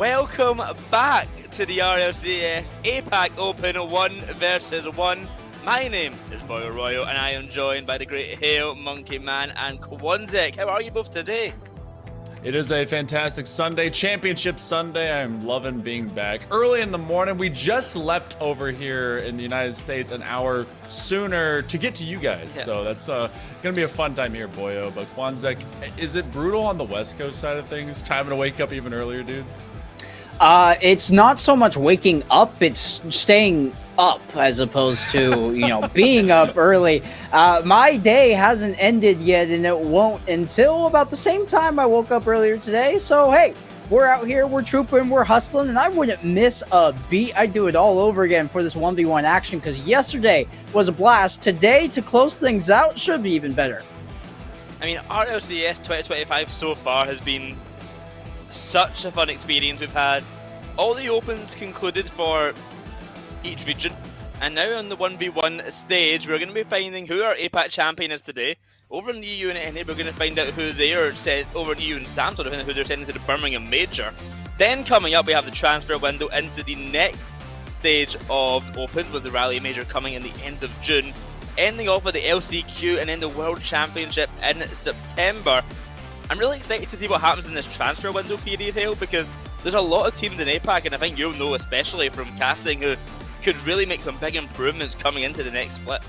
Welcome back to the RLCS APAC Open 1 versus 1. My name is Boyoroyo and I am joined by the great HailMonkeyman and Quanzek. How are you both today? It is a fantastic Sunday, Championship Sunday. I'm loving being back. Early in the morning, we just leapt over here in the United States an hour sooner to get to you guys. Yeah. So that's going to be a fun time here, Boyo. But Quanzek, is it brutal on the West Coast side of things? Having to wake up even earlier, dude? It's not so much waking up, it's staying up as opposed to, being up early. My day hasn't ended yet, and it won't until about the same time I woke up earlier today. So, hey, we're out here, we're trooping, we're hustling, and I wouldn't miss a beat. I'd do it all over again for this 1v1 action, because yesterday was a blast. Today, to close things out, should be even better. I mean, RLCS 2025 so far has been such a fun experience. We've had all the opens concluded for each region, and now on the 1v1 stage we're going to be finding who our APAC champion is today. Over in the EU and NA we're going to find out who they are sent over in EU and SAM, sort of who they're sending to the Birmingham Major. Then coming up we have the transfer window into the next stage of Opens, with the Rally Major coming in the end of June, ending off with the LCQ and then the World Championship in September. I'm really excited to see what happens in this transfer window period, Hale, because there's a lot of teams in APAC, and I think you'll know especially from casting, who could really make some big improvements coming into the next split.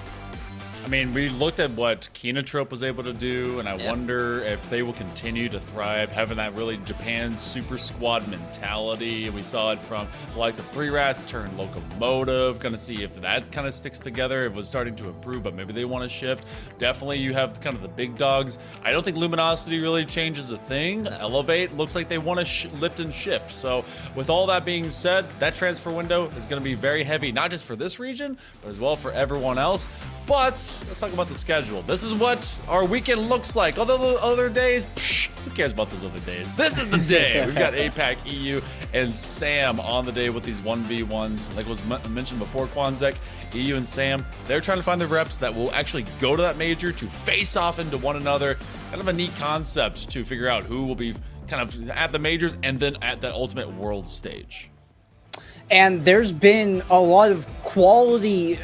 I mean, we looked at what Kinotrope was able to do, and I wonder if they will continue to thrive, having that really Japan super squad mentality. We saw it from the likes of 3 Rats turn Locomotive. Going to see if that kind of sticks together. It was starting to improve, but maybe they want to shift. Definitely, you have kind of the big dogs. I don't think Luminosity really changes a thing. Elevate looks like they want to lift and shift. So, with all that being said, that transfer window is going to be very heavy, not just for this region, but as well for everyone else. But let's talk about the schedule. This is what our weekend looks like. All the other days, who cares about those other days? This is the day. We've got APAC, EU, and SAM on the day with these 1v1s. Like was mentioned before, Quanzek, EU and SAM, they're trying to find the reps that will actually go to that major to face off into one another. Kind of a neat concept to figure out who will be kind of at the majors and then at that ultimate world stage. And there's been a lot of quality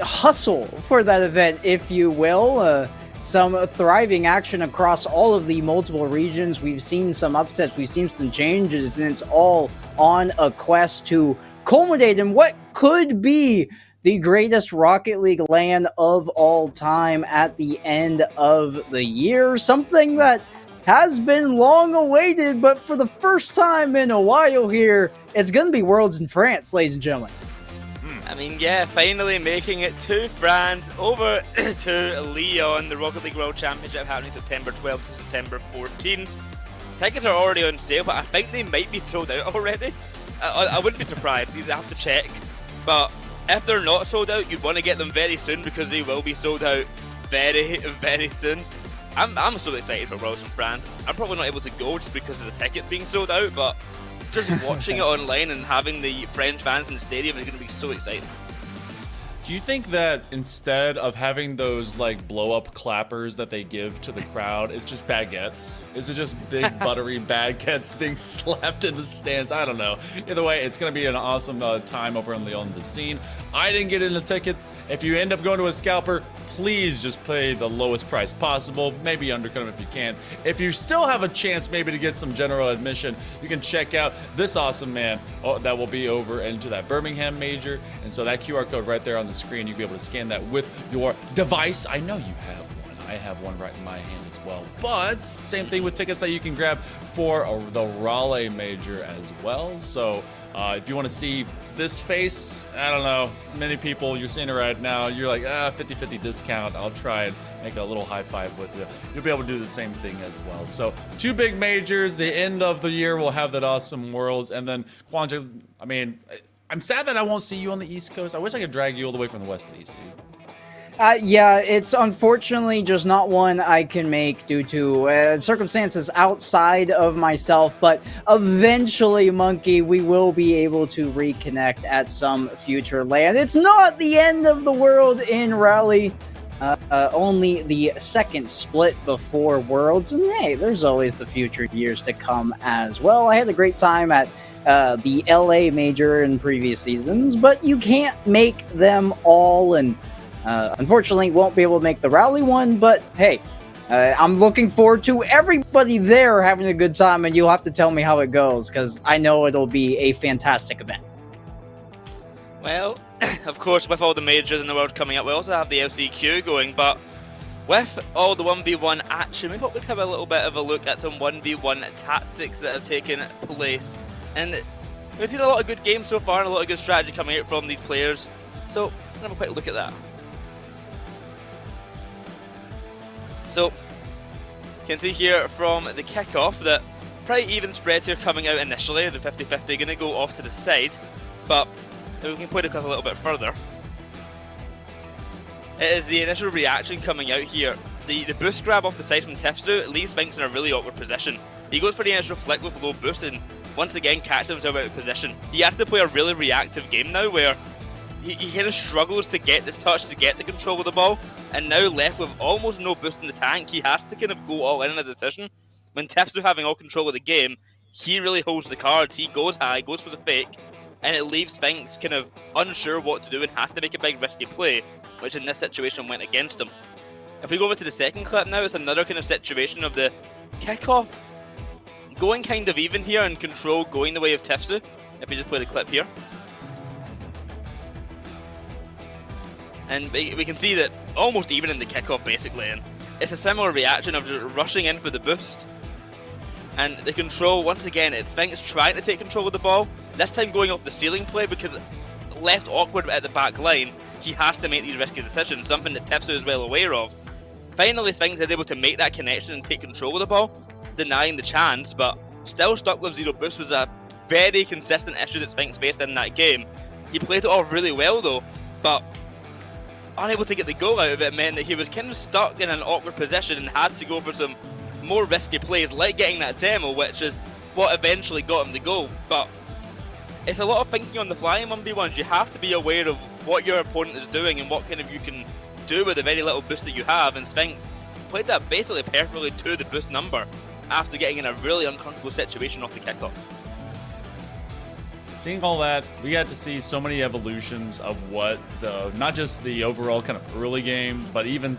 hustle for that event, if you will. Some thriving action across all of the multiple regions. We've seen some upsets, we've seen some changes, and it's all on a quest to culminate in what could be the greatest Rocket League LAN of all time at the end of the year. Something that has been long awaited, but for the first time in a while here, it's going to be Worlds in France, ladies and gentlemen. I mean, yeah, finally making it to France, over to Lyon, the Rocket League World Championship happening September 12th to September 14th. Tickets are already on sale, but I think they might be sold out already. I wouldn't be surprised, you'd have to check. But if they're not sold out, you'd want to get them very soon, because they will be sold out very, very soon. I'm so excited for Worlds in France. I'm probably not able to go just because of the tickets being sold out, but just watching it online and having the French fans in the stadium is going to be so exciting. Do you think that instead of having those like blow-up clappers that they give to the crowd, it's just baguettes? Is it just big buttery baguettes being slapped in the stands? I don't know. Either way, it's going to be an awesome time over in Lyon, the scene. I didn't get into tickets. If you end up going to a scalper, please just pay the lowest price possible. Maybe undercut them if you can. If you still have a chance maybe to get some general admission, you can check out this awesome man that will be over into that Birmingham major. And so that QR code right there on the screen, you'll be able to scan that with your device. I know you have one. I have one right in my hand as well. But same thing with tickets that you can grab for the Raleigh major as well. So if you want to see this face, I don't know, many people, you're seeing it right now, you're like, 50-50 discount, I'll try and make a little high five with you. You'll be able to do the same thing as well. So 2 big majors, the end of the year, we'll have that awesome Worlds. And then Quanzek, I mean, I'm sad that I won't see you on the East Coast. I wish I could drag you all the way from the West to the East, dude. Yeah, it's unfortunately just not one I can make due to circumstances outside of myself, but eventually, Monkey, we will be able to reconnect at some future LAN. It's not the end of the world in Raleigh, only the second split before Worlds, and hey, there's always the future years to come as well. I had a great time at the LA major in previous seasons, but you can't make them all, and unfortunately won't be able to make the rally one, but hey, I'm looking forward to everybody there having a good time, and you'll have to tell me how it goes, because I know it'll be a fantastic event. Well, of course, with all the majors in the world coming up, we also have the LCQ going, but with all the 1v1 action, we thought we'd have a little bit of a look at some 1v1 tactics that have taken place. And we've seen a lot of good games so far and a lot of good strategy coming out from these players. So, let's have a quick look at that. So, you can see here from the kickoff that pretty even spreads here coming out initially. The 50-50 going to go off to the side, but if we can play the clip a little bit further. It is the initial reaction coming out here. The boost grab off the side from Tifsu leaves Sphinx in a really awkward position. He goes for the initial flick with low boost and once again catches himself out of position. He has to play a really reactive game now where he kind of struggles to get this touch, to get the control of the ball, and now left with almost no boost in the tank, he has to kind of go all in a decision. When Tifsu having all control of the game, he really holds the cards, he goes high, goes for the fake, and it leaves Sphinx kind of unsure what to do and has to make a big risky play, which in this situation went against him. If we go over to the second clip now, it's another kind of situation of the kickoff going kind of even here and control going the way of Tifsu. If we just play the clip here. And we can see that almost even in the kickoff basically, and it's a similar reaction of just rushing in for the boost. And the control, once again, it's Sphinx trying to take control of the ball, this time going off the ceiling play because left awkward at the back line, he has to make these risky decisions, something that Tifsu is well aware of. Finally, Sphinx is able to make that connection and take control of the ball, denying the chance, but still stuck with zero boost was a very consistent issue that Sphinx faced in that game. He played it off really well though, but unable to get the goal out of it meant that he was kind of stuck in an awkward position and had to go for some more risky plays, like getting that demo, which is what eventually got him the goal. But it's a lot of thinking on the fly in 1v1s. You have to be aware of what your opponent is doing and what kind of you can do with the very little boost that you have, and Sphinx played that basically perfectly to the boost number after getting in a really uncomfortable situation off the kickoff. Seeing all that, we got to see so many evolutions of what not just the overall kind of early game, but even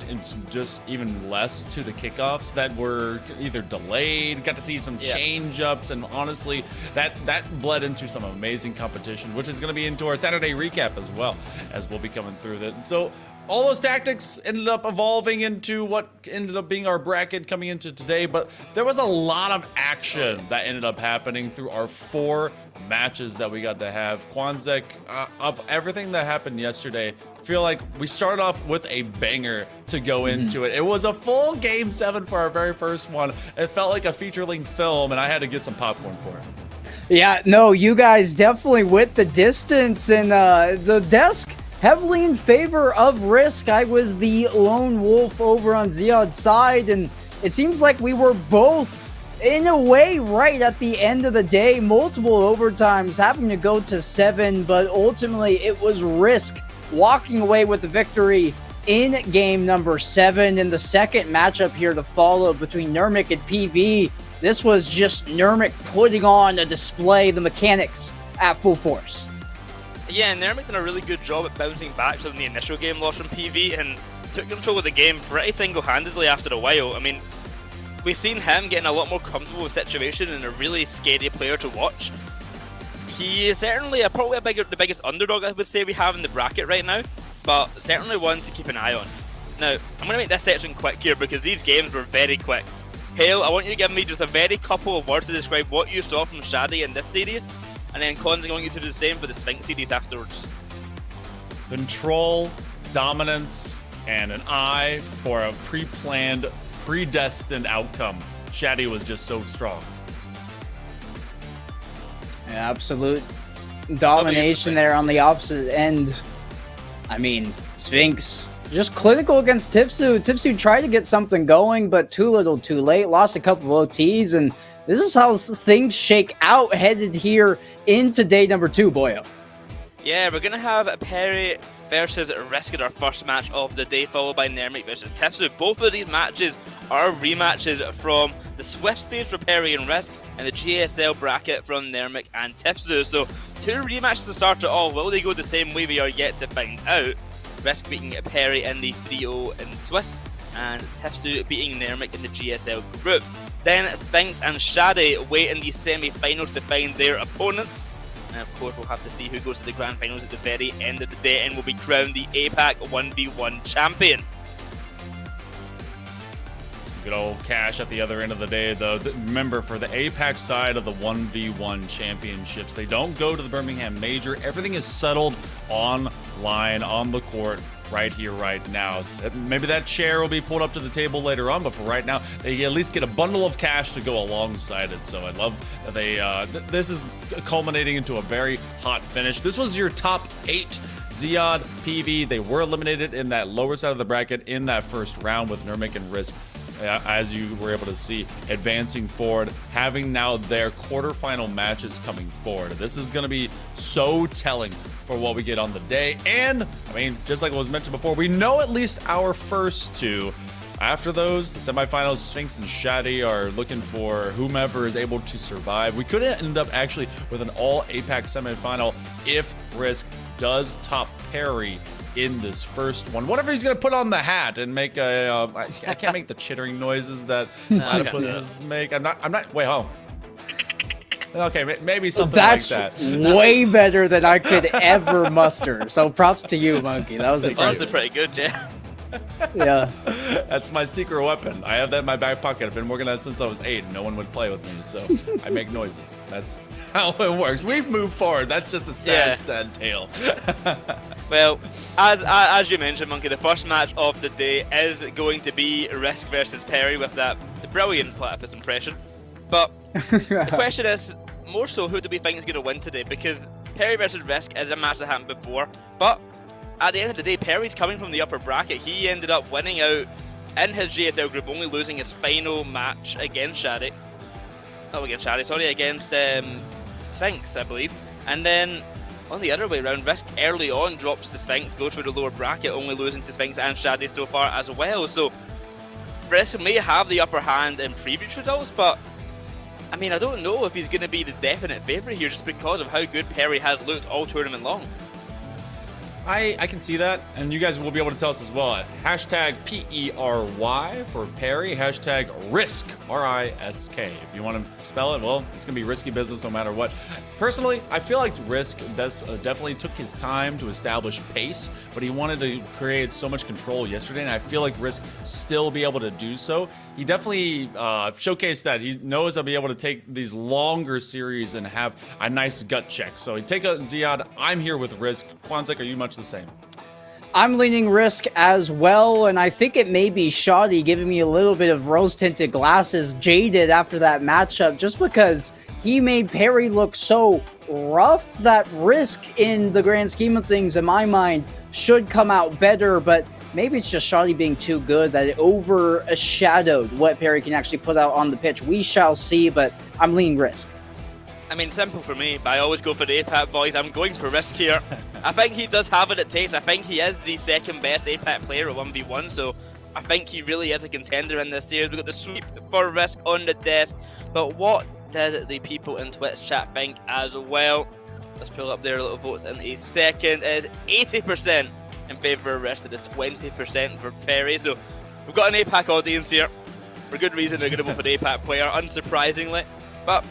less to the kickoffs that were either delayed. Got to see some change ups, and honestly, that bled into some amazing competition, which is going to be into our Saturday recap as well, as we'll be coming through that. So all those tactics ended up evolving into what ended up being our bracket coming into today, but there was a lot of action that ended up happening through our 4 matches that we got to have. Quanzek, of everything that happened yesterday, I feel like we started off with a banger to go into it. It was a full Game 7 for our very first one. It felt like a feature-length film, and I had to get some popcorn for it. Yeah, no, you guys definitely went the distance, and the desk heavily in favor of Risk. I was the lone wolf over on Ziad's side, and it seems like we were both, in a way, right at the end of the day. Multiple overtimes having to go to 7, but ultimately it was Risk walking away with the victory in game number 7. In the second matchup here to follow between Nurmik and PV, this was just Nurmik putting on a display, the mechanics at full force. Yeah, and Nurmik did a really good job at bouncing back from the initial game loss from PV and took control of the game pretty single-handedly after a while. I mean, we've seen him getting a lot more comfortable with the situation and a really scary player to watch. He is certainly probably the biggest underdog I would say we have in the bracket right now, but certainly one to keep an eye on. Now, I'm going to make this section quick here because these games were very quick. Hail, I want you to give me just a very couple of words to describe what you saw from Shadi in this series, and then Quanzek, I want you to do the same for the Sphinx series afterwards. Control, dominance, and an eye for a pre-planned, predestined outcome. Shadi was just so strong. Absolute domination there on the opposite end. I mean, Sphinx just clinical against Tifsu. Tifsu tried to get something going, but too little too late. Lost a couple of OTs, and this is how things shake out headed here into day number 2, Boyo. Yeah, we're going to have Perry versus Risk in our first match of the day, followed by Nurmik versus Tifsu. Both of these matches are rematches from the Swift stage for Perry and Risk, and the GSL bracket from Nermic and Tifzu. So 2 rematches to start it all. Will they go the same way? We are yet to find out. Risk beating Perry in the 3-0 in Swiss, and Tifzu beating Nermic in the GSL group. Then Sphinx and Shadi wait in the semi-finals to find their opponents. And of course, we'll have to see who goes to the grand finals at the very end of the day and will be crowned the APAC 1v1 champion. Good old cash at the other end of the day, though. Remember, for the APAC side of the 1v1 championships, they don't go to the Birmingham Major. Everything is settled online, on the court, right here, right now. Maybe that chair will be pulled up to the table later on, but for right now, they at least get a bundle of cash to go alongside it. So I love that they, this is culminating into a very hot finish. This was your top 8. Ziad, PV, they were eliminated in that lower side of the bracket in that first round with Nermic and Risk, as you were able to see, advancing forward, having now their quarterfinal matches coming forward. This is going to be so telling for what we get on the day. And, I mean, just like it was mentioned before, we know at least our first 2. After those, the semifinals, Sphinx and Shadi are looking for whomever is able to survive. We could end up actually with an all APAC semifinal if Risk does top Perry in this first one. Whatever he's gonna put on the hat and make a, I can't make the chittering noises that platypuses make. I'm not. Wait, hold on. Okay, maybe something like that. That's way better than I could ever muster. So props to you, Monkey. That was Honestly pretty good, yeah. Yeah. That's my secret weapon. I have that in my back pocket. I've been working on that since I was 8. No one would play with me, so I make noises. That's how it works. We've moved forward. That's just a sad tale. Well, as you mentioned, Monkey, the first match of the day is going to be Risk versus Perry with that brilliant platypus impression. But the question is, more so, who do we think is going to win today? Because Perry versus Risk is a match that happened before, but at the end of the day, Perry's coming from the upper bracket. He ended up winning out in his GSL group, only losing his final match against Shadi. Not against Shadi, sorry, against Sphinx, I believe. And then on the other way around, Risk early on drops to Sphinx, goes through the lower bracket, only losing to Sphinx and Shadi so far as well. So Risk may have the upper hand in previous results, but I mean, I don't know if he's going to be the definite favourite here just because of how good Perry has looked all tournament long. I can see that, and you guys will be able to tell us as well. Hashtag PERY for Perry, hashtag Risk, RISK. If you want to spell it, well, it's going to be risky business no matter what. Personally, I feel like Risk definitely took his time to establish pace, but he wanted to create so much control yesterday, and I feel like Risk still be able to do so. He definitely showcased that. He knows he'll be able to take these longer series and have a nice gut check. So he'd take a Ziad. I'm here with Risk. Quanzek, are you much the same? I'm leaning Risk as well, and I think it may be Shadi giving me a little bit of rose-tinted glasses, jaded after that matchup, just because he made Perry look so rough that Risk, in the grand scheme of things, in my mind, should come out better, but maybe it's just Shadi being too good that it overshadowed what Perry can actually put out on the pitch. We shall see, but I'm leaning Risk. I mean, simple for me, but I always go for the APAC boys. I'm going for Risk here. I think he does have what it takes. I think he is the second best APAC player at 1v1, so I think he really is a contender in this series. We've got the sweep for Risk on the desk, but what did the people in Twitch chat think as well? Let's pull up their little votes in a second. It is 80% in favour of Risk, to 20% for Perry, so we've got an APAC audience here. For good reason, they're going to vote for the APAC player, unsurprisingly, but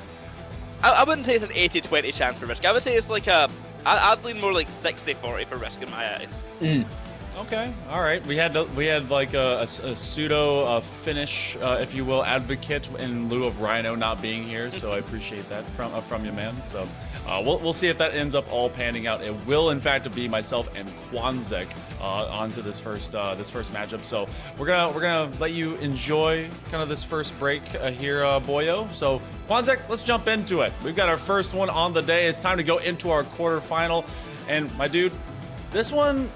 I wouldn't say it's an 80-20 chance for Risk. I would say it's like I'd lean more like 60-40 for Risk in my eyes. Okay, all right. We had like a pseudo Finnish, if you will, advocate in lieu of Rhino not being here. So I appreciate that from you, man. So we'll see if that ends up all panning out. It will, in fact, be myself and Quanzek onto this first matchup. So we're gonna let you enjoy kind of this first break here, Boyo. So Quanzek, let's jump into it. We've got our first one on the day. It's time to go into our quarterfinal, and my dude. This one,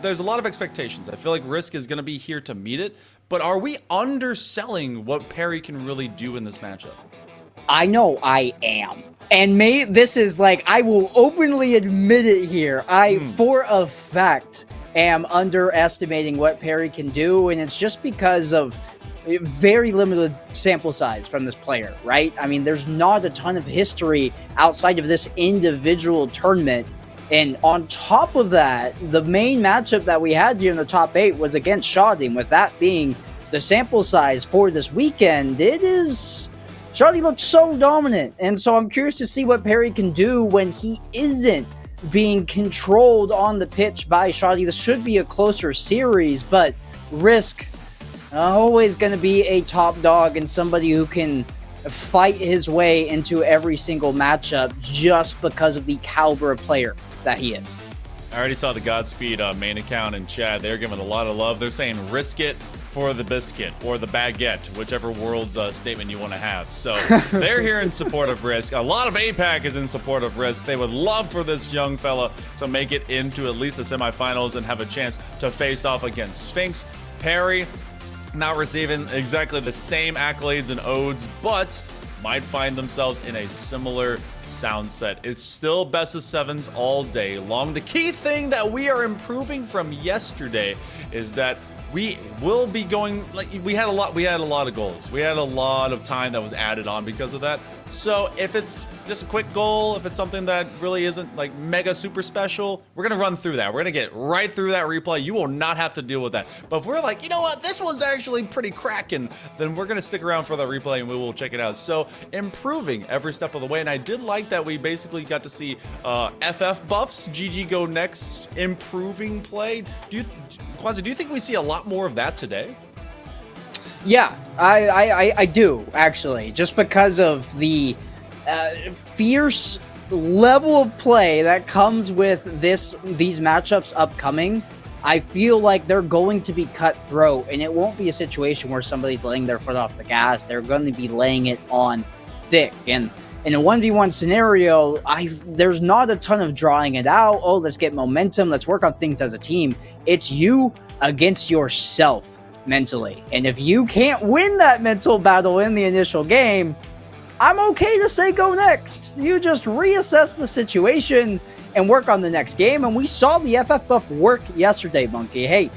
there's a lot of expectations. I feel like Risk is going to be here to meet it, but are we underselling what Perry can really do in this matchup? I know I am. And this is like, I will openly admit it here. For a fact, am underestimating what Perry can do, and it's just because of very limited sample size from this player, right? I mean, there's not a ton of history outside of this individual tournament. And on top of that, the main matchup that we had here in the top 8 was against Shoddy. And with that being the sample size for this weekend, Shoddy looked so dominant. And so I'm curious to see what Perry can do when he isn't being controlled on the pitch by Shoddy. This should be a closer series, but Risk always going to be a top dog and somebody who can fight his way into every single matchup just because of the caliber of player that he is. I already saw the Godspeed main account in chat. They're giving a lot of love. They're saying risk it for the biscuit or the baguette, whichever world's statement you want to have. So they're here in support of Risk. A lot of APAC is in support of Risk. They would love for this young fella to make it into at least the semifinals and have a chance to face off against Sphinx. Perry not receiving exactly the same accolades and odes, but might find themselves in a similar sound set. It's still best of 7s all day long. The key thing that we are improving from yesterday is that we will be going, like, we had a lot of goals. We had a lot of time that was added on because of that. So if it's just a quick goal, if it's something that really isn't like mega super special, we're gonna run through that. We're gonna get right through that replay. You will not have to deal with that. But if we're like, you know what, this one's actually pretty cracking, then we're gonna stick around for the replay and we will check it out. So improving every step of the way. And I did like that we basically got to see FF buffs, GG Go Next, improving play. Quanzek, do you think we see a lot more of that today? Yeah, I do, actually, just because of the fierce level of play that comes with these matchups upcoming. I feel like they're going to be cutthroat, and it won't be a situation where somebody's laying their foot off the gas. They're going to be laying it on thick, and in a 1v1 scenario, there's not a ton of drawing it out. Oh, let's get momentum. Let's work on things as a team. It's you against yourself mentally. And if you can't win that mental battle in the initial game, I'm okay to say go next. You just reassess the situation and work on the next game. And we saw the FF buff work yesterday, Monkey. Hey,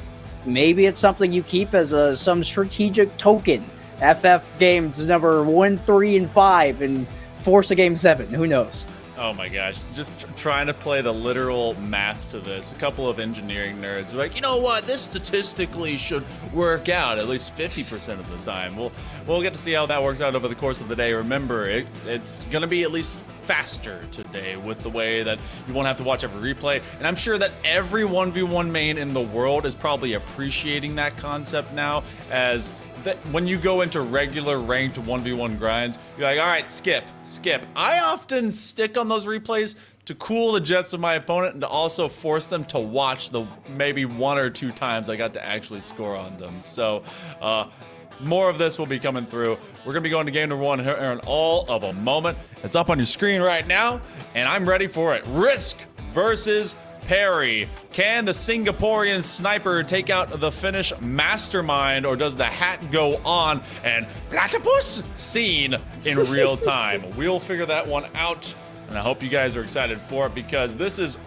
maybe it's something you keep as some strategic token. FF games number 1, 3, and 5, and force a game 7. Who knows? Oh my gosh, just trying to play the literal math to this. A couple of engineering nerds are like, you know what, this statistically should work out at least 50% of the time. We'll get to see how that works out over the course of the day. Remember, it's going to be at least faster today with the way that you won't have to watch every replay. And I'm sure that every 1v1 main in the world is probably appreciating that concept now, as that when you go into regular ranked 1v1 grinds, you're like, all right, skip. I often stick on those replays to cool the jets of my opponent and to also force them to watch the maybe 1 or 2 times I got to actually score on them. So more of this will be coming through. We're going to be going to game number 1 here in all of a moment. It's up on your screen right now, and I'm ready for it. Risk versus Perry. Can the Singaporean sniper take out the Finnish mastermind, or does the hat go on and platypus seen in real time? We'll figure that one out, and I hope you guys are excited for it, because this is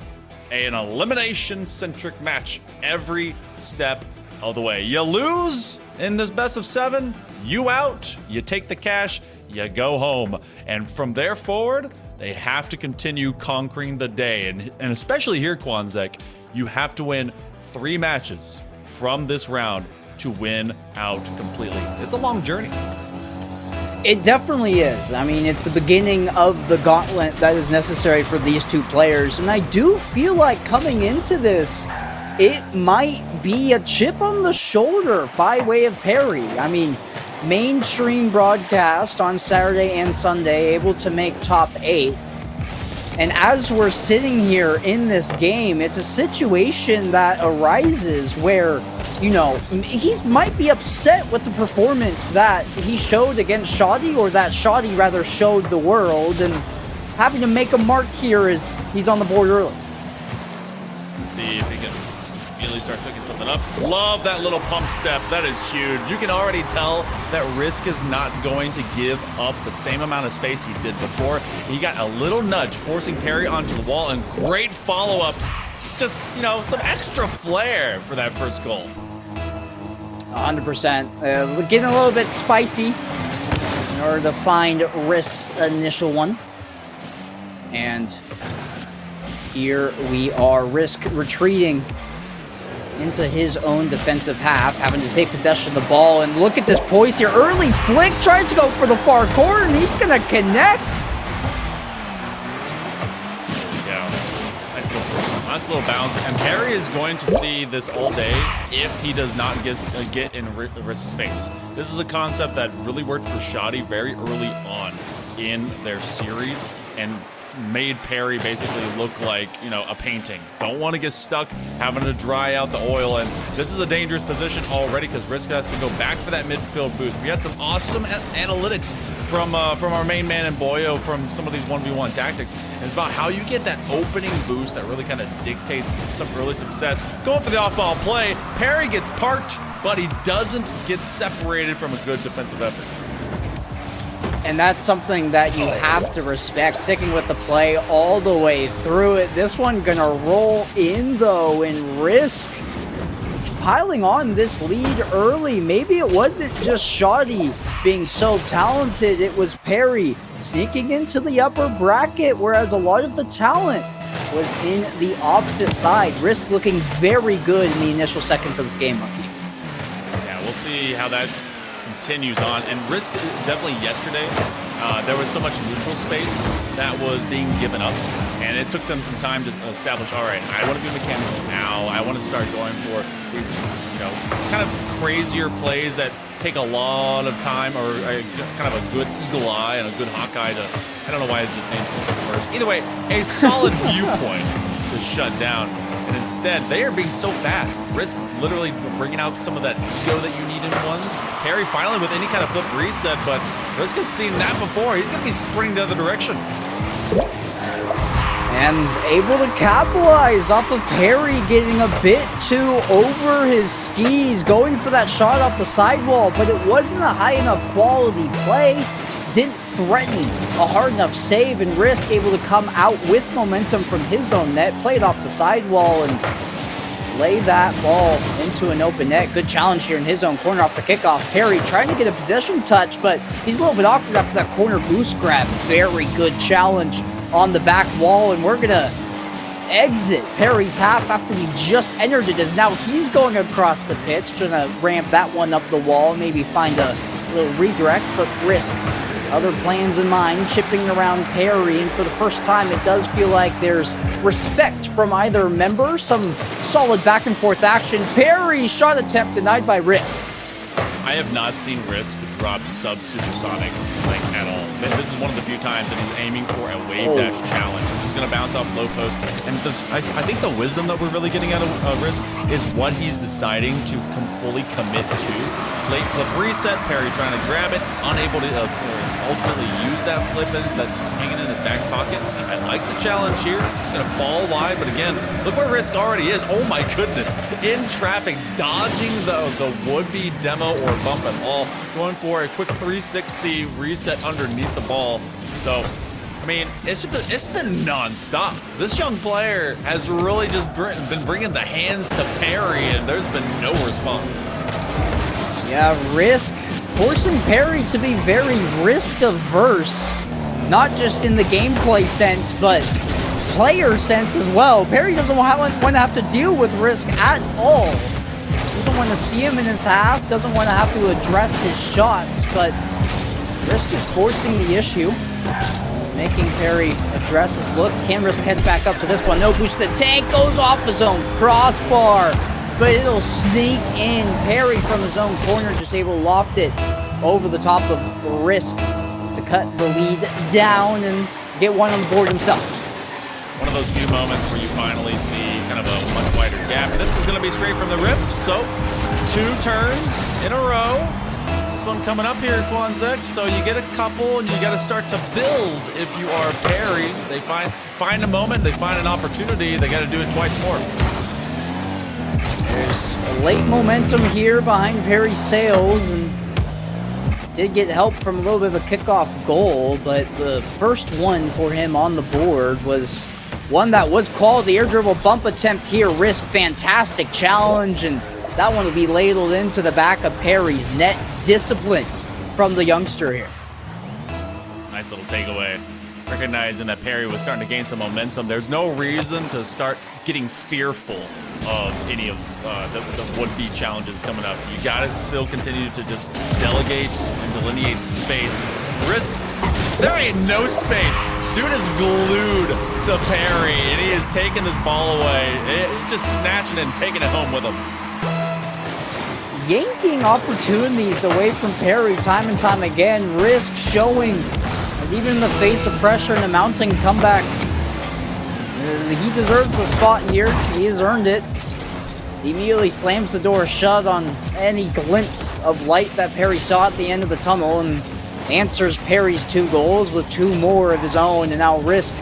an elimination-centric match every step of the way. You lose in this best of 7, you out, you take the cash, you go home. And from there forward, they have to continue conquering the day. And especially here, Quanzek, you have to win 3 matches from this round to win out completely. It's a long journey. It definitely is. I mean, it's the beginning of the gauntlet that is necessary for these 2 players. And I do feel like coming into this, it might be a chip on the shoulder by way of Perry. I mean, mainstream broadcast on Saturday and Sunday, able to make top 8. And as we're sitting here in this game, it's a situation that arises where, you know, he might be upset with the performance that he showed against Shoddy, or that Shoddy rather showed the world, and having to make a mark here as he's on the board early. Let's see if he can immediately start cooking something up. Love that little pump step. That is huge. You can already tell that Risk is not going to give up the same amount of space he did before. He got a little nudge, forcing Perry onto the wall, and great follow-up. Just, you know, some extra flair for that first goal. 100%. We're getting a little bit spicy in order to find Risk's initial one. And here we are, Risk retreating into his own defensive half, having to take possession of the ball. And look at this poise here. Early flick, tries to go for the far corner, and he's going to connect. Nice little bounce, and Perry is going to see this all day if he does not get in Risk's face. This is a concept that really worked for Shoddy very early on in their series and made Perry basically look like, you know, a painting. Don't want to get stuck having to dry out the oil, and this is a dangerous position already because Risk has to go back for that midfield boost. We had some awesome analytics from our main man and Boyo from some of these 1v1 tactics. And it's about how you get that opening boost that really kind of dictates some early success. Going for the off-ball play, Perry gets parked, but he doesn't get separated from a good defensive effort. And that's something that you have to respect, sticking with the play all the way through it. This one gonna roll in, though, and Risk piling on this lead early. Maybe it wasn't just Shoddy being so talented, it was Perry sneaking into the upper bracket, whereas a lot of the talent was in the opposite side. Risk looking very good in the initial seconds of this game, Monkey. Yeah, we'll see how that continues on. And Risk, definitely yesterday, there was so much neutral space that was being given up, and it took them some time to establish, all right, I want to be mechanical now. I want to start going for these, you know, kind of crazier plays that take a lot of time, or kind of a good eagle eye and a good hawk eye to, I don't know why I just named specific words. Either way, a solid viewpoint to shut down. And instead, they are being so fast. Risk literally bringing out some of that ego that you need in ones. Perry finally with any kind of flip reset, but Risk has seen that before. He's going to be sprinting the other direction. And able to capitalize off of Perry getting a bit too over his skis, going for that shot off the sidewall, but it wasn't a high enough quality play. Didn't threaten a hard enough save, and Risk able to come out with momentum from his own net, played off the sidewall and lay that ball into an open net. Good challenge here in his own corner off the kickoff. Perry trying to get a possession touch, but he's a little bit awkward after that corner boost grab. Very good challenge on the back wall, and we're gonna exit Perry's half after we just entered it, as now he's going across the pitch, trying to ramp that one up the wall, maybe find a little redirect, but Risk other plans in mind, chipping around Perry, and for the first time it does feel like there's respect from either member. Some solid back and forth action. Perry shot attempt denied by Risk. I have not seen Risk drop sub-supersonic like at all. This is one of the few times that he's aiming for a wave dash challenge. This is going to bounce off low post. And I think the wisdom that we're really getting out of Risk is what he's deciding to fully commit to. Late flip reset, Perry trying to grab it, unable to ultimately use that flip that's hanging in his back pocket. I like the challenge here. It's going to fall wide, but again, look where Risk already is. Oh my goodness. In traffic, dodging the would-be demo or bump at all, going for a quick 360 reset underneath the ball. So, I mean, it's been non-stop. This young player has really just been bringing the hands to Perry, and there's been no response. Yeah, Risk forcing Perry to be very risk-averse, not just in the gameplay sense, but player sense as well. Perry doesn't want to have to deal with Risk at all. Doesn't want to see him in his half, doesn't want to have to address his shots, but Risk is forcing the issue, making Perry address his looks. Can Risk head back up to this one? No boost. The tank goes off his own crossbar, but it'll sneak in. Perry from his own corner just able to loft it over the top of Risk to cut the lead down and get one on the board himself. One of those few moments where you finally see kind of a much wider gap. This is going to be straight from the rip, so 2 turns in a row. This one coming up here, Quanzek, so you get a couple and you got to start to build if you are Perry. They find a moment, they find an opportunity, they got to do it twice more. There's a late momentum here behind Perry's sails, and did get help from a little bit of a kickoff goal, but the first one for him on the board was one that was called. The air dribble bump attempt here. Risk fantastic challenge and That one will be ladled into the back of Perry's net. Disciplined from the youngster here. Nice little takeaway. Recognizing that Perry was starting to gain some momentum, there's no reason to start getting fearful of any of the would-be challenges coming up. You gotta still continue to just delegate and delineate space. Risk, there ain't no space. Dude is glued to Perry, and he is taking this ball away. He's just snatching it and taking it home with him. Yanking opportunities away from Perry time and time again. Risk showing, and even in the face of pressure and a mounting comeback, he deserves the spot here. He has earned it. He immediately slams the door shut on any glimpse of light that Perry saw at the end of the tunnel and answers Perry's 2 goals with 2 more of his own. And now Risk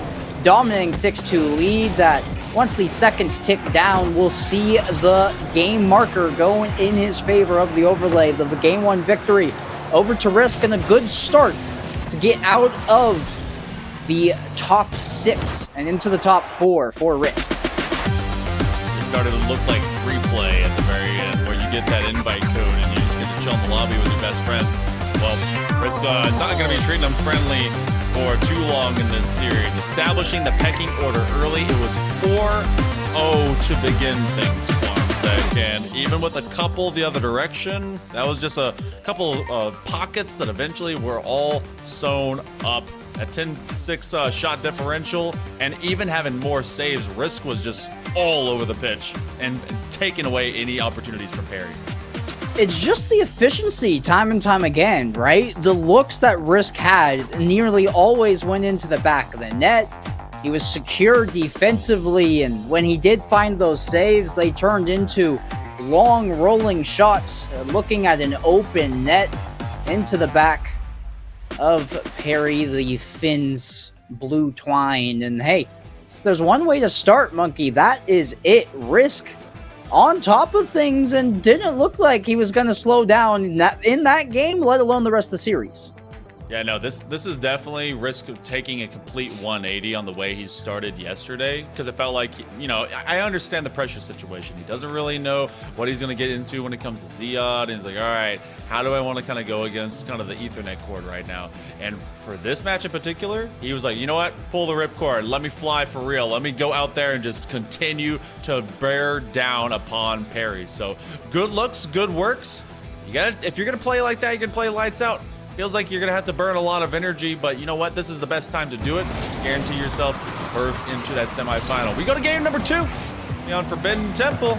dominating 6-2 lead that once these seconds tick down, we'll see the game marker going in his favor of the overlay. The game 1 victory over to Risk and a good start to get out of the top 6 and into the top 4 for Risk. It started to look like free play at the very end, where you get that invite code and you just get to chill in the lobby with your best friends. Well, Risk is not going to be treating them friendly for too long in this series. Establishing the pecking order early, it was 4-0 to begin things, Quanzek. And even with a couple the other direction, that was just a couple of pockets that eventually were all sewn up. At 10-6 shot differential, and even having more saves, Risk was just all over the pitch and taking away any opportunities from Perry. It's just the efficiency time and time again, right? The looks that Risk had nearly always went into the back of the net. He was secure defensively, and when he did find those saves, they turned into long rolling shots, looking at an open net into the back of Perry, the Finn's blue twine. And hey, there's one way to start, Monkey. That is it. Risk on top of things and didn't look like he was going to slow down in that game, let alone the rest of the series. Yeah, no, this is definitely Risk of taking a complete 180 on the way he started yesterday, because it felt like, you know, I understand the pressure situation. He doesn't really know what he's going to get into when it comes to Ziad, and he's like, all right, how do I want to kind of go against kind of the Ethernet cord right now? And for this match in particular, he was like, you know what, pull the ripcord, let me fly for real, let me go out there and just continue to bear down upon Perry. So good looks, good works. You gotta, if you're going to play like that, you can play lights out. Feels like you're going to have to burn a lot of energy, but you know what? This is the best time to do it. Guarantee yourself berth into that semifinal. We go to game number 2. Beyond Forbidden Temple.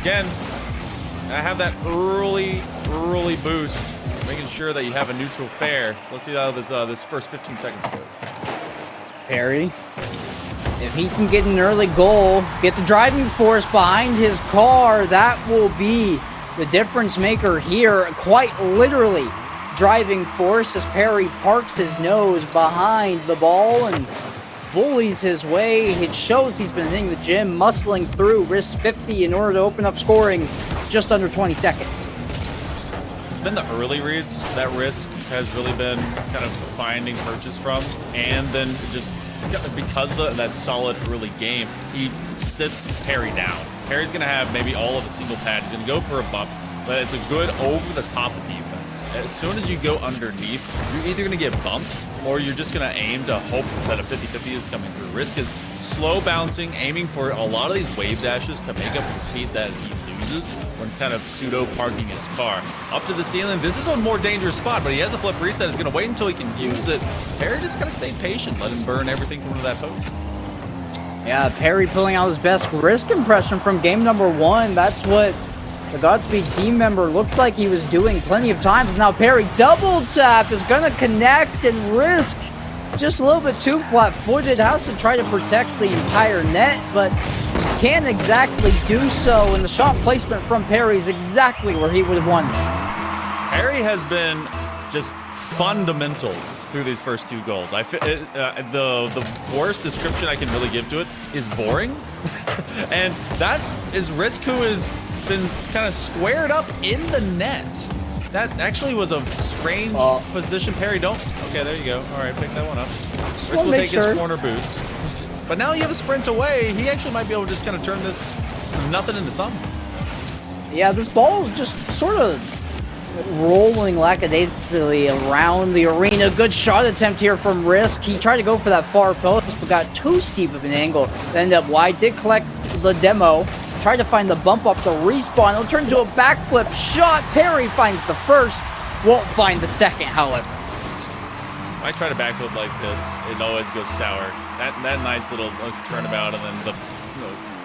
Again, I have that early boost, making sure that you have a neutral fare. So let's see how this first 15 seconds goes. Perry, if he can get an early goal, get the driving force behind his car, that will be the difference maker here. Quite literally. Driving force as Perry parks his nose behind the ball and bullies his way. It shows he's been hitting the gym, muscling through Risk 50 in order to open up scoring just under 20 seconds. It's been the early reads that Risk has really been kind of finding purchase from, and then just because of that solid early game, he sits Perry down. Perry's going to have maybe all of a single pad. He's going to go for a bump, but it's a good over-the-top defense. As soon as you go underneath, you're either going to get bumped or you're just going to aim to hope that a 50-50 is coming through. Risk is slow bouncing, aiming for a lot of these wave dashes to make up for the speed that he loses when kind of pseudo parking his car. Up to the ceiling, this is a more dangerous spot, but he has a flip reset. He's going to wait until he can use it. Perry just got to stay patient, let him burn everything from that post. Yeah, Perry pulling out his best Risk impression from game number 1. That's what the Godspeed team member looked like he was doing plenty of times. Now Perry double tap is going to connect, and Risk just a little bit too flat-footed. Has to try to protect the entire net, but can't exactly do so. And the shot placement from Perry is exactly where he would have won. Perry has been just fundamental through these first 2 goals. The worst description I can really give to it is boring. And that is Risk, who is been kind of squared up in the net. That actually was a strange position. Perry, don't. Okay, there you go. All right, pick that one up. Risk will take his corner boost. But now you have a sprint away. He actually might be able to just kind of turn this nothing into something. Yeah, this ball is just sort of rolling lackadaisically around the arena. Good shot attempt here from Risk. He tried to go for that far post, but got too steep of an angle. Ended up wide. Did collect the demo. Tried to find the bump up the respawn. It'll turn into a backflip shot. Perry finds the first. Won't find the second, however. I try to backflip like this, it always goes sour. That nice little turnabout and then the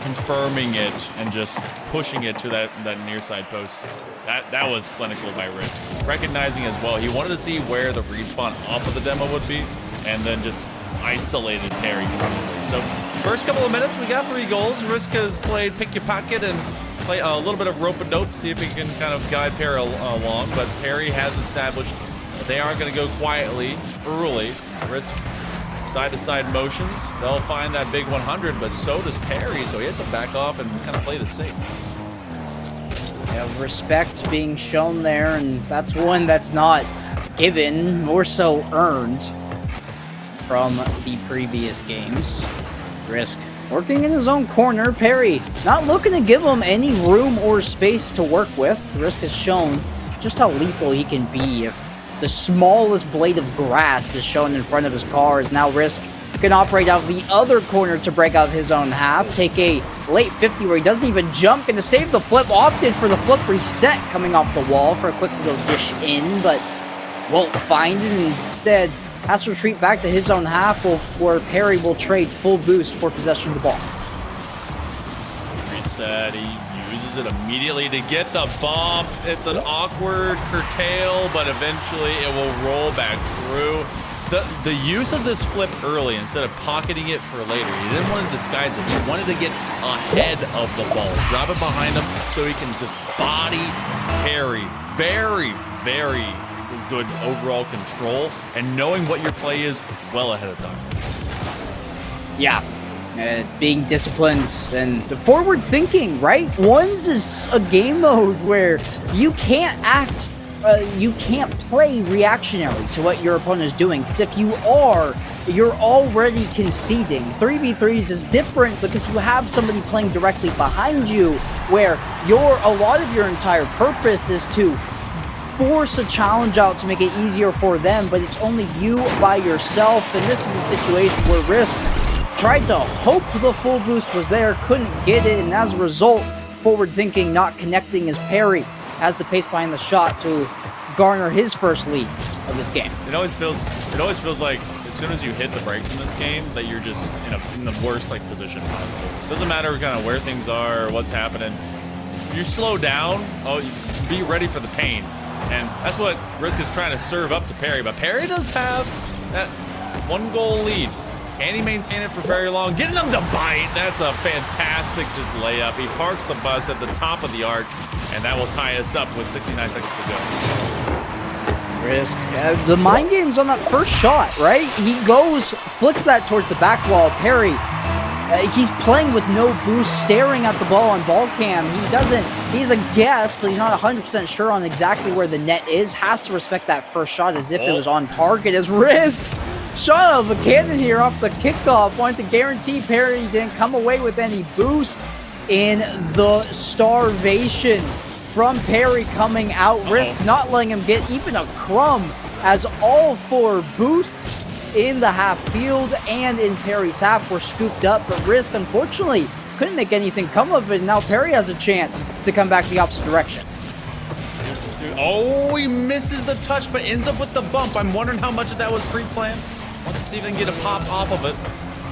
confirming it and just pushing it to that near side post. That was clinical by Risk. Recognizing as well, he wanted to see where the respawn off of the demo would be, and then just isolated Perry perfectly. So first couple of minutes, we got 3 goals. Risk has played pick your pocket and play a little bit of rope and dope, see if he can kind of guide Perry along. But Perry has established that they aren't going to go quietly early. Risk side-to-side motions. They'll find that big 100, but so does Perry, so he has to back off and kind of play the safe. Yeah, respect being shown there, and that's one that's not given, more so earned from the previous games. Risk working in his own corner. Perry not looking to give him any room or space to work with. Risk has shown just how lethal he can be if the smallest blade of grass is shown in front of his car. As now Risk can operate out the other corner to break out of his own half. Take a late 50 where he doesn't even jump. And to save the flip, opted for the flip reset coming off the wall for a quick little dish in, but won't find it. Instead, has to retreat back to his own half where Perry will trade full boost for possession of the ball. Reset, he uses it immediately to get the bump. It's an awkward curtail, but eventually it will roll back through. The use of this flip early instead of pocketing it for later, he didn't want to disguise it. He wanted to get ahead of the ball, drop it behind him so he can just body Perry. Very, very good overall control and knowing what your play is well ahead of time. Yeah, being disciplined and forward thinking, right? Ones is a game mode where you can't act, you can't play reactionary to what your opponent is doing, because if you are, you're already conceding. 3v3s is different because you have somebody playing directly behind you, where a lot of your entire purpose is to force a challenge out to make it easier for them, but it's only you by yourself. And this is a situation where Risk tried to hope the full boost was there, couldn't get it, and as a result, forward thinking not connecting as Perry has the pace behind the shot to garner his first lead of this game. It always feels like as soon as you hit the brakes in this game that you're just in the worst position possible. It doesn't matter kind of where things are or what's happening. If you slow down, be ready for the pain. And that's what Risk is trying to serve up to Perry. But Perry does have that 1-goal lead. Can he maintain it for very long? Getting them to bite. That's a fantastic just layup. He parks the bus at the top of the arc, and that will tie us up with 69 seconds to go. Risk. The mind game's on that first shot, right? He goes, flicks that towards the back wall. Perry, he's playing with no boost, staring at the ball on ball cam. He's a guess, but he's not 100% sure on exactly where the net is. Has to respect that first shot as if it was on target. As Risk shot out of a cannon here off the kickoff. Wanted to guarantee Perry didn't come away with any boost in the starvation from Perry coming out. Risk not letting him get even a crumb as all 4 boosts in the half field and in Perry's half were scooped up, but Risk unfortunately couldn't make anything come of it. Now Perry has a chance to come back the opposite direction. Oh, he misses the touch but ends up with the bump. I'm wondering how much of that was pre-planned. Let's see if he can get a pop off of it.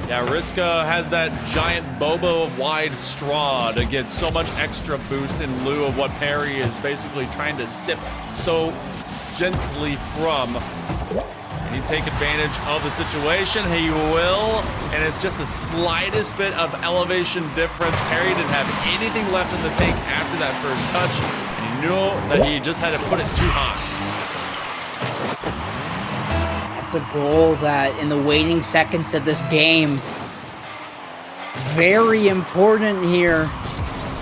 Yeah, Risk has that giant Bobo of wide straw to get so much extra boost in lieu of what Perry is basically trying to sip so gently from. Can he take advantage of the situation? He will, and it's just the slightest bit of elevation difference. Perry didn't have anything left in the tank after that first touch, and he knew that he just had to put it too high. That's a goal that in the waning seconds of this game, very important here.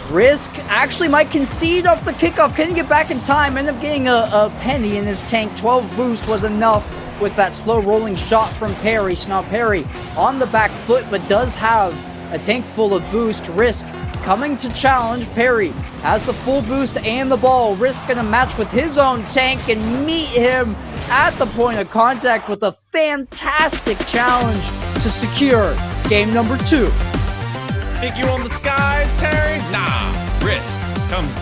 Risk actually might concede off the kickoff. Couldn't get back in time. Ended up getting a penny in his tank. 12 boost was enough with that slow rolling shot from Perry. So now Perry on the back foot, but does have a tank full of boost. Risk coming to challenge. Perry has the full boost and the ball. Risk gonna match with his own tank and meet him at the point of contact with a fantastic challenge to secure game number 2. Think you own the skies, Perry? Nah. Risk comes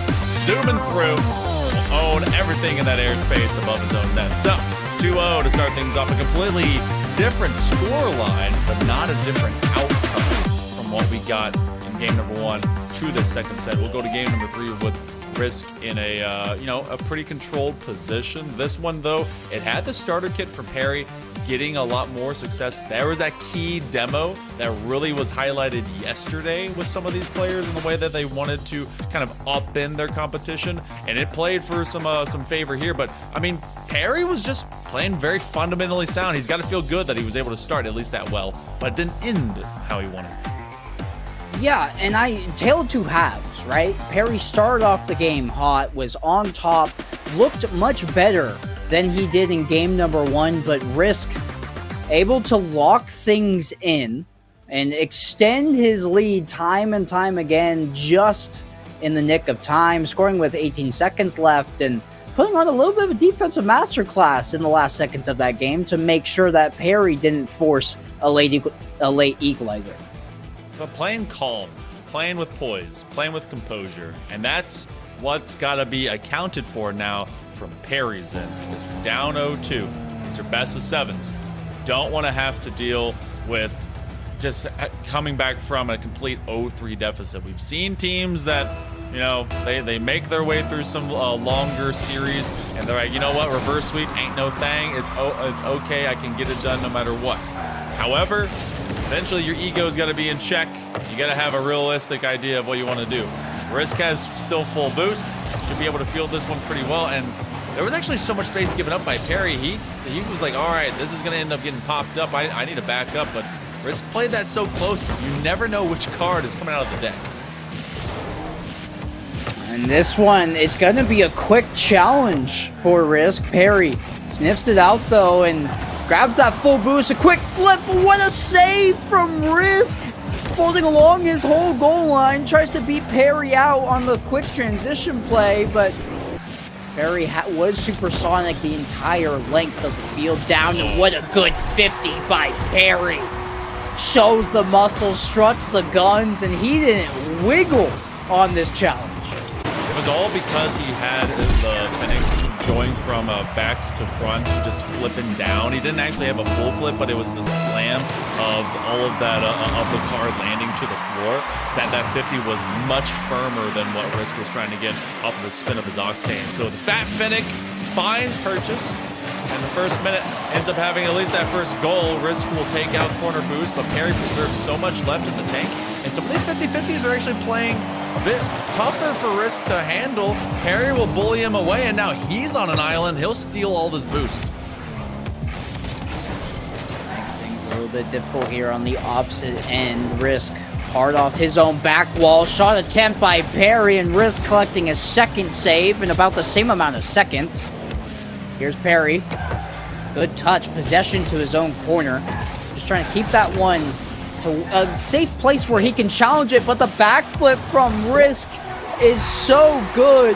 zooming through, will own everything in that airspace above his own net. So, 2-0 to start things off. A completely different score line, but not a different outcome from what we got in game number 1 to the second set. We'll go to game number 3 with Risk in a a pretty controlled position. This one, though, it had the starter kit for Perry getting a lot more success. There was that key demo that really was highlighted yesterday with some of these players in the way that they wanted to kind of up in their competition, and it played for some favor here. But I mean, Perry was just playing very fundamentally sound. He's got to feel good that he was able to start at least that well, but it didn't end how he wanted. Yeah, and tale of two halves, right? Perry started off the game hot, was on top, looked much better than he did in game number 1, but Risk able to lock things in and extend his lead time and time again, just in the nick of time, scoring with 18 seconds left and putting on a little bit of a defensive masterclass in the last seconds of that game to make sure that Perry didn't force a late equalizer. But playing calm, playing with poise, playing with composure, and that's what's got to be accounted for now from Perry's end, because you're down 0-2. These are best of 7s. Don't want to have to deal with just coming back from a complete 0-3 deficit. We've seen teams that, they make their way through some longer series, and they're like, you know what, reverse sweep ain't no thing. It's okay. I can get it done no matter what. However, eventually your ego's got to be in check. You got to have a realistic idea of what you want to do. Risk has still full boost. Should be able to field this one pretty well, and there was actually so much space given up by Perry. He was like, all right, this is going to end up getting popped up. I need to back up, but Risk played that so close, you never know which card is coming out of the deck. And this one, it's going to be a quick challenge for Risk. Perry sniffs it out, though, and grabs that full boost. A quick flip. What a save from Risk! Folding along his whole goal line, tries to beat Perry out on the quick transition play, but Perry was supersonic the entire length of the field down, and what a good 50 by Perry. Shows the muscle, struts the guns, and he didn't wiggle on this challenge. It was all because he had the finish going from back to front, just flipping down. He didn't actually have a full flip, but it was the slam of all of that of the car landing to the floor. That 50 was much firmer than what Risk was trying to get off of the spin of his Octane. So the Fat Finnick finds purchase, and the first minute ends up having at least that first goal. Risk will take out corner boost, but Perry preserves so much left in the tank. And some of these 50-50s are actually playing a bit tougher for Risk to handle. Perry will bully him away, and now he's on an island. He'll steal all this boost. Makes things a little bit difficult here on the opposite end. Risk hard off his own back wall. Shot attempt by Perry, and Risk collecting a second save in about the same amount of seconds. Here's Perry. Good touch. Possession to his own corner. Just trying to keep that one to a safe place where he can challenge it, but the backflip from Risk is so good,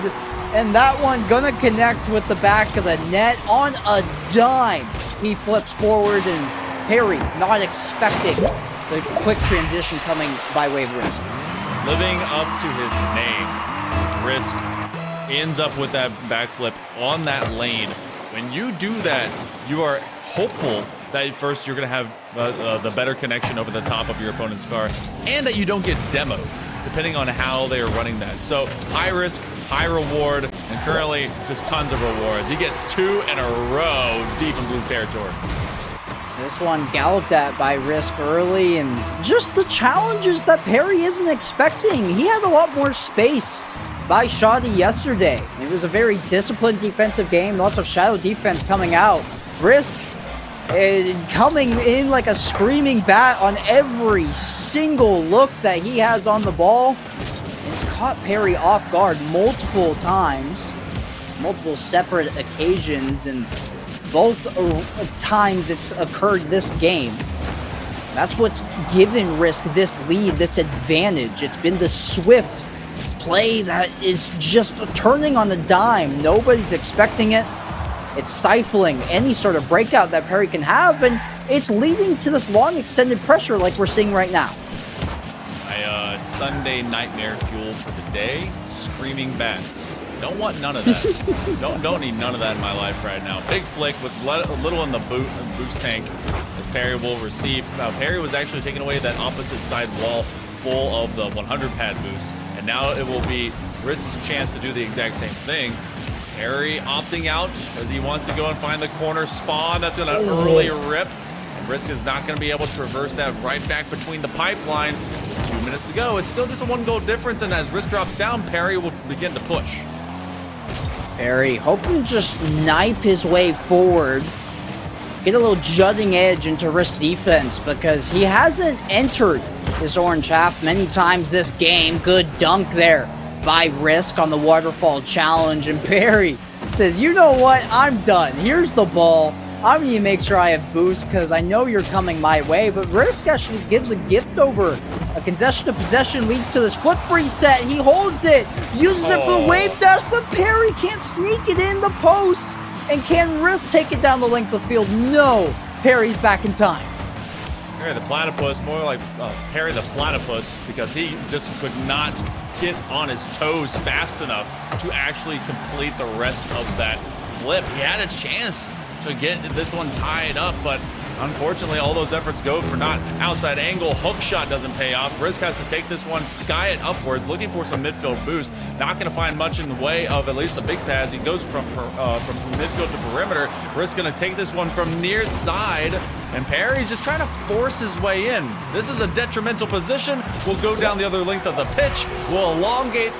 and that one gonna connect with the back of the net on a dime. He flips forward, and Perry not expecting the quick transition coming by way of Risk. Living up to his name, Risk ends up with that backflip on that lane. When you do that, you are hopeful that first you're going to have the better connection over the top of your opponent's car, and that you don't get demoed, depending on how they are running that. So high risk, high reward, and currently just tons of rewards. He gets 2 in a row deep in blue territory. This one galloped at by Risk early, and just the challenges that Perry isn't expecting. He had a lot more space by Shoddy yesterday. It was a very disciplined defensive game, lots of shadow defense coming out. Risk coming in like a screaming bat on every single look that he has on the ball. It's caught Perry off guard multiple times, multiple separate occasions, and both times it's occurred this game. That's what's given Risk this lead, this advantage. It's been the swift play that is just turning on a dime. Nobody's expecting it. It's stifling any sort of breakout that Perry can have, and it's leading to this long extended pressure like we're seeing right now. My Sunday nightmare fuel for the day, screaming bats. Don't want none of that. don't need none of that in my life right now. Big flick with a little in the boost tank as Perry will receive. Now, Perry was actually taking away that opposite side wall full of the 100 pad boost, and now it will be Risk's chance to do the exact same thing. Perry opting out as he wants to go and find the corner spawn. That's going to early rip, and Risk is not going to be able to reverse that right back between the pipeline. 2 minutes to go. It's still just a 1 goal difference, and as Risk drops down, Perry will begin to push. Perry hoping to just knife his way forward, get a little jutting edge into Risk defense, because he hasn't entered this orange half many times this game. Good dunk there by Risk on the waterfall challenge, and Perry says, you know what, I'm done. Here's the ball. I'm going to make sure I have boost because I know you're coming my way. But Risk actually gives a gift over. A concession of possession leads to this foot reset. He holds it, uses it for the wave dash, but Perry can't sneak it in the post. And can Risk take it down the length of the field? No. Perry's back in time. Perry the platypus, more like Perry the platypus, because he just could not get on his toes fast enough to actually complete the rest of that flip. He had a chance to get this one tied up, but unfortunately all those efforts go for naught. Outside angle, hook shot doesn't pay off. Risk has to take this one, sky it upwards, looking for some midfield boost. Not going to find much in the way of at least the big pass. He goes from midfield to perimeter. Risk going to take this one from near side, and Perry's just trying to force his way in. This is a detrimental position. We'll go down the other length of the pitch. We'll elongate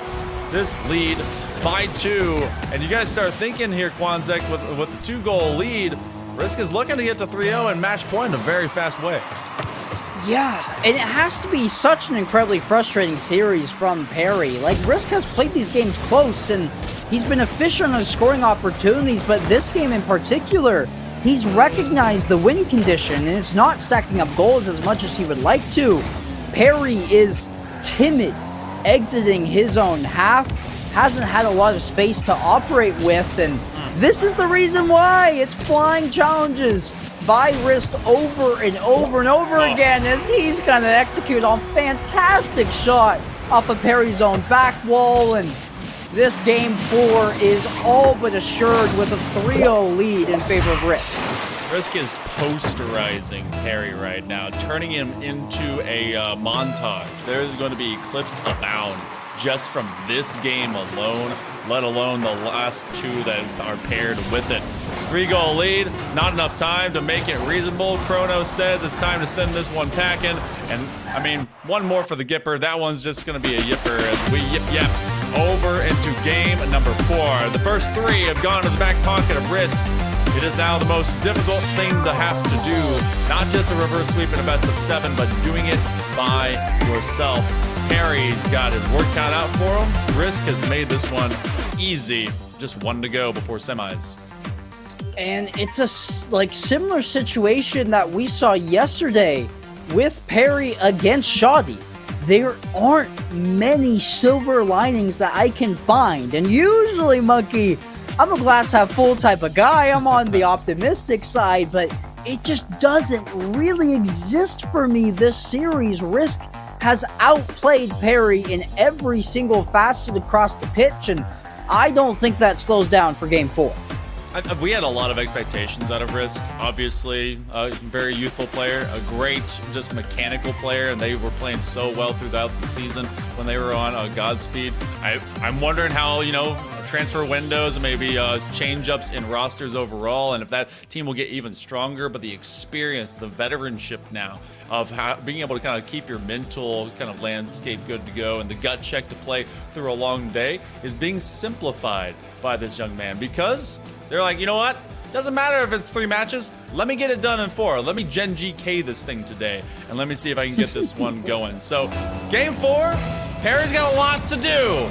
this lead by 2. And you guys start thinking here, Quanzek, with the 2-goal lead, Risk is looking to get to 3-0 and match point in a very fast way. Yeah, and it has to be such an incredibly frustrating series from Perry. Like, Risk has played these games close, and he's been efficient on scoring opportunities, but this game in particular, he's recognized the win condition, and it's not stacking up goals as much as he would like to. Perry is timid, exiting his own half, hasn't had a lot of space to operate with, and this is the reason why. It's flying challenges by Risk over and over and over again as he's going to execute on fantastic shot off of Perry's own back wall, and this game 4 is all but assured with a 3-0 lead in favor of Risk. Risk is posterizing Perry right now, turning him into a montage. There's going to be clips abound just from this game alone, let alone the last 2 that are paired with it. 3-goal lead, not enough time to make it reasonable. Chrono says it's time to send this one packing. And, I mean, one more for the Gipper. That one's just going to be a yipper as we yip over into game number 4. The first 3 have gone to the back pocket of Risk. It is now the most difficult thing to have to do. Not just a reverse sweep in a best of 7, but doing it by yourself. Perry's got his work cut out for him. Risk has made this one easy. Just 1 to go before semis. And it's a similar situation that we saw yesterday with Perry against Shoddy. There aren't many silver linings that I can find. And usually, Monkey, I'm a glass half full type of guy. I'm on the optimistic side, but it just doesn't really exist for me this series. Risk has outplayed Perry in every single facet across the pitch, and I don't think that slows down for game 4. We had a lot of expectations out of Risk. Obviously, a very youthful player, a great, just mechanical player, and they were playing so well throughout the season when they were on Godspeed. I'm wondering how, transfer windows and maybe change-ups in rosters overall, and if that team will get even stronger. But the experience, the veteranship now of being able to kind of keep your mental kind of landscape good to go and the gut check to play through a long day is being simplified by this young man, because they're like, you know what? Doesn't matter if it's 3 matches. Let me get it done in 4. Let me Gen GK this thing today, and let me see if I can get this one going. So, game 4, Perry's got a lot to do.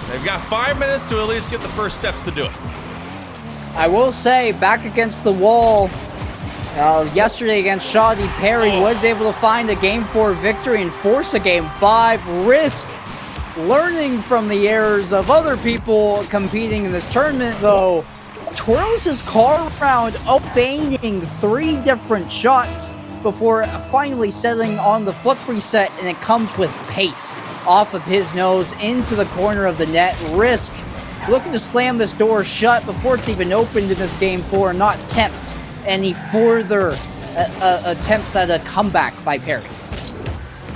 They've got 5 minutes to at least get the first steps to do it. I will say, back against the wall, Yesterday against Shoddy, Perry was able to find a Game 4 victory and force a Game 5. Risk learning from the errors of other people competing in this tournament, though, twirls his car around, feigning 3 different shots before finally settling on the flip reset, and it comes with pace off of his nose into the corner of the net. Risk looking to slam this door shut before it's even opened in this Game 4, not tempt any further attempts at a comeback by Perry.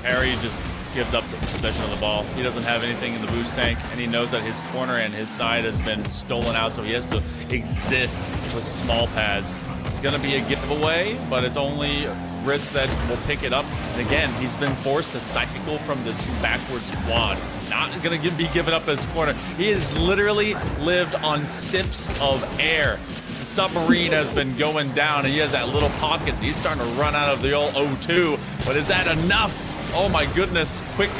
Perry just gives up the possession of the ball. He doesn't have anything in the boost tank, and he knows that his corner and his side has been stolen out, so he has to exist with small pads. It's going to be a giveaway, but it's only Risk that will pick it up. And again, he's been forced to cycle from this backwards quad. Not going to be giving up his corner. He has literally lived on sips of air. The submarine has been going down, and he has that little pocket. He's starting to run out of the old O2, but is that enough? Oh my goodness, quick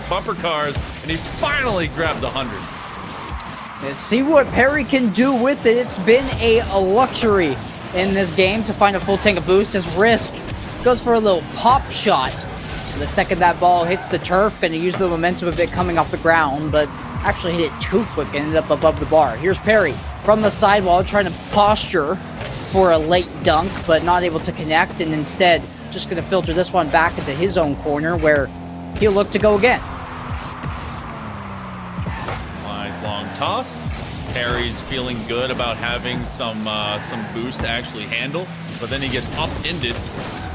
bumper cars, and he finally grabs 100. Let's see what Perry can do with it. It's been a luxury in this game to find a full tank of boost as Risk goes for a little pop shot. The second that ball hits the turf, going to use the momentum of it coming off the ground, but actually hit it too quick and ended up above the bar. Here's Perry from the sidewall trying to posture for a late dunk, but not able to connect, and instead just going to filter this one back into his own corner where he'll look to go again. Nice long toss. Perry's feeling good about having some boost to actually handle, but then he gets up-ended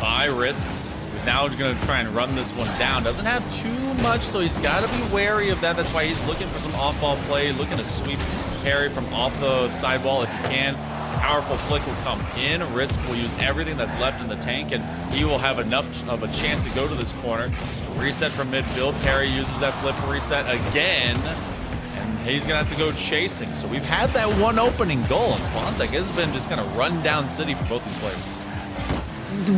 by Risk, who's now going to try and run this one down. Doesn't have too much, so he's got to be wary of that. That's why he's looking for some off-ball play, looking to sweep Perry from off the sidewall if he can. Powerful flick will come in. Risk will use everything that's left in the tank, and he will have enough of a chance to go to this corner. Reset from midfield. Perry uses that flip reset again, and he's going to have to go chasing. So we've had that one opening goal, and Quanzek has been just kind of run down city for both these players.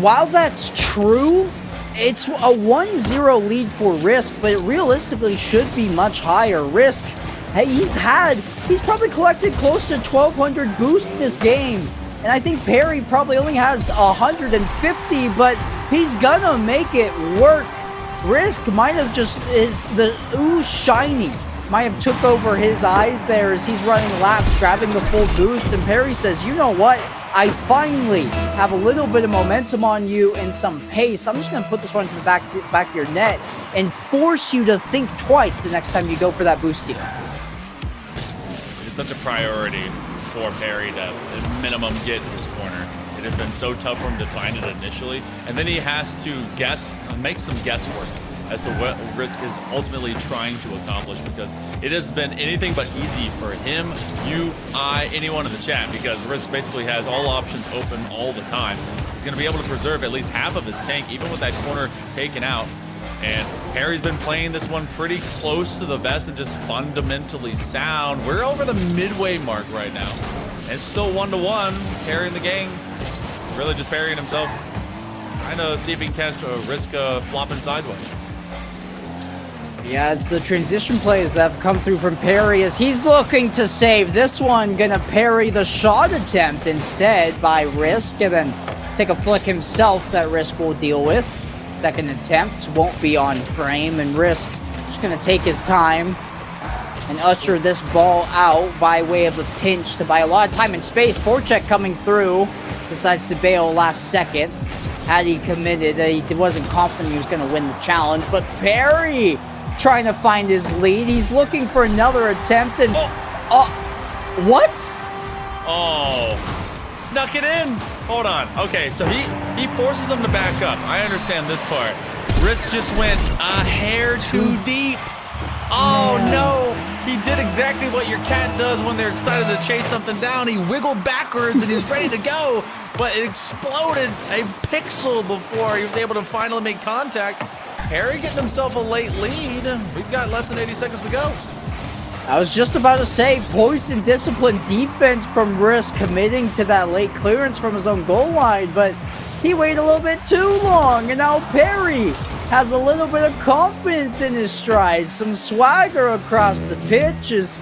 While that's true, it's a 1-0 lead for Risk, but it realistically should be much higher. Risk, hey, he's probably collected close to 1,200 boost in this game. And I think Perry probably only has 150, but he's gonna make it work. Risk might have just, the ooze shiny might have took over his eyes there as he's running laps, grabbing the full boost. And Perry says, you know what? I finally have a little bit of momentum on you and some pace. I'm just going to put this one to the back of your net and force you to think twice the next time you go for that boost deal. It is such a priority for Perry to at minimum get his corner. It has been so tough for him to find it initially, and then he has to make some guesswork as to what Risk is ultimately trying to accomplish, because it has been anything but easy for him, you, I, anyone in the chat, because Risk basically has all options open all the time. He's going to be able to preserve at least half of his tank, even with that corner taken out. And Perry's been playing this one pretty close to the vest and just fundamentally sound. We're over the midway mark right now. And it's still 1-1. Perry and the gang, really just Perry and himself, trying to see if he can catch a Risk flopping sideways. Yeah, it's the transition plays that have come through from Perry as he's looking to save this one. Gonna parry the shot attempt instead by Risk, and then take a flick himself that Risk will deal with. Second attempt won't be on frame, and Risk just gonna take his time and usher this ball out by way of a pinch to buy a lot of time and space. Forecheck coming through, decides to bail last second. Had he committed, he wasn't confident he was gonna win the challenge, but Perry trying to find his lead. He's looking for another attempt, and what? Oh, snuck it in. Hold on. Okay, so he forces him to back up. I understand this part. Risk just went a hair too deep. Oh no, he did exactly what your cat does when they're excited to chase something down. He wiggled backwards and he's ready to go, but it exploded a pixel before he was able to finally make contact. Perry getting himself a late lead. We've got less than 80 seconds to go. I was just about to say, poised and disciplined defense from Risk, committing to that late clearance from his own goal line, but he waited a little bit too long, and now Perry has a little bit of confidence in his stride, some swagger across the pitch as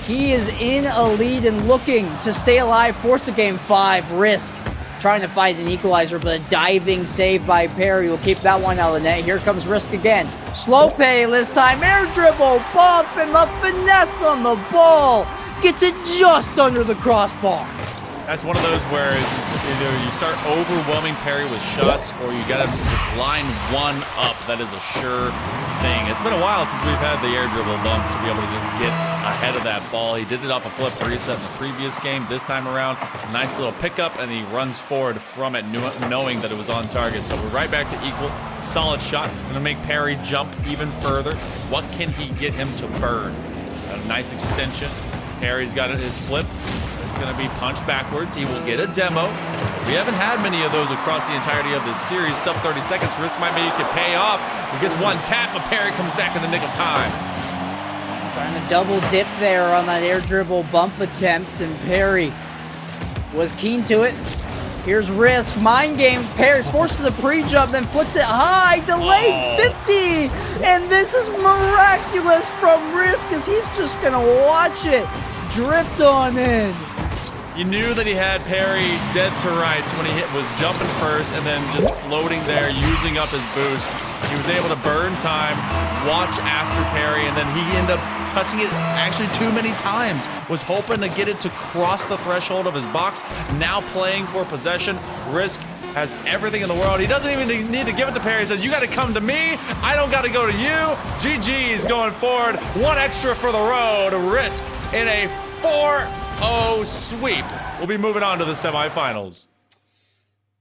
he is in a lead and looking to stay alive, force a Game 5. Risk trying to fight an equalizer, but a diving save by Perry will keep that one out of the net. Here comes Risk again. Slow pay this time. Air dribble, bump, and the finesse on the ball. Gets it just under the crossbar. That's one of those where either you start overwhelming Perry with shots or you gotta just line one up. That is a sure thing. It's been a while since we've had the air dribble bump to be able to just get ahead of that ball. He did it off a flip reset in the previous game. This time around, nice little pickup, and he runs forward from it knowing that it was on target. So we're right back to equal. Solid shot. Gonna make Perry jump even further. What can he get him to burn? A nice extension. Perry's got his flip. It's going to be punched backwards. He will get a demo. We haven't had many of those across the entirety of this series. Sub 30 seconds. Risk might make it pay off. He gets one tap, but Perry comes back in the nick of time. Trying to double dip there on that air dribble bump attempt, and Perry was keen to it. Here's Risk. Mind game. Perry forces the pre-jump, then flicks it high. Delayed 50. And this is miraculous from Risk, as he's just going to watch it drift on in. You knew that he had Perry dead to rights when he was jumping first and then just floating there, using up his boost. He was able to burn time, watch after Perry, and then he ended up touching it actually too many times. Was hoping to get it to cross the threshold of his box. Now playing for possession. Risk has everything in the world. He doesn't even need to give it to Perry. He says, you got to come to me. I don't got to go to you. GG's going forward. One extra for the road. Risk in a 4-0 sweep. We'll be moving on to the semifinals.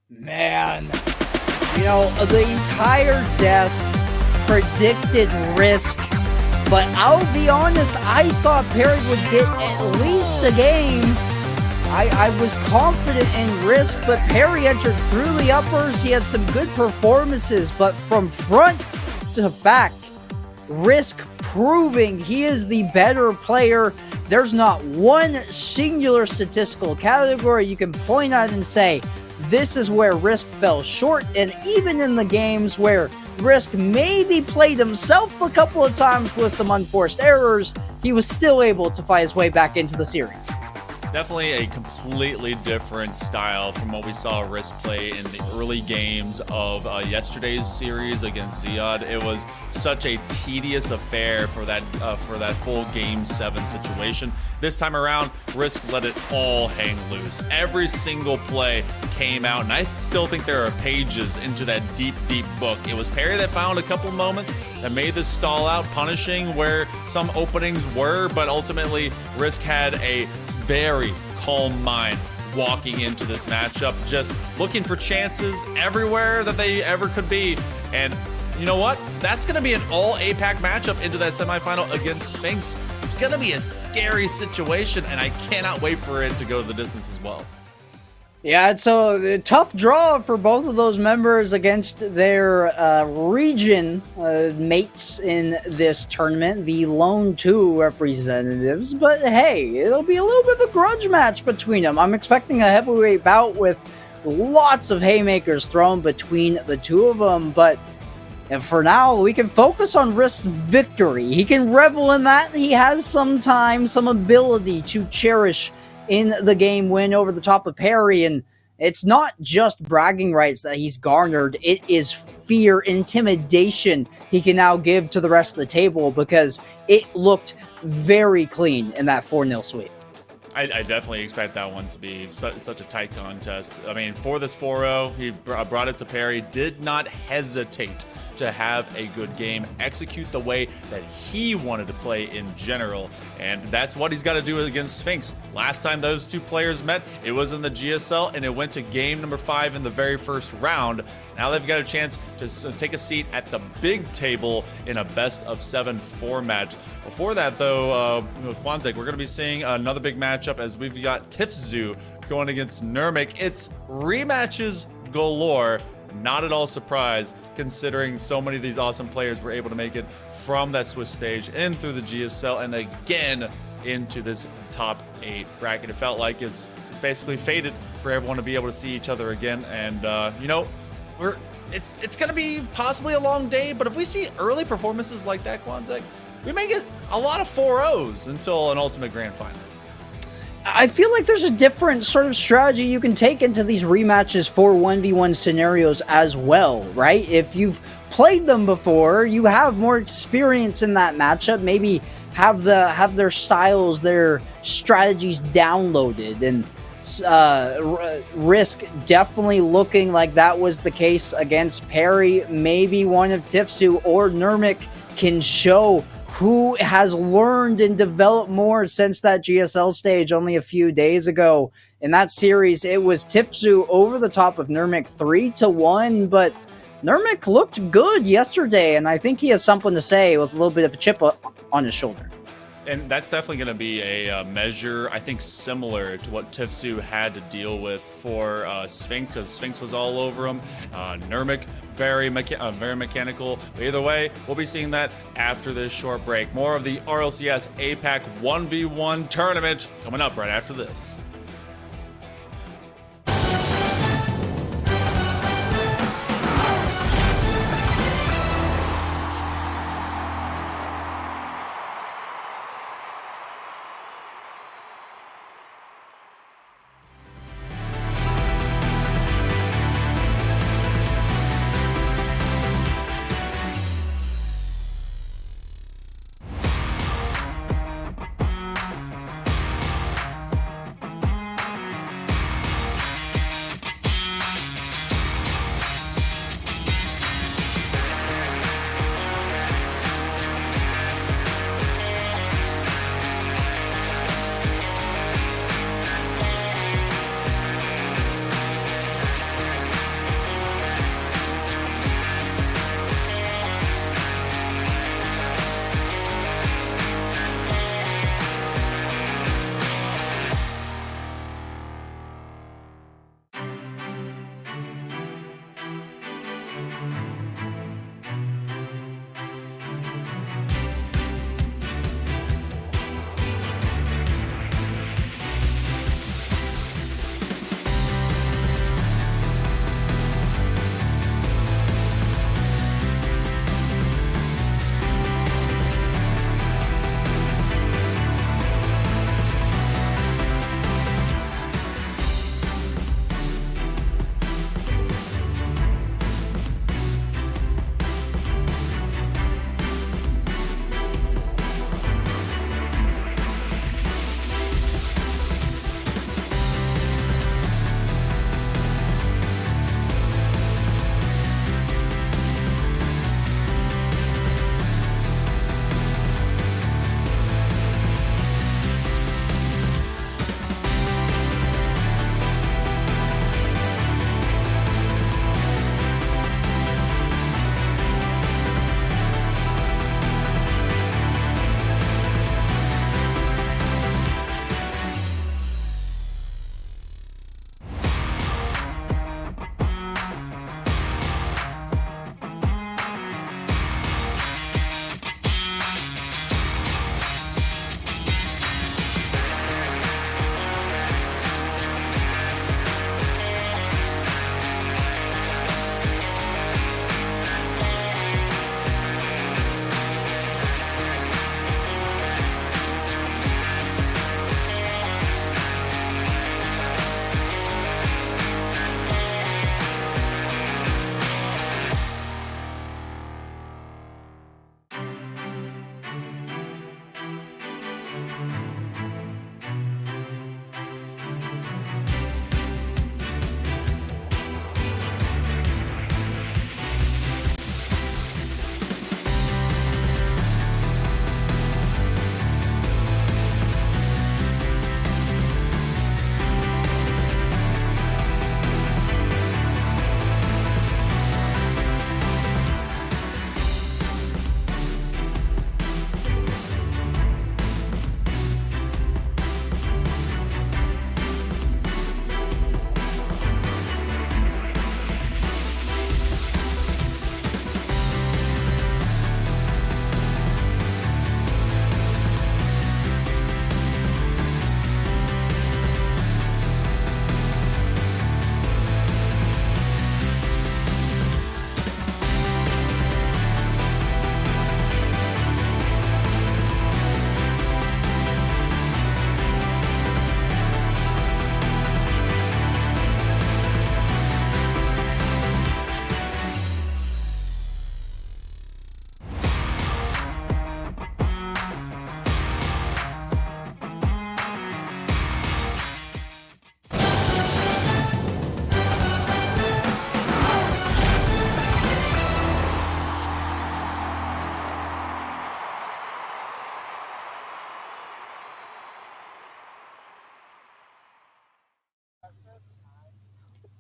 Man, you know, the entire desk predicted Risk, but I'll be honest, I thought Perry would get at least a game. I was confident in Risk, but Perry entered through the uppers. He had some good performances, but from front to back, Risk proving he is the better player. There's not one singular statistical category you can point at and say, this is where Risk fell short. And even in the games where Risk maybe played himself a couple of times with some unforced errors, he was still able to fight his way back into the series. Definitely a completely different style from what we saw Risk play in the early games of yesterday's series against Ziad. It was such a tedious affair for that full Game 7 situation. This time around, Risk let it all hang loose. Every single play came out, and I still think there are pages into that deep, deep book. It was Perry that found a couple moments that made this stall out, punishing where some openings were, but ultimately Risk had a very calm mind walking into this matchup, just looking for chances everywhere that they ever could be. And you know what? That's going to be an all APAC matchup into that semifinal against Sphinx. It's going to be a scary situation, and I cannot wait for it to go the distance as well. Yeah, it's a tough draw for both of those members against their region mates in this tournament, the lone 2 representatives. But hey, it'll be a little bit of a grudge match between them. I'm expecting a heavyweight bout with lots of haymakers thrown between the two of them. But and for now, we can focus on Risk's victory. He can revel in that. He has some time, some ability to cherish in the game win over the top of Perry, and it's not just bragging rights that he's garnered, it is fear, intimidation he can now give to the rest of the table, because it looked very clean in that 4-0 sweep. I definitely expect that one to be such a tight contest. I mean, for this 4-0, he brought it to Perry, did not hesitate to have a good game, execute the way that he wanted to play in general, and that's what he's got to do against Sphinx. Last time those two players met, it was in the GSL, and it went to game number 5 in the very first round. Now they've got a chance to take a seat at the big table in a best-of-7 format. Before that, though, with Quanzek, we're going to be seeing another big matchup as we've got Tifzu going against Nurmik. It's rematches galore. Not at all surprised, considering so many of these awesome players were able to make it from that Swiss stage in through the GSL and again into this top 8 bracket. It felt like it's basically fated for everyone to be able to see each other again. And you know, it's going to be possibly a long day, but if we see early performances like that, Quanzek, we may get a lot of 4-0s until an ultimate grand final. I feel like there's a different sort of strategy you can take into these rematches for 1v1 scenarios as well, right? If you've played them before, you have more experience in that matchup, maybe have their styles, their strategies downloaded, and Risk definitely looking like that was the case against Perry. Maybe one of Tifsu or Nurmik can show who has learned and developed more since that GSL stage only a few days ago. In that series, it was Tifsu over the top of Nurmik 3-1, but Nurmik looked good yesterday, and I think he has something to say with a little bit of a chip on his shoulder. And that's definitely going to be a measure, I think, similar to what Tifsu had to deal with for Sphinx, because Sphinx was all over him. Nurmik, very mechanical. But either way, we'll be seeing that after this short break. More of the RLCS APAC 1v1 tournament coming up right after this.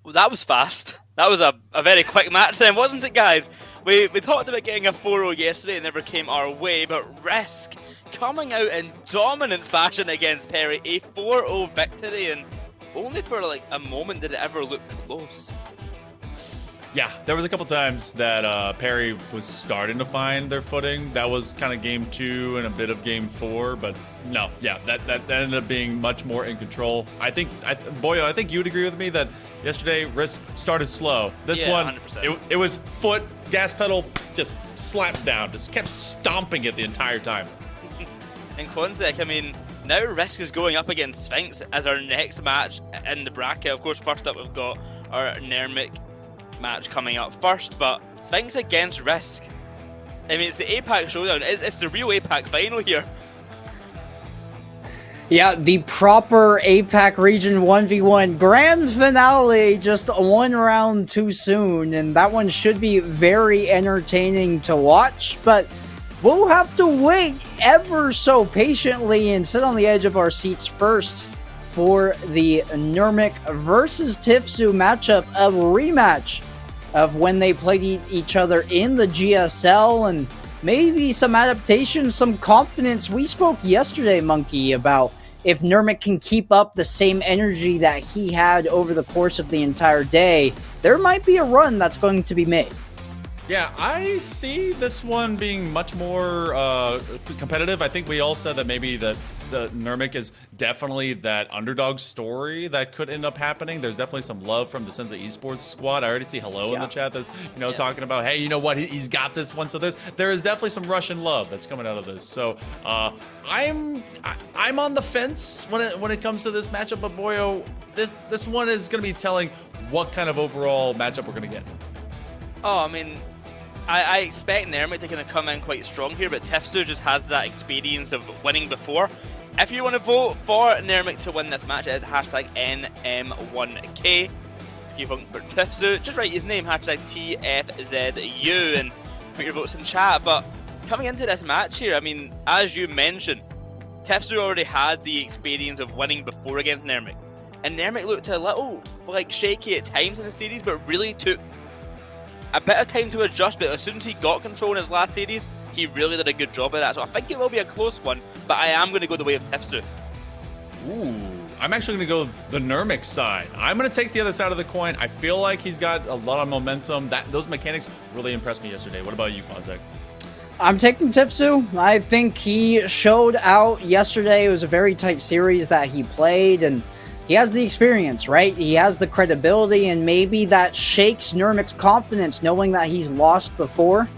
Well, that was fast. That was a very quick match then, wasn't it, guys? We talked about getting a 4-0 yesterday, it never came our way, but Risk coming out in dominant fashion against Perry, a 4-0 victory, and only for like a moment did it ever look close. Yeah, there was a couple times that Perry was starting to find their footing. That was kind of game 2 and a bit of game 4, but no, yeah, that ended up being much more in control. Boyo, I think you would agree with me that yesterday Risk started slow. This one, 100%. It was foot, gas pedal, just slapped down, just kept stomping it the entire time. And Quanzek, I mean, now Risk is going up against Sphinx as our next match in the bracket. Of course, first up we've got our Nermic match coming up first, but Sphinx against Risk. I mean, it's the APAC showdown. It's the real APAC final here. Yeah, the proper APAC region 1v1 grand finale, just one round too soon, and that one should be very entertaining to watch, but we'll have to wait ever so patiently and sit on the edge of our seats first for the Nermic versus Tifsu matchup, a rematch of when they played each other in the GSL, and maybe some adaptation, some confidence. We spoke yesterday, Monkey, about if Nermic can keep up the same energy that he had over the course of the entire day, there might be a run that's going to be made. Yeah, I see this one being much more competitive. I think we all said that maybe the Nermic is definitely that underdog story that could end up happening. There's definitely some love from the Senza Esports squad. I already see Hello in the chat that's talking about, hey, you know what, he's got this one. So there is definitely some Russian love that's coming out of this. So I'm on the fence when it comes to this matchup. But Boyo, this one is going to be telling what kind of overall matchup we're going to get. Oh, I mean, I expect Nermic to kind of come in quite strong here, but Tifsu just has that experience of winning before. If you want to vote for Nermic to win this match, it is hashtag NM1K. If you vote for Tifsu, just write his name, hashtag TFZU, and put your votes in chat. But coming into this match here, I mean, as you mentioned, Tifsu already had the experience of winning before against Nermic. And Nermic looked a little like shaky at times in the series, but really took a bit of time to adjust, but as soon as he got control in his last series, he really did a good job of that. So I think it will be a close one, but I am going to go the way of Tifsu. Ooh, I'm actually going to go the Nermic side. I'm going to take the other side of the coin. I feel like he's got a lot of momentum. Those mechanics really impressed me yesterday. What about you, Quanzek? I'm taking Tifsu. I think he showed out yesterday. It was a very tight series that he played, and he has the experience, right? He has the credibility, and maybe that shakes Nermic's confidence knowing that he's lost before.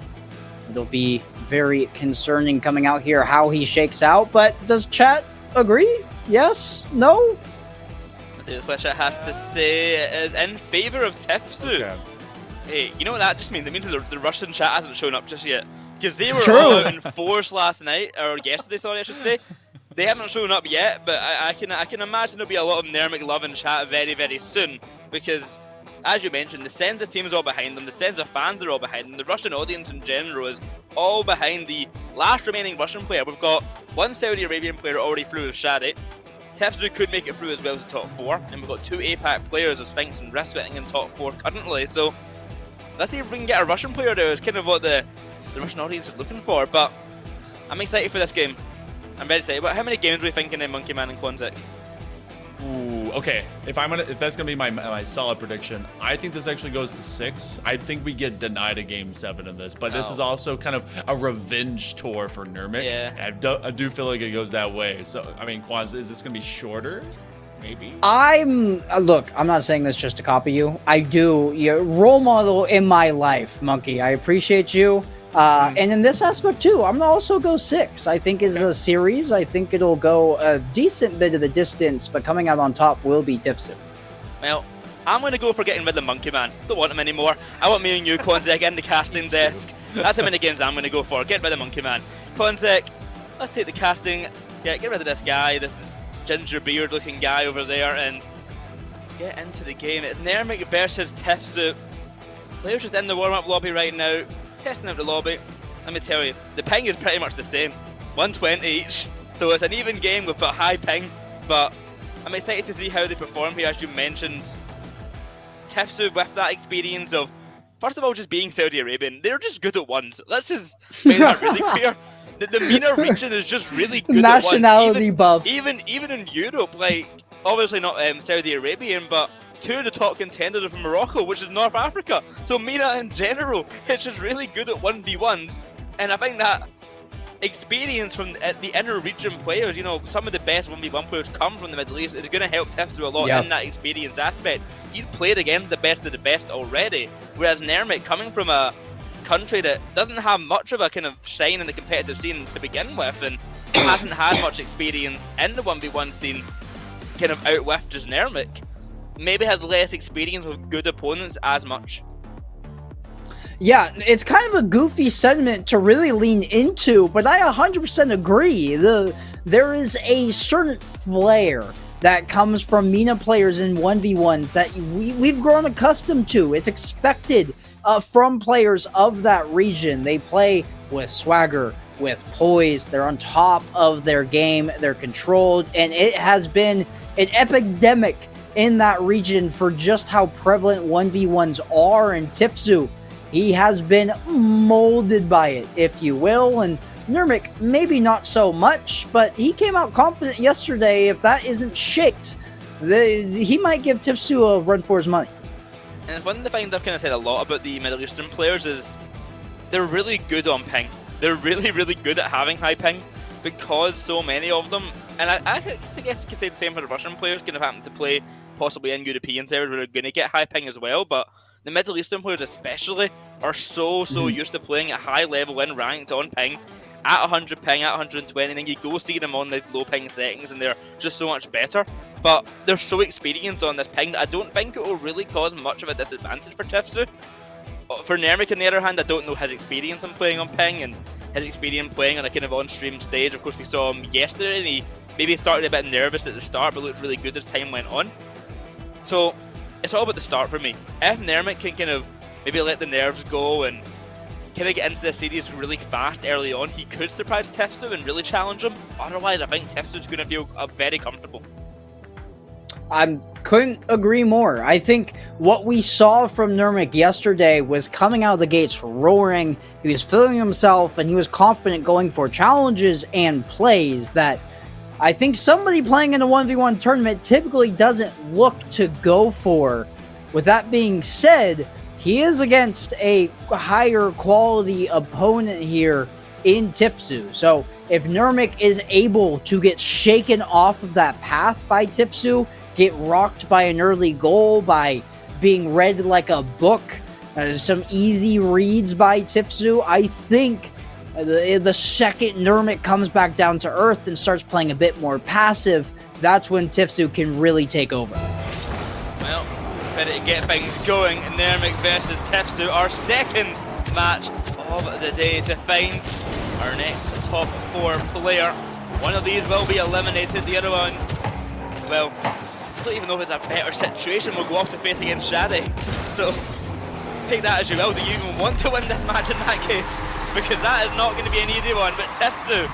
It'll be very concerning coming out here how he shakes out, but does chat agree? Yes? No? I think what chat has to say is in favour of Tifsu. Okay. Hey, you know what that just means? It means that the Russian chat hasn't shown up just yet. Because they were all out in force last night, or yesterday, sorry, I should say. They haven't shown up yet, but I can imagine there'll be a lot of Nermic love in chat very, very soon, because, as you mentioned, the Senza team is all behind them, the Senza fans are all behind them, the Russian audience in general is all behind the last remaining Russian player. We've got one Saudi Arabian player already through with Shadi. Tifsu could make it through as well as the top 4, and we've got 2 APAC players of Sphinx and Risk getting in top 4 currently, so let's see if we can get a Russian player there. It's kind of what the Russian audience is looking for, but I'm excited for this game. I'm very excited. But how many games are we thinking in Monkeyman and Quanzek? Ooh, okay. If that's gonna be my solid prediction, I think this actually goes to 6. I think we get denied a game 7 in this, but this is also kind of a revenge tour for Nermic. Yeah. I do feel like it goes that way. So I mean, Quanz, is this gonna be shorter? Maybe. Look, I'm not saying this just to copy you. I do. You're a role model in my life, Monkey. I appreciate you. And in this aspect too, I'm gonna also go 6. I think is a series. I think it'll go a decent bit of the distance, but coming out on top will be Tifsu. Well, I'm gonna go for getting rid of Monkeyman. Don't want him anymore. I want me and you, Quanzek, in the casting desk. That's how many games I'm gonna go for. Get rid of Monkeyman. Quanzek, let's take the casting. Get rid of this guy, this ginger beard looking guy over there, and get into the game. It's Nermic versus Tifsu. Players just in the warm-up lobby right now, testing out the lobby. Let me tell you, the ping is pretty much the same, 120 each, so it's an even game with a high ping, but I'm excited to see how they perform here. As you mentioned, Tifsu with that experience of, first of all, just being Saudi Arabian, they're just good at ones. Let's just make that really clear. The MENA region is just really good nationality at ones. buff. Even in Europe, like, obviously not Saudi Arabian, but two of the top contenders are from Morocco, which is North Africa. So MENA in general, it's just really good at 1v1s. And I think that experience from the inner region players, you know, some of the best 1v1 players come from the Middle East. It's going to help Tifsu a lot in that experience aspect. He's played against the best of the best already, whereas Nermik, coming from a country that doesn't have much of a kind of shine in the competitive scene to begin with, and hasn't had much experience in the 1v1 scene, kind of out with just Nermik, maybe has less experience with good opponents as much. Yeah, it's kind of a goofy sentiment to really lean into, but I 100% agree. There is a certain flair that comes from MENA players in 1v1s that we've grown accustomed to. It's expected from players of that region. They play with swagger, with poise, they're on top of their game, they're controlled, and it has been an epidemic in that region for just how prevalent 1v1s are, and Tifsu, he has been molded by it, if you will, and Nermik, maybe not so much, but he came out confident yesterday. If that isn't shaked, he might give Tifsu a run for his money. And one of the things I've kind of said a lot about the Middle Eastern players is they're really good on ping. They're really, really good at having high ping because so many of them, and I guess you could say the same for the Russian players, kind of happen to play possibly in European servers where they're going to get high ping as well, but the Middle Eastern players especially are so used to playing at high level in ranked on ping, at 100 ping, at 120, and then you go see them on the low ping settings and they're just so much better. But they're so experienced on this ping that I don't think it will really cause much of a disadvantage for Tifsu. For Nermik, on the other hand, I don't know his experience in playing on ping and his experience playing on a kind of on-stream stage. Of course, we saw him yesterday and he maybe started a bit nervous at the start but looked really good as time went on. So it's all about the start for me. If Nermik can kind of maybe let the nerves go and kind of get into the series really fast early on, he could surprise Tifsu and really challenge him. Otherwise, I think Tifsu's going to feel very comfortable. I couldn't agree more. I think what we saw from Nermik yesterday was coming out of the gates roaring. He was feeling himself and he was confident going for challenges and plays that I think somebody playing in a 1v1 tournament typically doesn't look to go for. With that being said, he is against a higher quality opponent here in Tifsu. So if Nermik is able to get shaken off of that path by Tifsu, get rocked by an early goal, by being read like a book, some easy reads by Tifsu, I think the second Nermik comes back down to earth and starts playing a bit more passive, that's when Tifsu can really take over. Well, ready to get things going. Nermik versus Tifsu, our second match of the day to find our next top 4 player. One of these will be eliminated, the other one, well, I don't even know if it's a better situation. We'll go off to face against Shadi. So, take that as you will. Do you even want to win this match in that case? Because that is not going to be an easy one. But Tifsu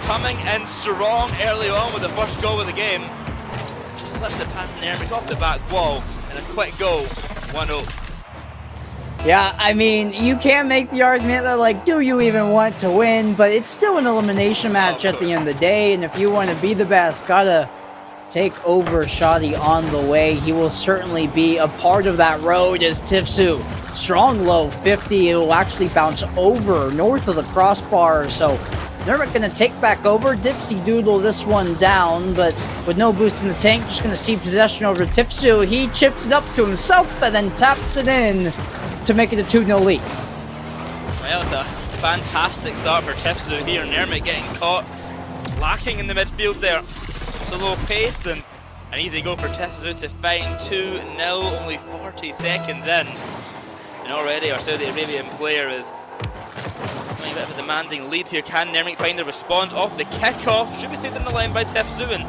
coming in strong early on with the first goal of the game. Just slips it past Nermik off the back wall. And a quick goal, 1-0. Yeah, I mean, you can make the argument that, like, do you even want to win? But it's still an elimination match at the end of the day. And if you want to be the best, gotta take over Shadi on the way. He will certainly be a part of that road as Tifsu. Strong low 50. It will actually bounce over north of the crossbar. So Nermik going to take back over. Dipsy Doodle this one down, but with no boost in the tank, just going to see possession over to Tifsu. He chips it up to himself and then taps it in to make it a 2-0 lead. Well, it's a fantastic start for Tifsu here. Nermik getting caught, lacking in the midfield there. So low paced and an easy goal for Tifsu to find 2-0, only 40 seconds in. And already our Saudi Arabian player is a bit of a demanding lead here. Can Nermik find the response off the kickoff? Should be saved in the line by Tifsu, and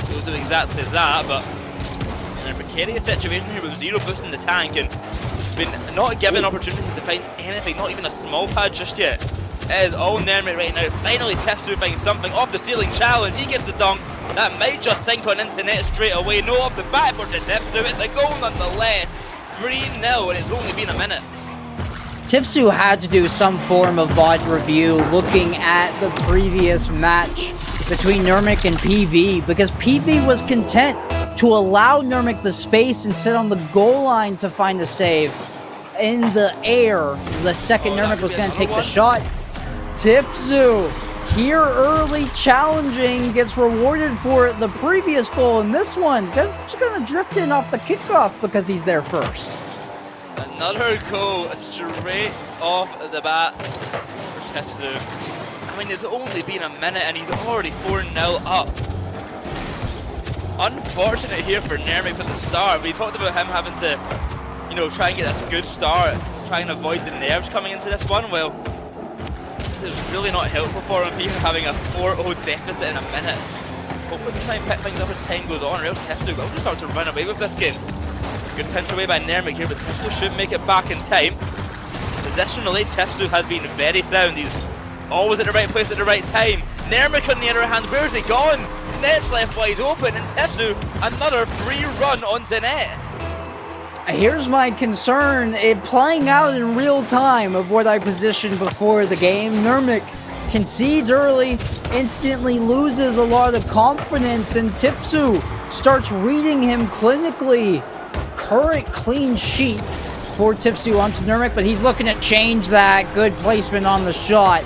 he'll do exactly that, but in a precarious situation here with zero boost in the tank and been not given opportunity to find anything, not even a small pad just yet. It is all Nermik right now. Finally Tifsu finds something off the ceiling challenge. He gets the dunk. That might just sink on into net straight away. No, off the back for Tifsu. It's a goal nonetheless. 3-0, and it's only been a minute. Tifsu had to do some form of VOD review looking at the previous match between Nurmik and PV, because PV was content to allow Nurmik the space and sit on the goal line to find a save. In the air, the second Nurmik was going to take the shot. Tifsu, here early challenging, gets rewarded for the previous goal, and this one, just going to drift in off the kickoff because he's there first. Another goal straight off the bat for Tifsu. I mean, it's only been a minute and he's already 4-0 up. Unfortunate here for Nurmik for the start. We talked about him having to, you know, try and get a good start, try and avoid the nerves coming into this one. Well, this is really not helpful for him here, having a 4-0 deficit in a minute. Hopefully we try and pick things up as time goes on, or else Tifsu will just start to run away with this game. Good pinch away by Nurmik here, but Tifsu should make it back in time. Positionally, Tifsu has been very sound. He's always at the right place at the right time. Nurmik on the other hand, where's he gone? Net's left wide open, and Tifsu, another free run onto net. Here's my concern, it playing out in real time of what I positioned before the game. Nurmik concedes early, instantly loses a lot of confidence, and Tifsu starts reading him clinically. Current clean sheet for Tifsu onto Nurmik, but he's looking to change that. Good placement on the shot,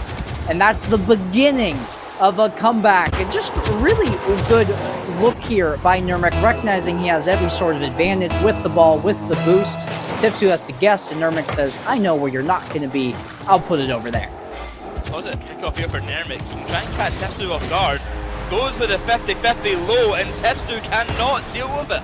and that's the beginning of a comeback. And just really good look here by Nurmik, recognizing he has every sort of advantage with the ball, with the boost. Tifsu has to guess, and Nurmik says, I know where you're not going to be. I'll put it over there. Positive kickoff here for Nurmik. He can try and catch Tifsu off guard. Goes for the 50-50 low, and Tifsu cannot deal with it.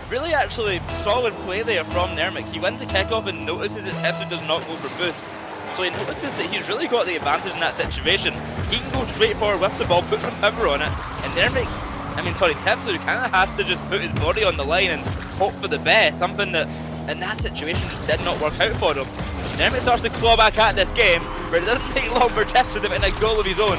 Really actually solid play there from Nurmik. He wins the kickoff and notices that Tifsu does not go for boost. So he notices that he's really got the advantage in that situation. He can go straight forward with the ball, put some power on it, and Tifsu kind of has to just put his body on the line and hope for the best, something that in that situation just did not work out for him. Nurmik starts to claw back at this game, but it doesn't take long for Tifsu to win a goal of his own.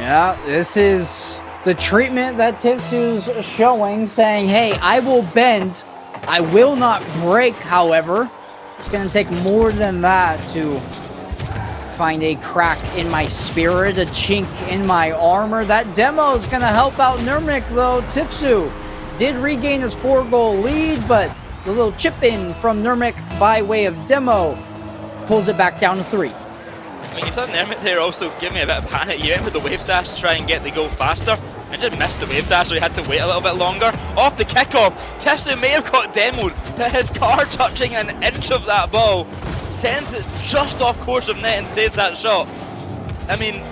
Yeah, this is the treatment that Tifsu's showing, saying, hey, I will bend, I will not break, however. It's going to take more than that to find a crack in my spirit, a chink in my armor. That demo is going to help out Nurmik, though. Tifsu did regain his 4-goal lead, but the little chip in from Nurmik by way of demo pulls it back down to 3. I mean, you saw Nurmik there also give me a bit of panic. He went for the wave dash to try and get the goal faster, and just missed the wave dash, so he had to wait a little bit longer. Off the kickoff, Tifsu may have got demoed, but his car touching an inch of that ball sends it just off course of net and saves that shot. I mean,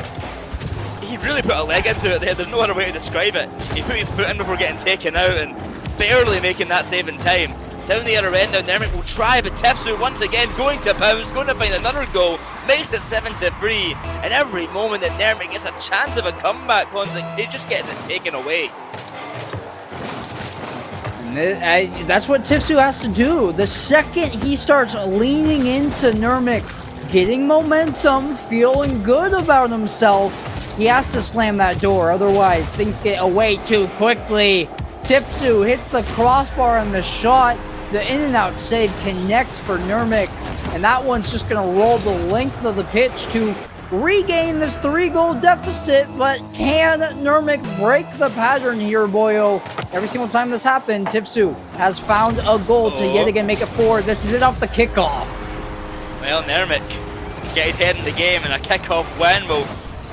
he really put a leg into it there. There's no other way to describe it. He put his foot in before getting taken out and barely making that save in time. Down the other end now, Nurmik will try, but Tifsu once again going to pounce, going to find another goal, makes it 7-3, and every moment that Nurmik gets a chance of a comeback, Quanzek, he just gets it taken away. And that's what Tifsu has to do. The second he starts leaning into Nurmik, getting momentum, feeling good about himself, he has to slam that door, otherwise things get away too quickly. Tifsu hits the crossbar on the shot. The in and out save connects for Nurmik, and that one's just going to roll the length of the pitch to regain this 3-goal deficit. But can Nurmik break the pattern here, Boyo? Every single time this happened, Tifsu has found a goal to yet again make it 4. This is it off the kickoff. Well, Nurmik get ahead in the game, and a kickoff win will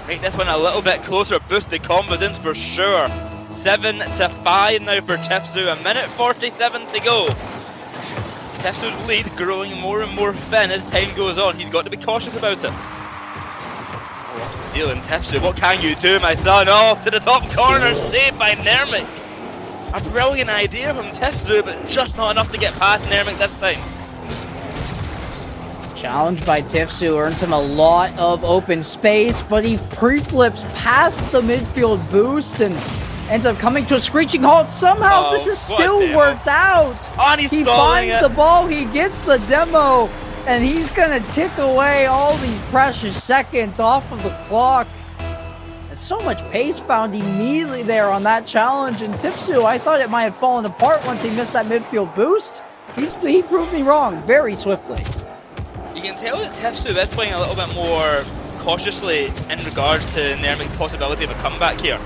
make this one a little bit closer, boost the confidence for sure. 7-5 now for Tifsu, 1:47 to go. Tifsu's lead growing more and more thin as time goes on. He's got to be cautious about it. Off the ceiling, Tifsu, what can you do, my son? Off to the top corner, saved by Nurmik. A brilliant idea from Tifsu, but just not enough to get past Nurmik this time. Challenged by Tifsu, earns him a lot of open space, but he pre-flips past the midfield boost and ends up coming to a screeching halt. Somehow this is still worked out. Oh, and he finds the ball, he gets the demo, and he's gonna tick away all these precious seconds off of the clock. And so much pace found immediately there on that challenge, and Tipsu, I thought it might have fallen apart once he missed that midfield boost. He proved me wrong very swiftly. You can tell that Tipsu is playing a little bit more cautiously in regards to Nermic's possibility of a comeback here.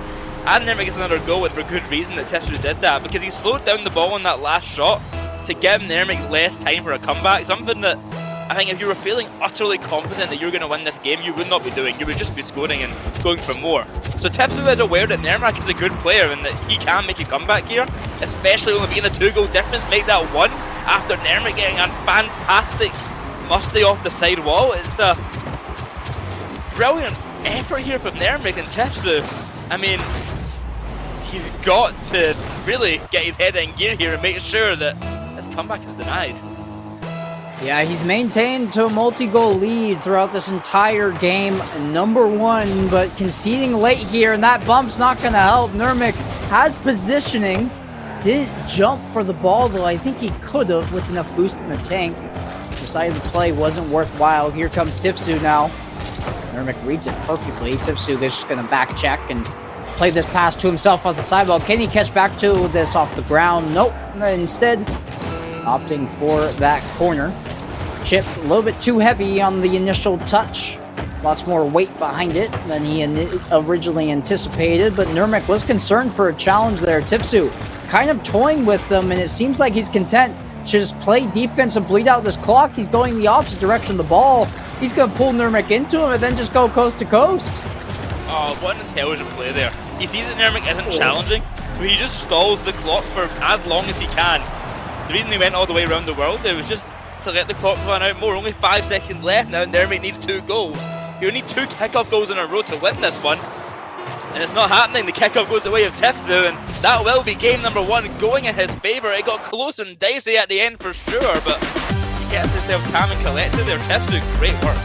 And Nermic gets another goal with for good reason that Tipsu did that, because he slowed down the ball on that last shot to give Nermic less time for a comeback, something that I think if you were feeling utterly confident that you're going to win this game, you would not be doing. You would just be scoring and going for more. So Tipsu is aware that Nermic is a good player and that he can make a comeback here, especially only being a 2-goal difference, make that 1 after Nermic getting a fantastic musty off the side wall. It's a brilliant effort here from Nermic, and Tipsu, I mean, he's got to really get his head in gear here and make sure that this comeback is denied. Yeah, he's maintained to a multi-goal lead throughout this entire game, number 1, but conceding late here, and that bump's not going to help. Nermic has positioning, didn't jump for the ball, though I think he could have with enough boost in the tank. Decided the play wasn't worthwhile. Here comes Tipsu now. Nermic reads it perfectly. Tipsu is just going to back check and play this pass to himself off the sidewall. Can he catch back to this off the ground? Nope. Instead, opting for that corner. Chip a little bit too heavy on the initial touch. Lots more weight behind it than he originally anticipated, but Nermic was concerned for a challenge there. Tipsu kind of toying with them, and it seems like he's content to just play defense and bleed out this clock. He's going the opposite direction of the ball. He's going to pull Nermic into him and then just go coast to coast. Oh, what an intelligent play there. He sees that Nermic isn't challenging, so he just stalls the clock for as long as he can. The reason he went all the way around the world, it was just to let the clock run out more. Only 5 seconds left now, and Nermic needs 2 goals. He'll need 2 kick-off goals in a row to win this one. And it's not happening. The kick-off goes the way of Tipsu, and that will be game number 1 going in his favour. It got close and dicey at the end for sure, but he gets himself calm and collected there. Tipsu, great work.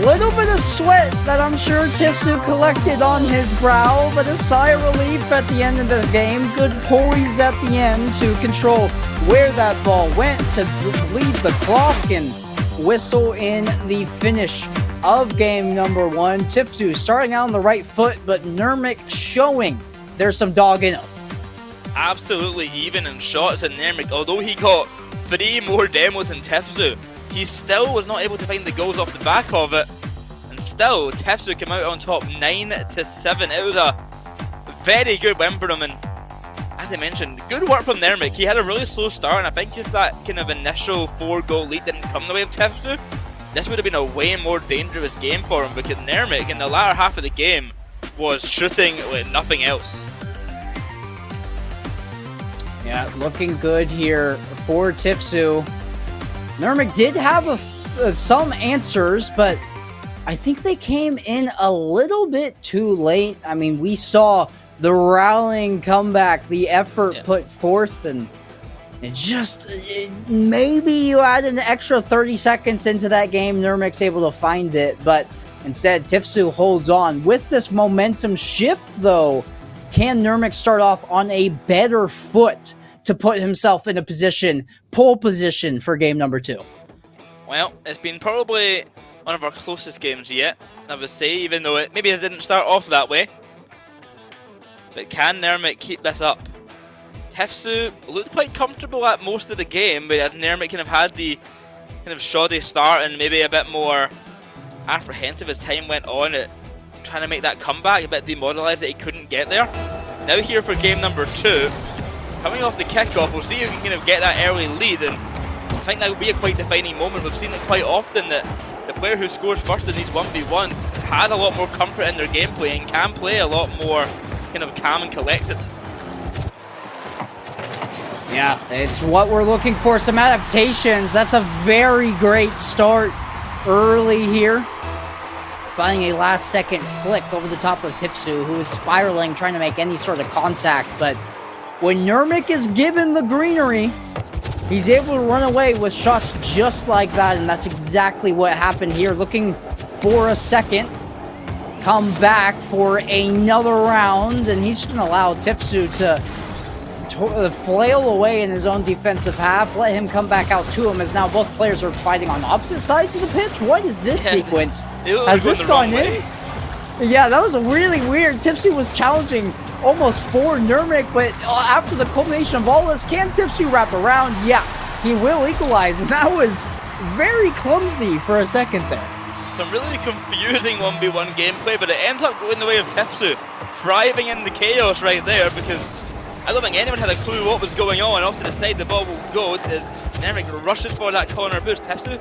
Little bit of sweat that I'm sure Tipsu collected on his brow, but a sigh of relief at the end of the game. Good poise at the end to control where that ball went, to lead the clock and whistle in the finish of game number 1. Tipsu starting out on the right foot, but Nermic showing there's some dog in him. Absolutely even in shots, and Nermic, although he got 3 more demos than Tipsu, he still was not able to find the goals off the back of it, and still Tipsu came out on top 9-7. It was a very good win for him, and as I mentioned, good work from Nermic. He had a really slow start, and I think if that kind of initial 4-goal lead didn't come the way of Tipsu, this would have been a way more dangerous game for him, because Nermic in the latter half of the game was shooting with nothing else. Yeah, looking good here for Tipsu. Nermic did have some answers, but I think they came in a little bit too late. I mean, we saw the rallying comeback, the effort put forth, and maybe you add an extra 30 seconds into that game, Nermic's able to find it, but instead Tipsu holds on. With this momentum shift, though, can Nermic start off on a better foot to put himself in a position, pole position for game number 2? Well, it's been probably one of our closest games yet, I would say, even though maybe it didn't start off that way. But can Nermic keep this up? Tipsu looked quite comfortable at most of the game, but as Nermic kind of had the kind of shoddy start and maybe a bit more apprehensive as time went on at trying to make that comeback, a bit demoralised that he couldn't get there. Now here for game number 2, coming off the kickoff, we'll see if he can kind of get that early lead, and I think that will be a quite defining moment. We've seen it quite often that the player who scores first in these 1v1s had a lot more comfort in their gameplay and can play a lot more kind of calm and collected. Yeah, it's what we're looking for, some adaptations. That's a very great start early here. Finding a last-second flick over the top of Tipsu, who is spiraling, trying to make any sort of contact, but when Nermic is given the greenery, he's able to run away with shots just like that, and that's exactly what happened here. Looking for a second, come back for another round, and he's going to allow Tipsu to flail away in his own defensive half, let him come back out to him, as now both players are fighting on opposite sides of the pitch. What is this sequence? Has this gone in? Yeah, that was really weird. Tipsy was challenging almost for Nurmik, but after the culmination of all this, can Tipsy wrap around? Yeah, he will equalize, and that was very clumsy for a second there. Some really confusing 1v1 gameplay, but it ends up going the way of Tefsu, thriving in the chaos right there, because I don't think anyone had a clue what was going on. Off to the side the ball will go as Nurmik rushes for that corner boost. Tefsu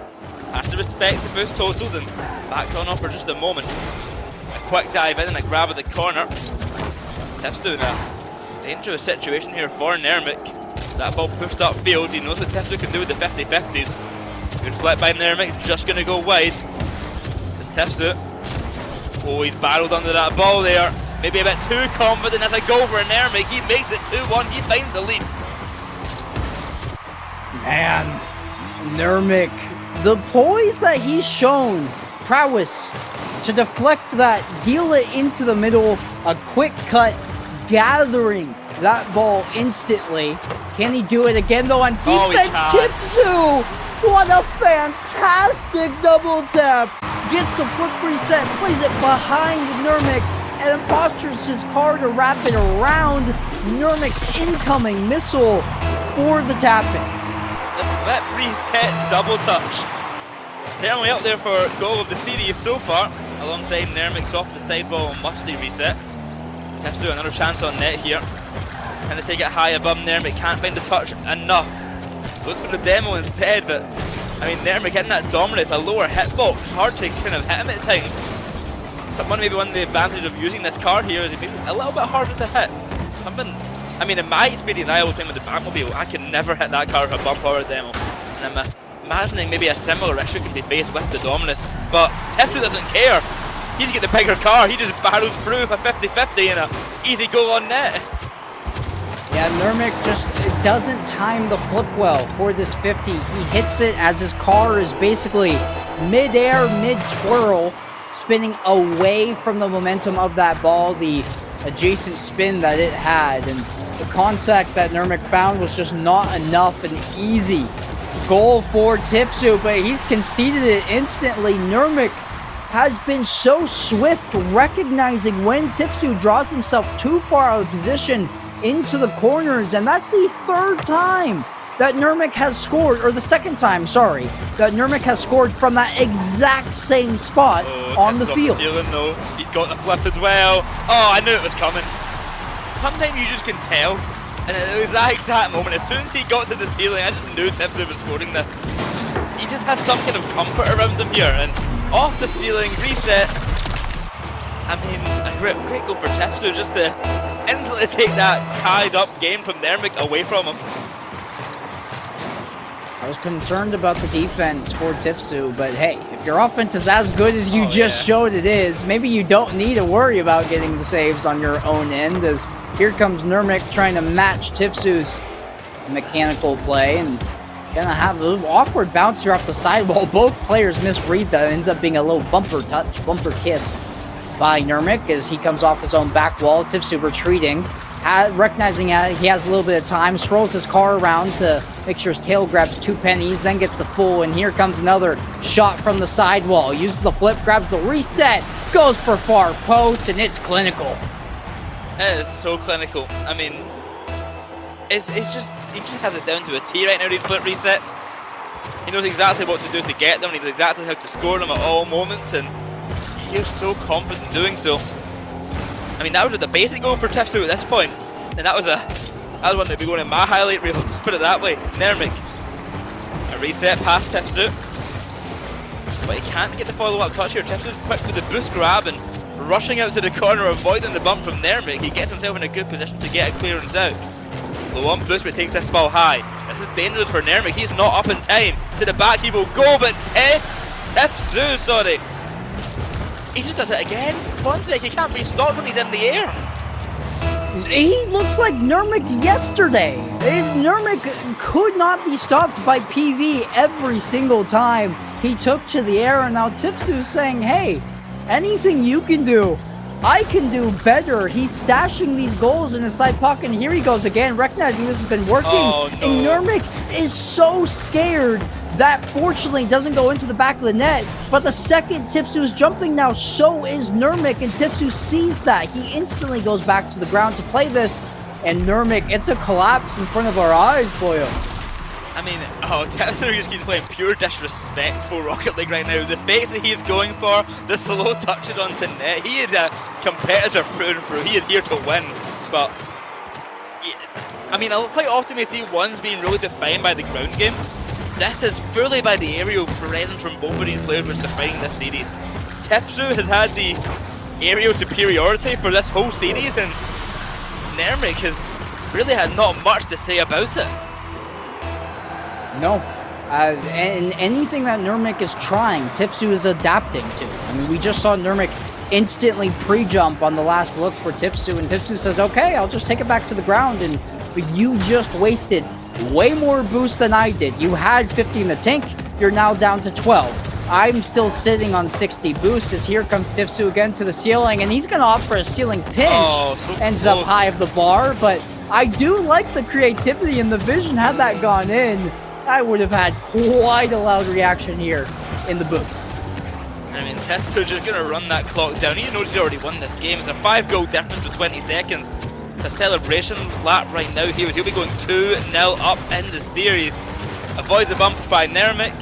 has to respect the boost totaled and backs on off for just a moment. A quick dive in and a grab at the corner. Tefsu in a dangerous situation here for Nurmik. That ball pushed upfield. He knows what Tefsu can do with the 50-50s. Good flip by Nurmik, just going to go wide. As Tefsu, oh, he's barreled under that ball there. Maybe a bit too confident as a goal for Nurmik. He makes it 2-1, he finds the lead. Man, Nurmik, the poise that he's shown, prowess to deflect that, deal it into the middle, a quick cut, gathering that ball instantly. Can he do it again though on defense? Tipsu! What a fantastic double tap! Gets the flip reset, plays it behind Nurmik, and then postures his car to wrap it around Nurmik's incoming missile for the tapping. The flip reset double touch. They're only up there for goal of the series so far, alongside Nurmik's off the sideball musty reset. Tefsu another chance on net here. Trying to take it high above Nurmik, can't find the touch enough. Looks for the demo instead, but I mean Nurmik hitting that dominance, a lower hitbox, hard to kind of hit him at times. Maybe one of the advantages of using this car here is it makes it a little bit harder to hit. I mean in my experience, I always think with the Batmobile, I can never hit that car with a bump or a demo. And I'm imagining maybe a similar issue can be faced with the dominance, but Tefsu doesn't care. He's got the bigger car, he just barrels through with a 50-50 and a easy goal on net. Yeah, Nurmik just doesn't time the flip well for this 50. He hits it as his car is basically mid-air, mid-twirl, spinning away from the momentum of that ball, the adjacent spin that it had. And the contact that Nurmik found was just not enough. An easy goal for Tipsu, but he's conceded it instantly. Nurmik has been so swift recognizing when Tipsu draws himself too far out of position into the corners, and that's the third time that Nurmik has scored, or the second time, sorry, that Nurmik has scored from that exact same spot on the field. Ceiling, though. He's got the flip as well. Oh, I knew it was coming. Sometimes you just can tell, and it was that exact moment. As soon as he got to the ceiling, I just knew Tipsu was scoring this. He just has some kind of comfort around him here, and off the ceiling, reset. I mean, a great goal for Tipsu just to instantly take that tied up game from Nurmik away from him. I was concerned about the defense for Tipsu, but hey, if your offense is as good as you showed it is, maybe you don't need to worry about getting the saves on your own end, as here comes Nurmik trying to match Tipsu's mechanical play, and gonna have a little awkward bounce here off the sidewall. Both players misread that. It ends up being a little bumper touch, bumper kiss by Nurmik as he comes off his own back wall. Tipsu retreating, recognizing he has a little bit of time, swirls his car around to make sure his tail grabs 2 pennies, then gets the full, and here comes another shot from the sidewall. Uses the flip, grabs the reset, goes for far post, and it's clinical. It is so clinical. I mean, he just has it down to a T right now, these flip resets. He knows exactly what to do to get them, and he knows exactly how to score them at all moments, and he's so confident doing so. I mean, that was the basic goal for Tipsu at this point, and that was one that'd be going in my highlight reel, let's put it that way. Nurmik, a reset past Tipsu, but he can't get the follow-up touch here. Tipsu's quick with the boost grab and rushing out to the corner, avoiding the bump from Nurmik. He gets himself in a good position to get a clearance out. Low on boost, but takes this ball high. This is dangerous for Nurmik. He's not up in time. To the back he will go, but Tipsu, sorry. He just does it again. Quanzek, he can't be stopped when he's in the air. He looks like Nurmik yesterday. Nurmik could not be stopped by PV every single time he took to the air, and now Tipsu's saying, hey, anything you can do I can do better. He's stashing these goals in his side pocket, and here he goes again, recognizing this has been working. Oh, no. And Nurmik is so scared that fortunately doesn't go into the back of the net. But the second Tipsu is jumping now, so is Nurmik, and Tipsu sees that. He instantly goes back to the ground to play this, and Nurmik, it's a collapse in front of our eyes, Boyo. I mean, Tipsu just keeps playing pure disrespectful Rocket League right now. The fakes that he's going for, the slow touches onto net, he is a competitor through and through. He is here to win. But, I mean, quite often we see ones being really defined by the ground game. This is fully by the aerial presence from both of these players which defining this series. Tipsu has had the aerial superiority for this whole series, and Nurmik has really had not much to say about it. No. And anything that Nurmik is trying, Tipsu is adapting to. I mean, we just saw Nurmik instantly pre-jump on the last look for Tipsu, and Tipsu says, okay, I'll just take it back to the ground, and you just wasted way more boost than I did. You had 50 in the tank, you're now down to 12. I'm still sitting on 60 boost as here comes Tipsu again to the ceiling, and he's going to opt for a ceiling pinch. Ends up high of the bar, but I do like the creativity and the vision. Had that gone in, I would have had quite a loud reaction here in the booth. I mean, Tipsu just going to run that clock down. He knows he's already won this game. It's a 5-goal difference with 20 seconds. It's a celebration lap right now. He'll be going 2-0 up in the series. Avoids the bump by Nurmik.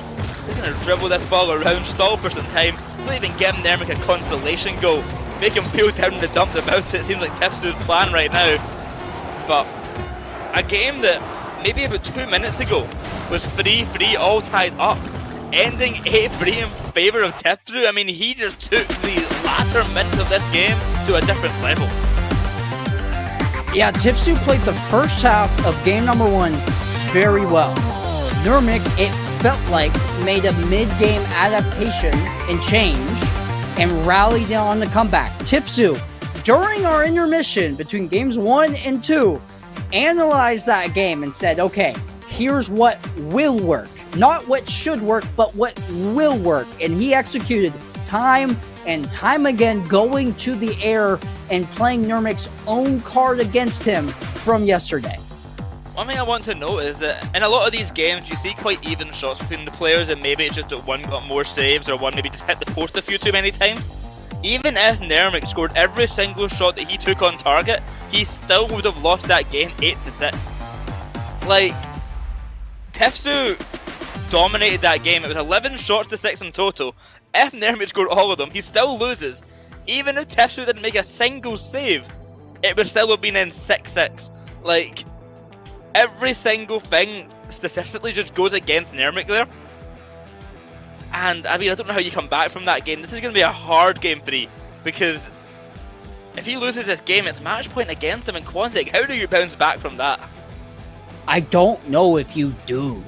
He's going to dribble this ball around, stall for some time. Not even give Nurmik a consolation goal. Make him feel down in the dumps about it. Seems like Tipsu's plan right now. But a game that maybe about 2 minutes ago was 3-3 all tied up, ending 8-3 in favour of Tipsu. I mean, he just took the latter minutes of this game to a different level. Yeah, Tipsu played the first half of game number 1 very well. Nurmik, it felt like, made a mid-game adaptation and change and rallied on the comeback. Tipsu, during our intermission between games 1 and 2, analyzed that game and said, okay, here's what will work. Not what should work, but what will work. And he executed time and time again, going to the air and playing Nurmik's own card against him from yesterday. One thing I want to note is that in a lot of these games you see quite even shots between the players, and maybe it's just that one got more saves or one maybe just hit the post a few too many times. Even if Nurmik scored every single shot that he took on target, he still would have lost that game 8-6. Like, Tipsu dominated that game. It was 11 shots to 6 in total. If Nurmik scored all of them, he still loses. Even if Tipsu didn't make a single save, it would still have been in 6-6. Like, every single thing statistically just goes against Nurmik there. And, I mean, I don't know how you come back from that game. This is going to be a hard game for him, because if he loses this game, it's match point against him in Quanzek. How do you bounce back from that? I don't know if you do.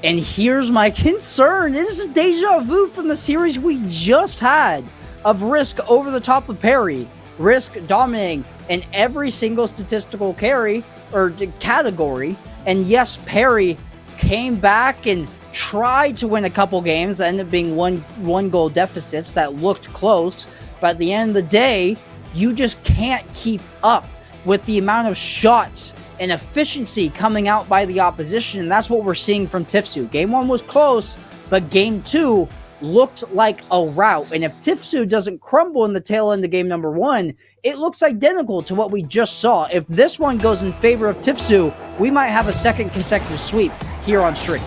And here's my concern. This is deja vu from the series we just had of Risk over the top of Perry. Risk dominating in every single statistical carry or category. And yes, Perry came back and tried to win a couple games that ended up being one goal deficits that looked close. But at the end of the day, you just can't keep up with the amount of shots and efficiency coming out by the opposition, and that's what we're seeing from Tipsu. Game 1 was close, but Game 2 looked like a rout, and if Tipsu doesn't crumble in the tail end of game number 1, it looks identical to what we just saw. If this one goes in favor of Tipsu, we might have a second consecutive sweep here on stream.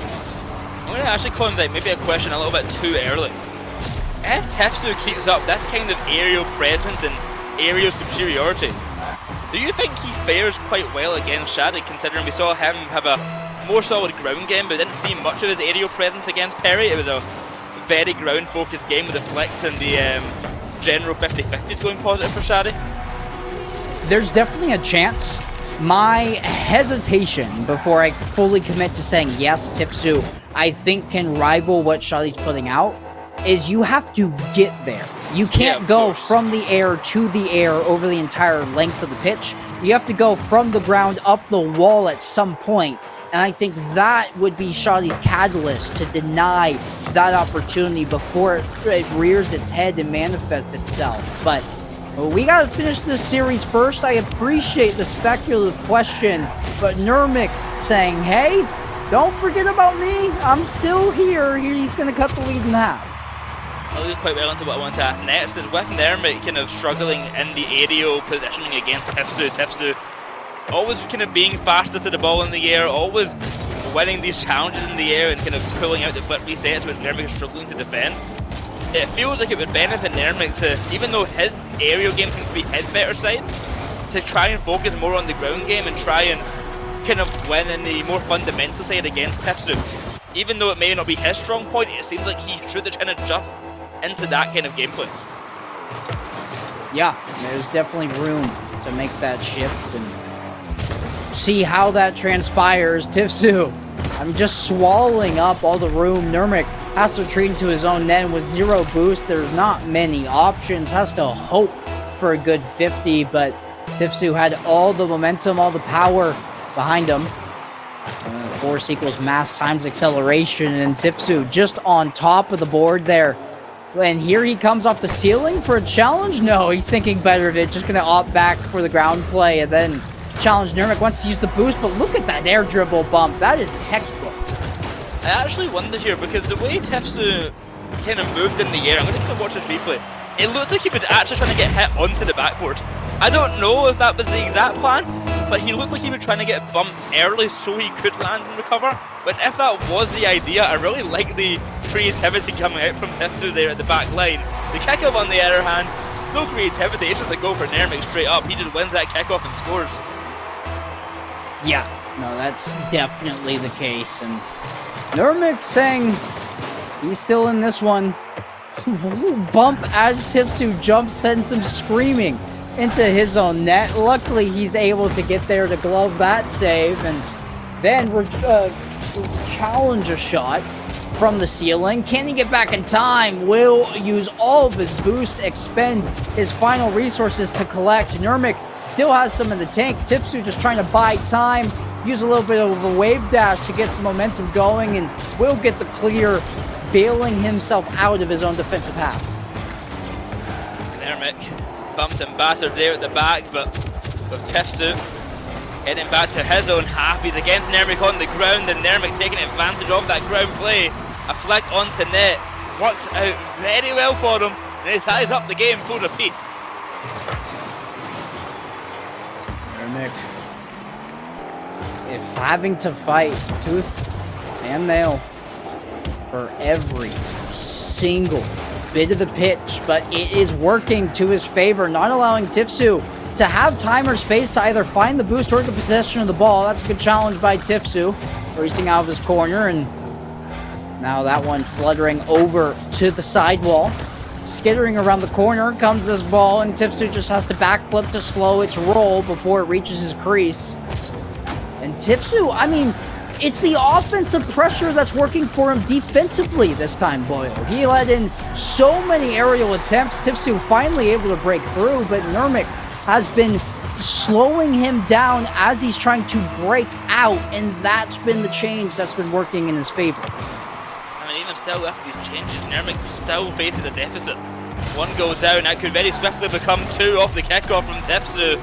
I'm going to actually call him maybe a question a little bit too early. If Tipsu keeps up this kind of aerial presence and aerial superiority, do you think he fares quite well against Shadi, considering we saw him have a more solid ground game, but didn't see much of his aerial presence against Perry? It was a very ground-focused game with the flex and the general 50-50 going positive for Shadi. There's definitely a chance. My hesitation before I fully commit to saying yes, Tipsu, I think can rival what Shadi's putting out, is you have to get there. You can't go from the air to the air over the entire length of the pitch. You have to go from the ground up the wall at some point. And I think that would be Shadi's catalyst to deny that opportunity before it rears its head and manifests itself. But Well, we gotta finish this series first. I appreciate the speculative question, but Nurmik saying, hey, don't forget about me. I'm still here. He's gonna cut the lead in half. I'll lead quite well into what I want to ask next. Is with Nurmik kind of struggling in the aerial positioning against Tifsu. Tifsu always kind of being faster to the ball in the air, always winning these challenges in the air and kind of pulling out the flip resets when Nurmik is struggling to defend. It feels like it would benefit Nurmik to, even though his aerial game seems to be his better side, to try and focus more on the ground game and try and kind of win in the more fundamental side against Tifsu. Even though it may not be his strong point, it seems like he should try and adjust into that kind of gameplay. Yeah, there's definitely room to make that shift and see how that transpires. Tifsu, I'm just swallowing up all the room. Nurmik has to retreat into his own net with 0 boost. There's not many options. Has to hope for a good 50, but Tifsu had all the momentum, all the power behind him. Force equals mass times acceleration, and Tifsu just on top of the board there. And here he comes off the ceiling for a challenge? No, he's thinking better of it. Just going to opt back for the ground play and then challenge. Nurmik wants to use the boost, but look at that air dribble bump. That is textbook. I actually wonder here, because the way Tifsu kind of moved in the air, I'm going to kind of watch this replay. It looks like he was actually trying to get hit onto the backboard. I don't know if that was the exact plan, but he looked like he was trying to get bumped early so he could land and recover. But if that was the idea, I really like the creativity coming out from Tifsu there at the back line. The kickoff, on the other hand, no creativity, it's just a go for Nurmik straight up. He just wins that kickoff and scores. Yeah, no, that's definitely the case. And Nurmik saying he's still in this one. Bump as Tifsu jumps, sends him screaming into his own net. Luckily, he's able to get there to glove that save and then challenge a shot from the ceiling. Can he get back in time? Will use all of his boost, expend his final resources to collect. Nurmik still has some in the tank. Tifsu just trying to buy time, use a little bit of a wave dash to get some momentum going, and will get the clear, bailing himself out of his own defensive half. Nurmik bumps and battered there at the back, but with Tifsu heading back to his own half, he's against Nurmik on the ground, and Nurmik taking advantage of that ground play. A flick onto net, works out very well for him, and he ties up the game 4 apiece. Nurmik, if having to fight tooth and nail for every single bit of the pitch, but it is working to his favor, not allowing Tifsu to have time or space to either find the boost or the possession of the ball. That's a good challenge by Tifsu, racing out of his corner, and now that one fluttering over to the sidewall. Skittering around the corner comes this ball, and Tifsu just has to backflip to slow its roll before it reaches his crease. And Tifsu, I mean, it's the offensive pressure that's working for him defensively this time, Boyo. He let in so many aerial attempts. Tifsu finally able to break through, but Nurmik has been slowing him down as he's trying to break out, and that's been the change that's been working in his favor. I mean, even still after these changes, Nurmik still faces a deficit. 1 goal down, that could very swiftly become 2 off the kickoff from Tifsu.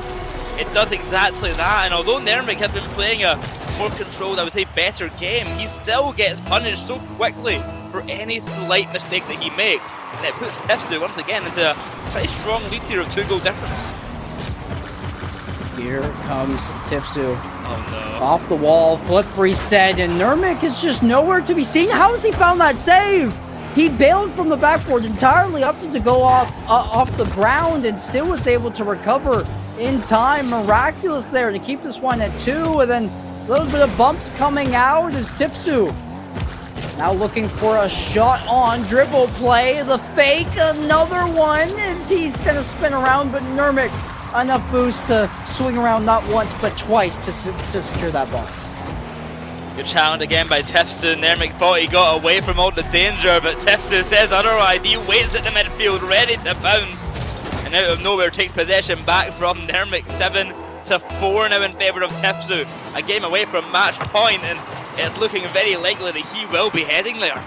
It does exactly that, and although Nurmik has been playing a more controlled, I would say better game, he still gets punished so quickly for any slight mistake that he makes, and it puts Tifsu once again into a pretty strong lead here of 2-goal difference. Here comes Tifsu. Oh no. Off the wall, flip reset, and Nurmik is just nowhere to be seen. How has he found that save? He bailed from the backboard entirely, opted to go off the ground, and still was able to recover in time. Miraculous there to keep this one at 2, and then a little bit of bumps coming out as Tifsu now looking for a shot on dribble play. The fake, another one as he's going to spin around, but Nurmik enough boost to swing around not once but twice to secure that ball. Good challenge again by Tifsu. Nurmik thought he got away from all the danger, but Tifsu says otherwise. He waits at the midfield, ready to pounce, and out of nowhere takes possession back from Nurmik. 7-4 now in favour of Tifsu. A game away from match point, and it's looking very likely that he will be heading there.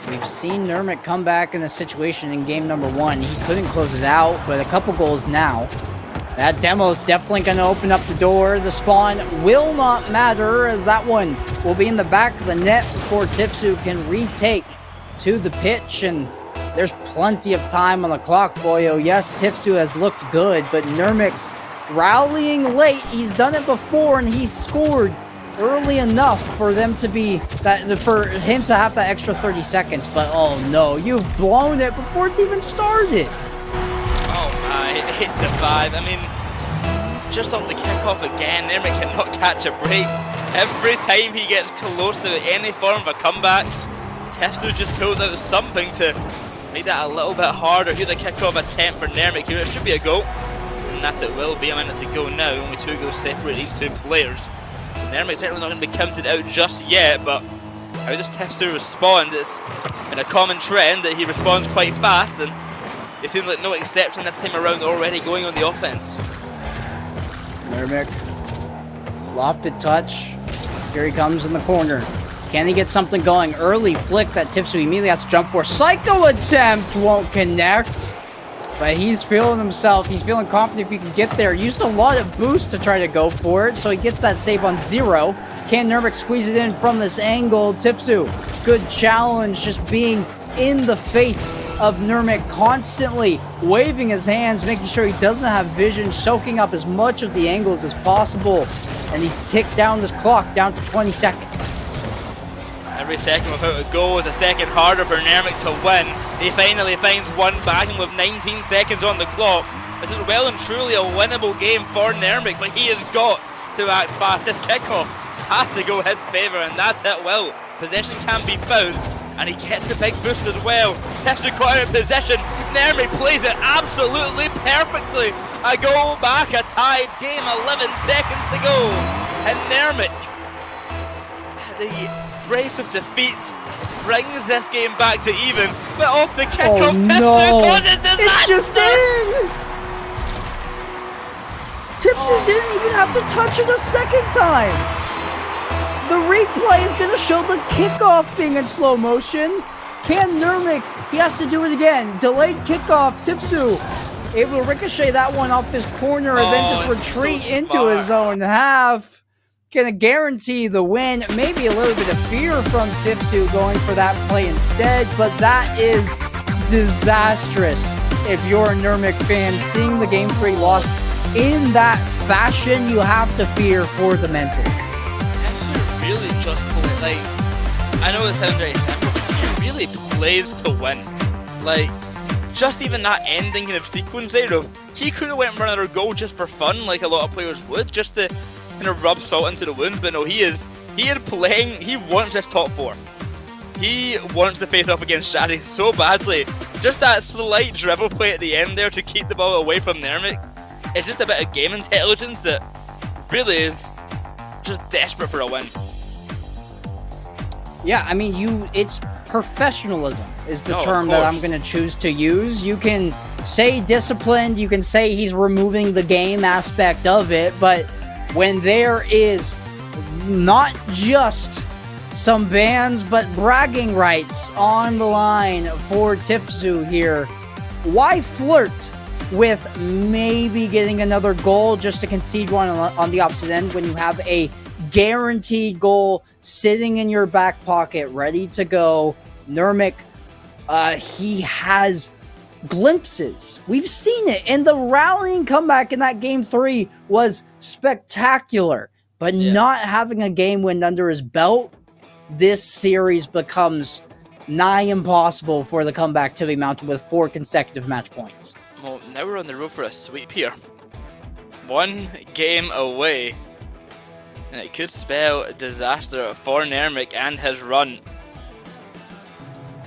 We've seen Nurmik come back in a situation in game number 1. He couldn't close it out, but a couple goals now. That demo is definitely going to open up the door. The spawn will not matter, as that one will be in the back of the net before Tipsu can retake to the pitch. And there's plenty of time on the clock, Boyo. Yes, Tipsu has looked good, but Nurmik rallying late. He's done it before, and he's scored early enough for them to be that, for him to have that extra 30 seconds. But oh no, you've blown it before it's even started. Oh my, 8-5. I mean, just off the kickoff again, Nurmik cannot catch a break. Every time he gets close to any form of a comeback, Tipsu just pulls out something to make that a little bit harder. Here's a kickoff attempt for Nurmik here. It should be a goal, and that it will be. A minute to go now. Only 2 goals separate these two players. Nurmik's certainly not going to be counted out just yet, but how does Tipsu respond? It's been a common trend that he responds quite fast, and it seems like no exception this time around, already going on the offense. Nurmik, lofted touch. Here he comes in the corner. Can he get something going? Early flick that Tipsu immediately has to jump for. Psycho attempt won't connect, but he's feeling himself. He's feeling confident if he can get there. Used a lot of boost to try to go for it, so he gets that save on 0. Can Nurmik squeeze it in from this angle? Tipsu, good challenge, just being in the face of Nurmik, constantly waving his hands, making sure he doesn't have vision, soaking up as much of the angles as possible. And he's ticked down this clock down to 20 seconds. Every second without a goal is a second harder for Nurmik to win. He finally finds one back, and with 19 seconds on the clock, this is well and truly a winnable game for Nurmik, but he has got to act fast. This kickoff has to go his favour, and that's it. Well, possession can be found, and he gets the big boost as well. Tipsu got out of possession. Nurmik plays it absolutely perfectly. A goal back, a tied game, 11 seconds to go. And Nurmik, the brace of defeat, brings this game back to even. But off the kickoff, Tipsu causes disaster. It's just in! Tipsu didn't even have to touch it a second time. The replay is going to show the kickoff being in slow motion. Can Nurmik, he has to do it again. Delayed kickoff, Tipsu able to ricochet that one off his corner and then just retreat into his own half. Gonna guarantee the win. Maybe a little bit of fear from Tipsu going for that play instead, but that is disastrous if you're a Nurmik fan. Seeing the Game 3 loss in that fashion, you have to fear for the mental. Tipsu really just play, I know it sounds very simple, but he really plays to win. Just even that ending kind of sequence there of, he could have went for another goal just for fun, like a lot of players would, just to kind of rub salt into the wound, but no, he is playing, he wants this top 4. He wants to face off against Shadi so badly. Just that slight dribble play at the end there to keep the ball away from Nurmik. It's just a bit of game intelligence that really is just desperate for a win. Yeah, I mean, it's professionalism is the term that I'm going to choose to use. You can say disciplined, you can say he's removing the game aspect of it, but when there is not just some bans, but bragging rights on the line for Tipsu here, why flirt with maybe getting another goal just to concede one on the opposite end when you have a guaranteed goal sitting in your back pocket, ready to go? Nurmik, he has glimpses. We've seen it, and the rallying comeback in that game 3 was spectacular. But not having a game win under his belt, this series becomes nigh impossible for the comeback to be mounted with 4 consecutive match points. Well, now we're on the road for a sweep here. 1 game away. And it could spell disaster for Nurmik and his run.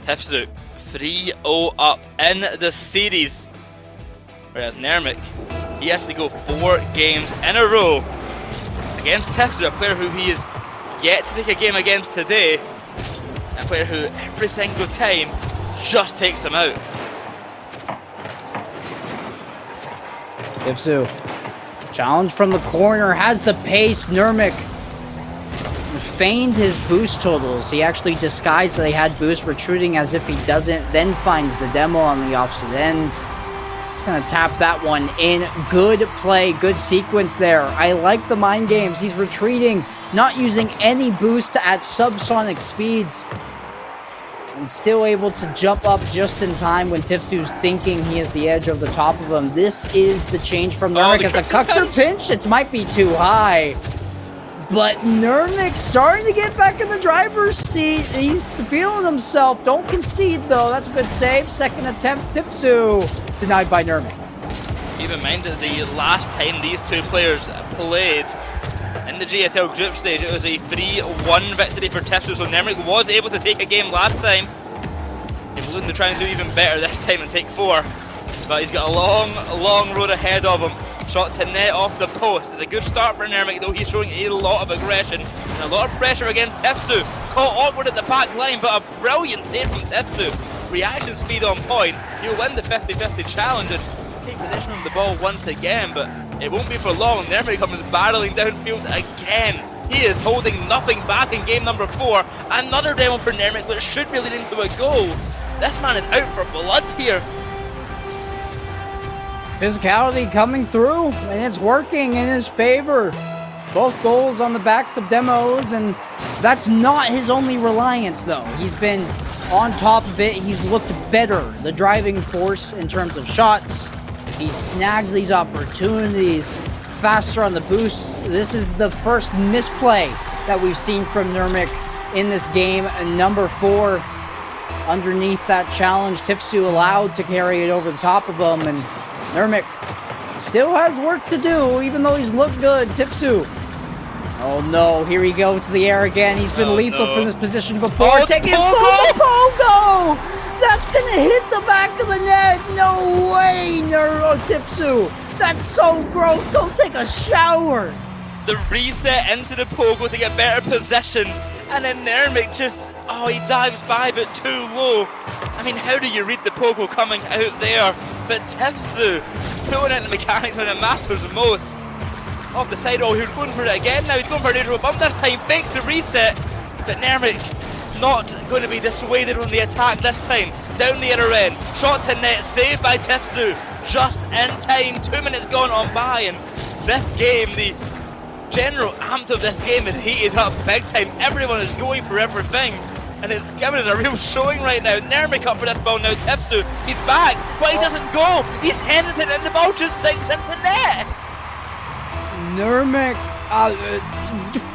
Tipsu 3-0 up in the series. Whereas Nurmik, he has to go 4 games in a row against Tipsu, a player who he is yet to take a game against today. A player who every single time just takes him out. Tipsu, challenge from the corner, has the pace. Nurmik feigned his boost totals. He actually disguised that he had boost, retreating as if he doesn't, then finds the demo on the opposite end. Just gonna tap that one in. Good play, good sequence there. I like the mind games. He's retreating, not using any boost at subsonic speeds, and still able to jump up just in time when Tifsu's thinking he has the edge over the top of him. This is the change from Nurmik as a Cuxer pinch. It might be too high, but Nurmik starting to get back in the driver's seat. He's feeling himself. Don't concede though. That's a good save. Second attempt, Tifsu denied by Nurmik. Keep in mind that the last time these two players played in the GSL group stage, it was a 3-1 victory for Tifsu, so Nurmik was able to take a game last time. He's looking to try and do even better this time and take 4, but he's got a long road ahead of him. Shot to net off the post. It's a good start for Nurmik, though he's showing a lot of aggression and a lot of pressure against Tifsu. Caught awkward at the back line, but a brilliant save from Tifsu. Reaction speed on point. He'll win the 50-50 challenge and take possession of the ball once again, but it won't be for long. Nurmik comes barreling downfield again. He is holding nothing back in game number 4. Another demo for Nurmik, which should be leading to a goal. This man is out for blood here. Physicality coming through, and it's working in his favor. Both goals on the backs of demos, and that's not his only reliance, though. He's been on top of it. He's looked better, the driving force in terms of shots. He's snagged these opportunities, faster on the boosts. This is the first misplay that we've seen from Nurmik in this game. Number 4, underneath that challenge, Tifsu allowed to carry it over the top of him, and Nurmik still has work to do, even though he's looked good. Tifsu. Oh no, here he goes to the air again. He's been lethal from this position before. Taking slow Pogo! That's gonna hit the back of the net. No way, Tifsu. That's so gross. Go take a shower. The reset into the Pogo to get better position, and then Nurmik just, he dives by but too low. I mean, how do you read the Pogo coming out there? But Tifsu pulling out the mechanics when it matters most. Off the side, he's going for it again now. He's going for a neutral bump this time, fakes the reset, but Nurmik not going to be dissuaded from the attack this time. Down the other end, shot to net, saved by Tifsu, just in time. 2 minutes gone on by, and this game, the general amp of this game is heated up big time. Everyone is going for everything, and it's giving us a real showing right now. Nurmik up for this ball now. Tifsu, he's back, but he doesn't go. He's hesitant, and the ball just sinks into net. Nurmik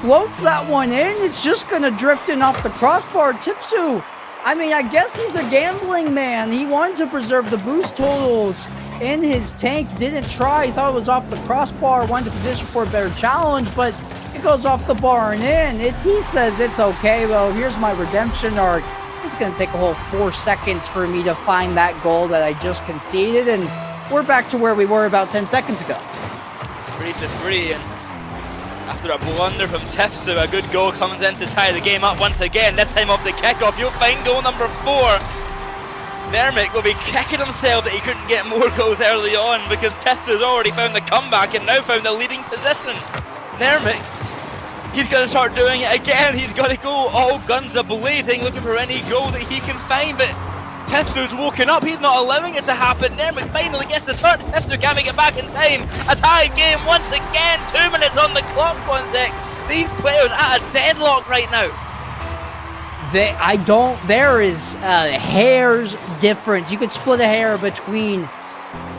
floats that one in. It's just gonna drift in off the crossbar. Tifsu, I mean, I guess he's the gambling man. He wanted to preserve the boost totals in his tank. Didn't try. He thought it was off the crossbar. Wanted to position for a better challenge, but it goes off the bar and in. He says it's okay though. Here's my redemption arc. It's gonna take a whole 4 seconds for me to find that goal that I just conceded, and we're back to where we were about 10 seconds ago. 3-3, and after a blunder from Tifsu, a good goal comes in to tie the game up once again, this time off the kickoff. You'll find goal number 4. Nurmik will be kicking himself that he couldn't get more goals early on, because Tifsu's already found the comeback and now found the leading position. Nurmik, he's going to start doing it again. He's got to go all guns a-blazing, looking for any goal that he can find, but Tifsu's woken up. He's not allowing it to happen. Nurmik finally gets the touch. Tifsu can't make it back in time. A tie game once again. 2 minutes on the clock, Quanzek. These players at a deadlock right now. There is hairs difference. You could split a hair between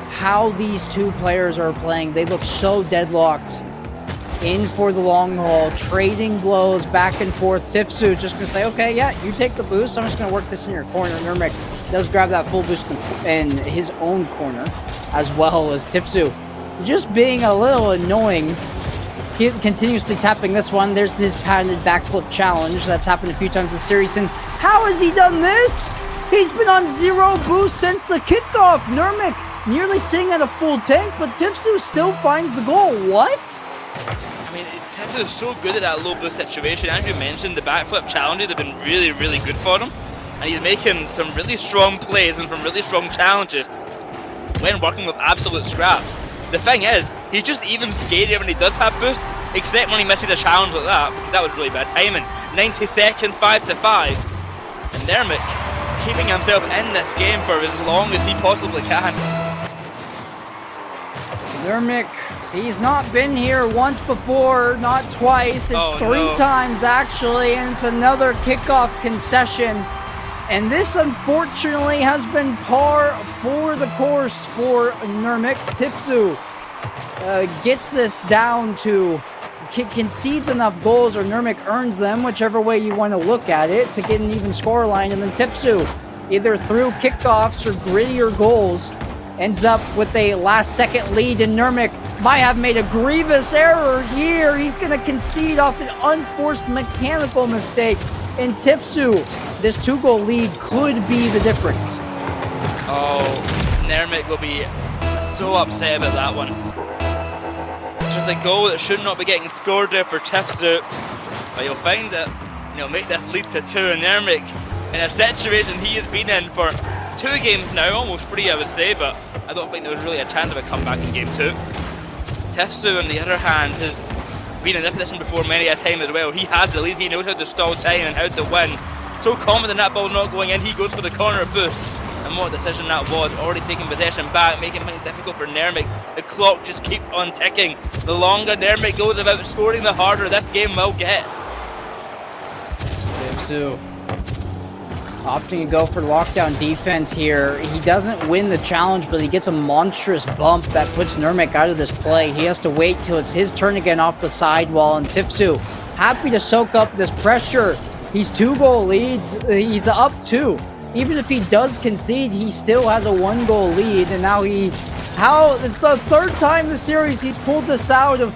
how these two players are playing. They look so deadlocked. In for the long haul, trading blows back and forth. Tifsu just gonna say, okay, yeah, you take the boost. I'm just gonna work this in your corner. Nurmik does grab that full boost in his own corner, as well as Tifsu just being a little annoying. He continuously tapping this one. There's this patented backflip challenge that's happened a few times this series. And how has he done this? He's been on 0 boost since the kickoff. Nurmik nearly sitting at a full tank, but Tifsu still finds the goal. What? I mean, Tifsu is so good at that low boost situation. As you mentioned, the backflip challenges have been really, really good for him. And he's making some really strong plays and some really strong challenges when working with absolute scraps. The thing is, he's just even scarier when he does have boost, except when he misses a challenge like that, because that was really bad timing. 90 seconds, 5-5, and Nermic keeping himself in this game for as long as he possibly can. Nermic, he's not been here once before, not twice, it's three times actually, and it's another kickoff concession. And this unfortunately has been par for the course for Nermic. Tipsu gets this down to, concedes enough goals, or Nermic earns them, whichever way you want to look at it, to get an even scoreline. And then Tipsu, either through kickoffs or grittier goals, ends up with a last-second lead, and Nermic might have made a grievous error here. He's going to concede off an unforced mechanical mistake. And Tipsu, this 2-goal lead could be the difference. Oh, Nermic will be so upset about that one. Just a goal that should not be getting scored there for Tipsu. But you'll find that he'll make this lead to 2, and Nermic, in a situation he has been in for 2 games now, almost 3 I would say, but I don't think there was really a chance of a comeback in game 2. Tipsu, on the other hand, has been in this position before many a time as well. He has the lead, he knows how to stall time and how to win. So confident that ball not going in, he goes for the corner boost. And what a decision that was, already taking possession back, making things difficult for Nermic. The clock just keeps on ticking. The longer Nermic goes about scoring, the harder this game will get. Tipsu opting to go for lockdown defense here. He doesn't win the challenge, but he gets a monstrous bump that puts Nermic out of this play. He has to wait till it's his turn again off the sidewall, and Tipsu happy to soak up this pressure. He's 2-goal leads. He's up 2. Even if he does concede, he still has a 1-goal lead, and now it's the 3rd time this series he's pulled this out of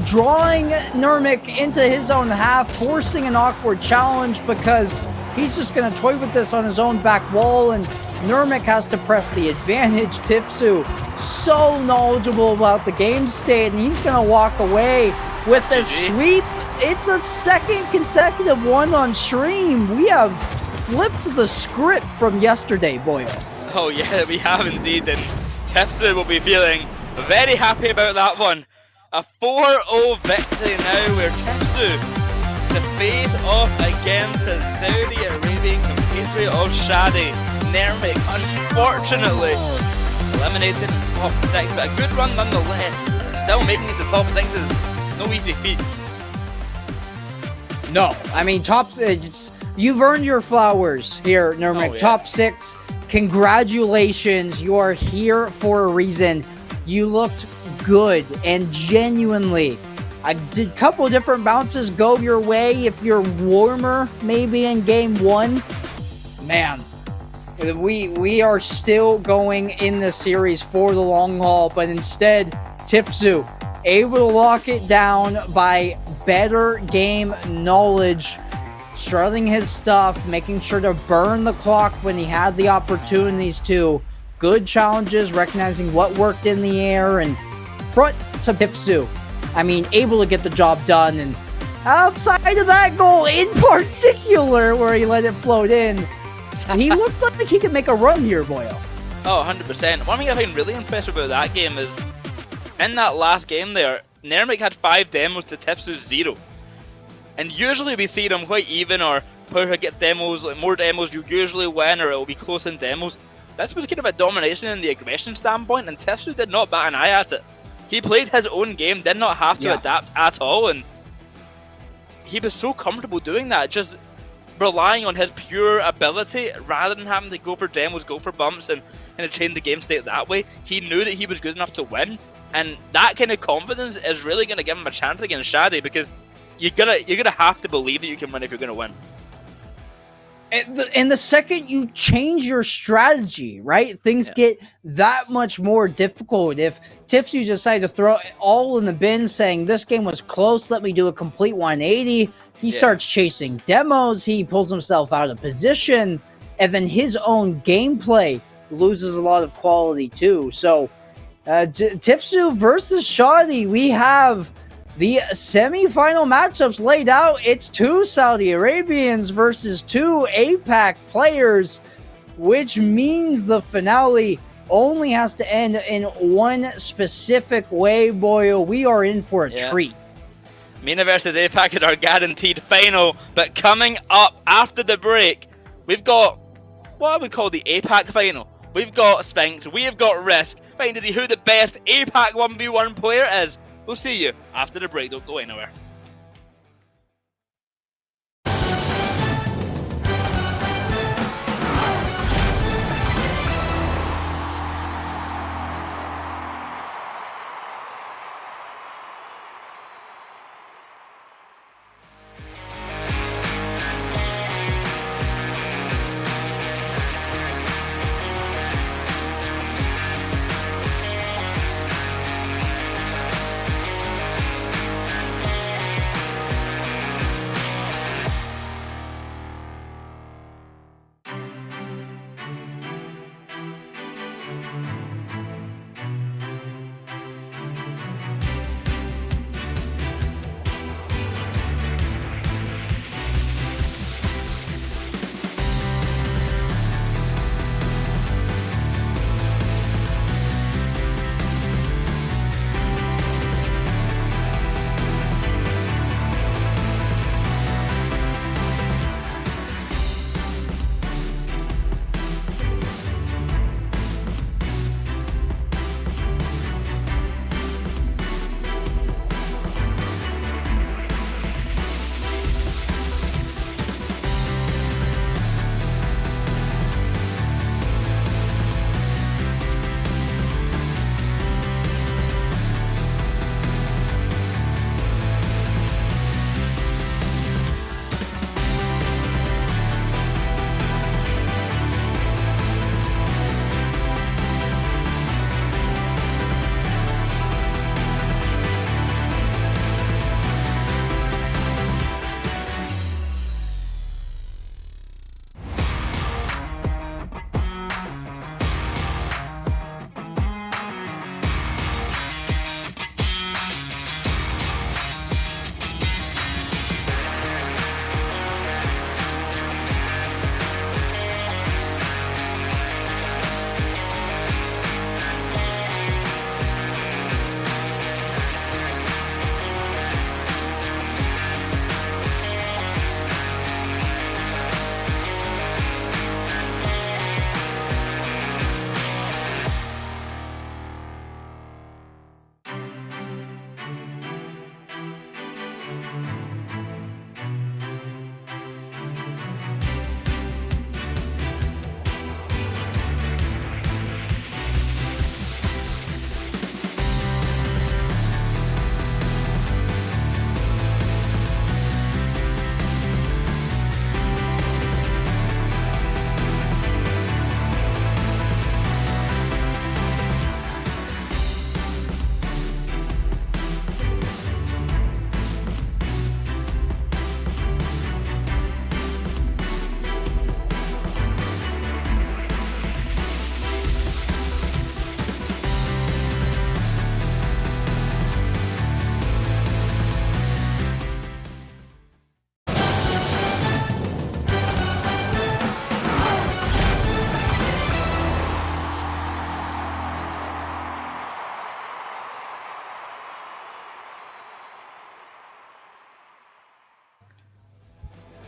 drawing Nermic into his own half, forcing an awkward challenge because he's just going to toy with this on his own back wall, and Nermic has to press the advantage. Tipsu, so knowledgeable about the game state, and he's going to walk away with a sweep. It's a 2nd consecutive one on stream. We have flipped the script from yesterday, Boyo. Oh yeah, we have indeed, and Tipsu will be feeling very happy about that one. A 4-0 victory now, where Tipsu to face off against his Saudi Arabian compatriot of Shadi. Nermic, unfortunately, eliminated in the top 6, but a good run nonetheless. Still making it to top 6s, no easy feat. No, I mean, you've earned your flowers here, Nermic. Oh, yeah. Top 6, congratulations. You are here for a reason. You looked good, and genuinely, a couple different bounces go your way if you're warmer maybe in game 1. Man, we are still going in the series for the long haul, but instead, Tipsu able to lock it down by better game knowledge, strutting his stuff, making sure to burn the clock when he had the opportunities to. Good challenges, recognizing what worked in the air, and front to Tipsu. I mean, able to get the job done, and outside of that goal in particular, where he let it float in, he looked like he could make a run here, Boyo. Oh, 100%. One thing I find really impressive about that game is, in that last game there, Nermic had 5 demos to Tipsu's 0. And usually we see them quite even, or whoever gets demos, like more demos, you usually win, or it will be close in demos. This was kind of a domination in the aggression standpoint, and Tipsu did not bat an eye at it. He played his own game, did not have to adapt at all, and he was so comfortable doing that, just relying on his pure ability rather than having to go for demos, go for bumps, and kind of change the game state that way. He knew that he was good enough to win, and that kind of confidence is really going to give him a chance against Shadi, because you're gonna have to believe that you can win if you're going to win. And the second you change your strategy, right, things get that much more difficult. If Tipsu decide to throw it all in the bin, saying this game was close, let me do a complete 180, he starts chasing demos, he pulls himself out of position, and then his own gameplay loses a lot of quality too. So, Tipsu versus Shadi, we have the semi-final matchups laid out. It's 2 Saudi Arabians versus 2 APAC players, which means the finale only has to end in one specific way, Boyo. We are in for a treat. MENA versus APAC in our guaranteed final. But coming up after the break, we've got what I would call the APAC final. We've got Sphinx, we've got Risk, fighting to see who the best APAC 1v1 player is. We'll see you after the break, don't go anywhere.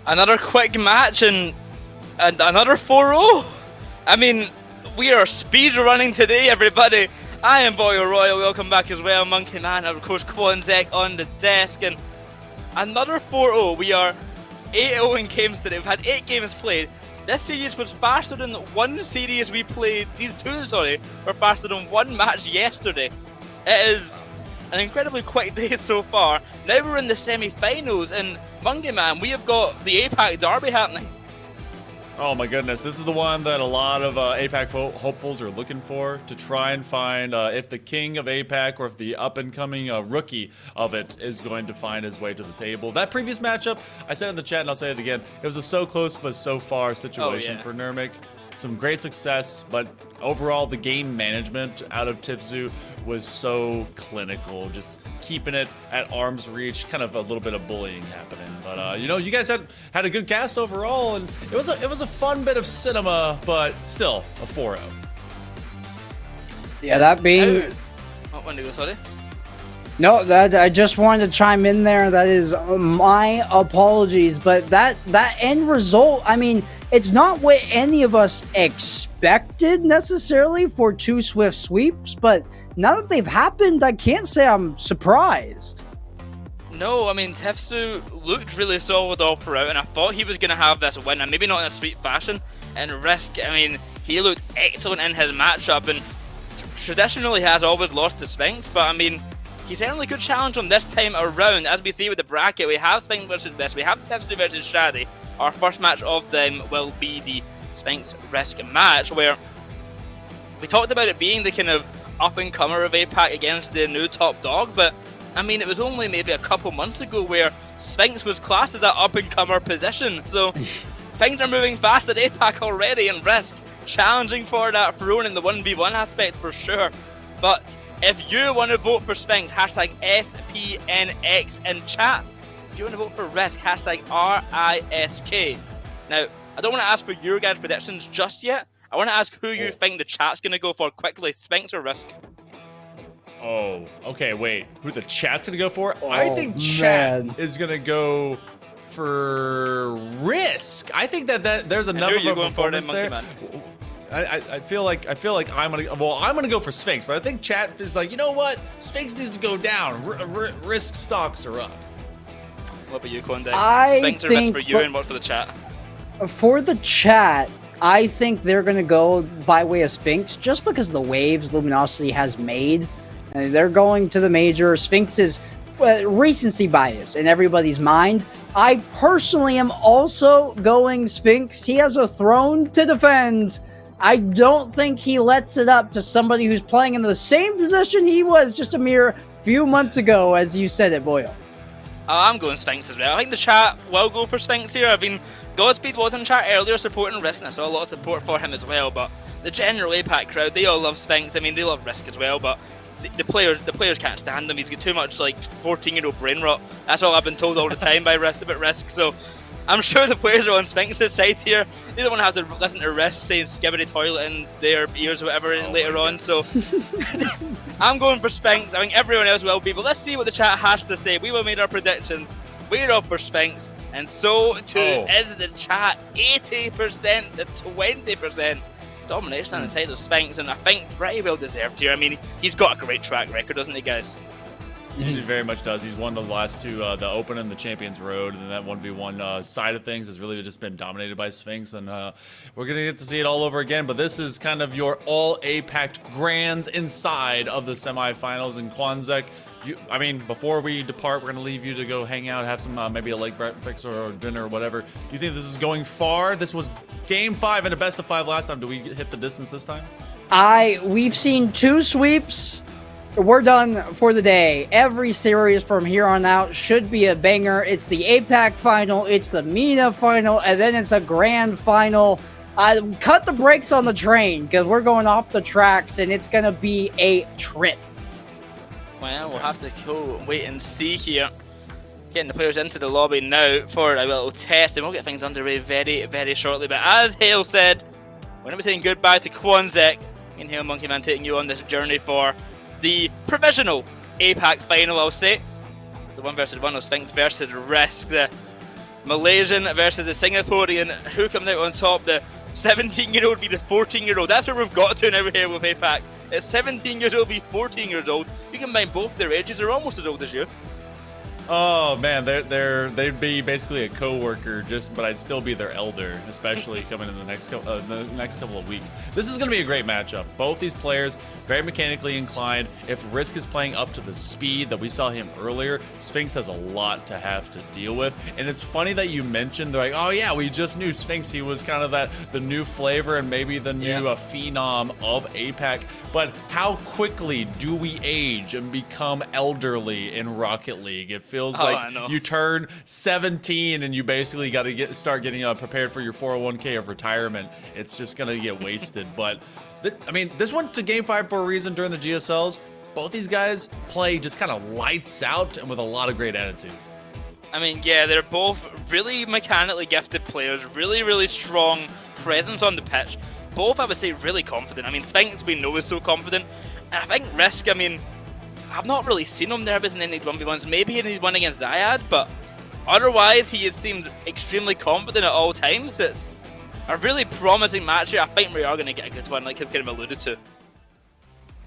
Another quick match and another 4-0. I mean, we are speed running today, everybody. I am Boyoroyo, welcome back as well, HailMonkeyman, and of course Quanzek on the desk, and another 4-0. We are 8-0 in games today. We've had 8 games played. This series was faster than one series we played. These two, sorry, were faster than one match yesterday. It is an incredibly quick day so far. Now we're in the semi-finals, and HailMonkeyman, we have got the APAC derby happening. Oh my goodness, this is the one that a lot of APAC hopefuls are looking for, to try and find if the king of APAC or if the up-and-coming rookie of it is going to find his way to the table. That previous matchup, I said in the chat and I'll say it again, it was a so close but so far situation for Nurmik. Some great success, but overall the game management out of Tifzu was so clinical, just keeping it at arm's reach, kind of a little bit of bullying happening. But you know, you guys had a good cast overall, and it was a fun bit of cinema, but still a 4-0. Yeah, that being... Oh, Wendigo, sorry. No, that I just wanted to chime in there. That is my apologies, but that end result, I mean, it's not what any of us expected necessarily for two swift sweeps, but now that they've happened, I can't say I'm surprised. No, I mean, Tefsu looked really solid all throughout, and I thought he was going to have this win, and maybe not in a sweep fashion. And Risk, I mean, he looked excellent in his matchup, and traditionally has always lost to Sphinx, but I mean, he certainly could challenge him this time around. As we see with the bracket, we have Sphinx versus Risk, we have Tefsu versus Shadi. Our first match of them will be the Sphinx Risk match, where we talked about it being the kind of up-and-comer of APAC against the new top dog, but I mean, it was only maybe a couple months ago where Sphinx was classed as that up-and-comer position, so things are moving fast at APAC already, and Risk challenging for that throne in the 1v1 aspect for sure. But if you want to vote for Sphinx, hashtag SPNX in chat. If you want to vote for Risk, hashtag RISK. Now, I don't want to ask for your guys' predictions just yet. I want to ask who you think the chat's going to go for quickly, Sphinx or Risk? Oh, okay, wait. Who the chat's going to go for? Oh, I think chat man. is going to go for Risk. I think that there's enough who of are you a going for then, performance there. Monkeyman? I feel like I'm gonna go for Sphinx, but I think chat is like, you know what, Sphinx needs to go down. Risk stocks are up. What about you, Quanzek? I Sphinx or Risk think for you, and what for the chat? For the chat, I think they're going to go by way of Sphinx just because of the waves Luminosity has made. And they're going to the major. Sphinx is recency bias in everybody's mind. I personally am also going Sphinx. He has a throne to defend. I don't think he lets it up to somebody who's playing in the same position he was just a mere few months ago, as you said it, Boyo. I'm going Sphinx as well. I think the chat will go for Sphinx here. I mean, Godspeed was in chat earlier supporting Risk, and I saw a lot of support for him as well, but the general APAC crowd, they all love Sphinx. I mean, they love Risk as well, but the players can't stand him. He's got too much, like, 14-year-old brain rot. That's all I've been told all the time by Risk about Risk, so I'm sure the players are on Sphinx's side here. They don't want to have to listen to Risk saying skibbity toilet in their ears or whatever later on, so I'm going for Sphinx. I think everyone else will be, but let's see what the chat has to say. We will make our predictions. We're up for Sphinx, and so too is the chat. 80% to 20% domination on the side of Sphinx, and I think pretty well deserved here. I mean, he's got a great track record, doesn't he, guys? He very much does. He's won the last two, the Open and the Champions Road, and that 1v1 side of things has really just been dominated by Sphinx, and we're going to get to see it all over again, but this is kind of your all APAC grands inside of the semifinals, and Quanzek, I mean, before we depart, we're going to leave you to go hang out, have some, maybe a late breakfast or dinner or whatever. Do you think this is going far? This was Game 5 and a best of 5 last time. Do we hit the distance this time? We've seen 2 sweeps. We're done for the day. Every series from here on out should be a banger. It's the APAC final, it's the MENA final, and then it's a grand final. Cut the brakes on the train, because we're going off the tracks, and it's going to be a trip. Well, we'll have to go wait and see here. Getting the players into the lobby now for a little test, and we'll get things underway very, very shortly. But as Hail said, we're going to be saying goodbye to Quanzek. Me and HailMonkeyman taking you on this journey for the provisional APAC final, I'll say. The 1v1 of Sphinx versus Risk. The Malaysian versus the Singaporean. Who comes out on top? The 17-year-old v the 14-year-old. That's where we've got to now here with APAC. It's 17 years old v 14 years old. You combine both their ages, they're almost as old as you. Oh man, they'd be basically a co-worker, but I'd still be their elder, especially coming in the next couple of weeks. This is going to be a great matchup. Both these players very mechanically inclined. If Risk is playing up to the speed that we saw him earlier, Sphinx has a lot to have to deal with. And it's funny that you mentioned, they're like, oh yeah, we just knew Sphinx. He was kind of the new flavor and maybe the new phenom of APAC. But how quickly do we age and become elderly in Rocket League? It feels like you turn 17 and you basically got to start getting prepared for your 401k of retirement. It's just going to get wasted. But this went to Game 5 for a reason during the GSLs. Both these guys play just kind of lights out and with a lot of great attitude. I mean, yeah, they're both really mechanically gifted players, really, really strong presence on the pitch. Both, I would say, really confident. I mean, Sphinx, we know, is so confident. And I think Risk, I mean, I've not really seen him nervous in any 1v1s. Maybe in his one against Zyad, but otherwise he has seemed extremely confident at all times. It's a really promising match here. I think we are going to get a good one, like I've kind of alluded to.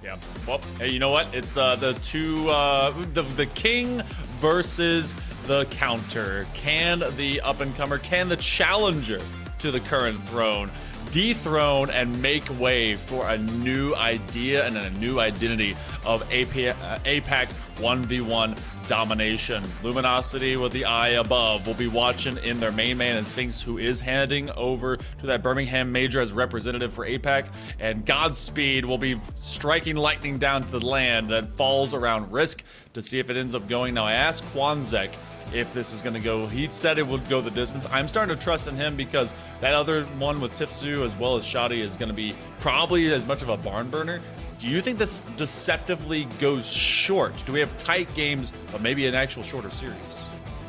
Yeah. Well, hey, you know what? It's the king versus the counter. Can the up-and-comer, can the challenger to the current throne dethrone and make way for a new idea and a new identity of APAC 1v1 domination? Luminosity with the eye above will be watching in their main man and Sphinx, who is handing over to that Birmingham major as representative for APAC, and Godspeed will be striking lightning down to the land that falls around Risk to see if it ends up going. Now, I asked Quanzek if this is going to go. He said it would go the distance. I'm starting to trust in him because that other one with Tifzu as well as Shadi is going to be probably as much of a barn burner. Do you think this deceptively goes short? Do we have tight games, but maybe an actual shorter series?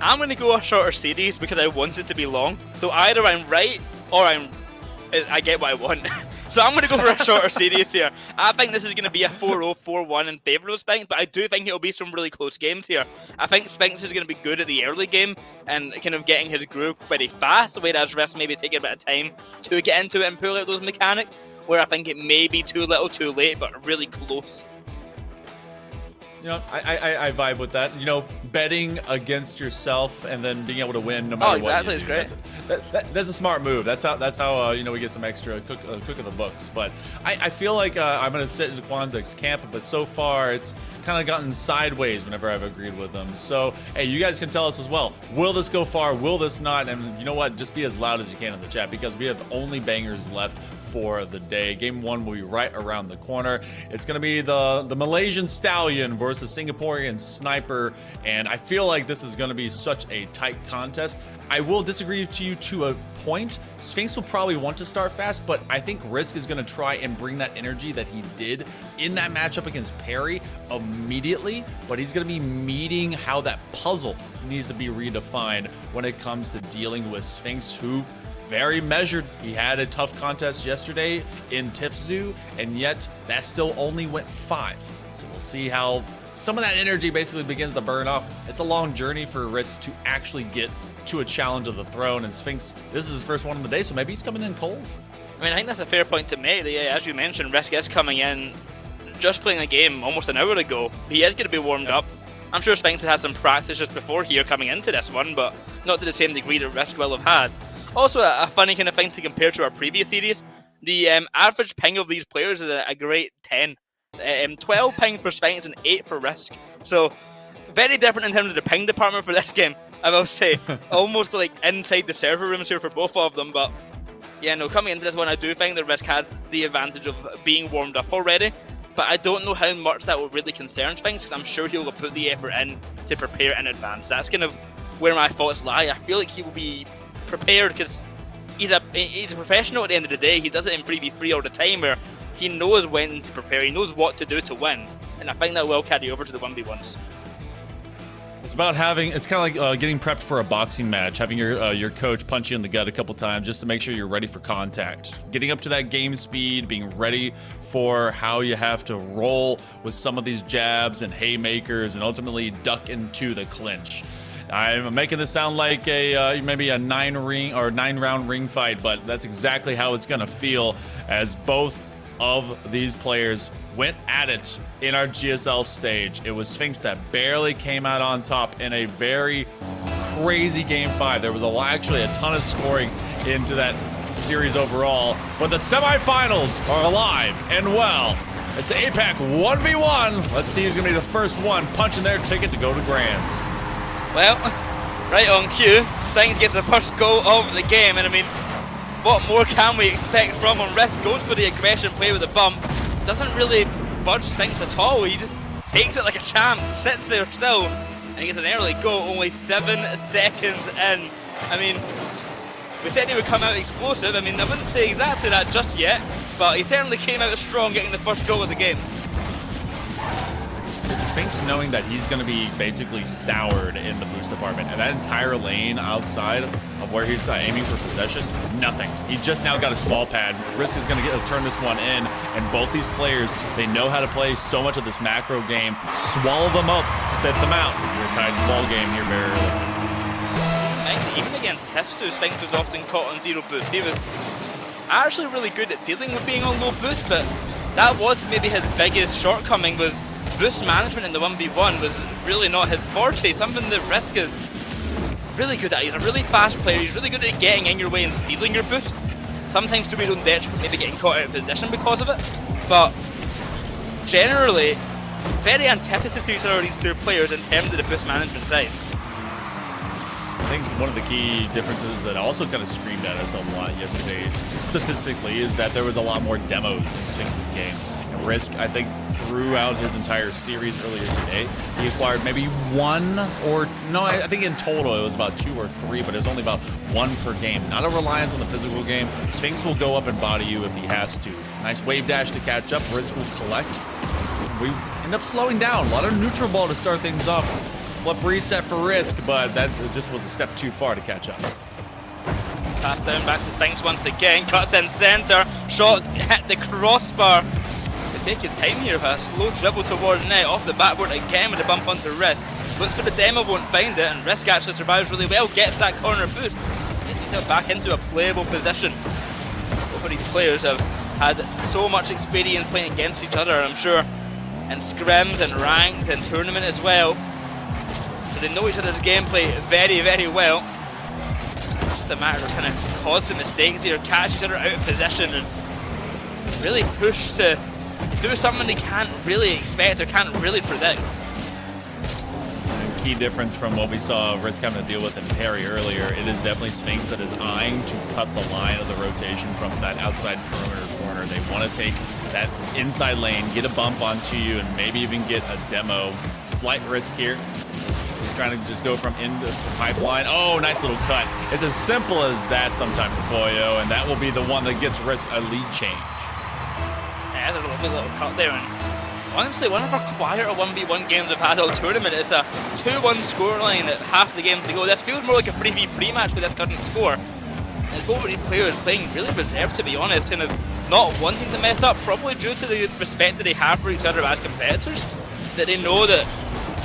I'm going to go a shorter series because I want it to be long. So either I'm right or I get what I want. So I'm going to go for a shorter series here. I think this is going to be a 4-0, 4-1 in favour of Sphinx, but I do think it'll be some really close games here. I think Sphinx is going to be good at the early game and kind of getting his groove very fast, whereas Risk maybe taking a bit of time to get into it and pull out those mechanics, where I think it may be too little too late, but really close. You know, I vibe with that. You know, betting against yourself and then being able to win no matter what. Exactly, it's great. That's a smart move. That's how you know, we get some extra cook of the books. But I feel like I'm going to sit into Quanzek's camp, but so far it's kind of gotten sideways whenever I've agreed with them. So, hey, you guys can tell us as well. Will this go far? Will this not? And you know what? Just be as loud as you can in the chat because we have only bangers left for the day. Game 1 will be right around the corner. It's going to be the Malaysian Stallion versus Singaporean Sniper, and I feel like this is going to be such a tight contest. I will disagree with you to a point. Sphinx will probably want to start fast, but I think Risk is going to try and bring that energy that he did in that matchup against Perry immediately, but he's going to be meeting how that puzzle needs to be redefined when it comes to dealing with Sphinx, who very measured. He had a tough contest yesterday in Tifzu, and yet that still only went 5. So we'll see how some of that energy basically begins to burn off. It's a long journey for Risk to actually get to a challenge of the throne, and Sphinx, this is his first one of the day, so maybe he's coming in cold. I mean, I think that's a fair point to make. As you mentioned, Risk is coming in just playing a game almost an hour ago. He is going to be warmed up. I'm sure Sphinx has some practice just before here coming into this one, but not to the same degree that Risk will have had. Also, a funny kind of thing to compare to our previous series, the average ping of these players is a great 10. 12 ping for Sphinx and 8 for Risk. So, very different in terms of the ping department for this game, I will say. Almost like inside the server rooms here for both of them, but yeah, no, coming into this one, I do think that Risk has the advantage of being warmed up already, but I don't know how much that will really concern Sphinx, because I'm sure he'll put the effort in to prepare in advance. That's kind of where my thoughts lie. I feel like he will be prepared because he's a professional at the end of the day. He does it in 3v3 all the time, where he knows when to prepare, he knows what to do to win, and I think that will carry over to the 1v1s. It's about having, it's kind of like getting prepped for a boxing match, having your coach punch you in the gut a couple times just to make sure you're ready for contact. Getting up to that game speed, being ready for how you have to roll with some of these jabs and haymakers and ultimately duck into the clinch. I'm making this sound like maybe a 9-round ring fight, but that's exactly how it's going to feel as both of these players went at it in our GSL stage. It was Sphinx that barely came out on top in a very crazy game 5. There was actually a ton of scoring into that series overall, but the semifinals are alive and well. It's APAC 1v1. Let's see who's going to be the first one punching their ticket to go to Grands. Well, right on cue, Sphinx gets the first goal of the game, and I mean, what more can we expect from him? Risk goes for the aggression play with the bump, doesn't really budge Sphinx at all. He just takes it like a champ, sits there still, and he gets an early goal, only 7 seconds in. I mean, we said he would come out explosive. I mean, I wouldn't say exactly that just yet, but he certainly came out strong getting the first goal of the game. It's Sphinx knowing that he's going to be basically soured in the boost department, and that entire lane outside of where he's aiming for possession, nothing. He just now got a small pad. Risk is going to turn this one in, and both these players, they know how to play so much of this macro game. Swallow them up, spit them out. You're tied to the ball game here very early. Even against Tifsu, Sphinx was often caught on 0 boost. He was actually really good at dealing with being on low boost, but that was maybe his biggest shortcoming, was boost management in the 1v1 was really not his forte, something that Risk is really good at. He's a really fast player, he's really good at getting in your way and stealing your boost. Sometimes to his own detriment, maybe getting caught out of position because of it, but generally, very antithesis to each other, these two players in terms of the boost management side. I think one of the key differences that also kind of screamed at us a lot yesterday, statistically, is that there was a lot more demos in Sphinx's game. And Risk, I think, throughout his entire series earlier today, he acquired maybe one or, no, I think in total it was about 2 or 3, but it was only about 1 per game. Not a reliance on the physical game. Sphinx will go up and body you if he has to. Nice wave dash to catch up. Risk will collect. We end up slowing down. A lot of neutral ball to start things off. Flip reset for Risk, but that just was a step too far to catch up. Pass down back to Sphinx once again, cuts in center, shot hit the crossbar. To take his time here, a slow dribble towards net, off the backboard again with a bump onto Risk. Looks for the demo, won't find it, and Risk actually survives really well, gets that corner boost, gets himself back into a playable position. Both of these players have had so much experience playing against each other, I'm sure, in scrims and ranked and tournament as well. So they know each other's gameplay very, very well. It's just a matter of kind of causing mistakes here, catch each other out of position and really push to do something they can't really expect or can't really predict. And key difference from what we saw Risk having to deal with in Perry earlier, it is definitely Sphinx that is eyeing to cut the line of the rotation from that outside perimeter corner. They want to take that inside lane, get a bump onto you, and maybe even get a demo. Flight Risk here. He's trying to just go from end to pipeline. Oh, nice little cut. It's as simple as that sometimes, Boyo, and that will be the one that gets Risk a lead change. Yeah, that's a lovely little cut there. And honestly, one of our quieter 1v1 games we've had all tournament. It's a 2-1 scoreline at half the game to go. This feels more like a 3v3 match with this current score. And both of these players playing really reserved, to be honest, kind of not wanting to mess up, probably due to the respect that they have for each other as competitors. That they know that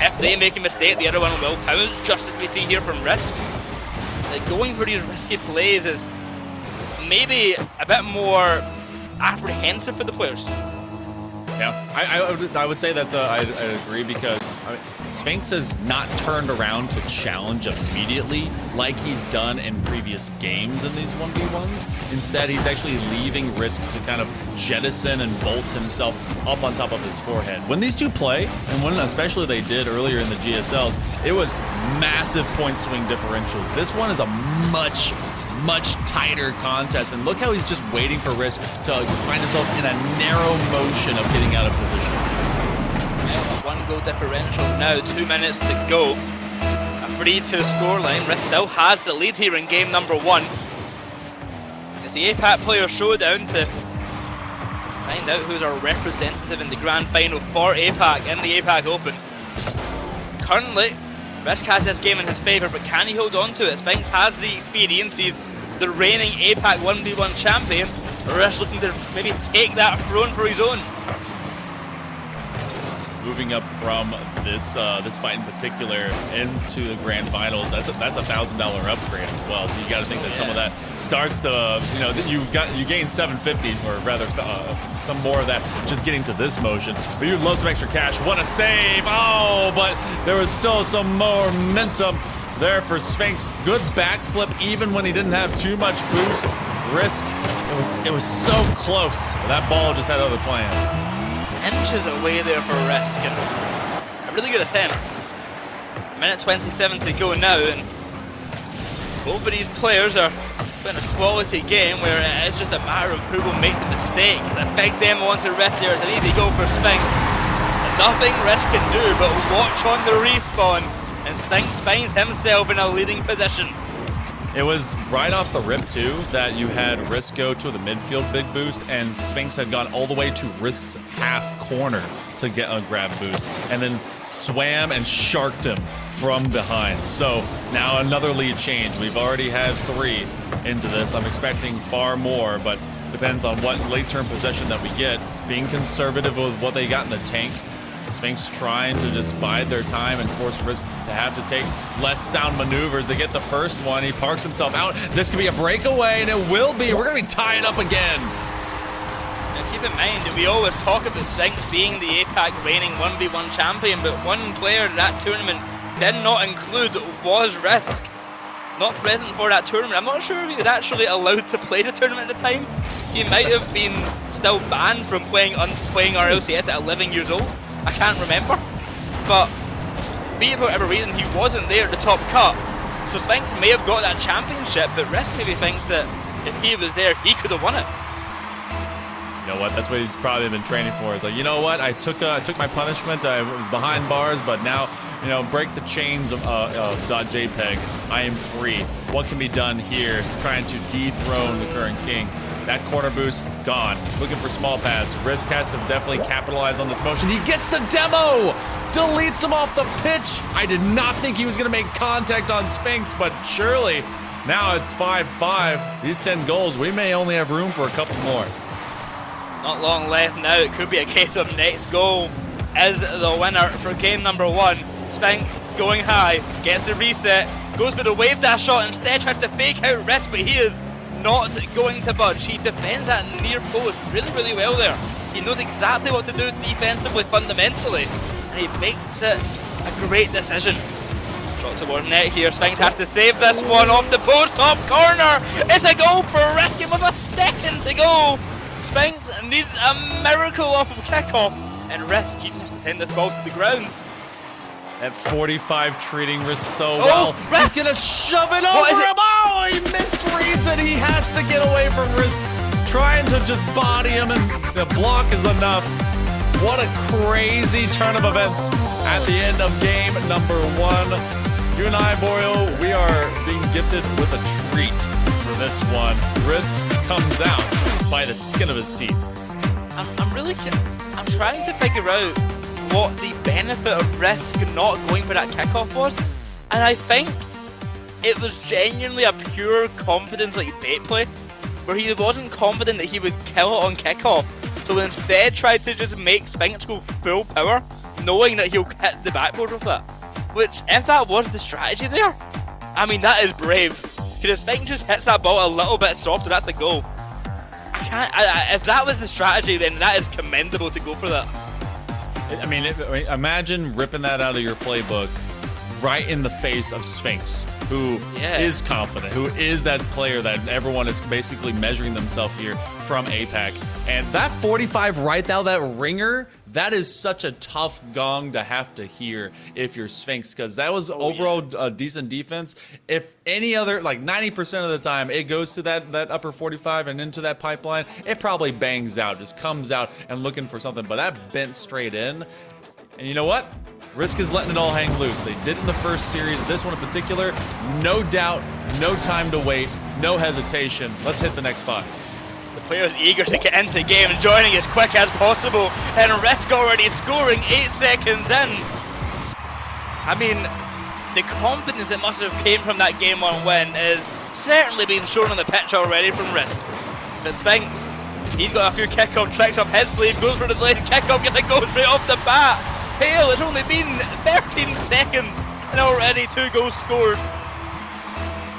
if they make a mistake, the other one will pounce, just as we see here from Risk. Like, going for these risky plays is maybe a bit more apprehensive for the players. Yeah, I would say that's I'd agree, because Sphinx has not turned around to challenge immediately like he's done in previous games in these 1v1s. Instead, he's actually leaving Risk to kind of jettison and bolt himself up on top of his forehead. When these two play, and when especially they did earlier in the GSLs, it was massive point swing differentials. This one is a much tighter contest, and look how he's just waiting for Risk to find himself in a narrow motion of getting out of position. Yeah, 1 goal differential now, 2 minutes to go. A 3-2 scoreline. Risk still has the lead here in game number 1. It's the APAC player showdown to find out who's our representative in the grand final for APAC in the APAC Open. Currently, Risk has this game in his favour, but can he hold on to it? Sphinx has the experience, he's the reigning APAC 1v1 champion. Risk looking to maybe take that throne for his own. Moving up from this fight in particular into the grand finals, that's a $1,000 upgrade as well. So you got to think that some of that starts to, you gain 750, or rather some more of that just getting to this motion. But you'd love some extra cash. What a save! Oh, but there was still some momentum there for Sphinx. Good backflip even when he didn't have too much boost. Risk, it was so close. That ball just had other plans. Inches away there for Risk, and a really good attempt. Minute 27 to go now, and both of these players are playing a quality game where it is just a matter of who will make the mistake. It's a big demo onto Risk here. It's an easy goal for Sphinx. And nothing Risk can do but watch on the respawn, and Sphinx finds himself in a leading position. It was right off the rip, too, that you had Risk go to the midfield big boost, and Sphinx had gone all the way to Risk's half corner to get a grab boost, and then swam and sharked him from behind. So now another lead change. We've already had 3 into this. I'm expecting far more, but depends on what late turn possession that we get. Being conservative with what they got in the tank. Sphinx trying to just bide their time and force Risk to have to take less sound maneuvers. They get the first one. He parks himself out. This could be a breakaway, and it will be. We're going to be tying up again. Now keep in mind that we always talk about Sphinx being the APAC reigning 1v1 champion, but one player in that tournament did not include was Risk. Not present for that tournament. I'm not sure if he was actually allowed to play the tournament at the time. He might have been still banned from playing RLCS at 11 years old. I can't remember, but be it for whatever reason, he wasn't there at the top cut. So Sphinx may have got that championship, but Risk maybe thinks that if he was there, he could have won it. You know what? That's what he's probably been training for. It's like, you know what? I took my punishment. I was behind bars, but now, you know, break the chains of .jpg. I am free. What can be done here? Trying to dethrone the current king. That corner boost, gone. Looking for small pads. Risk has to definitely capitalize on this motion. He gets the demo! Deletes him off the pitch! I did not think he was going to make contact on Sphinx, but surely, now it's 5-5. These 10 goals, we may only have room for a couple more. Not long left now. It could be a case of next goal is the winner for game number 1. Sphinx going high, gets the reset, goes for the wave dash shot, instead tries to fake out Risk, but he is not going to budge. He defends that near post really, really well there. He knows exactly what to do defensively, fundamentally, and he makes it a great decision. Shot towards net here. Sphinx has to save this one off the post, top corner. It's a goal for Risk, and with a second to go, Sphinx needs a miracle off of kickoff, and Risk, he just has to send this ball to the ground. At 45, treating Risk so well. Risk! He's gonna shove it over him. Oh, he misreads it. He has to get away from Risk. Trying to just body him, and the block is enough. What a crazy turn of events at the end of game number 1. You and I, Boyo, we are being gifted with a treat for this one. Risk comes out by the skin of his teeth. I'm trying to figure out what the benefit of Risk not going for that kickoff was, and I think it was genuinely a pure confidence like bait play, where he wasn't confident that he would kill it on kickoff, so instead tried to just make Sphinx go full power, knowing that he'll hit the backboard with that. Which, if that was the strategy there, I mean, that is brave. Because if Sphinx just hits that ball a little bit softer, that's the goal. If that was the strategy, then that is commendable to go for that. I mean, imagine ripping that out of your playbook right in the face of Sphinx, who is confident, who is that player that everyone is basically measuring themselves here from APAC. And that 45 right now, that ringer, that is such a tough gong to have to hear if you're Sphinx, because that was overall a decent defense. If any other, like 90% of the time, it goes to that upper 45 and into that pipeline, it probably bangs out, just comes out and looking for something. But that bent straight in. And you know what? Risk is letting it all hang loose. They did in the first series. This one in particular, no doubt, no time to wait, no hesitation. Let's hit the next 5. The player's eager to get into the game and joining as quick as possible, and Risk already scoring 8 seconds in. I mean, the confidence that must have came from that game 1 win is certainly being shown on the pitch already from Risk. But Sphinx, he's got a few kickoff tricks up his sleeve, goes for the delayed kickoff, gets a goal straight off the bat. Hail, it's only been 13 seconds and already 2 goals scored.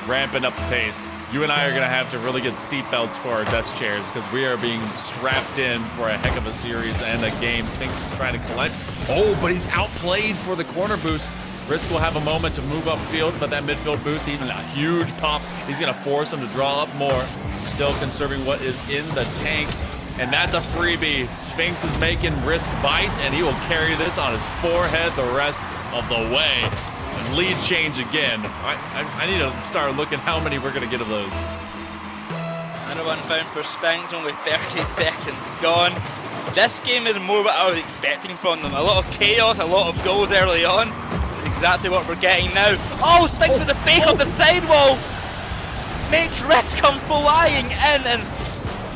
Ramping up the pace. You and I are going to have to really get seatbelts for our desk chairs, because we are being strapped in for a heck of a series and a game. Sphinx is trying to collect. Oh, but he's outplayed for the corner boost. Risk will have a moment to move upfield, but that midfield boost, even a huge pop, he's going to force him to draw up more. Still conserving what is in the tank. And that's a freebie. Sphinx is making Risk bite, and he will carry this on his forehead the rest of the way. And lead change again. I need to start looking how many we're going to get of those. Another one found for Sphinx, only 30 seconds gone. This game is more what I was expecting from them. A lot of chaos, a lot of goals early on. That's exactly what we're getting now. Oh, Sphinx with a fake on the sidewall! Makes Risk come flying in, and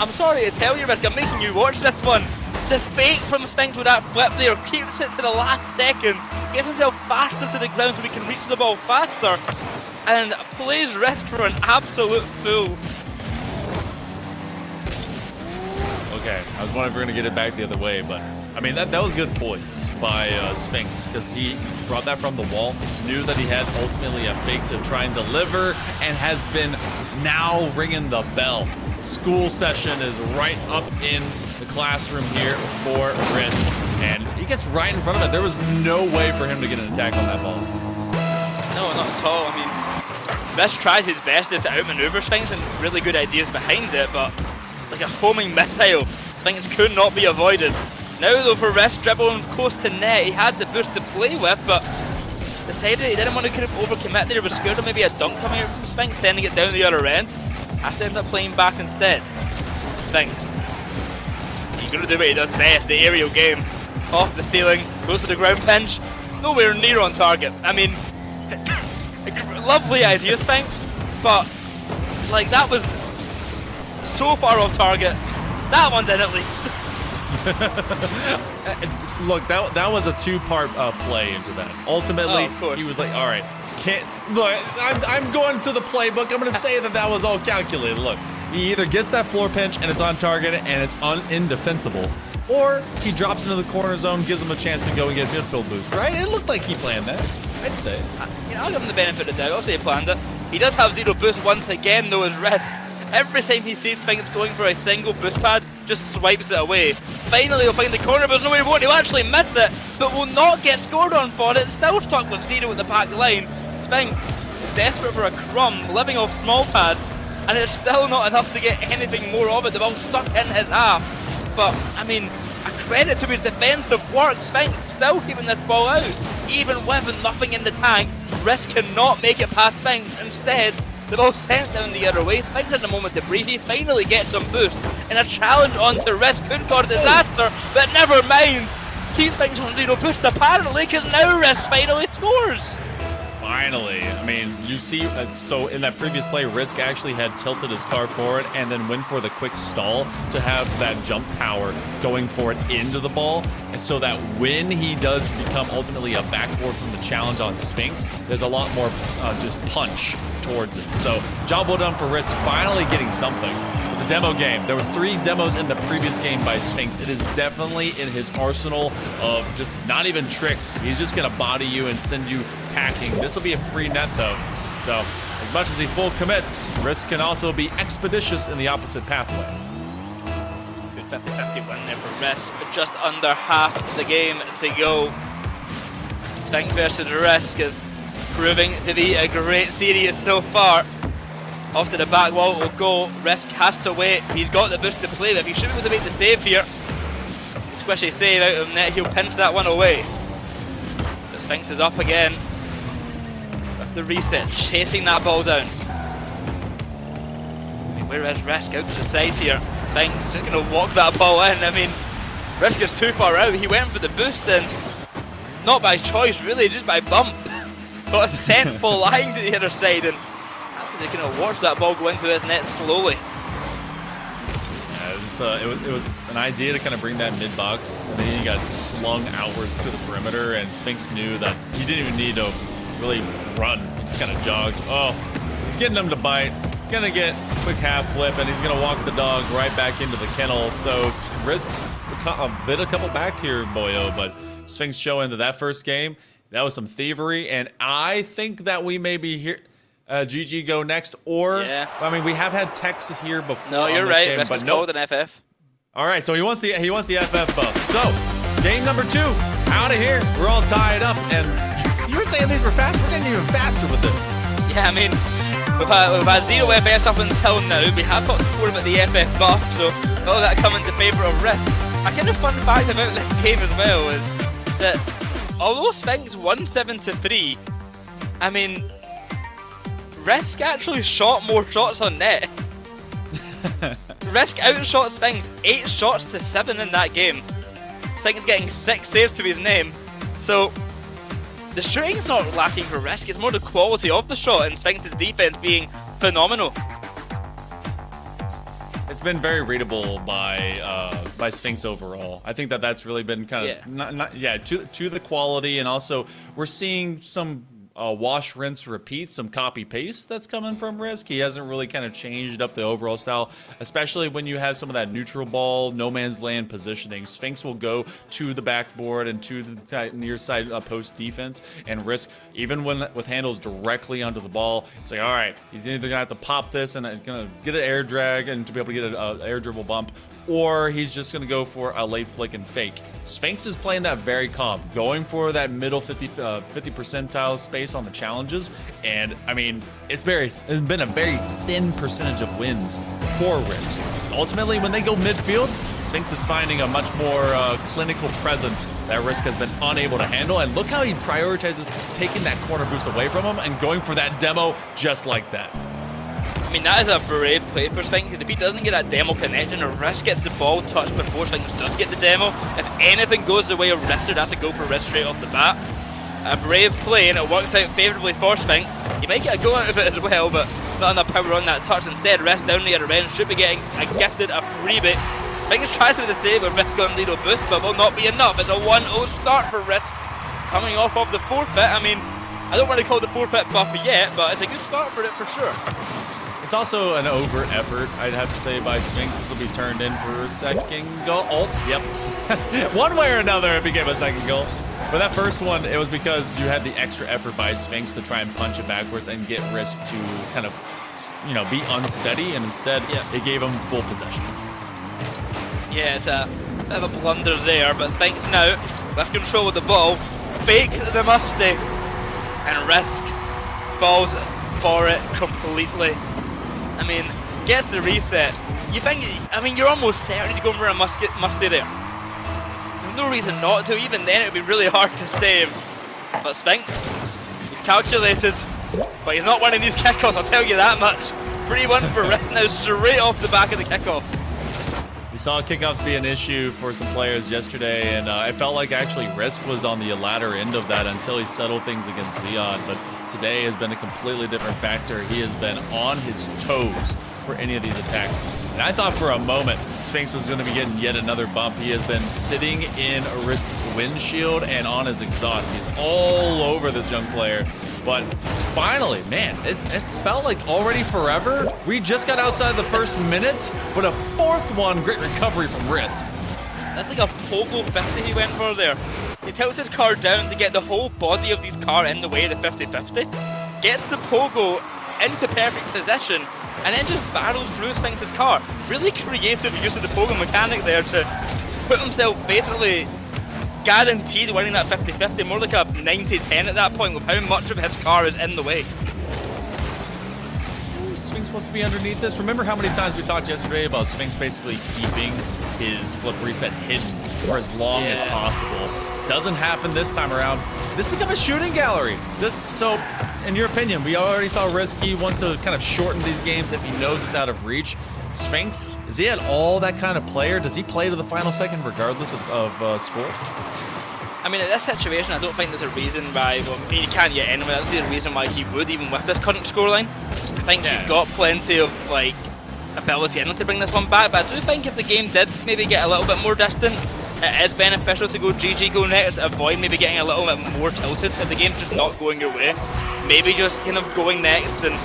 I'm sorry to tell you, Risk, I'm making you watch this one. the fake from Sphinx with that flip there keeps it to the last second, gets himself faster to the ground so we can reach the ball faster, and plays Risk for an absolute fool. Okay, I was wondering if we were going to get it back the other way, but I mean, that was good poise by Sphinx, because he brought that from the wall, knew that he had ultimately a fake to try and deliver, and has been now ringing the bell. School session is right up in the classroom here for Risk, and he gets right in front of it. There was no way for him to get an attack on that ball. No, not at all. I mean, Risk tries his best to outmaneuver Sphinx and really good ideas behind it, but like a homing missile, Sphinx could not be avoided. Now though, for Risk dribbling close to net, he had the boost to play with, but decided he didn't want to kind of overcommit there. He was scared of maybe a dunk coming out from Sphinx, sending it down the other end. Has to end up playing back instead. Sphinx, he's going to do what he does best, the aerial game. Off the ceiling, goes for the ground pinch, nowhere near on target. I mean, lovely idea, Sphinx, but like that was so far off target. That one's in at least. Look, that was a two-part play into that. Ultimately, he was like, all right, I'm going to the playbook. I'm going to say that was all calculated. Look, he either gets that floor pinch and it's on target and it's indefensible, or he drops into the corner zone, gives him a chance to go and get a midfield boost, right? It looked like he planned that, I'd say. I'll give him the benefit of the doubt. I'll say he planned it. He does have zero boost once again, though, as Risk. Every time he sees Sphinx going for a single boost pad, just swipes it away. Finally, he'll find the corner, but there's no way he won't. He'll actually miss it, but will not get scored on for it. Still stuck with zero at the back line. Sphinx is desperate for a crumb, living off small pads, and it's still not enough to get anything more of it. The ball's stuck in his half. But, I mean, a credit to his defensive work. Sphinx still keeping this ball out. Even with nothing in the tank, Risk cannot make it past Sphinx. Instead, the ball sent down the other way. Sphinx had a moment to breathe. He finally gets some boost. And a challenge onto Risk could cause disaster, but never mind. Keeps Sphinx on zero boost apparently, because now Risk finally scores. Finally. I mean, you see, so in that previous play, Risk actually had tilted his car forward and then went for the quick stall to have that jump power going for it into the ball, and so that when he does become ultimately a backboard from the challenge on Sphinx, there's a lot more just punch towards it. So job well done for Risk, finally getting something. The demo game, there was 3 demos in the previous game by Sphinx. It is definitely in his arsenal of just not even tricks. He's just going to body you and send you packing. This will be a free net though, so as much as he full commits, Risk can also be expeditious in the opposite pathway. Good 50-50 win there for Risk, but just under half the game to go. Sphinx versus Risk is proving to be a great series so far. Off to the back wall it will go. Risk has to wait. He's got the boost to play with. He should be able to make the save here. Squishy save out of net. He'll pinch that one away. The Sphinx is up again. With the reset, chasing that ball down. I mean, where is Risk? Out to the side here. Sphinx is just going to walk that ball in. I mean, Risk is too far out. He went for the boost and not by choice really, just by bump. Got sent flying to the other side, and after they kind of watch that ball go into his net slowly. Yeah, it was an idea to kind of bring that mid box, and then he got slung outwards to the perimeter, and Sphinx knew that he didn't even need to really run. He just kind of jogged. Oh, he's getting him to bite. Gonna get a quick half flip, and he's gonna walk the dog right back into the kennel. So Risk a couple back here, Boyo, but Sphinx showing that first game, that was some thievery, and I think that we may be here. GG go next, or yeah. I mean, we have had Tex here before. No, you're right. Risk is called an FF. All right, so he wants the FF buff. So game number 2, out of here. We're all tied up, and you were saying these were fast. We're getting even faster with this. Yeah, I mean, we've had 0 FFs up until now. We have talked before about the FF buff, so all that coming to favour of Risk. A kind of fun fact about this game as well is that although Sphinx won 7-3, I mean, Risk actually shot more shots on net. Risk outshot Sphinx 8 shots to 7 in that game. Sphinx getting 6 saves to his name. So the shooting's not lacking for Risk, it's more the quality of the shot and Sphinx's defense being phenomenal. It's been very readable by Sphinx overall. I think that's really been kind of to the quality, and also we're seeing some wash, rinse, repeat, some copy paste that's coming from Risk. He hasn't really kind of changed up the overall style, especially when you have some of that neutral ball, no man's land positioning. Sphinx will go to the backboard and to the near side post defense, and Risk, even when with handles directly onto the ball, it's like, all right, he's either gonna have to pop this and gonna get an air drag and to be able to get an air dribble bump, or he's just going to go for a late flick and fake. Sphinx is playing that very calm, going for that middle 50 percentile space on the challenges, and I mean, it's been a very thin percentage of wins for Risk. Ultimately, when they go midfield, Sphinx is finding a much more clinical presence that Risk has been unable to handle, and look how he prioritizes taking that corner boost away from him and going for that demo just like that. I mean, that is a brave play for Sphinx, because if he doesn't get that demo connection, or Risk gets the ball touched before Sphinx does get the demo, if anything goes the way of Risk, that's a go for Risk straight off the bat. A brave play, and it works out favourably for Sphinx. He might get a go out of it as well, but not enough power on that touch. Instead, Risk down the other end should be getting gifted a freebie. Sphinx tries to the save with Risk on Lido boost, but will not be enough. It's a 1-0 start for Risk, coming off of the forfeit. I mean, I don't want to call the forfeit buff yet, but it's a good start for it for sure. It's also an overt effort, I'd have to say, by Sphinx. This will be turned in for a second goal. Oh, yep. One way or another, it became a second goal. For that first one, it was because you had the extra effort by Sphinx to try and punch it backwards and get Risk to kind of, be unsteady, and instead, it gave him full possession. Yeah, it's a bit of a blunder there, but Sphinx now with control of the ball, fake the musty, and Risk falls for it completely. I mean, gets the reset. You think, I mean, you're almost certain to go for a musty there. There's no reason not to. Even then, it would be really hard to save. But Sphinx, he's calculated, but he's not winning these kickoffs, I'll tell you that much. 3-1 for Risk now, straight off the back of the kickoff. We saw kickoffs be an issue for some players yesterday, and I felt like actually Risk was on the latter end of that until he settled things against Xeon, but today has been a completely different factor. He has been on his toes for any of these attacks. And I thought for a moment Sphinx was going to be getting yet another bump. He has been sitting in Risk's windshield and on his exhaust. He's all over this young player. But finally, man, it felt like already forever. We just got outside the first minutes, but a fourth one, great recovery from Risk. That's like a Pogo 50 he went for there. He tilts his car down to get the whole body of his car in the way of the 50-50, gets the Pogo into perfect position, and then just barrels through Sphinx's car. Really creative use of the Pogo mechanic there to put himself basically guaranteed winning that 50-50, more like a 90-10 at that point with how much of his car is in the way. Sphinx supposed to be underneath this. Remember how many times we talked yesterday about Sphinx basically keeping his flip reset hidden for as long as possible. Doesn't happen this time around. This become a shooting gallery. So, in your opinion, we already saw Risk. He wants to kind of shorten these games if he knows it's out of reach. Sphinx, is he at all that kind of player? Does he play to the final second regardless of score? I mean, in this situation, I don't think there's a reason why, well, he can't yet anyway, that's the reason why he would, even with this current scoreline. I think he's got plenty of, ability in him to bring this one back, but I do think if the game did maybe get a little bit more distant, it is beneficial to go GG, go next, avoid maybe getting a little bit more tilted if the game's just not going your way. Maybe just kind of going next and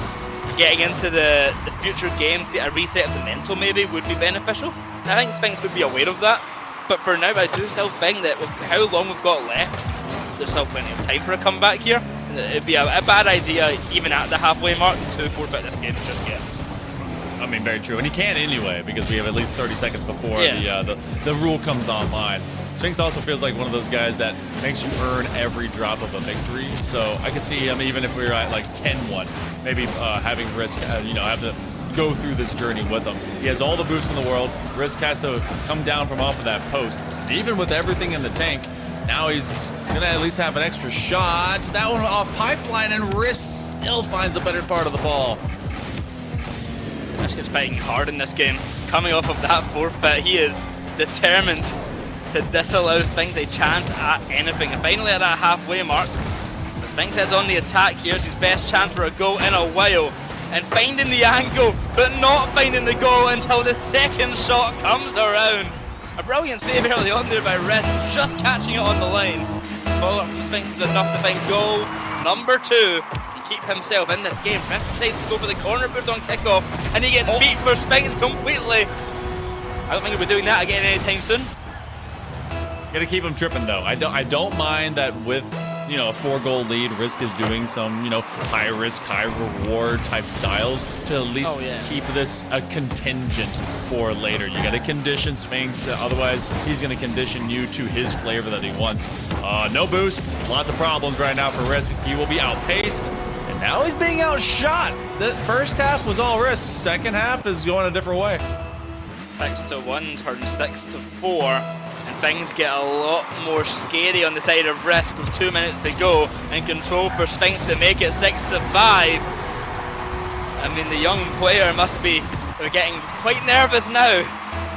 getting into the future games, a reset of the mental maybe would be beneficial. I think Sphinx would be aware of that. But for now, I do still think that with how long we've got left, there's still plenty of time for a comeback here. And it'd be a bad idea, even at the halfway mark, to forfeit this game just yet. I mean, very true. And he can anyway, because we have at least 30 seconds before the rule comes online. Sphinx also feels like one of those guys that makes you earn every drop of a victory. So I could see him, even if we were at 10-1, maybe having Risk, have to go through this journey with him. He has all the boosts in the world. Risk has to come down from off of that post. Even with everything in the tank, now he's gonna at least have an extra shot. That one off pipeline, and Risk still finds a better part of the ball. Risk is fighting hard in this game. Coming off of that forfeit, he is determined to disallow Sphinx a chance at anything. And finally at that halfway mark, Sphinx is on the attack. Here's his best chance for a goal in a while. and finding the angle, but not finding the goal until the second shot comes around. A brilliant save early on there by Risk, just catching it on the line. Follow-up from Sphinx is enough to find goal number 2 and keep himself in this game. Risk decides to go for the corner boot on kickoff, and he gets beat for Sphinx completely. I don't think we'll be doing that again anytime soon. Gotta keep him tripping though. I don't mind that with, you know, a 4-goal lead, Risk is doing some, you know, high risk, high reward type styles to at least keep this a contingent for later. You gotta condition Sphinx, otherwise he's gonna condition you to his flavor that he wants. No boost, lots of problems right now for Risk. He will be outpaced, and now he's being outshot. The first half was all Risk, second half is going a different way. 6-1 turns 6-4. And things get a lot more scary on the side of Risk with 2 minutes to go, and control for Sphinx to make it 6-5. I mean, the young player must be getting quite nervous now.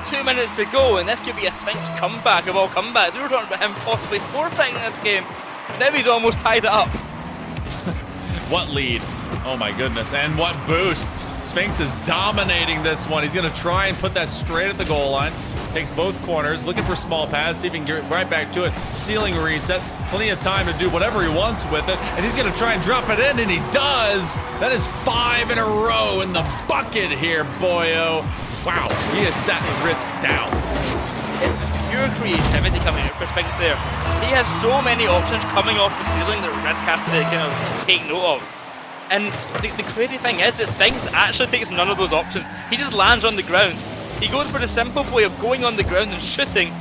2 minutes to go, and this could be a Sphinx comeback of all comebacks. We were talking about him possibly forfeiting this game. Now he's almost tied it up. What lead? Oh my goodness, and what boost. Sphinx is dominating this one. He's gonna try and put that straight at the goal line. Takes both corners, looking for small pads, see if he can get right back to it. Ceiling reset, plenty of time to do whatever he wants with it, and he's gonna try and drop it in, and he does! That is 5 in a row in the bucket here, Boyo. Wow, he has sat Risk down. It's pure creativity coming out for Sphinx there. He has so many options coming off the ceiling that Risk has to kind of take note of. And the crazy thing is that Sphinx actually takes none of those options. He just lands on the ground. He goes for the simple play of going on the ground and shooting,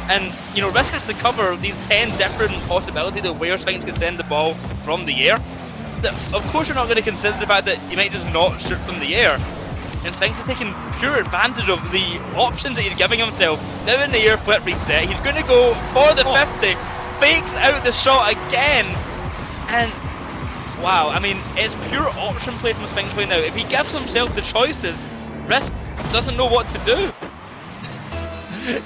and you know, Risk has to cover these 10 different possibilities of where Sphinx can send the ball from the air. Of course you're not going to consider the fact that he might just not shoot from the air. And Sphinx is taking pure advantage of the options that he's giving himself. Now in the air, flip reset, he's going to go for the 50, fakes out the shot again, and wow, I mean, it's pure option play from Sphinx right now. If he gives himself the choices, Risk doesn't know what to do.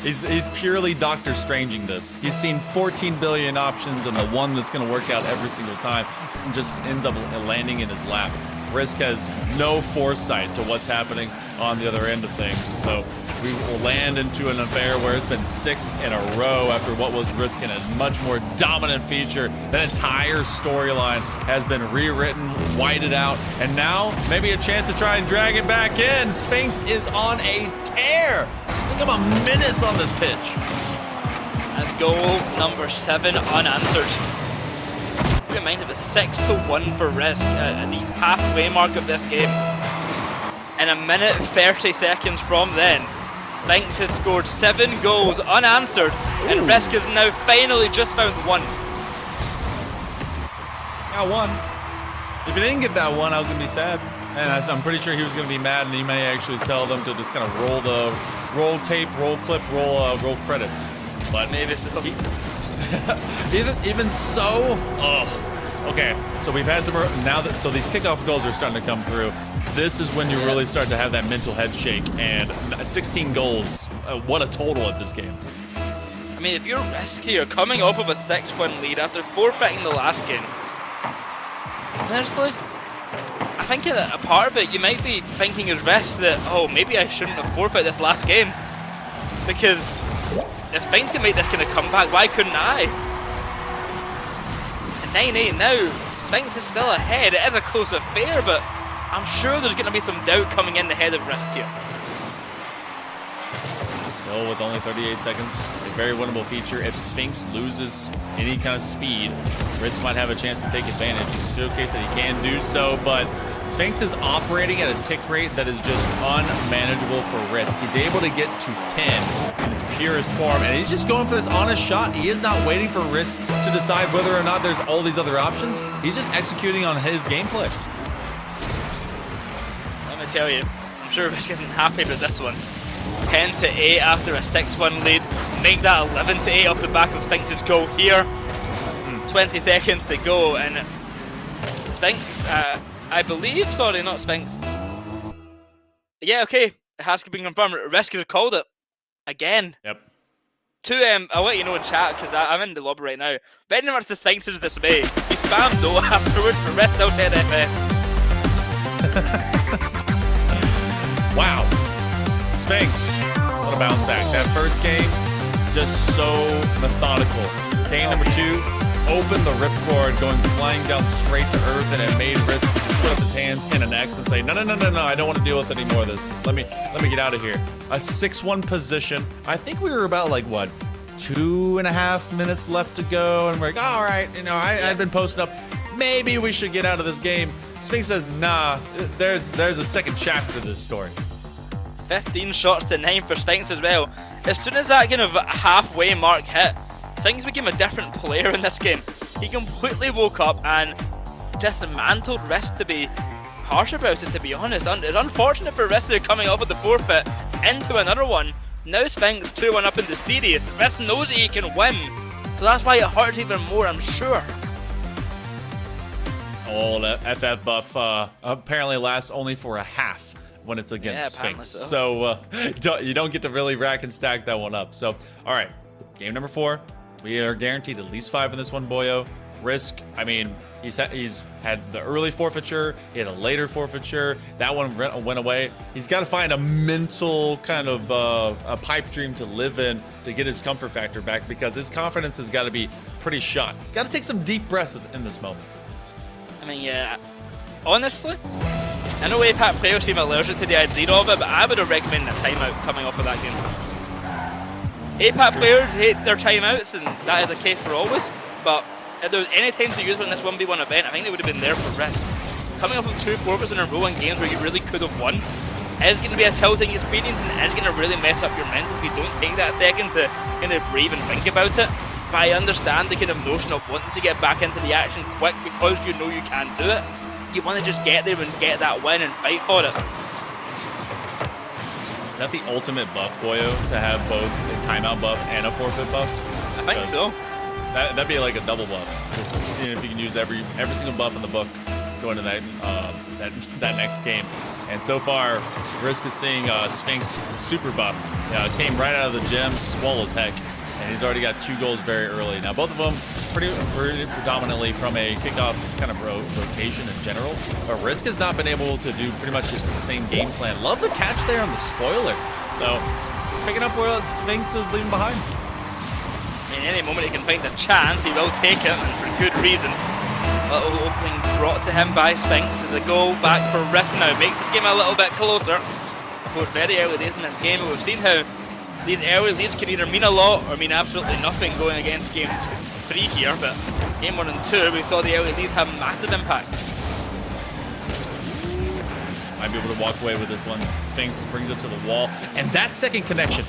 He's purely Doctor Stranging this. He's seen 14 billion options, and the one that's going to work out every single time just ends up landing in his lap. Risk has no foresight to what's happening on the other end of things. So we will land into an affair where it's been 6 in a row after what was Risk in a much more dominant feature. That entire storyline has been rewritten, whited out, and now maybe a chance to try and drag it back in. Sphinx is on a tear. Look at a menace on this pitch. That's goal number 7 unanswered. Keep in mind it was 6-1 for Risk at the halfway mark of this game. In 1 minute 30 seconds from then, Sphinx has scored 7 goals unanswered, and Risk has now finally just found 1. Got 1. If he didn't get that 1, I was going to be sad. And I'm pretty sure he was going to be mad, and he may actually tell them to just kind of roll tape, roll clip, roll credits. But maybe so. Even so, okay. So we've had some now that these kickoff goals are starting to come through. This is when you really start to have that mental head shake. And 16 goals, what a total at this game. I mean, if you're Risk here, coming off of a 6-1 lead after forfeiting the last game, honestly, I think a part of it, you might be thinking as Risk that, oh, maybe I shouldn't have forfeited this last game, because if Sphinx can make this kind of comeback, why couldn't I? And 9-8 now, Sphinx is still ahead. It is a close affair, but I'm sure there's going to be some doubt coming in the head of Risk here. Still with only 38 seconds, a very winnable feature. If Sphinx loses any kind of speed, Risk might have a chance to take advantage. He's showcased that he can do so, but Sphinx is operating at a tick rate that is just unmanageable for Risk. He's able to get to 10 in its purest form, and he's just going for this honest shot. He is not waiting for Risk to decide whether or not there's all these other options. He's just executing on his gameplay. Let me tell you, I'm sure Risk isn't happy with this one. 10-8 after a 6-1 lead. Make that 11-8 off the back of Sphinx's goal here. 20 seconds to go, and Sphinx, I believe, sorry, not Sphinx. Yeah, okay, it has been confirmed. Risk has called it again. Yep. I'll let you know in chat because I'm in the lobby right now. Very much to Sphinx's dismay, he spammed though afterwards for Risk outside FF. Wow. Sphinx, what a bounce back. That first game, just so methodical. Game number 2, opened the ripcord, going flying down straight to earth, and it made Risk just put up his hands in an X and say, no, I don't want to deal with any more of this. Let me get out of here. A 6-1 position. I think we were about like, what, 2.5 minutes left to go, and we're like, all right, you know, I've been posting up, maybe we should get out of this game. Sphinx says, nah, there's a second chapter to this story. 15 shots to 9 for Sphinx as well. As soon as that kind of halfway mark hit, Sphinx became a different player in this game. He completely woke up and dismantled Risk, to be harsh about it, to be honest. It's unfortunate for Risk they're coming off of the forfeit into another one. Now Sphinx 2-1 up in the series. Risk knows that he can win, so that's why it hurts even more, I'm sure. Oh, that FF buff apparently lasts only for a half when it's against Sphinx. So you don't get to really rack and stack that one up. So, all right, game number 4. We are guaranteed at least 5 in this one, Boyo. Risk, I mean, he's had the early forfeiture, he had a later forfeiture, that one went away. He's got to find a mental kind of a pipe dream to live in to get his comfort factor back, because his confidence has got to be pretty shot. Got to take some deep breaths in this moment. I mean, yeah, honestly, I know APAC players seem allergic to the idea of it, but I would have recommended a timeout coming off of that game. APAC players hate their timeouts, and that is a case for always, but if there was any time to use one in this 1v1 event, I think they would have been there for Risk. Coming off of 2 forfeits in a row in games where you really could have won is going to be a tilting experience, and is going to really mess up your mental if you don't take that second to kind of breathe and think about it. But I understand the kind of notion of wanting to get back into the action quick because you know you can do it. You want to just get there and get that win and fight for it. Is that the ultimate buff, Boyo, to have both a timeout buff and a forfeit buff? I think so. That'd be like a double buff. Just seeing if you can use every single buff in the book going to that next game. And so far, Risk is seeing Sphinx super buff. Came right out of the gym, swole as heck, and he's already got 2 goals very early. Now both of them pretty predominantly from a kickoff kind of rotation in general. But Risk has not been able to do pretty much his same game plan. Love the catch there on the spoiler. So he's picking up where Sphinx is leaving behind. I mean, any moment he can find a chance, he will take it, and for good reason. Little opening brought to him by Sphinx as a goal back for Risk now. Makes this game a little bit closer. Of course, very early days in this game, and we've seen how these early leads can either mean a lot or mean absolutely nothing going against game 3 here, but game 1 and 2, we saw the early leads have massive impact. Might be able to walk away with this one. Sphinx brings it to the wall, and that second connection,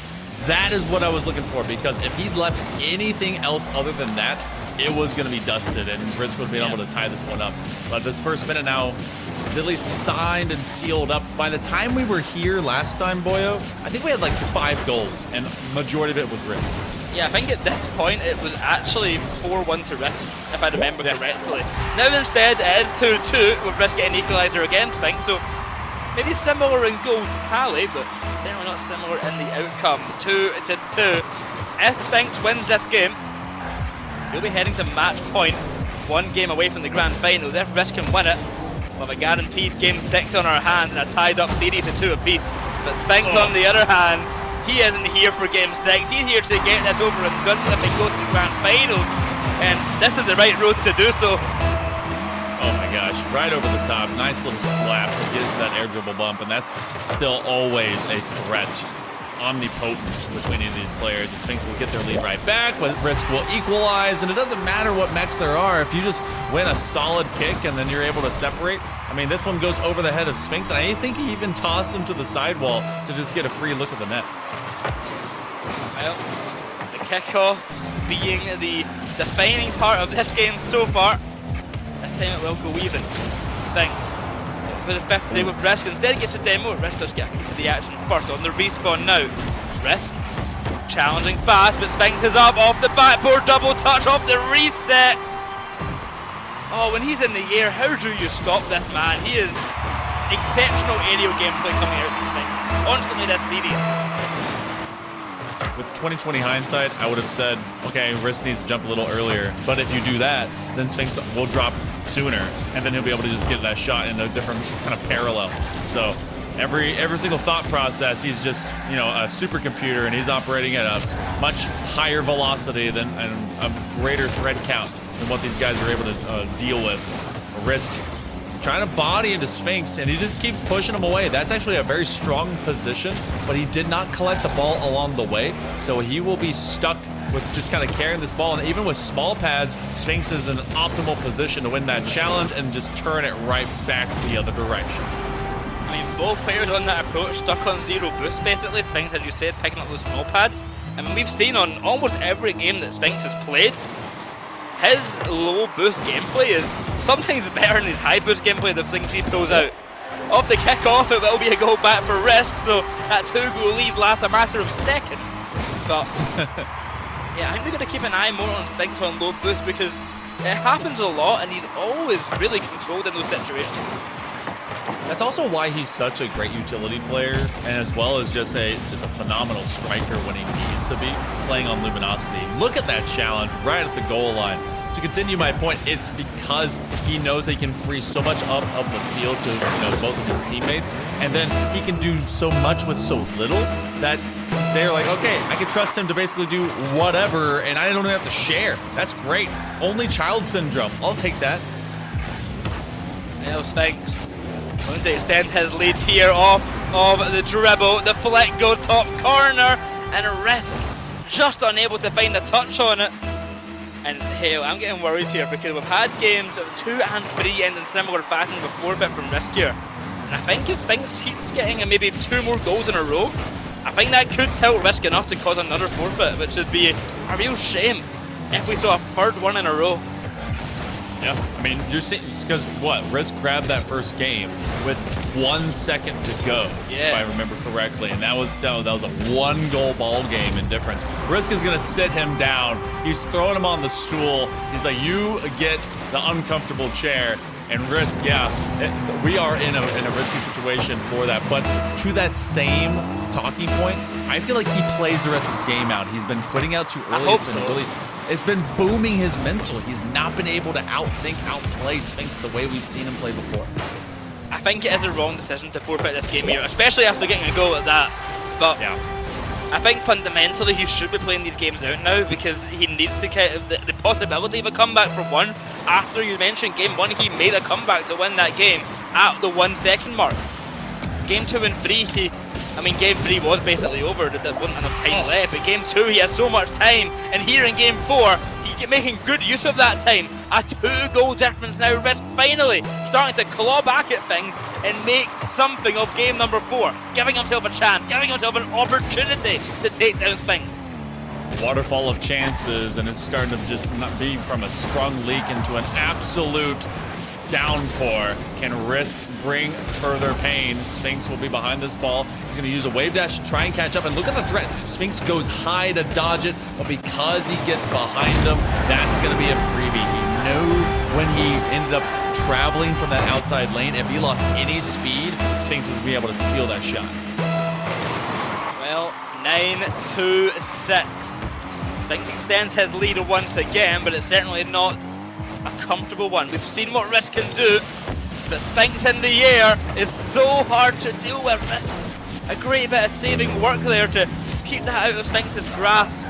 that is what I was looking for, because if he'd left anything else other than that, it was going to be dusted, and Risk would have been able to tie this one up. But this first minute now is at least signed and sealed up. By the time we were here last time, Boyo, I think we had like 5 goals, and majority of it was Risk. Yeah, I think at this point it was actually 4-1 to Risk, if I remember correctly. Now instead it is 2-2 with Risk getting equaliser against Sphinx, so maybe similar in goal tally, but definitely not similar in the outcome. 2-2. If Sphinx wins this game, he'll be heading to match point, 1 game away from the grand finals. If Risk can win it, we'll have a guaranteed game 6 on our hands and a tied up series of 2 apiece. But Sphinx, on the other hand, he isn't here for game 6. He's here to get this over and done with and go to the grand finals, and this is the right road to do so. Oh my gosh, right over the top. Nice little slap to get that air dribble bump, and that's still always a threat. Omnipotent between any of these players. And Sphinx will get their lead right back, but Risk will equalize, and it doesn't matter what mechs there are. If you just win a solid kick and then you're able to separate, I mean, this one goes over the head of Sphinx, and I think he even tossed him to the sidewall to just get a free look at the net. Well, the kickoff being the defining part of this game so far. This time it will go even. Sphinx for the 5th day with Risk. Instead he gets a demo. Risk does get a piece of the action first on the respawn now. Risk challenging fast, but Sphinx is up off the backboard, double touch off the reset. Oh, when he's in the air, how do you stop this man? He is exceptional aerial gameplay coming out from Sphinx constantly this series. With 2020 hindsight, I would have said, okay, Risk needs to jump a little earlier. But if you do that, then Sphinx will drop sooner, and then he'll be able to just get that shot in a different kind of parallel. So Every single thought process, he's just, you know, a supercomputer, and he's operating at a much higher velocity than and a greater thread count than what these guys are able to deal with. Risk is trying to body into Sphinx, and he just keeps pushing him away. That's actually a very strong position, but he did not collect the ball along the way, so he will be stuck with just kind of carrying this ball. And even with small pads, Sphinx is in an optimal position to win that challenge and just turn it right back the other direction. I mean, both players on that approach stuck on 0 boost basically. Sphinx, as you said, picking up those small pads. I mean, we've seen on almost every game that Sphinx has played, his low boost gameplay is sometimes better than his high boost gameplay, the things he throws out. Off the kick-off, it will be a goal back for Risk, so that 2-goal lead lasts a matter of seconds. But yeah, I think we're going to keep an eye more on Sphinx on low boost, because it happens a lot and he's always really controlled in those situations. That's also why he's such a great utility player, and as well as just a phenomenal striker when he needs to be, playing on Luminosity. Look at that challenge right at the goal line. To continue my point, it's because he knows that he can free so much up of the field to, you know, both of his teammates, and then he can do so much with so little that they're like, okay, I can trust him to basically do whatever, and I don't even have to share. That's great. Only child syndrome. I'll take that. Now Sphinx going to extend his lead here off of the dribble. The flick goes top corner, and Risk just unable to find a touch on it. And hell, I'm getting worried here, because we've had games of 2 and 3 end in similar fashion before, but from Risk here. And I think if Sphinx keeps getting maybe 2 more goals in a row, I think that could tilt Risk enough to cause another forfeit, which would be a real shame if we saw a 3rd one in a row. Yeah, I mean, you're seeing, because what? Risk grabbed that first game with 1 second to go, if I remember correctly, and that was a 1-goal ball game in difference. Risk is going to sit him down. He's throwing him on the stool. He's like, you get the uncomfortable chair. And Risk, yeah, we are in a risky situation for that. But to that same talking point, I feel like he plays the rest of his game out. He's been putting out too early. I hope so. It's been booming his mental. He's not been able to outplay Sphinx the way we've seen him play before. I think it is a wrong decision to forfeit this game here, especially after getting a goal at that. But yeah, I think fundamentally he should be playing these games out now, because he needs to get the possibility of a comeback for one. After you mentioned game 1, he made a comeback to win that game at the 1 second mark. Game 2 and 3, game 3 was basically over, there wasn't enough time left, but game 2 he had so much time, and here in game 4, he's making good use of that time. A 2-goal difference now. Risk finally starting to claw back at things and make something of game number 4, giving himself a chance, giving himself an opportunity to take down Sphinx. Waterfall of chances, and it's starting to just not be from a sprung leak into an absolute downpour. Can Risk bring further pain? Sphinx will be behind this ball. He's going to use a wave dash to try and catch up, and look at the threat. Sphinx goes high to dodge it, but because he gets behind him, that's going to be a freebie. He knew when he ended up traveling from that outside lane, if he lost any speed, Sphinx was going to be able to steal that shot. Well, 9-2-6. Sphinx extends his lead once again, but it's certainly not a comfortable one. We've seen what Risk can do, but Sphinx in the air is so hard to deal with. A great bit of saving work there to keep that out of Sphinx's grasp.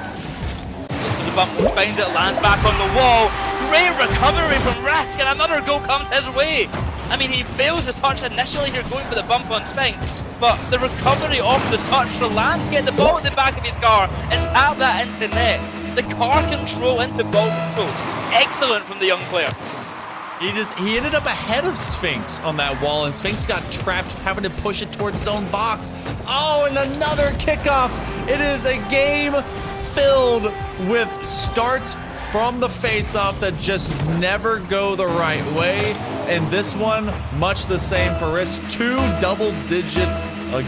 The bump will find it, lands back on the wall. Great recovery from Risk, and another goal comes his way. I mean, he fails the touch initially here, going for the bump on Sphinx, but the recovery off the touch to land, get the ball at the back of his car and tap that into net. The car control into ball control. Excellent from the young player. He ended up ahead of Sphinx on that wall, and Sphinx got trapped having to push it towards his own box. Oh, and another kickoff. It is a game filled with starts from the face-off that just never go the right way. And this one, much the same for Risk. 2 double-digit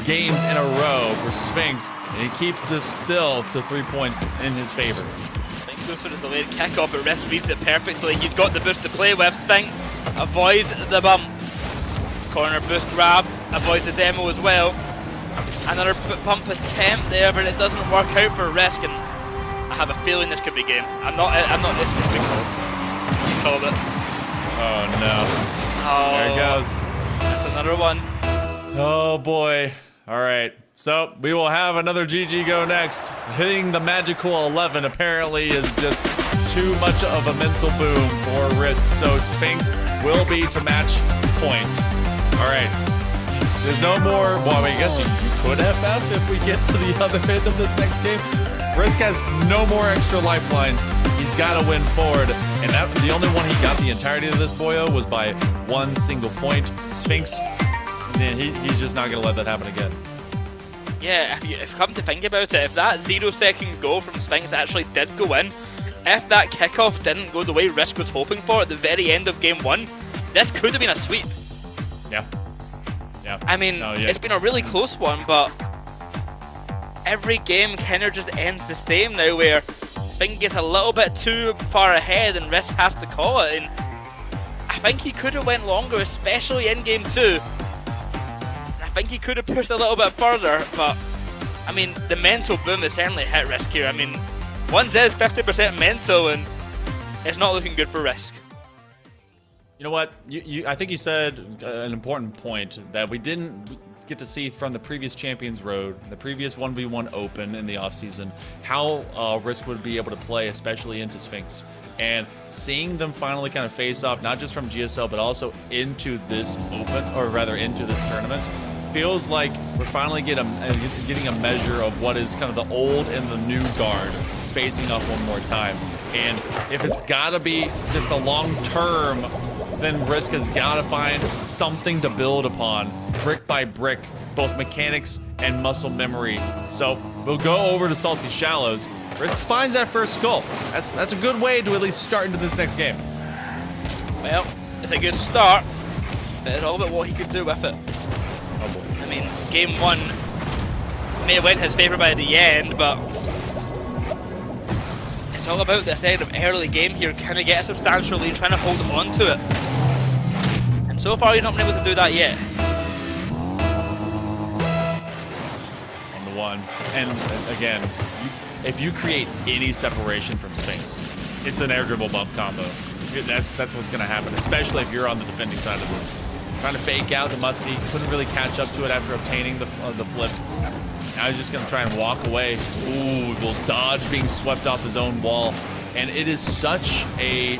games in a row for Sphinx, and he keeps this still to 3 points in his favor. Sphinx goes for the delayed kickoff, but Risk reads it perfectly. He's got the boost to play with. Sphinx avoids the bump. Corner boost grab, avoids the demo as well. Another bump attempt there, but it doesn't work out for Risk, and I have a feeling this could be game. I'm not listening to be called. You called it. Oh no. Oh, there it goes. That's another one. Oh boy. All right. So we will have another GG go next. Hitting the magical 11 apparently is just too much of a mental boom for Risk. So Sphinx will be to match point. All right. There's no more. Well, I guess you could FF if we get to the other end of this next game. Risk has no more extra lifelines. He's got to win forward. And that the only one he got the entirety of this Boyo was by one single point. Sphinx, man, he's just not going to let that happen again. Yeah, if you come to think about it, if that 0-second goal from Sphinx actually did go in, if that kickoff didn't go the way Risk was hoping for at the very end of game 1, this could have been a sweep. Yeah. Yeah. I mean, it's been a really close one, but every game kind of just ends the same now, where Sphinx gets a little bit too far ahead and Risk has to call it. And I think he could have went longer, especially in game 2. I think he could have pushed a little bit further, but I mean, the mental boom has certainly hit Risk here. I mean, Quanzek is 50% mental, and it's not looking good for Risk. You know what? I think you said an important point that we didn't get to see from the previous Champions Road, the previous 1v1 Open in the offseason, how Risk would be able to play, especially into Sphinx. And seeing them finally kind of face off, not just from GSL, but also into this Open, or rather into this tournament, feels like we're finally getting a measure of what is kind of the old and the new guard facing off one more time. And if it's got to be just a long term, then Risk has got to find something to build upon, brick by brick, both mechanics and muscle memory. So we'll go over to Salty Shallows. Risk finds that first skull. That's a good way to at least start into this next game. Well, it's a good start, but it's all about what he could do with it. Oh boy. I mean, game 1 may have went his favour by the end, but it's all about this end of early game here. Can he get a substantial lead, trying to hold him on to it? And so far, he's not been able to do that yet. On the one. And again, if you create any separation from Sphinx, it's an air dribble bump combo. That's what's going to happen, especially if you're on the defending side of this. Trying to fake out the Muskie, couldn't really catch up to it after obtaining the flip. Now he's just going to try and walk away. Ooh, will dodge being swept off his own wall. And it is such a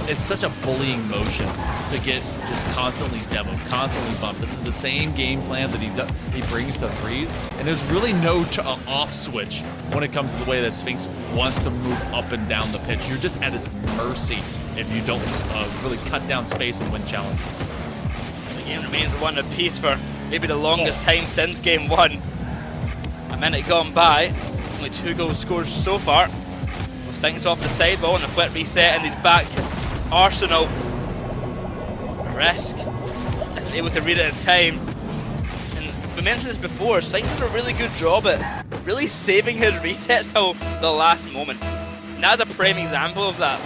it's such a bullying motion to get just constantly demoed, constantly bumped. This is the same game plan that he brings to Freeze, and there's really no off switch when it comes to the way that Sphinx wants to move up and down the pitch. You're just at his mercy if you don't really cut down space and win challenges. The game remains one apiece for maybe the longest time since game 1. A minute gone by, only 2 goals scored so far. Sphinx off the sideball and the flip reset, and he's back. Arsenal. Risk is able to read it in time. And we mentioned this before, Sphinx did a really good job at really saving his resets till the last moment. And that's a prime example of that.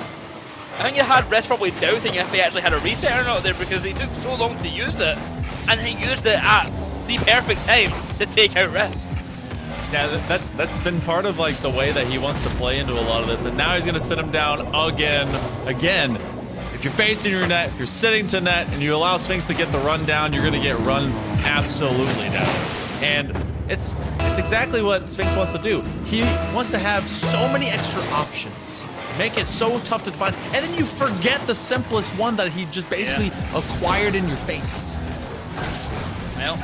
I think you had Risk probably doubting if he actually had a reset or not there, because he took so long to use it, and he used it at the perfect time to take out Risk. Yeah, that's been part of like the way that he wants to play into a lot of this, and now he's gonna sit him down again. If you're facing your net, if you're sitting to net, and you allow Sphinx to get the run down, you're gonna get run absolutely down. And it's exactly what Sphinx wants to do. He wants to have so many extra options, make it so tough to find, and then you forget the simplest one that he just basically acquired in your face. Well,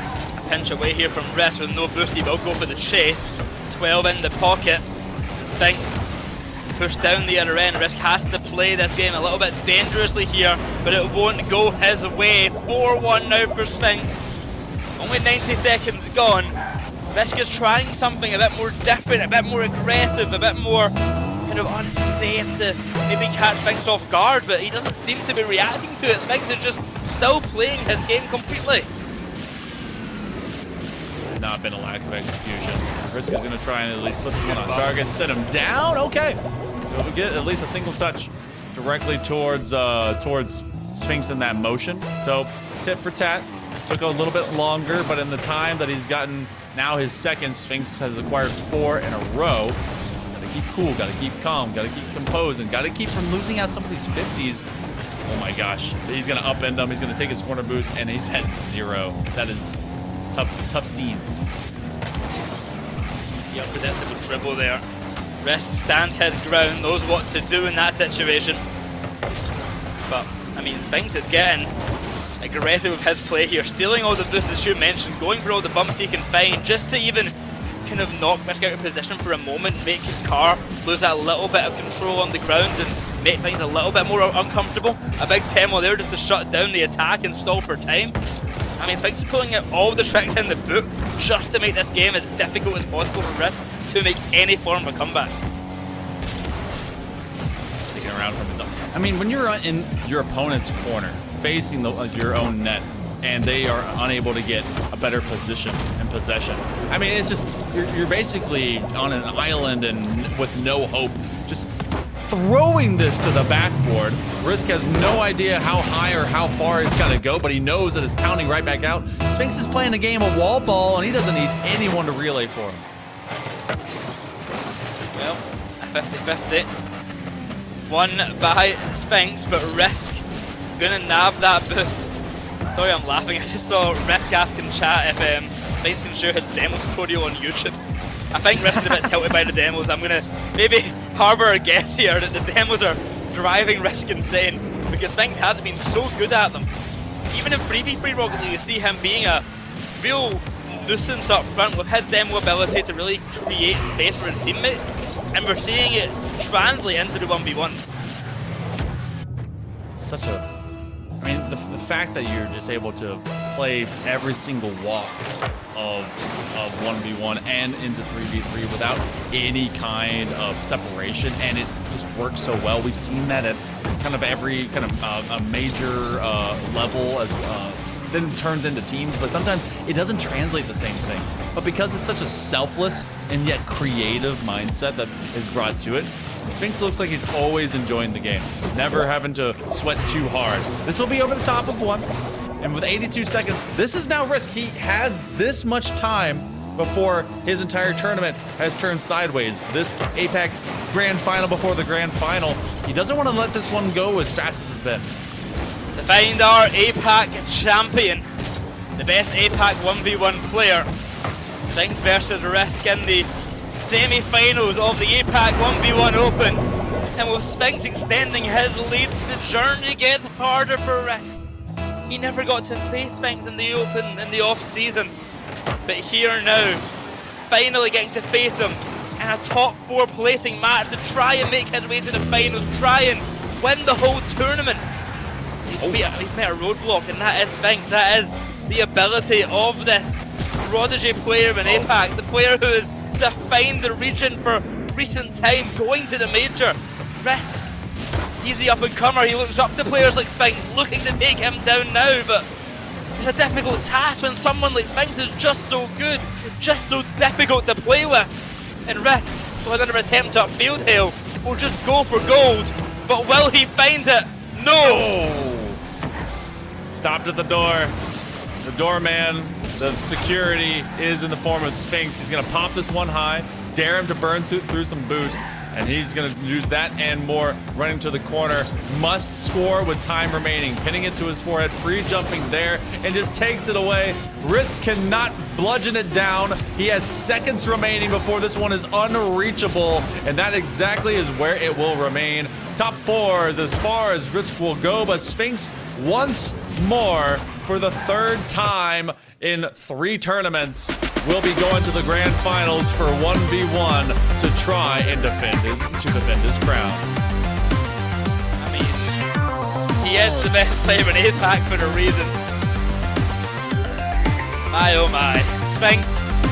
pinch away here from Risk with no boost. He will go for the chase. 12 in the pocket. Sphinx pushed down the other end. Risk has to play this game a little bit dangerously here, but it won't go his way. 4-1 now for Sphinx. Only 90 seconds gone. Risk is trying something a bit more different, a bit more aggressive, a bit more kind of unsafe to maybe catch Sphinx off guard, but he doesn't seem to be reacting to it. Sphinx is just still playing his game completely. Not been a lack of execution. Risk is going to try and at least slip one on target, set him down. Okay, we'll get at least a single touch directly towards Sphinx in that motion. So tit for tat. Took a little bit longer, but in the time that he's gotten now his second, Sphinx has acquired 4 in a row. Got to keep cool, got to keep calm, got to keep composed, and got to keep from losing out some of these 50s. Oh my gosh, he's going to upend him. He's going to take his corner boost, and he's at 0. That is tough scenes. The unpredictable dribble there. Risk stands his ground, knows what to do in that situation. But, I mean, Sphinx is getting aggressive with his play here, stealing all the boosts as you mentioned, going for all the bumps he can find, just to even kind of knock Risk out of position for a moment, make his car lose that little bit of control on the ground and make things a little bit more uncomfortable. A big Temo there just to shut down the attack and stall for time. I mean, Sphinx is pulling out all the tricks in the book just to make this game as difficult as possible for Risk to make any form of a comeback. Sticking around from his own. I mean, when you're in your opponent's corner, facing your own net, and they are unable to get a better position and possession. I mean, it's just, you're basically on an island and with no hope, just throwing this to the backboard. Risk has no idea how high or how far it's got to go, but he knows that it's pounding right back out. Sphinx is playing a game of wall ball, and he doesn't need anyone to relay for him. Well, a 50-50. Won by Sphinx, but Risk gonna nab that boost. Sorry, I'm laughing. I just saw Risk ask in chat if Sphinx can share his demo tutorial on YouTube. I think Risk is a bit tilted by the demos. I'm gonna maybe harbour a guess here that the demos are driving Risk insane, because Sphinx has been so good at them. Even in 3v3 Rocket League, you see him being a real nuisance up front with his demo ability to really create space for his teammates, and we're seeing it translate into the 1v1s. Such a, I mean, the fact that you're just able to play every single walk of 1v1 and into 3v3 without any kind of separation, and it just works so well. We've seen that at kind of every kind of a major level as then turns into teams, but sometimes it doesn't translate the same thing. But because it's such a selfless and yet creative mindset that is brought to it, Sphinx looks like he's always enjoying the game, never having to sweat too hard. This will be over the top of one, and with 82 seconds, this is now Risk. He has this much time before his entire tournament has turned sideways. This APAC Grand Final before the Grand Final, he doesn't want to let this one go as fast as it's been. To find our APAC champion, the best APAC 1v1 player, Sphinx versus Risk in the semi-finals of the APAC 1v1 Open. And with Sphinx extending his lead, the journey gets harder for Risk. He never got to face Sphinx in the Open in the off-season, but here now, finally getting to face him in a top 4 placing match to try and make his way to the finals, try and win the whole tournament. He's met a roadblock, and that is Sphinx. That is the ability of this prodigy player in APAC, the player who has defined the region for recent time, going to the major. Risk, he's the up-and-comer. He looks up to players like Sphinx, looking to take him down now, but it's a difficult task when someone like Sphinx is just so good, just so difficult to play with. And Risk, with another attempt at field hail, will just go for gold, but will he find it? No! Stopped at the door. The doorman, the security is in the form of Sphinx. He's going to pop this one high, dare him to burn through some boost, and he's going to use that and more running to the corner. Must score with time remaining, pinning it to his forehead, pre-jumping there, and just takes it away. Risk cannot bludgeon it down. He has seconds remaining before this one is unreachable, and that exactly is where it will remain. Top 4 is as far as Risk will go, but Sphinx once more, for the 3rd time in 3 tournaments, will be going to the Grand Finals for 1v1 to try and defend his crown. I mean, he is the best player in APAC for a reason. My oh my. Sphinx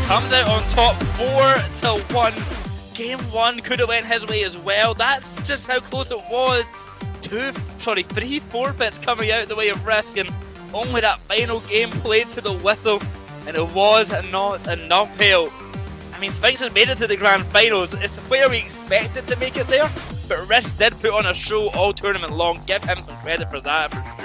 comes out on top 4-1. Game 1 could have went his way as well. That's just how close it was. 3 forfeits coming out the way of Risk, and only that final game played to the whistle, and it was not enough hail. I mean, Sphinx has made it to the Grand Finals. It's where we expected to make it there, but Risk did put on a show all tournament long. Give him some credit for that, for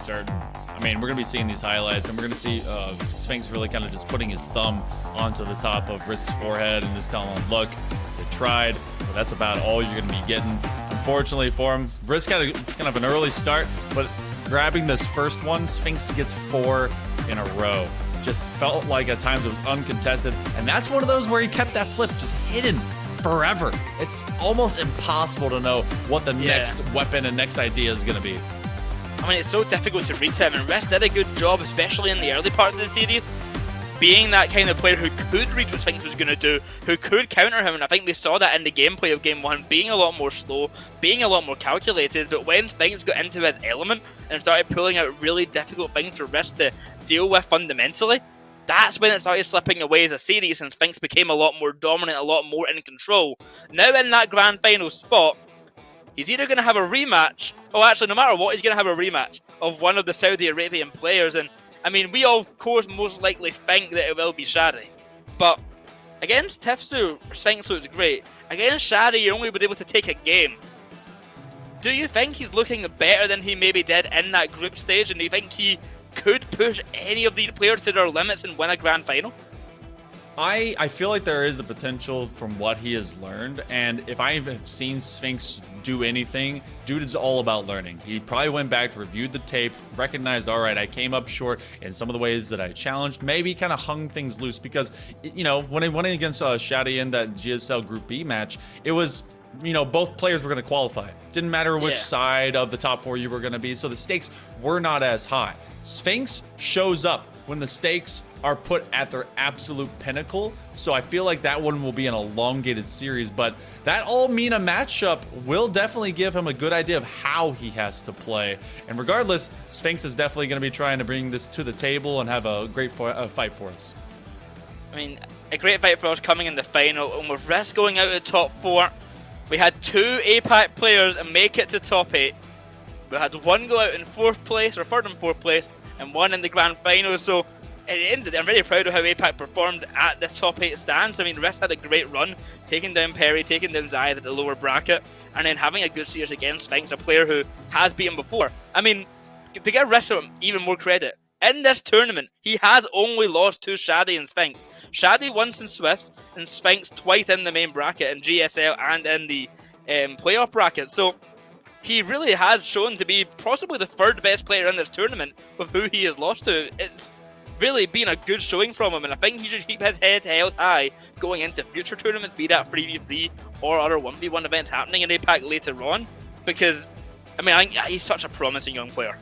sure. I mean, we're going to be seeing these highlights, and we're going to see Sphinx really kind of just putting his thumb onto the top of Risk's forehead and just telling him, look, you tried, but that's about all you're going to be getting. Unfortunately for him, Risk had kind of an early start, but grabbing this first one, Sphinx gets 4 in a row. Just felt like at times it was uncontested, and that's one of those where he kept that flip just hidden forever. It's almost impossible to know what the next weapon and next idea is going to be. I mean, it's so difficult to read him, and Riss did a good job, especially in the early parts of the series, being that kind of player who could read what Sphinx was going to do, who could counter him, and I think we saw that in the gameplay of Game 1, being a lot more slow, being a lot more calculated, but when Sphinx got into his element and started pulling out really difficult things for Riss to deal with fundamentally, that's when it started slipping away as a series, and Sphinx became a lot more dominant, a lot more in control. Now in that grand final spot, he's either going to have a rematch, oh actually no matter what, he's going to have a rematch of one of the Saudi Arabian players, and I mean, we all, of course, most likely think that it will be Shadi. But against Tifsu, Sphinx looks great. Against Shadi, you only been able to take a game. Do you think he's looking better than he maybe did in that group stage? And do you think he could push any of these players to their limits and win a grand final? I feel like there is the potential from what he has learned, and if I have seen Sphinx do anything, dude is all about learning. He probably went back, reviewed the tape, recognized, all right, I came up short in some of the ways that I challenged, maybe kind of hung things loose, because, you know, when he went against Shadi in that GSL Group B match, it was, you know, both players were going to qualify. Didn't matter which side of the top 4 you were going to be, so the stakes were not as high. Sphinx shows up when the stakes are put at their absolute pinnacle, so I feel like that one will be an elongated series, but that All-Mina matchup will definitely give him a good idea of how he has to play, and regardless, Sphinx is definitely going to be trying to bring this to the table and have a great fight for us. I mean, a great fight for us coming in the final, and with Riss going out of the top 4, we had 2 APAC players make it to top 8. We had one go out in 4th place, or 3rd and 4th place, and one in the grand final, so at the end of it, I'm really proud of how APAC performed at the top 8 stands. I mean, Riss had a great run, taking down Perry, taking down Zayed at the lower bracket, and then having a good series against Sphinx, a player who has beaten before. I mean, to give Riss even more credit, in this tournament, he has only lost to Shadi and Sphinx. Shadi once in Swiss, and Sphinx twice in the main bracket, in GSL and in the playoff bracket. So he really has shown to be possibly the 3rd best player in this tournament with who he has lost to. It's really been a good showing from him, and I think he should keep his head held high going into future tournaments, be that 3v3 or other 1v1 events happening in APAC later on, because, I mean, I think he's such a promising young player.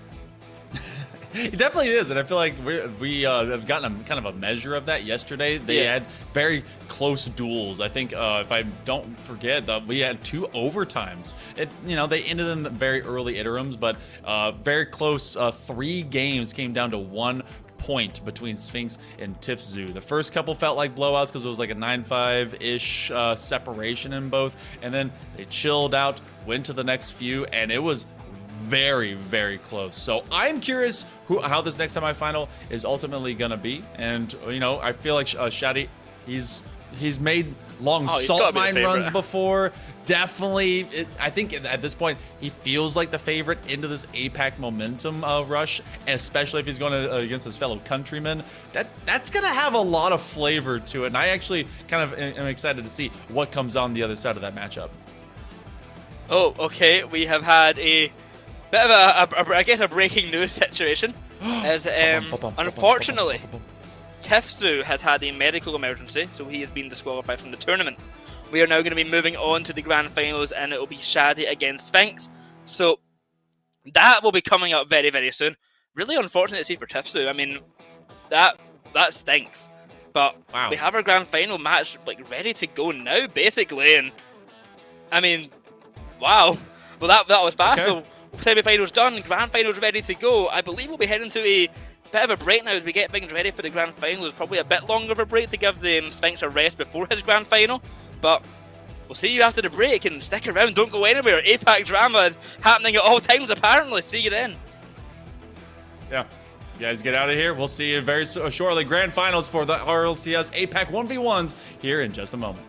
He definitely is, and I feel like we have gotten kind of a measure of that yesterday. They had very close duels. I think, if I don't forget, we had 2 overtimes. You know, they ended in the very early interims, but very close. 3 games came down to 1 point between Sphinx and Tifzu. The first couple felt like blowouts because it was like a 9-5-ish separation in both, and then they chilled out, went to the next few, and it was very, very close. So I'm curious how this next semifinal is ultimately gonna be, and you know, I feel like Shadi, he's made long salt mine runs before. Definitely, I think at this point he feels like the favorite into this APAC momentum rush, and especially if he's going against his fellow countrymen, that's gonna have a lot of flavor to it. And I actually kind of am excited to see what comes on the other side of that matchup. Oh, okay. We have had a bit of I guess a breaking news situation, as unfortunately Tifzu has had a medical emergency, so he has been disqualified from the tournament. We are now going to be moving on to the grand finals, and it will be Shadi against Sphinx. So that will be coming up very, very soon. Really unfortunate to see for Tifzu. I mean, that stinks. But we have our grand final match like ready to go now, basically. And I mean, wow. Well, that was fast. Okay. So semi-finals done, grand finals ready to go. I believe we'll be heading to a bit of a break now as we get things ready for the grand finals. Probably a bit longer of a break to give the Sphinx a rest before his grand final. But we'll see you after the break, and stick around, don't go anywhere. APAC drama is happening at all times apparently. See you then. Yeah. You guys get out of here. We'll see you very shortly. Grand finals for the RLCS APAC 1v1s here in just a moment.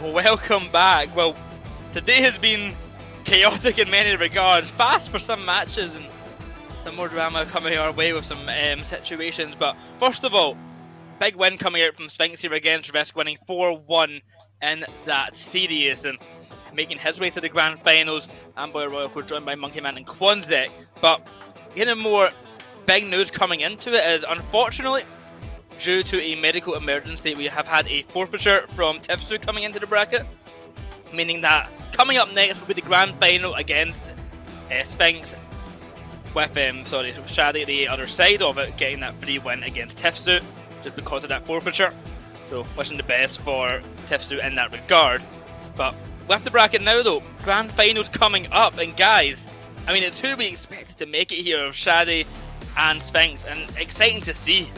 Welcome back. Well, today has been chaotic in many regards, fast for some matches and some more drama coming our way with some situations. But first of all, big win coming out from Sphinx here against Risk, winning 4-1 in that series and making his way to the grand finals. And Boyoroyo were joined by HailMonkeyman and Quanzek. But getting more big news coming into it is, unfortunately, due to a medical emergency, we have had a forfeiture from Tifsu coming into the bracket, meaning that coming up next will be the grand final against Sphinx with Shadi at the other side of it, getting that free win against Tifsu just because of that forfeiture. So wishing the best for Tifsu in that regard. But with the bracket now though, grand finals coming up, and guys, I mean, it's who we expected to make it here of Shadi and Sphinx, and exciting to see.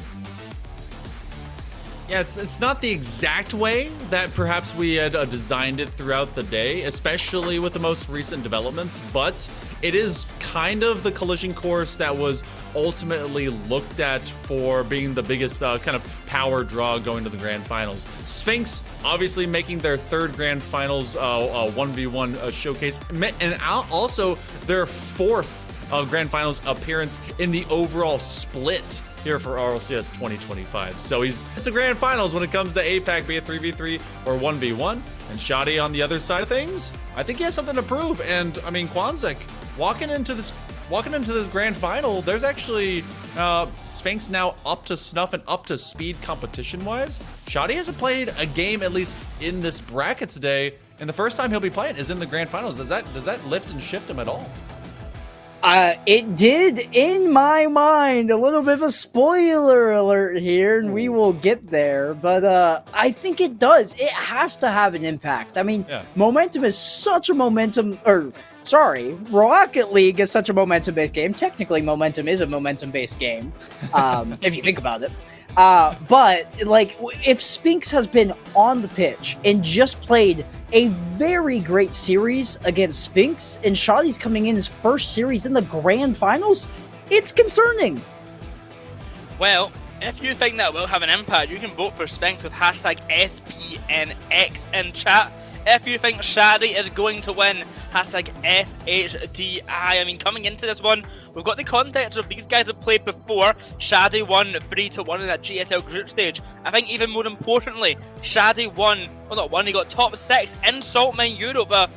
Yeah, it's not the exact way that perhaps we had designed it throughout the day, especially with the most recent developments, but it is kind of the collision course that was ultimately looked at for being the biggest kind of power draw going to the grand finals. Sphinx obviously making their third grand finals 1v1 showcase, and also their fourth grand finals appearance in the overall split here for RLCS 2025. So he's the grand finals when it comes to APAC, be it 3v3 or 1v1. And Shadi on the other side of things, I think he has something to prove. And I mean, Quanzek walking into this grand final, there's actually Sphinx now up to snuff and up to speed competition-wise. Shadi hasn't played a game, at least in this bracket today, and the first time he'll be playing is in the grand finals. Does that lift and shift him at all? It did, in my mind. A little bit of a spoiler alert here, and we will get there. But I think it does. It has to have an impact. I mean, Momentum is such a Rocket League is such a momentum-based game. Technically, Momentum is a momentum-based game, if you think about it. But, like, if Sphinx has been on the pitch and just played a very great series against Sphinx, and Shadi's coming in his first series in the grand finals, it's concerning. Well, if you think that will have an impact, you can vote for Sphinx with hashtag SPNX in chat. If you think Shadi is going to win, hashtag SHDI. I mean, coming into this one, we've got the context of these guys have played before. Shadi won 3-1 in that GSL group stage. I think even more importantly, Shadi won, well not won, he got top 6 in Saltmine Europe. A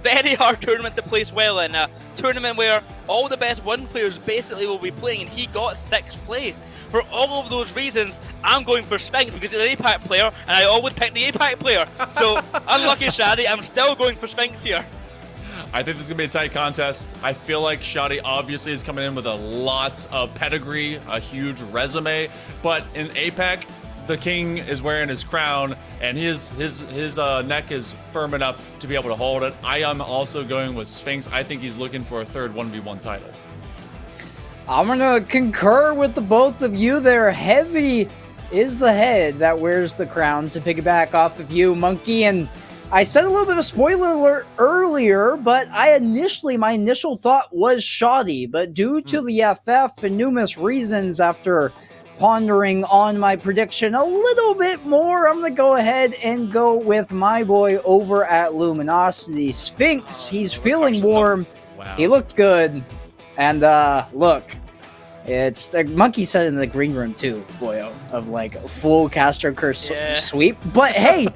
very hard tournament to place well in. A tournament where all the best 1 players basically will be playing, and he got 6th place. For all of those reasons, I'm going for Sphinx because he's an APAC player, and I always pick the APAC player. So, unlucky Shadi, I'm still going for Sphinx here. I think this is going to be a tight contest. I feel like Shadi obviously is coming in with a lot of pedigree, a huge resume, but in APAC, the king is wearing his crown, and his neck is firm enough to be able to hold it. I am also going with Sphinx. I think he's looking for a third 1v1 title. I'm gonna concur with the both of you there. Heavy is the head that wears the crown, to piggyback off of you, Monkey. And I said a little bit of a spoiler alert earlier, but my initial thought was Shadi. But due to the FF and numerous reasons, after pondering on my prediction a little bit more, I'm gonna go ahead and go with my boy over at Luminosity. Sphinx, he's feeling warm. Wow. He looked good. And look, it's the Monkey said in the green room too, Boyo, of like a full caster curse sweep. But hey,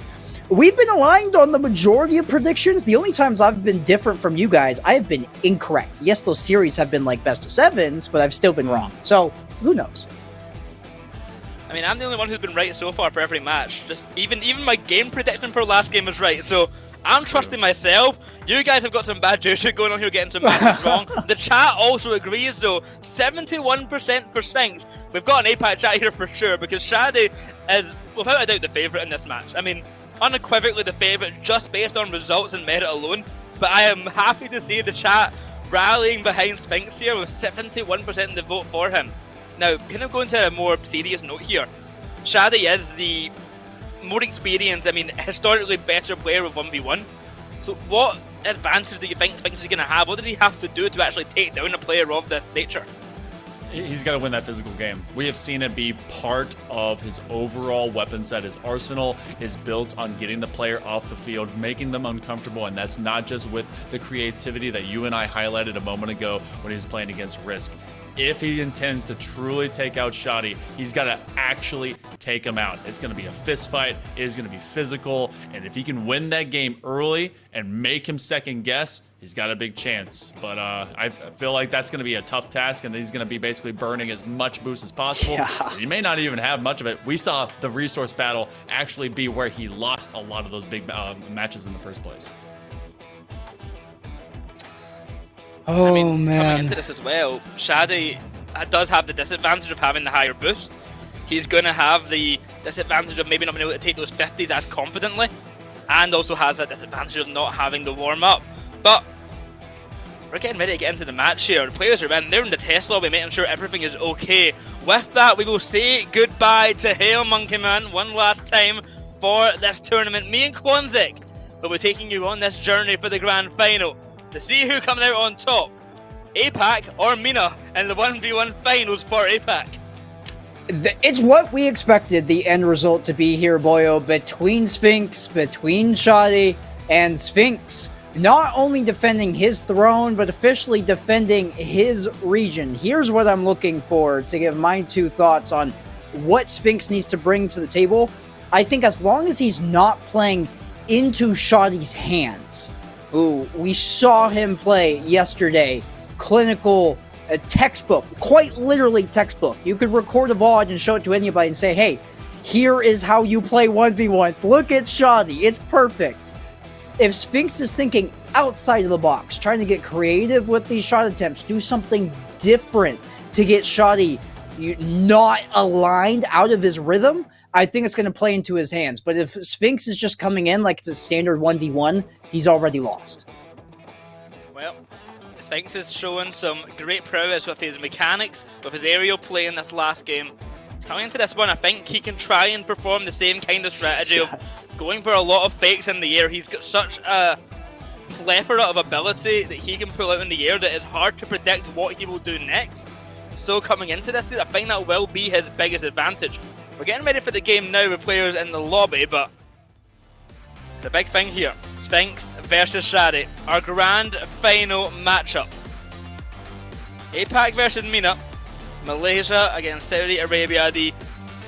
we've been aligned on the majority of predictions. The only times I've been different from you guys, I have been incorrect. Yes, those series have been like best of 7s, but I've still been wrong. So who knows? I mean, I'm the only one who's been right so far for every match. Just even my game prediction for last game was right. So I'm trusting myself. You guys have got some bad juju going on here, getting some matches wrong. The chat also agrees, though. 71% for Sphinx. We've got an APAC chat here for sure, because Shadi is, without a doubt, the favourite in this match. I mean, unequivocally the favourite, just based on results and merit alone. But I am happy to see the chat rallying behind Sphinx here with 71% of the vote for him. Now, kind of going to a more serious note here. Shadi is the more experienced, I mean, historically better player of 1v1. So what advantage do you think Sphinx is going to have? What did he have to do to actually take down a player of this nature? He's got to win that physical game. We have seen it be part of his overall weapon set. His arsenal is built on getting the player off the field, making them uncomfortable, and that's not just with the creativity that you and I highlighted a moment ago when he was playing against Risk. If he intends to truly take out Shoddy, he's got to actually take him out. It's going to be a fist fight. It is going to be physical. And if he can win that game early and make him second guess, he's got a big chance. But I feel like that's going to be a tough task, and he's going to be basically burning as much boost as possible. Yeah. He may not even have much of it. We saw the resource battle actually be where he lost a lot of those big matches in the first place. Oh, I mean, man. coming into this as well, Shadi does have the disadvantage of having the higher boost. He's going to have the disadvantage of maybe not being able to take those 50s as confidently, and also has that disadvantage of not having the warm-up. But we're getting ready to get into the match here. The players are in. They're in the test lobby making sure everything is okay. With that, we will say goodbye to HailMonkeyman one last time for this tournament. Me and Quanzek will be taking you on this journey for the grand final to see who comes out on top, APAC or Mina in the 1v1 finals for APAC. It's what we expected the end result to be here, Boyo, between Sphinx, between Shoddy, and Sphinx not only defending his throne, but officially defending his region. Here's what I'm looking for to give my two thoughts on what Sphinx needs to bring to the table. I think as long as he's not playing into Shoddy's hands, we saw him play yesterday. Clinical, textbook, quite literally textbook. You could record a VOD and show it to anybody and say, hey, here is how you play 1v1s. Look at Shoddy. It's perfect. If Sphinx is thinking outside of the box, trying to get creative with these shot attempts, do something different to get Shoddy not aligned out of his rhythm, I think it's going to play into his hands. But if Sphinx is just coming in like it's a standard 1v1, he's already lost. Well, Sphinx is showing some great prowess with his mechanics, with his aerial play in this last game. Coming into this one, I think he can try and perform the same kind of strategy of going for a lot of fakes in the air. He's got such a plethora of ability that he can pull out in the air that it's hard to predict what he will do next. So coming into this, I think that will be his biggest advantage. We're getting ready for the game now with players in the lobby, but it's a big thing here. Sphinx versus Shadi, our grand final matchup. APAC versus Mina. Malaysia against Saudi Arabia, the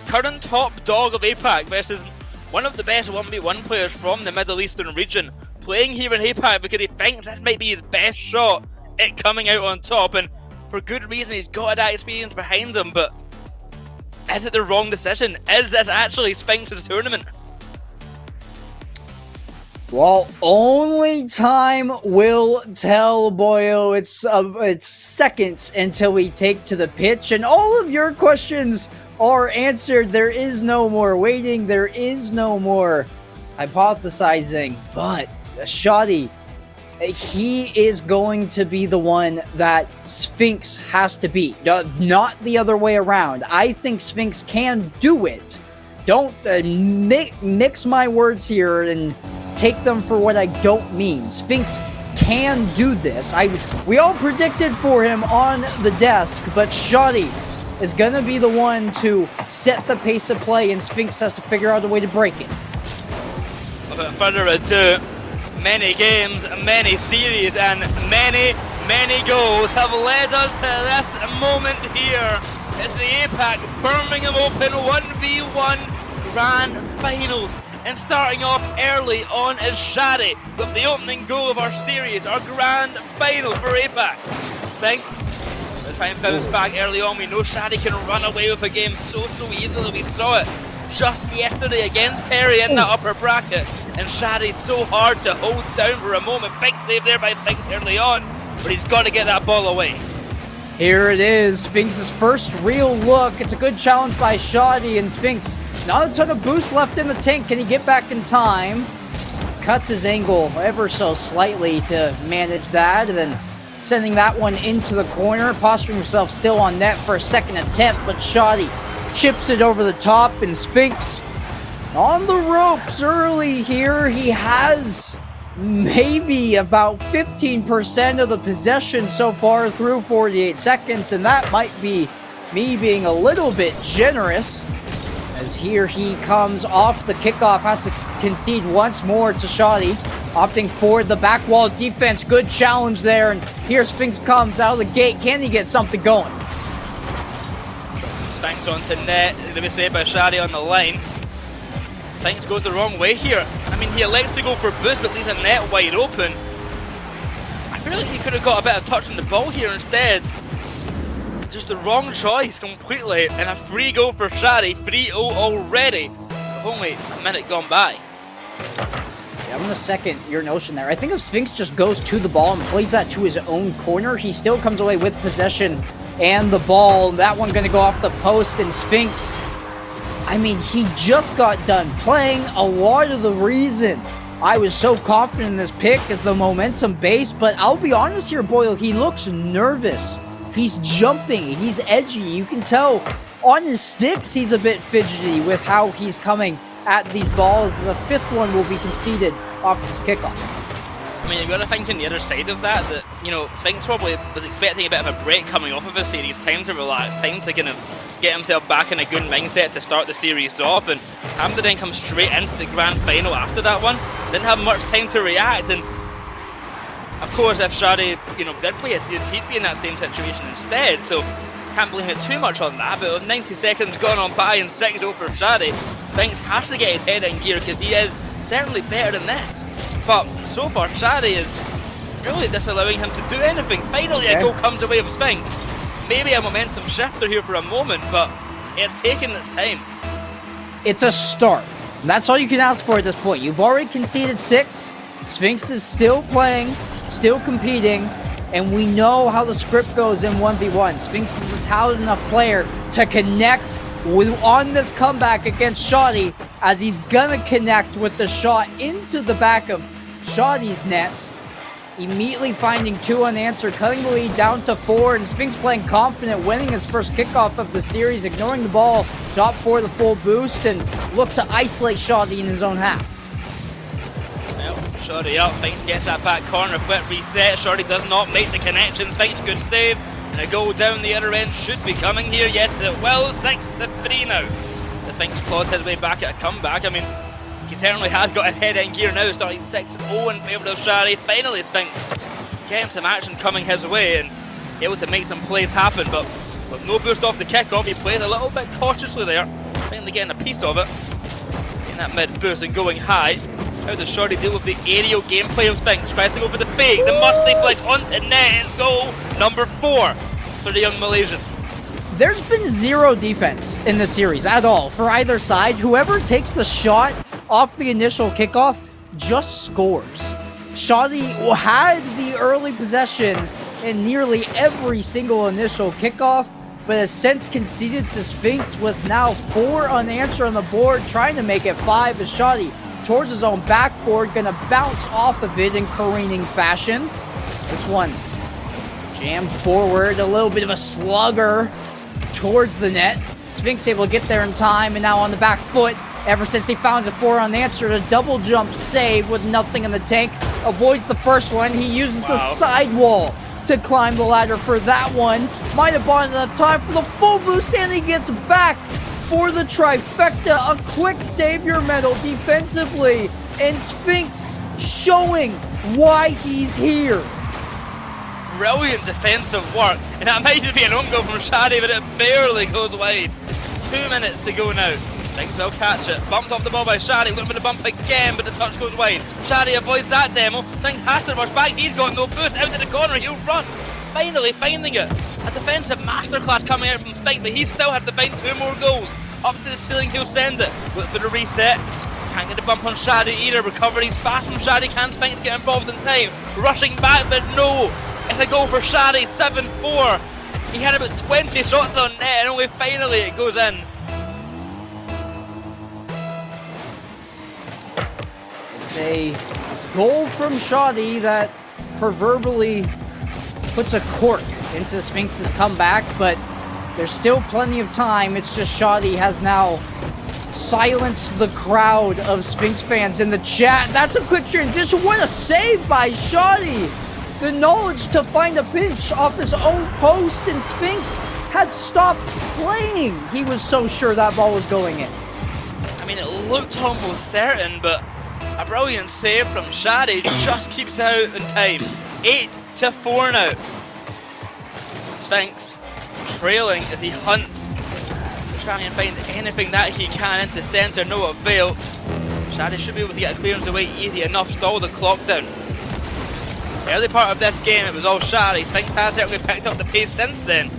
current top dog of APAC versus one of the best 1v1 players from the Middle Eastern region, playing here in APAC because he thinks this might be his best shot at coming out on top, and for good reason. He's got that experience behind him, but is it the wrong decision? Is this actually Sphinx's tournament? Well, only time will tell, Boyo. It's seconds until we take to the pitch, and all of your questions are answered. There is no more waiting. There is no more hypothesizing. But Shoddy, he is going to be the one that Sphinx has to beat, not the other way around. I think Sphinx can do it. Don't mix my words here and take them for what I don't mean. Sphinx can do this. We all predicted for him on the desk, but Shoddy is going to be the one to set the pace of play, and Sphinx has to figure out a way to break it. Without further ado, many games, many series, and many goals have led us to this moment here. It's the APAC Birmingham Open 1v1 Grand Finals. And starting off early on is Shadi with the opening goal of our series, our Grand Final for APAC. Sphinx will try and bounce back early on. We know Shadi can run away with a game so easily. We saw it just yesterday against Perry in that upper bracket. And Shadi's so hard to hold down for a moment. Big save there by Sphinx early on, but he's got to get that ball away. Here it is, Sphinx's first real look. It's a good challenge by Shoddy, and Sphinx, not a ton of boost left in the tank. Can he get back in time? Cuts his angle ever so slightly to manage that, and then sending that one into the corner, posturing himself still on net for a second attempt, but Shoddy chips it over the top, and Sphinx on the ropes early here. He has maybe about 15% of the possession so far through 48 seconds, and that might be me being a little bit generous, as here he comes off the kickoff, has to concede once more to Shoddy, opting for the back wall defense. Good challenge there, and here Sphinx comes out of the gate. Can he get something going? Sphinx onto net, to be saved by Shadi on the line. Sphinx goes the wrong way here. I mean, he elects to go for boost, but leaves a net wide open. I feel like he could have got a bit of touch on the ball here instead. Just the wrong choice completely, and a free goal for Shadi, 3-0 already. Only a minute gone by. Yeah, I'm going to second your notion there. I think if Sphinx just goes to the ball and plays that to his own corner, he still comes away with possession and the ball. That one going to go off the post, and Sphinx, I mean, he just got done playing. A lot of the reason I was so confident in this pick is the momentum base, but I'll be honest here, Boyle, he looks nervous. He's jumping, he's edgy. You can tell on his sticks he's a bit fidgety with how he's coming at these balls. The fifth one will be conceded off this kickoff. I mean, you've got to think on the other side of that, you know, Sphinx probably was expecting a bit of a break coming off of a series, time to relax, time to kind of get himself back in a good mindset to start the series off, and having to then come straight into the grand final after that one, didn't have much time to react. And of course, if Shadi, you know, did play a series, he'd be in that same situation instead, so can't blame it too much on that. But with 90 seconds gone on by and 6-0 for Shadi, Sphinx has to get his head in gear because he is certainly better than this. But so far, Shadi is really disallowing him to do anything. Finally, a goal comes away with Sphinx. Maybe a momentum shifter here for a moment, but it's taken its time. It's a start. That's all you can ask for at this point. You've already conceded 6. Sphinx is still playing, still competing, and we know how the script goes in 1v1. Sphinx is a talented enough player to connect on this comeback against Shoddy, as he's gonna connect with the shot into the back of Shoddy's net, immediately finding 2 unanswered, cutting the lead down to 4, and Sphinx playing confident, winning his first kickoff of the series, ignoring the ball, top for the full boost, and look to isolate Shoddy in his own half. Shoddy up, Sphinx gets that back corner, quick reset, Shoddy does not make the connection, Sphinx good save, and a goal down the other end should be coming here, yes it will, 6-3 now. The Sphinx claws his way back at a comeback. I mean, he certainly has got his head in gear now, starting 6-0 in favour of Shadi. Finally Sphinx getting some action coming his way and able to make some plays happen, but with no boost off the kickoff, he plays a little bit cautiously there, finally getting a piece of it, getting that mid boost and going high. How does Shorty deal with the aerial gameplay of Sphinx? Tries to go for the fake, the musty flick onto net is goal number 4 for the young Malaysian. There's been 0 defense in the series at all for either side. Whoever takes the shot off the initial kickoff just scores. Shoddy had the early possession in nearly every single initial kickoff, but has since conceded to Sphinx with now 4 unanswered on the board, trying to make it 5 as Shoddy towards his own backboard, gonna bounce off of it in careening fashion. This one jammed forward, a little bit of a slugger towards the net. Sphinx able to get there in time, and now on the back foot, ever since he found the 4 unanswered, a double jump save with nothing in the tank. Avoids the first one, he uses the sidewall to climb the ladder for that one. Might have bought enough time for the full boost, and he gets back for the trifecta. A quick savior medal defensively, and Sphinx showing why he's here. Brilliant defensive work, and that might just be an own goal from Shadi, but it barely goes wide. 2 minutes to go now. Sphinx will catch it. Bumped off the ball by Shadi, looking for the bump again, but the touch goes wide. Shadi avoids that demo. Sphinx has to rush back. He's got no boost. Out to the corner, he'll run. Finally finding it. A defensive masterclass coming out from Sphinx, but he still has to find 2 more goals. Up to the ceiling, he'll send it. Look for the reset. Can't get the bump on Shadi either. Recovery's fast from Shadi. Can Sphinx get involved in time? Rushing back, but no. It's a goal for Shadi, 7-4. He had about 20 shots on net, and only finally it goes in. It's a goal from Shoddy that proverbially puts a cork into Sphinx's comeback, but there's still plenty of time. It's just Shoddy has now silence the crowd of Sphinx fans in the chat. That's a quick transition. What a save by Shoddy. The knowledge to find a pinch off his own post, and Sphinx had stopped playing. He was so sure that ball was going in. I mean, it looked almost certain, but a brilliant save from Shadi just keeps it out in time. 8-4 now. Sphinx trailing as he hunts, trying to find anything that he can into center, no avail. Shadi should be able to get a clearance away easy enough, stall the clock down. Early part of this game, it was all Shadi. Sphinx has certainly picked up the pace since then.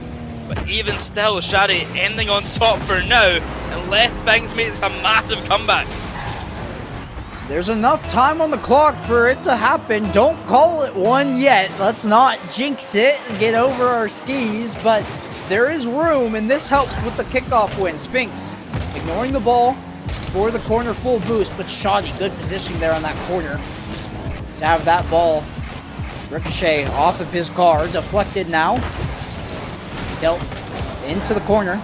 But even still, Shadi ending on top for now, unless Sphinx makes a massive comeback. There's enough time on the clock for it to happen. Don't call it one yet. Let's not jinx it and get over our skis, but there is room, and this helps with the kickoff win. Sphinx ignoring the ball for the corner full boost, but Shoddy, good positioning there on that corner to have that ball ricochet off of his car, deflected now, dealt into the corner.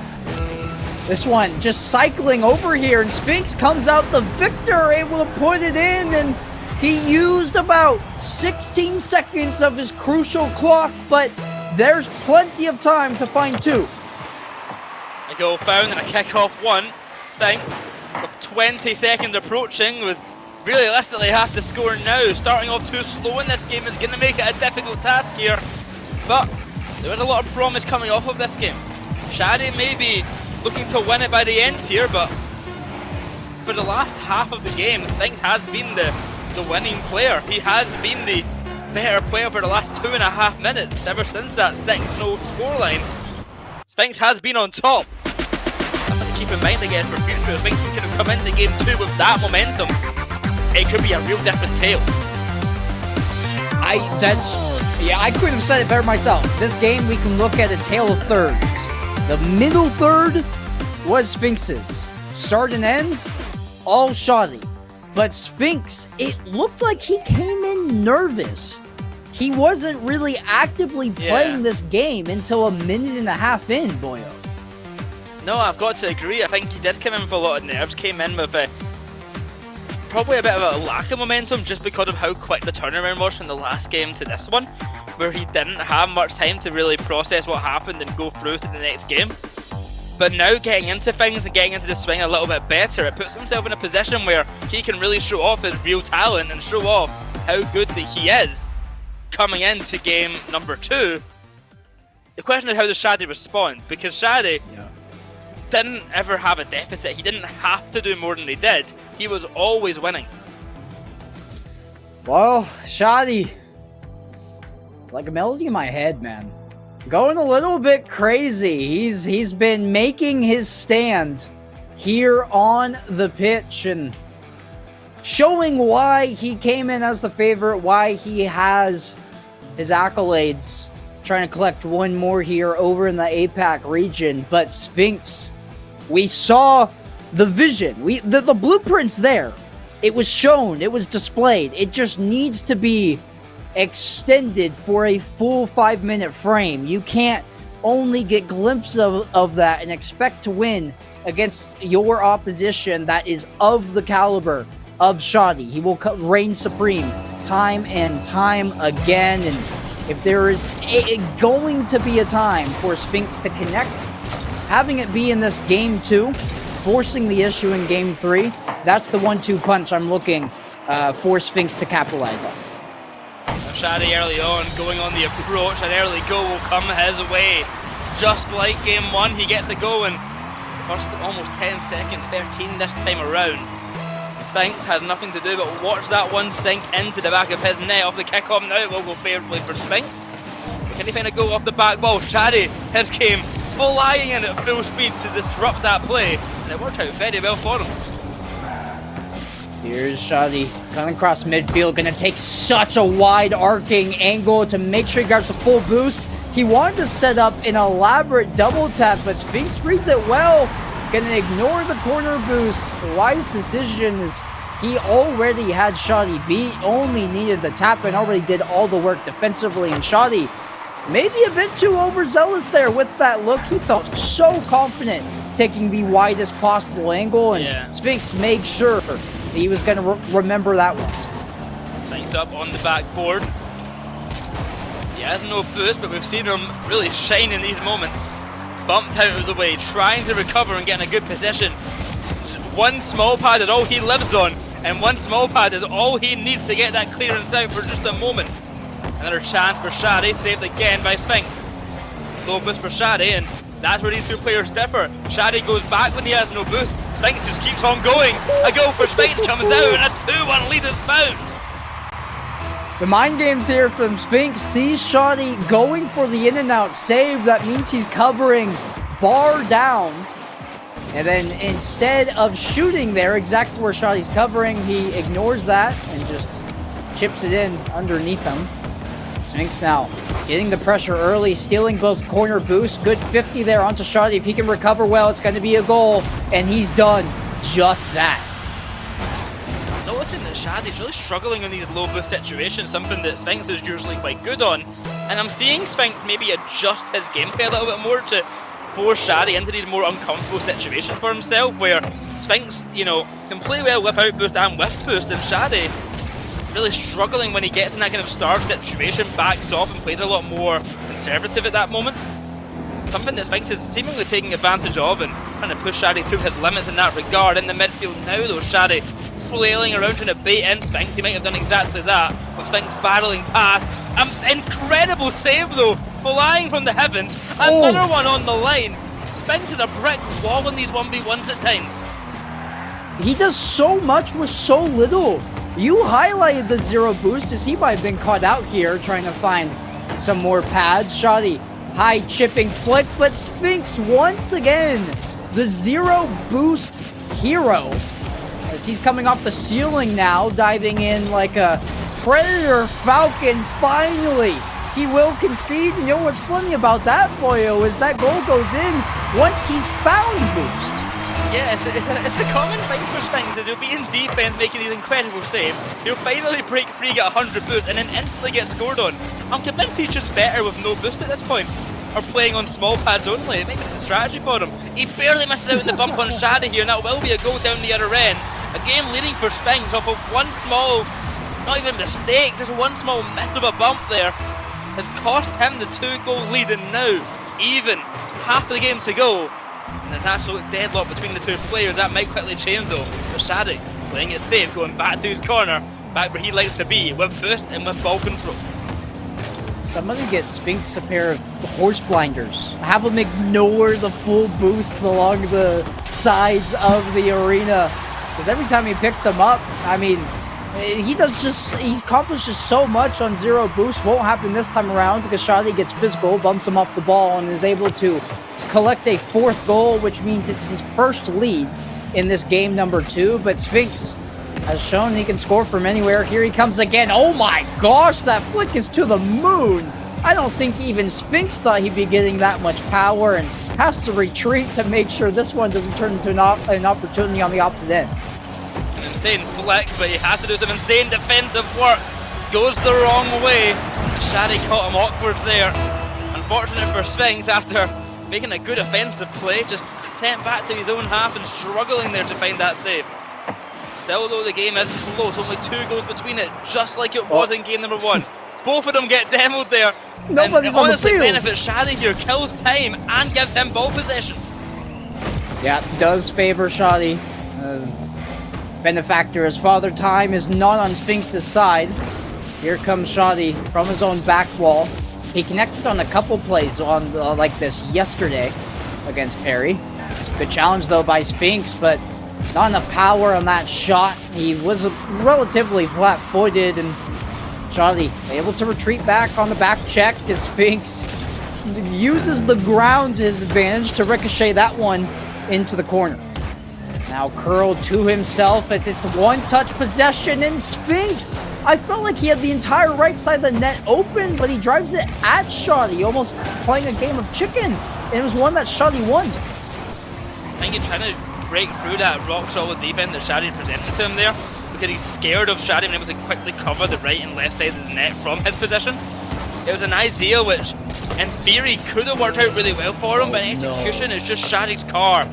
This one just cycling over here, and Sphinx comes out the victor, able to put it in, and he used about 16 seconds of his crucial clock, but there's plenty of time to find two. A goal found and a kick-off one. Sphinx, with 20 seconds approaching, with realistically have to score now. Starting off too slow in this game is going to make it a difficult task here, but there was a lot of promise coming off of this game. Shadi may be looking to win it by the end here, but for the last half of the game, Sphinx has been the winning player. He has been the better player for the last 2.5 minutes, ever since that 6-0 scoreline. Sphinx has been on top. Something to keep in mind again for future. Sphinx could have come into game 2 with that momentum. It could be a real different tale. I couldn't have said it better myself. This game, we can look at a tale of thirds. The middle third was Sphinx's. Start and end, all Shoddy. But Sphinx, it looked like he came in nervous. He wasn't really actively playing this game until a minute and a half in, Boyo. No, I've got to agree. I think he did come in with a lot of nerves. Came in with probably a bit of a lack of momentum just because of how quick the turnaround was from the last game to this one, where he didn't have much time to really process what happened and go through to the next game. But now getting into things and getting into the swing a little bit better, it puts himself in a position where he can really show off his real talent and show off how good that he is coming into game number 2. The question is, how does Shadi respond? Because Shadi didn't ever have a deficit. He didn't have to do more than he did. He was always winning. Well, Shadi, like a melody in my head, man. Going a little bit crazy. He's been making his stand here on the pitch and showing why he came in as the favorite, why he has his accolades. Trying to collect one more here over in the APAC region, but Sphinx, we saw the vision. The blueprint's there. It was shown. It was displayed. It just needs to be extended for a full 5-minute frame. You can't only get glimpses of that and expect to win against your opposition that is of the caliber of Shadi. He will reign supreme time and time again, and if there is going to be a time for Sphinx to connect, having it be in this game 2, forcing the issue in game 3, that's the 1-2 punch I'm looking for Sphinx to capitalize on. Shadi early on going on the approach, an early goal will come his way. Just like game 1, he gets the goal in first almost 10 seconds, 13 this time around. Sphinx has nothing to do but watch that one sink into the back of his net off the kick-off. Now it will go favourably for Sphinx. Can he find a goal off the back ball? Shadi has came flying in at full speed to disrupt that play, and it worked out very well for him. Here's Shadi coming across midfield, gonna take such a wide arcing angle to make sure he grabs the full boost. He wanted to set up an elaborate double tap, but Sphinx reads it well. Gonna ignore the corner boost. The wise decision is he already had Shadi beat, only needed the tap and already did all the work defensively. And Shadi maybe a bit too overzealous there with that look. He felt so confident taking the widest possible angle, and Yeah. Sphinx made sure he was going to remember that one. Sphinx up on the backboard. He has no boost, but we've seen him really shine in these moments. Bumped out of the way, trying to recover and get in a good position. One small pad is all he lives on, and one small pad is all he needs to get that clearance out for just a moment. Another chance for Shadi, saved again by Sphinx. Low boost for Shadi, and that's where these two players differ. Shadi goes back when he has no boost. Sphinx just keeps on going. A goal for Sphinx comes out, and a 2-1 lead is found. The mind games here from Sphinx sees Shadi going for the in-and-out save. That means he's covering bar down. And then instead of shooting there, exactly where Shadi's covering, he ignores that and just chips it in underneath him. Sphinx now getting the pressure early, stealing both corner boosts. Good 50 there onto Shadi. If he can recover well, it's going to be a goal. And he's done just that. Noticing that Shadi's really struggling in these low boost situations, something that Sphinx is usually quite good on. And I'm seeing Sphinx maybe adjust his gameplay a little bit more to force Shadi into these more uncomfortable situations for himself, where Sphinx, you know, can play well without boost and with boost, and Shadi really struggling when he gets in that kind of starved situation, backs off and plays a lot more conservative at that moment. Something that Sphinx is seemingly taking advantage of and trying to push Shadi to his limits in that regard. In the midfield now though, Shadi flailing around trying to bait in Sphinx. He might have done exactly that, with Sphinx barreling past. An incredible save though, flying from the heavens. Another one on the line. Sphinx is a brick wall in these 1v1s at times. He does so much with so little. You highlighted the zero boost as he might have been caught out here trying to find some more pads. Shadi, high chipping flick, but Sphinx once again, the zero boost hero. As he's coming off the ceiling now, diving in like a Predator Falcon, finally. He will concede. You know what's funny about that, Boyo, is that goal goes in once he's found boost. Yeah, it's a common thing for Sphinx, is he'll be in defense making these incredible saves. He'll finally break free, get 100 boost, and then instantly get scored on. I'm convinced he's just better with no boost at this point, or playing on small pads only. It might be a strategy for him. He barely misses out in the bump on Shadi here, and that will be a goal down the other end. A game leading for Sphinx off of one small, not even mistake, just one small miss of a bump there has cost him the 2-goal lead, and now, even half of the game to go, and it's absolute deadlock between the two players. That might quickly change though, for Shadi playing it safe, going back to his corner, back where he likes to be, with boost and with ball control. Somebody get Sphinx a pair of horse blinders. Have him ignore the full boosts along the sides of the arena. Because every time he picks them up, I mean, he accomplishes so much on zero boost. Won't happen this time around because Shadi gets physical, bumps him off the ball, and is able to collect a 4th goal, which means it's his first lead in this game number 2. But Sphinx has shown he can score from anywhere. Here he comes again. Oh my gosh, that flick is to the moon. I don't think even Sphinx thought he'd be getting that much power, and has to retreat to make sure this one doesn't turn into an opportunity on the opposite end. An insane flick, but he has to do some insane defensive work. Goes the wrong way. Shadi caught him awkward there. Unfortunate for Sphinx, after making a good offensive play, just sent back to his own half and struggling there to find that save. Still though, the game is close, only 2 goals between it, just like it was in game number 1. Both of them get demoed there. Nobody's and on the field. benefits Shadi here, kills time and gives him ball possession. Yeah, does favor Shadi. Benefactor, as Father Time is not on Sphinx's side. Here comes Shadi from his own back wall. He connected on a couple plays on like this yesterday against Perry. Good challenge though by Sphinx, but not enough power on that shot. He was relatively flat-footed, and Shadi able to retreat back on the back check as Sphinx uses the ground to his advantage to ricochet that one into the corner. Now curled to himself as it's one-touch possession, and Sphinx, I felt like he had the entire right side of the net open, but he drives it at Shadi, almost playing a game of chicken, and it was one that Shadi won. I think he's trying to break through that rock-solid defense that Shadi presented to him there, because he's scared of Shadi being able to quickly cover the right and left sides of the net from his position. It was an idea which, in theory, could have worked out really well for him, but in execution, it's just Shadi's car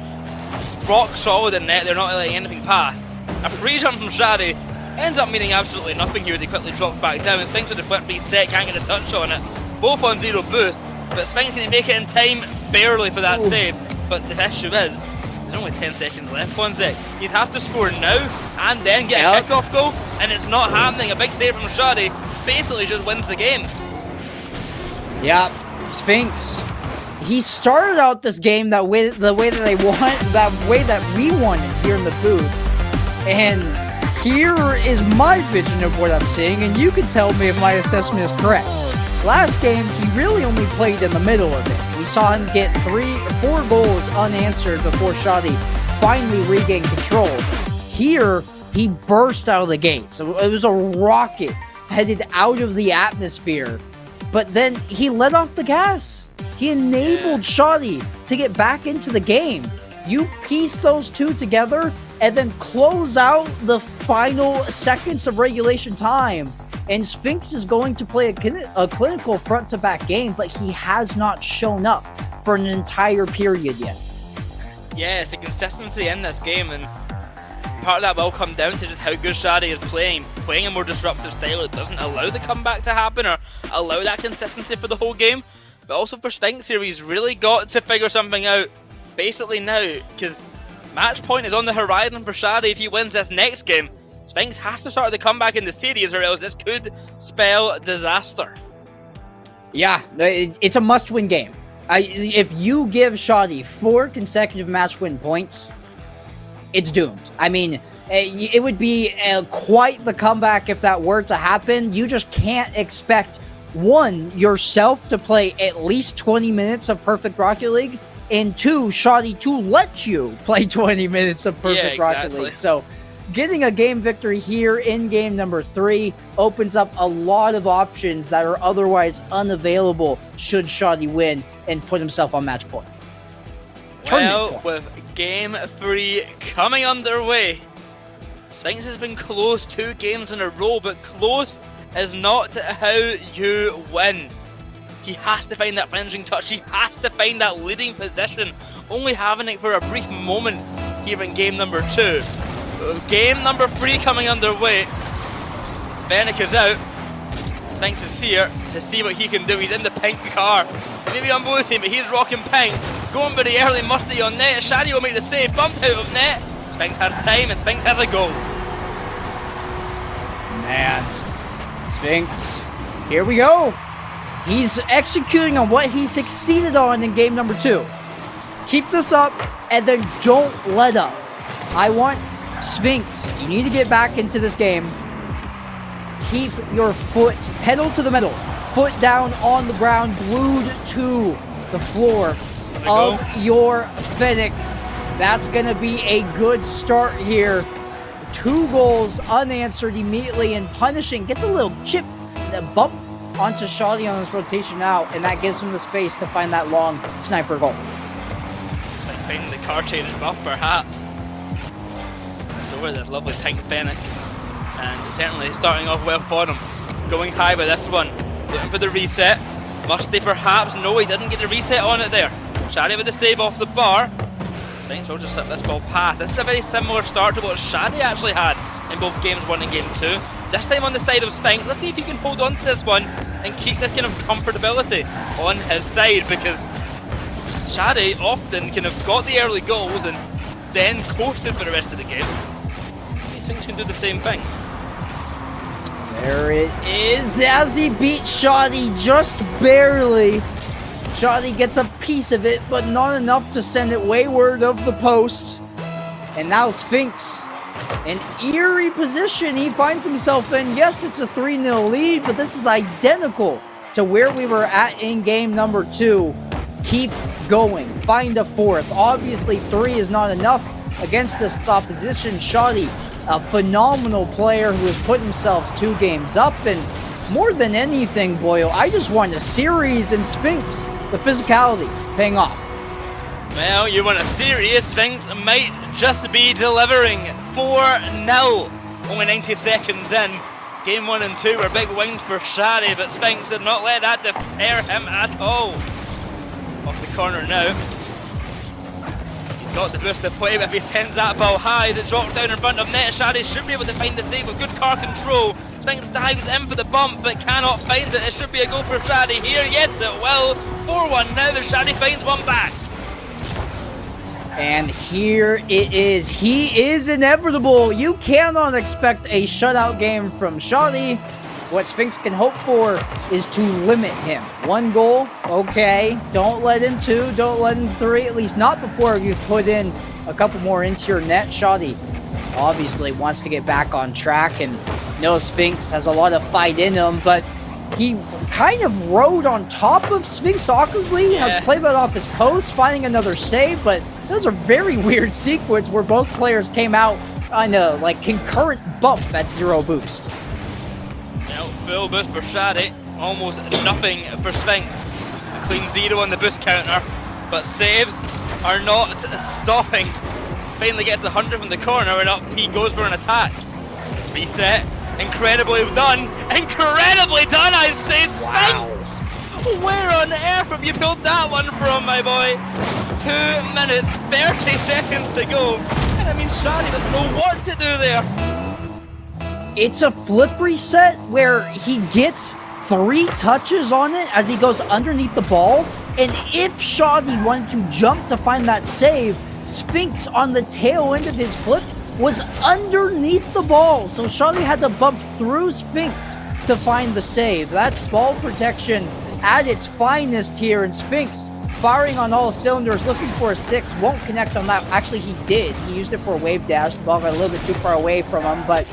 rock solid in net. They're not letting anything pass. A free jump from Shadi ends up meaning absolutely nothing here as he quickly drops back down. And Sphinx with the flip reset, can't get a touch on it. Both on 0 boost, but Sphinx can make it in time, barely for that save. But the issue is, there's only 10 seconds left, Quanzek. He'd have to score now and then get a kickoff goal, and it's not happening. A big save from Shadi basically just wins the game. Yeah, Sphinx. He started out this game the way that they want, that way that we wanted here in the booth. And here is my vision of what I'm seeing, and you can tell me if my assessment is correct. Last game, he really only played in the middle of it. We saw him get 4 goals unanswered before Shadi finally regained control. Here, he burst out of the gate. So it was a rocket headed out of the atmosphere. But then he let off the gas. He enabled Shadi to get back into the game. You piece those two together and then close out the final seconds of regulation time. And Sphinx is going to play a clinical front-to-back game, but he has not shown up for an entire period yet. Yeah, it's the consistency in this game, and part of that will come down to just how good Shadi is playing a more disruptive style. It doesn't allow the comeback to happen or allow that consistency for the whole game. But also for Sphinx here, he's really got to figure something out basically now, because match point is on the horizon for Shadi. If he wins this next game, Sphinx has to start the comeback in the series, or else this could spell disaster. Yeah, it's a must-win game. If you give Shadi 4 consecutive match-win points, it's doomed. I mean, it would be quite the comeback if that were to happen. You just can't expect, one, yourself to play at least 20 minutes of Perfect Rocket League, and 2, Shadi to let you play 20 minutes of Perfect Rocket League. So getting a game victory here in game number 3 opens up a lot of options that are otherwise unavailable should Shadi win and put himself on match point. Well, with game 3 coming underway, Sphinx has been close 2 games in a row, but close is not how you win. He has to find that finishing touch, he has to find that leading position, only having it for a brief moment here in game number 2. Game number 3 coming underway. Fennec is out. Sphinx is here to see what he can do. He's in the pink car. Maybe on blue team, but he's rocking pink. Going for the early musty on net. Shadi will make the save. Bumped out of net. Sphinx has time and Sphinx has a goal. Man. Sphinx. Here we go. He's executing on what he succeeded on in game number 2. Keep this up and then don't let up. I want Sphinx, you need to get back into this game. Keep your foot, pedal to the middle, foot down on the ground, glued to the floor of your Fennec. That's going to be a good start here. 2 goals unanswered immediately, and punishing gets a little chip, a bump onto Shadi on his rotation out, and that gives him the space to find that long sniper goal. Like finding the car change buff, perhaps. Over this lovely pink Fennec, and certainly starting off well for him. Going high with this one, looking for the reset. Musty perhaps? No, he didn't get the reset on it there. Shadi with the save off the bar. Sphinx will just slip this ball past. This is a very similar start to what Shadi actually had in both games 1 and game 2. This time on the side of Sphinx. Let's see if he can hold on to this one and keep this kind of comfortability on his side, because Shadi often kind of got the early goals and then coasted for the rest of the game. Sphinx can do the same thing. There it is, as he beats Shadi just barely. Shadi gets a piece of it, but not enough to send it wayward of the post. And now Sphinx, an eerie position he finds himself in. Yes, it's a 3-0 lead, but this is identical to where we were at in game number 2. Keep going, find a 4th. Obviously, 3 is not enough against this opposition. Shadi, a phenomenal player who has put himself 2 games up, and more than anything, Boyo, I just want a series in Sphinx. The physicality paying off. Well, you want a series, Sphinx might just be delivering 4-0. Only 90 seconds in. Game 1 and 2 were big wins for Shadi, but Sphinx did not let that deter him at all. Off the corner now. got the boost to play, but if he sends that ball high, it drops down in front of net. Shadi should be able to find the save with good car control. Spinks dives in for the bump, but cannot find it. It should be a goal for Shadi here. Yes, it will. 4-1 now, but Shadi finds one back. And here it is. He is inevitable. You cannot expect a shutout game from Shadi. What Spinks can hope for is to limit him. 1 goal, okay. Don't let in 2, don't let in 3, at least not before you've put in a couple more into your net. Shadi obviously wants to get back on track, and Spinks has a lot of fight in him, but he kind of rode on top of Spinks awkwardly, has played that off his post, finding another save, but that was a very weird sequence where both players came out on a concurrent bump at 0 boost. Full boost for Shadi, almost nothing for Spinks. A clean 0 on the boost counter, but saves are not stopping. Finally gets the 100 from the corner, and up he goes for an attack. Reset, incredibly done, I say. Spinks! Where on earth have you pulled that one from, my boy? 2 minutes, 30 seconds to go, and I mean Shadi doesn't know what to do there. It's a flip reset where he gets 3 touches on it as he goes underneath the ball, and if Shadi wanted to jump to find that save, Spinks on the tail end of his flip was underneath the ball, so Shadi had to bump through Spinks to find the save. That's ball protection at its finest here, and Spinks firing on all cylinders, looking for a 6, won't connect on that. Actually, he did. He used it for a wave dash. The ball got a little bit too far away from him, but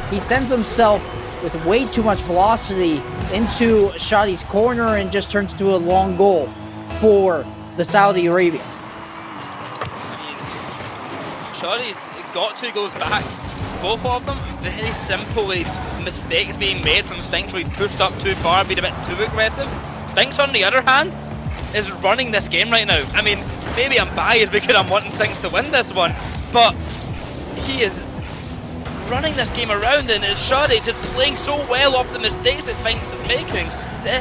he sends himself with way too much velocity into Shadi's corner and just turns into a long goal for the Saudi Arabia. Shadi's got 2 goals back. Both of them very simply mistakes being made from Spinks where he pushed up too far, being a bit too aggressive. Spinks, on the other hand, is running this game right now. I mean, maybe I'm biased because I'm wanting Spinks to win this one, but he is running this game around, and it's Shadi just playing so well off the mistakes that Spinks is making.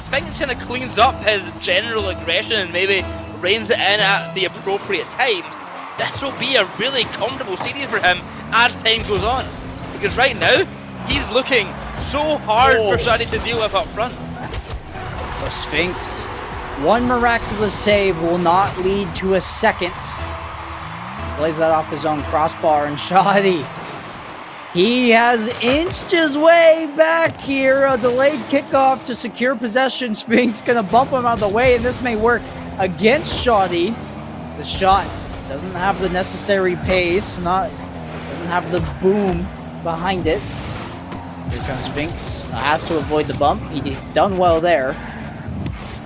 Spinks kind of cleans up his general aggression and maybe reins it in at the appropriate times. This will be a really comfortable series for him as time goes on, because right now he's looking so hard for Shadi to deal with up front. For Spinks, 1 miraculous save will not lead to a second. Plays that off his own crossbar, and Shadi, he has inched his way back here. A delayed kickoff to secure possession. Spinks gonna bump him out of the way, and this may work against Shadi. The shot doesn't have the necessary pace, doesn't have the boom behind it. Here comes Spinks. Has to avoid the bump. He's done well there.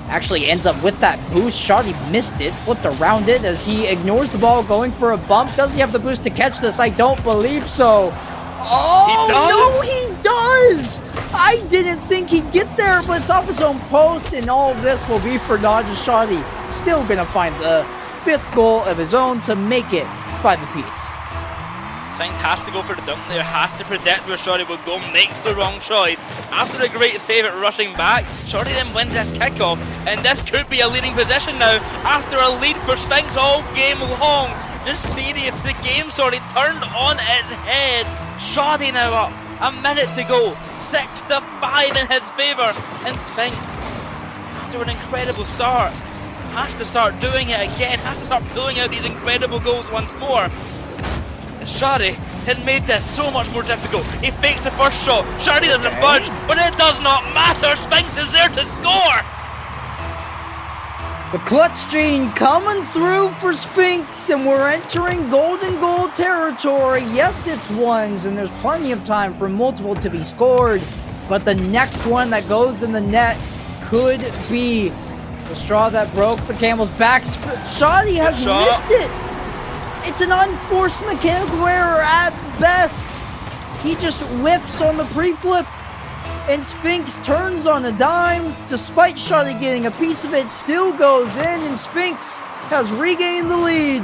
Actually ends up with that boost. Shadi missed it, flipped around it as he ignores the ball, going for a bump. Does he have the boost to catch this? I don't believe so. Oh, he does! I didn't think he'd get there, but it's off his own post, and all of this will be for Dodge. Shadi still gonna find the 5th goal of his own to make it 5 apiece. Spinks has to go for the dunk there, has to predict where Shadi will go, makes the wrong choice. After a great save at rushing back, Shadi then wins this kickoff, and this could be a leading position now after a lead for Spinks all game long. This series, the game turned on its head. Shadi now up, a minute to go, 6-5 in his favour, and Spinks, after an incredible start, has to start doing it again, has to start pulling out these incredible goals once more. Shadi had made this so much more difficult. He fakes the first shot, Shadi doesn't budge, but it does not matter, Spinks is there to score! The clutch gene coming through for Spinks, and we're entering golden goal territory. Yes, it's ones, and there's plenty of time for multiple to be scored, but the next one that goes in the net could be the straw that broke the camel's back. Shadi has missed it. It's an unforced mechanical error at best. He just whiffs on the pre-flip, and Spinks turns on a dime. Despite Shadi getting a piece of it, still goes in, and Spinks has regained the lead.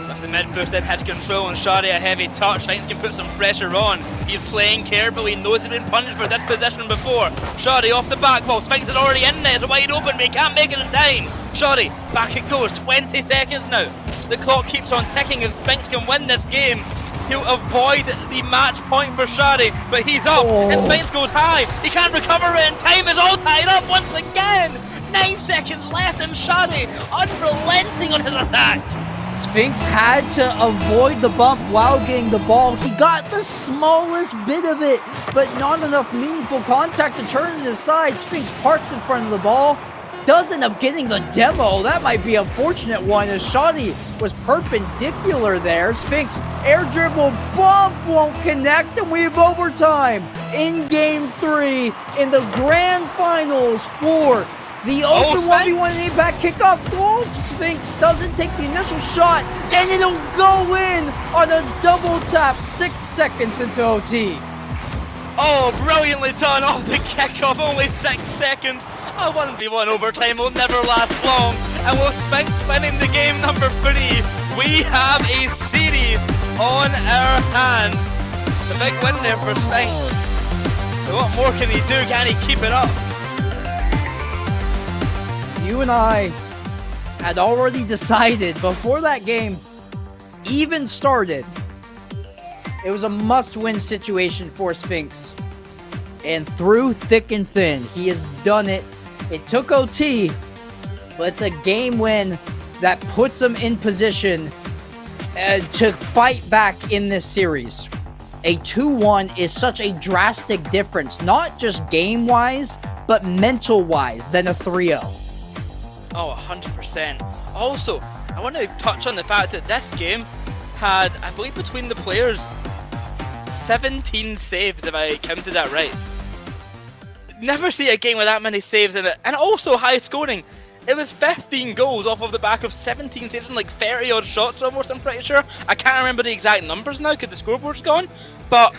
With the mid boost in his control and Shadi a heavy touch, Spinks can put some pressure on. He's playing carefully, knows he's been punished for this position before. Shadi off the back wall, Spinks is already in there, it's wide open, but he can't make it in time. Shadi, back it goes, 20 seconds now. The clock keeps on ticking. If Spinks can win this game, he'll avoid the match point for Shadi, but he's up, and Spinks goes high. He can't recover it, and time is all tied up once again. 9 seconds left, and Shadi unrelenting on his attack. Sphinx had to avoid the bump while getting the ball. He got the smallest bit of it, but not enough meaningful contact to turn it aside. Sphinx parks in front of the ball, does end up getting the demo. That might be a fortunate one, as Shadi was perpendicular there. Sphinx air dribble bump won't connect, and we have overtime in game 3 in the grand finals for the open 1v1 and APAC kickoff goal. Sphinx doesn't take the initial shot, and it'll go in on a double tap 6 seconds into OT. Oh, brilliantly done off the kickoff, only 6 seconds. A 1v1 overtime will never last long, and with Sphinx winning the game number 3, we have a series on our hands. It's a big win there for Sphinx. So what more can he do? Can he keep it up? You and I had already decided before that game even started, it was a must-win situation for Sphinx. And through thick and thin, he has done it. It took OT, but it's a game win that puts him in position to fight back in this series. A 2-1 is such a drastic difference, not just game-wise, but mental-wise, than a 3-0. Oh, 100%. Also, I want to touch on the fact that this game had, I believe, between the players, 17 saves, if I counted that right. Never see a game with that many saves in it, and also high scoring. It was 15 goals off of the back of 17 saves and like 30 odd shots almost, I'm pretty sure. I can't remember the exact numbers now because the scoreboard's gone, but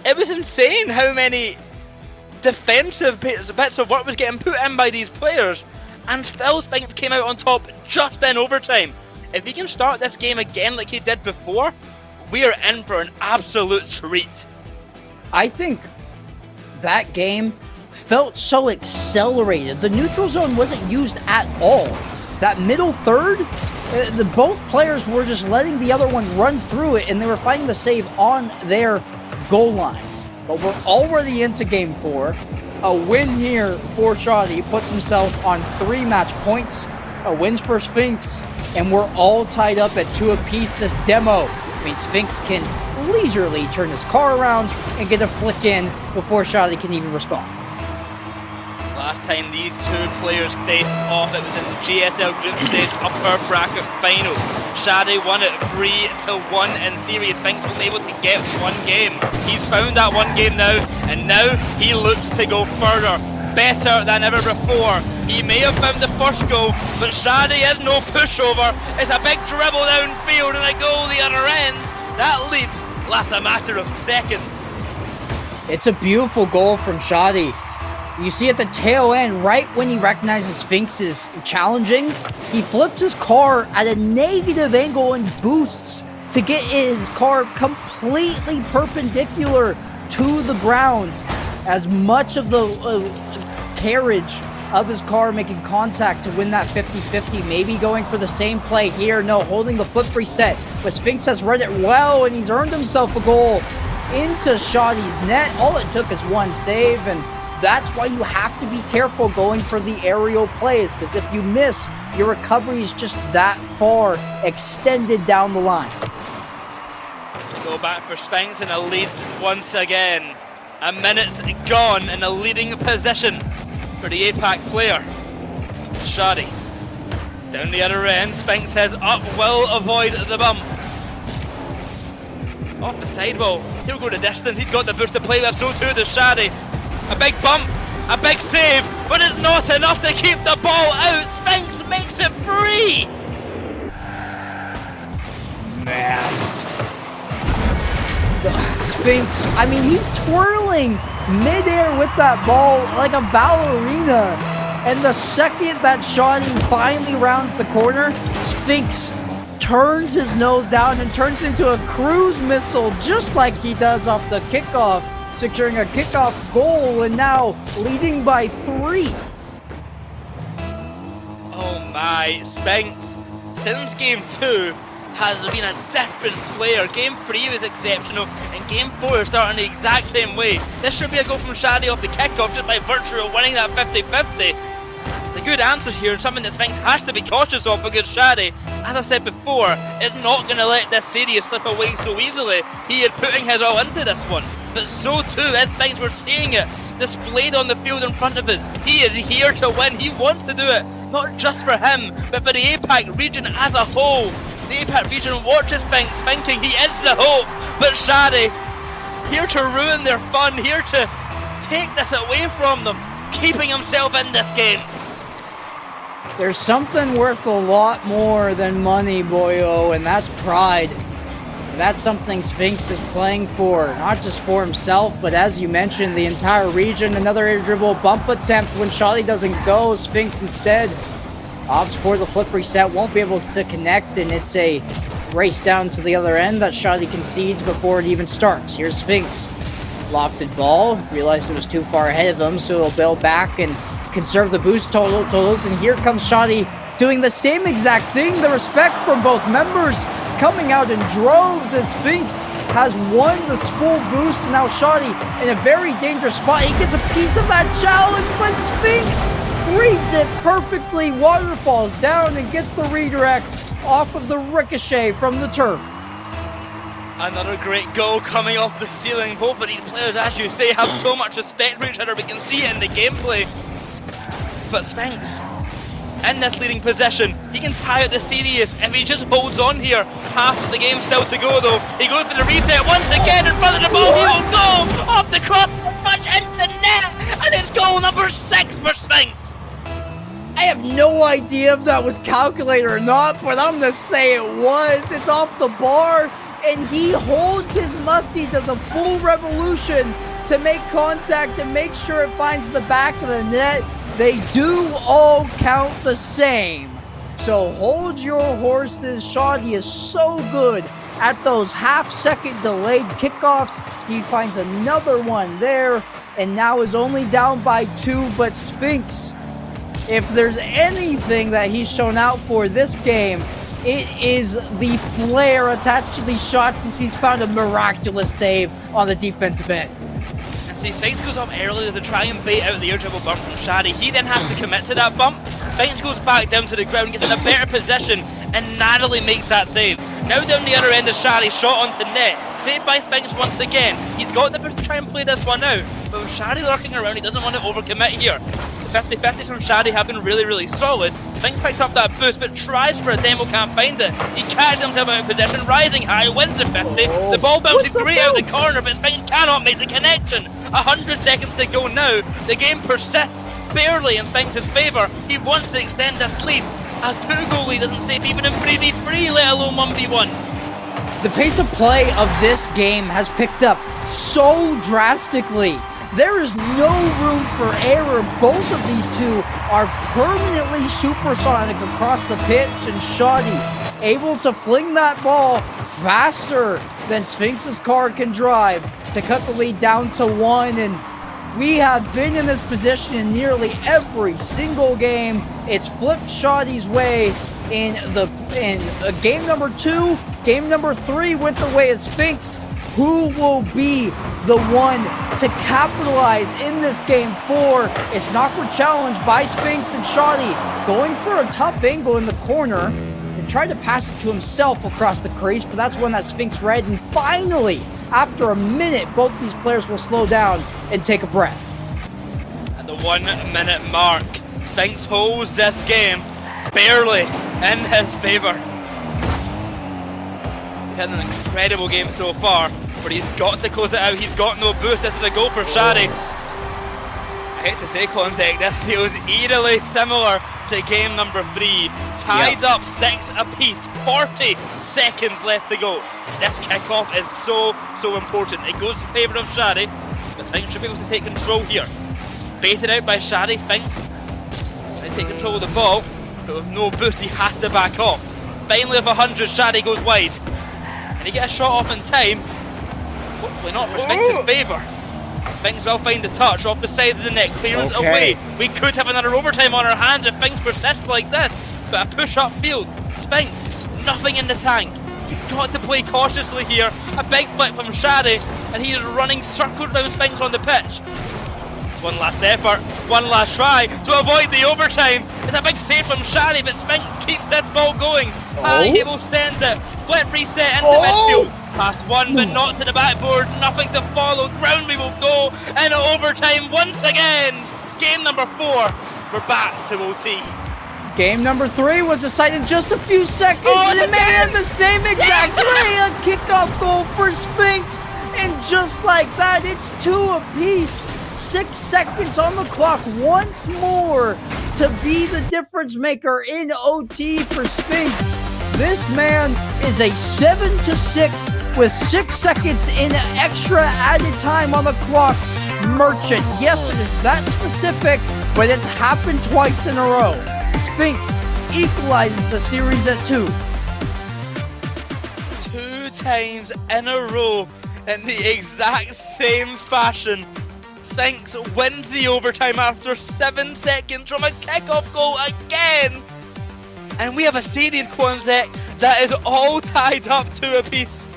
it was insane how many defensive bits of work was getting put in by these players, and still Spinks came out on top just in overtime. If he can start this game again like he did before, we are in for an absolute treat. I think that game felt so accelerated. The neutral zone wasn't used at all. That middle third, both players were just letting the other one run through it, and they were finding the save on their goal line. But we're already into game 4. A win here for Shadi puts himself on 3 match points. A wins for Sphinx, and we're all tied up at 2 apiece. This demo means Sphinx can leisurely turn his car around and get a flick in before Shadi can even respond. Last time these two players faced off, it was in the GSL Group Stage upper bracket final. Shadi won it 3-1 in series. Sphinx was able to get 1 game. He's found that 1 game now, and now he looks to go further, better than ever before. He may have found the first goal, but Shadi is no pushover. It's a big dribble downfield and a goal the other end. That lead lasts a matter of seconds. It's a beautiful goal from Shadi. You see at the tail end, right when he recognizes Sphinx is challenging, he flips his car at a negative angle and boosts to get his car completely perpendicular to the ground. As much of the carriage of his car making contact to win that 50-50, maybe going for the same play here. No, holding the flip reset, but Sphinx has read it well, and he's earned himself a goal into Shadi's net. All it took is 1 save, and that's why you have to be careful going for the aerial plays, because if you miss, your recovery is just that far extended down the line. Go back for Sphinx in a lead once again. A minute gone in a leading position for the APAC player. Shadi down the other end. Sphinx says up, will avoid the bump. Off the sidewall, he'll go the distance. He's got the boost to play with, so too does Shadi. A big bump, a big save, but it's not enough to keep the ball out. Sphinx makes it free. Man. Sphinx, I mean, he's twirling midair with that ball like a ballerina. And the second that Shadi finally rounds the corner, Sphinx turns his nose down and turns into a cruise missile just like he does off the kickoff, securing a kickoff goal and now leading by 3. Oh my, Sphinx since game 2 has been a different player. Game 3 was exceptional, and game 4 is starting the exact same way. This should be a goal from Shadi off the kickoff just by virtue of winning that 50-50. It's a good answer here, and something that Sphinx has to be cautious of, because Shadi, as I said before, is not going to let this series slip away so easily. He is putting his all into this one, but so too is Sphinx. We're seeing it displayed on the field in front of us. He is here to win. He wants to do it, not just for him, but for the APAC region as a whole. The APAC region watches Sphinx thinking he is the hope, but Shadi, here to ruin their fun, here to take this away from them, keeping himself in this game. There's something worth a lot more than money, Boyo, and that's pride. That's something Sphinx is playing for, not just for himself, but as you mentioned, the entire region. Another air dribble bump attempt when Shadi doesn't go. Sphinx instead opts for the flip reset, won't be able to connect, and it's a race down to the other end that Shadi concedes before it even starts. Here's Sphinx. Lofted ball, realized it was too far ahead of him, so he'll bail back and conserve the boost totals, and here comes Shadi doing the same exact thing. The respect from both members coming out in droves as Sphinx has won this full boost, and now Shadi in a very dangerous spot. He gets a piece of that challenge, but Sphinx reads it perfectly. Waterfalls down and gets the redirect off of the ricochet from the turf. Another great goal coming off the ceiling. Both of these players, as you say, have so much respect for each other. We can see it in the gameplay. But Sphinx, in this leading position, he can tie out the series if he just holds on here. Half of the game still to go though. He goes for the reset once again in front of the ball. He will go off the cross, much into net, and it's goal number 6 for Sphinx. I have no idea if that was calculated or not, but I'm gonna say it was. It's off the bar, and he holds his musty, does a full revolution to make contact and make sure it finds the back of the net. They do all count the same. So hold your horses. Shadi is so good at those half-second delayed kickoffs. He finds another one there, and now is only down by 2, but Sphinx, if there's anything that he's shown out for this game, it is the flair attached to these shots as he's found a miraculous save on the defensive end. See, Sphinx goes up early to try and bait out the air dribble bump from Shadi. He then has to commit to that bump. Sphinx goes back down to the ground, gets in a better position, and narrowly makes that save. Now down the other end of Shadi, shot onto net. Saved by Sphinx once again. He's got the boost to try and play this one out, but with Shadi lurking around, he doesn't want to overcommit here. The 50-50s from Shadi have been really, really solid. Sphinx picks up that boost, but tries for a demo, can't find it. He catches himself out of position, rising high, wins the 50. The ball bounces great out the corner, but Sphinx cannot make the connection. 100 seconds to go now. The game persists, barely in Sphinx's favour. He wants to extend this lead. A 2-goal lead isn't safe even in 3v3, let alone 1v1. The pace of play of this game has picked up so drastically. There is no room for error. Both of these two are permanently supersonic across the pitch, and Shadi able to fling that ball faster than Sphinx's car can drive to cut the lead down to 1. And we have been in this position in nearly every single game. It's flipped Shadi's way in game number 2. Game number 3 went the way of Sphinx. Who will be the one to capitalize in this game 4? It's an awkward challenge by Sphinx, and Shadi going for a tough angle in the corner and tried to pass it to himself across the crease, but that's one that Sphinx read. And finally, after a minute, both these players will slow down and take a breath. At the 1 minute mark, Sphinx holds this game barely in his favour. He's had an incredible game so far, but he's got to close it out. He's got no boost. This is a goal for Shadi. I hate to say, Quanzek, this feels eerily similar to game number 3. Tied up 6 apiece, 40 seconds left to go. This kickoff is so important. It goes in favour of Shadi, but Sphinx should be able to take control here. Baited out by Shadi. Sphinx trying to take control of the ball, but with no boost, he has to back off. Finally, with 100, Shadi goes wide. Can he get a shot off in time? Hopefully not for Sphinx's favour. Sphinx will find the touch off the side of the net, clearance away. We could have another overtime on our hands if Sphinx persists like this, but a push up field Spinks, nothing in the tank. You've got to play cautiously here. A big flip from Shadi, and he is running circles around Spinks on the pitch. It's one last effort, one last try to avoid the overtime. It's a big save from Shadi, but Spinks keeps this ball going. He will send it. Flip reset into midfield. Past one, but not to the backboard. Nothing to follow. Ground we will go in overtime once again. Game number 4. We're back to OT. Game number 3 was decided in just a few seconds, and it made it the same exact way. A kickoff goal for Spinks, and just like that, it's 2 apiece. 6 seconds on the clock once more to be the difference maker in OT for Spinks. This man is a 7-6 with 6 seconds in extra added time on the clock merchant. Yes, it is that specific, but it's happened twice in a row. Spinks equalizes the series at 2. 2 times in a row in the exact same fashion. Spinks wins the overtime after 7 seconds from a kickoff goal again. And we have a series, Quanzek, that is all tied up 2 apiece.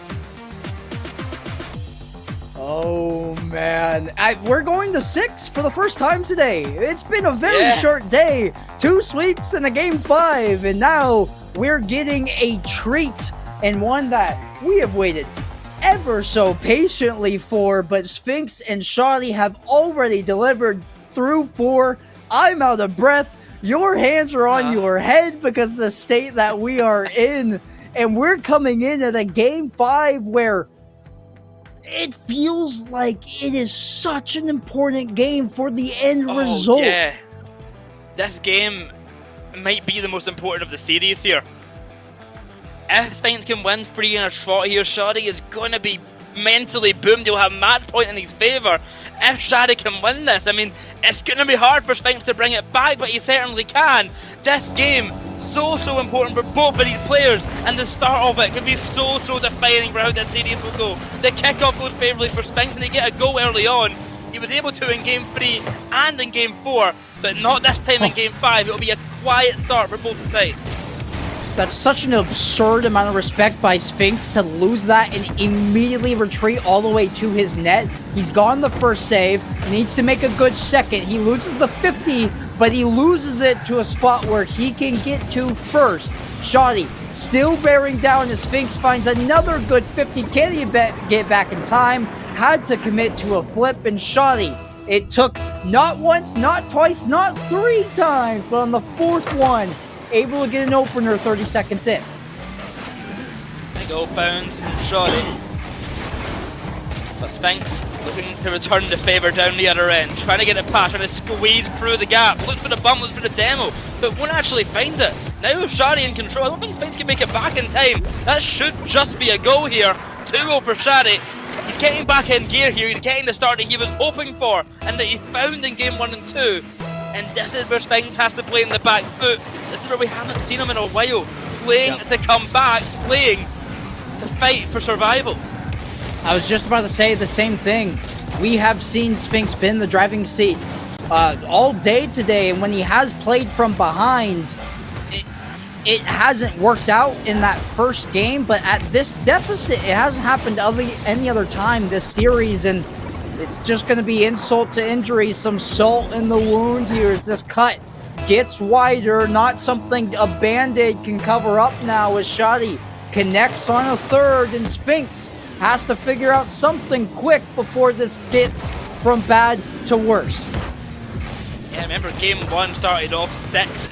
Oh man, we're going to 6 for the first time today. It's been a very short day. 2 sweeps and a game 5, and now we're getting a treat, and one that we have waited ever so patiently for, but Spinks and Shadi have already delivered through 4. I'm out of breath. Your hands are on your head because of the state that we are in, and we're coming in at a game 5 where it feels like it is such an important game for the end result. Yeah, this game might be the most important of the series here. If Spinks can win 3 in a trot here, Shadi is going to be mentally boomed. He'll have match point in his favour. If Shadi can win this, I mean, it's going to be hard for Spinks to bring it back, but he certainly can. This game, so important for both of these players, and the start of it can be so defining for how this series will go. The kickoff goes favourably for Spinks, and he get a goal early on. He was able to in game 3 and in game 4, but not this time in game 5. It'll be a quiet start for both sides. That's such an absurd amount of respect by Spinks to lose that and immediately retreat all the way to his net. He's gone the first save, needs to make a good second. He loses the 50, but he loses it to a spot where he can get to first. Shadi still bearing down as Spinks finds another good 50. Can he get back in time? Had to commit to a flip, and Shadi, it took not once, not twice, not 3 times, but on the 4th one, able to get an opener 30 seconds in. Big goal found from Shadi. But Spinks looking to return the favour down the other end. Trying to get it past, trying to squeeze through the gap. Looks for the bump, looks for the demo, but won't actually find it. Now Shadi in control. I don't think Spinks can make it back in time. That should just be a goal here. 2-0 for Shadi. He's getting back in gear here. He's getting the start that he was hoping for and that he found in game 1 and 2. And this is where Spinks has to play in the back foot. This is where we haven't seen him in a while. Playing to come back, playing to fight for survival. I was just about to say the same thing. We have seen Spinks been in the driving seat all day today, and when he has played from behind, it hasn't worked out in that first game, but at this deficit, it hasn't happened any other time this series, and it's just going to be insult to injury, some salt in the wound here as this cut gets wider, not something a Band-Aid can cover up now as Shadi connects on a 3rd, and Spinks has to figure out something quick before this gets from bad to worse. Yeah, remember game 1 started off 6-0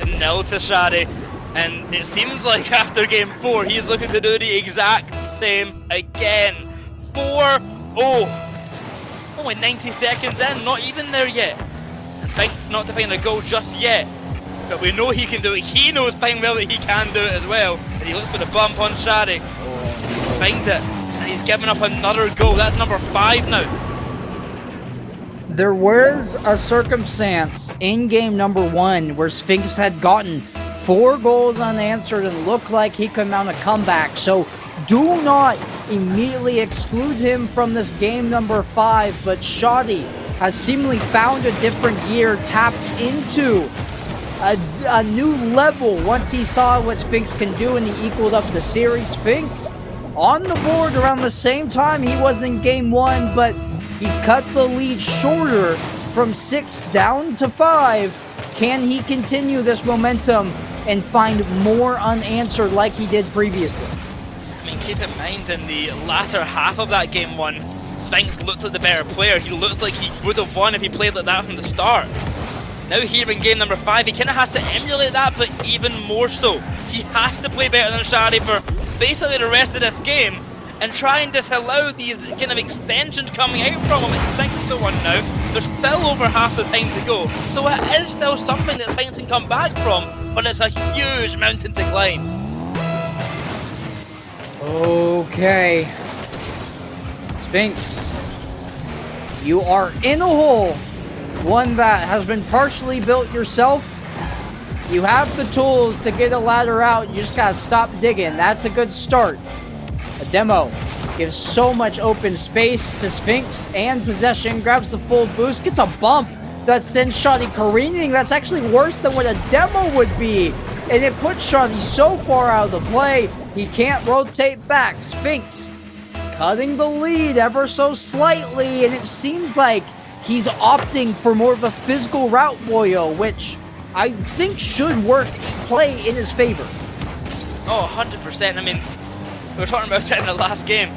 to Shadi, and it seems like after game 4 he's looking to do the exact same again. 4-0. Only 90 seconds in, not even there yet. And Spinks not to find a goal just yet, but we know he can do it. He knows fine well that he can do it as well. And he looks for the bump on Shadi. Finds it, and he's given up another goal. That's number 5 now. There was a circumstance in game number 1 where Spinks had gotten 4 goals unanswered and looked like he could mount a comeback. So do not immediately exclude him from this game number 5, but Shadi has seemingly found a different gear, tapped into a new level once he saw what Sphinx can do and he equaled up the series. Sphinx on the board around the same time he was in game 1, but he's cut the lead shorter from 6 down to 5. Can he continue this momentum and find more unanswered like he did previously? I mean, keep in mind, in the latter half of that game 1, Sphinx looked like the better player. He looked like he would have won if he played like that from the start. Now here in game number 5, he kind of has to emulate that, but even more so. He has to play better than Shadi for basically the rest of this game and try and disallow these kind of extensions coming out from him. It's 6-1 now. There's still over half the time to go. So it is still something that Sphinx can come back from, but it's a huge mountain to climb. Okay. Sphinx, you are in a hole. One that has been partially built yourself. You have the tools to get a ladder out. You just gotta stop digging. That's a good start. A demo gives so much open space to Sphinx, and possession grabs the full boost, gets a bump that sends Shadi careening. That's actually worse than what a demo would be, and it puts Shadi so far out of the play he can't rotate back. Sphinx cutting the lead ever so slightly, and it seems like he's opting for more of a physical route, Boyo, which I think should play in his favor. Oh, 100%. I mean, we were talking about it in the last game,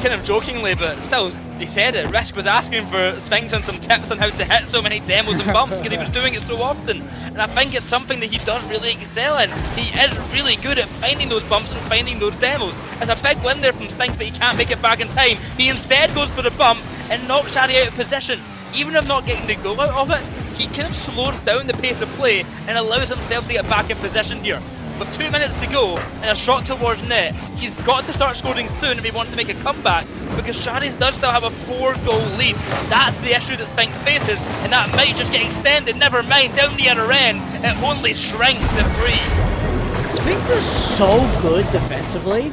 kind of jokingly, but still, he said it. Risk was asking for Sphinx on some tips on how to hit so many demos and bumps because he was doing it so often. And I think it's something that he does really excel in. He is really good at finding those bumps and finding those demos. It's a big win there from Sphinx, but he can't make it back in time. He instead goes for the bump and knocks Shadi out of position. Even if not getting the goal out of it, he kind of slows down the pace of play and allows himself to get back in position here. With 2 minutes to go and a shot towards net, he's got to start scoring soon if he wants to make a comeback, because Shadi does still have a 4-goal lead. That's the issue that Sphinx faces, and that might just get extended. Never mind, down the other end, it only shrinks to 3. Sphinx is so good defensively.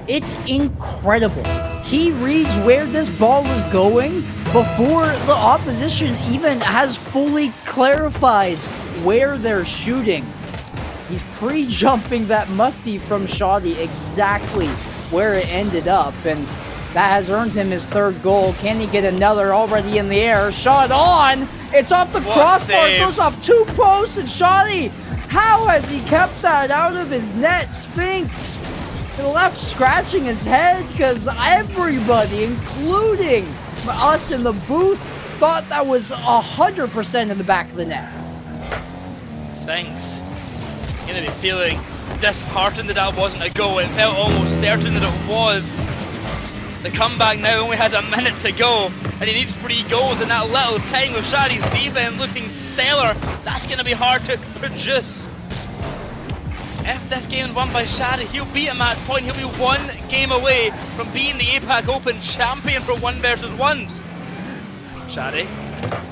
It's incredible. He reads where this ball is going before the opposition even has fully clarified where they're shooting. He's pre-jumping that musty from Shadi exactly where it ended up, and that has earned him his 3rd goal. Can he get another? Already in the air, shot on! It's off the crossbar, goes off 2 posts, and Shadi, how has he kept that out of his net? Sphinx left scratching his head because everybody, including us in the booth, thought that was 100% in the back of the net. Sphinx gonna be feeling disheartened that that wasn't a goal. It felt almost certain that it was. The comeback now only has a minute to go, and he needs 3 goals in that little time with Shadi's defense looking stellar. That's gonna be hard to produce. If this game is won by Shadi, he'll be at match point. He'll be 1 game away from being the APAC Open champion for 1v1s. Shadi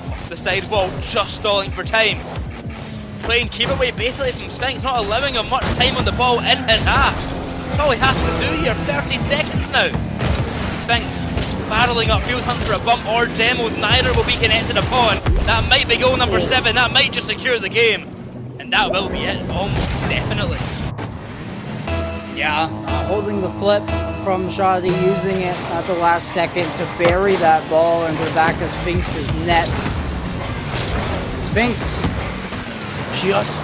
off the side wall, just stalling for time. Playing keep away basically from Sphinx, not allowing him much time on the ball in his half. That's all he has to do here, 30 seconds now. Sphinx barreling upfield, hunt for a bump or demo, neither will be connected upon. That might be goal number 7, that might just secure the game. And that will be it, almost definitely. Yeah, holding the flip from Shadi, using it at the last second to bury that ball into the back of Sphinx's net. Sphinx just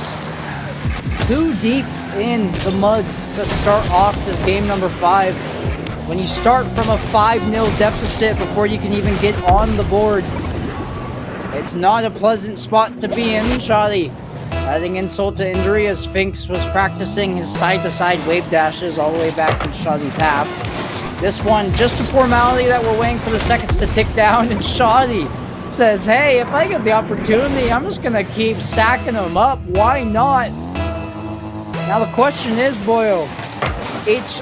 too deep in the mud to start off this game number 5. When you start from a 5-0 deficit before you can even get on the board, it's not a pleasant spot to be in. Shadi adding insult to injury as Sphinx was practicing his side-to-side wave dashes all the way back in Shadi's half. This one, just a formality that we're waiting for the seconds to tick down, and Shadi says, hey, if I get the opportunity, I'm just going to keep stacking them up. Why not? Now the question is, Boyo, it's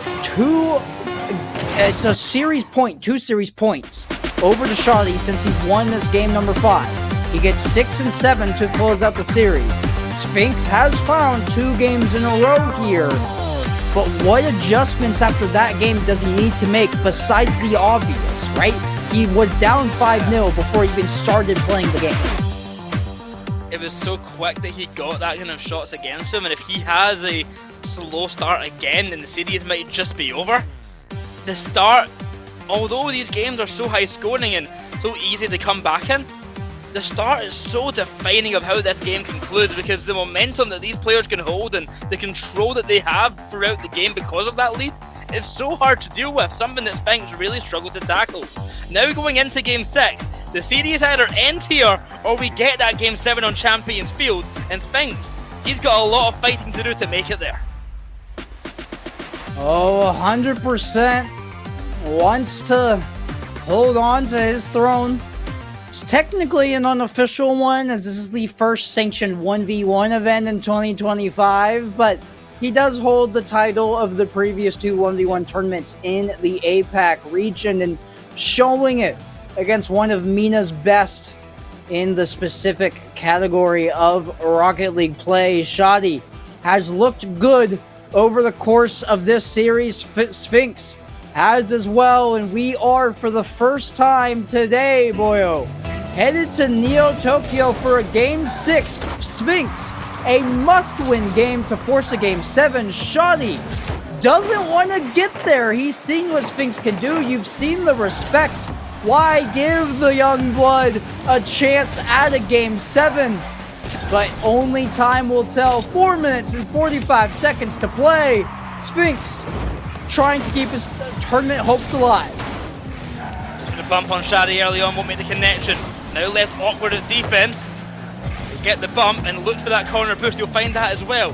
a series point, 2 series points over to Shadi since he's won this game number 5. He gets 6 and 7 to close out the series. Sphinx has found 2 games in a row here, but what adjustments after that game does he need to make besides the obvious, right? He was down 5-0 before he even started playing the game. it was so quick that he got that kind of shots against him, and if he has a slow start again, then the series might just be over. The start, although these games are so high scoring and so easy to come back in, the start is so defining of how this game concludes, because the momentum that these players can hold and the control that they have throughout the game because of that lead is so hard to deal with, something that Spinks really struggled to tackle. Now going into Game 6, the series either ends here or we get that Game 7 on Champions Field, and Spinks, he's got a lot of fighting to do to make it there. Oh, 100% wants to hold on to his throne. It's technically an unofficial one, as this is the first sanctioned 1v1 event in 2025, but he does hold the title of the previous two 1v1 tournaments in the APAC region, and showing it against one of MENA's best in the specific category of Rocket League play. Shadi has looked good over the course of this series. Sphinx has as well, and we are, for the first time today, Boyo, headed to Neo Tokyo for a Game 6. Sphinx, a must-win game to force a Game 7. Shadi doesn't want to get there. He's seen what Sphinx can do. You've seen the respect. Why give the young blood a chance at a Game 7? But only time will tell. 4 minutes and 45 seconds to play. Sphinx trying to keep his tournament hopes alive. Just gonna bump on Shadi early on, won't make the connection. Now left awkward at defense. He'll get the bump and look for that corner boost. You'll find that as well.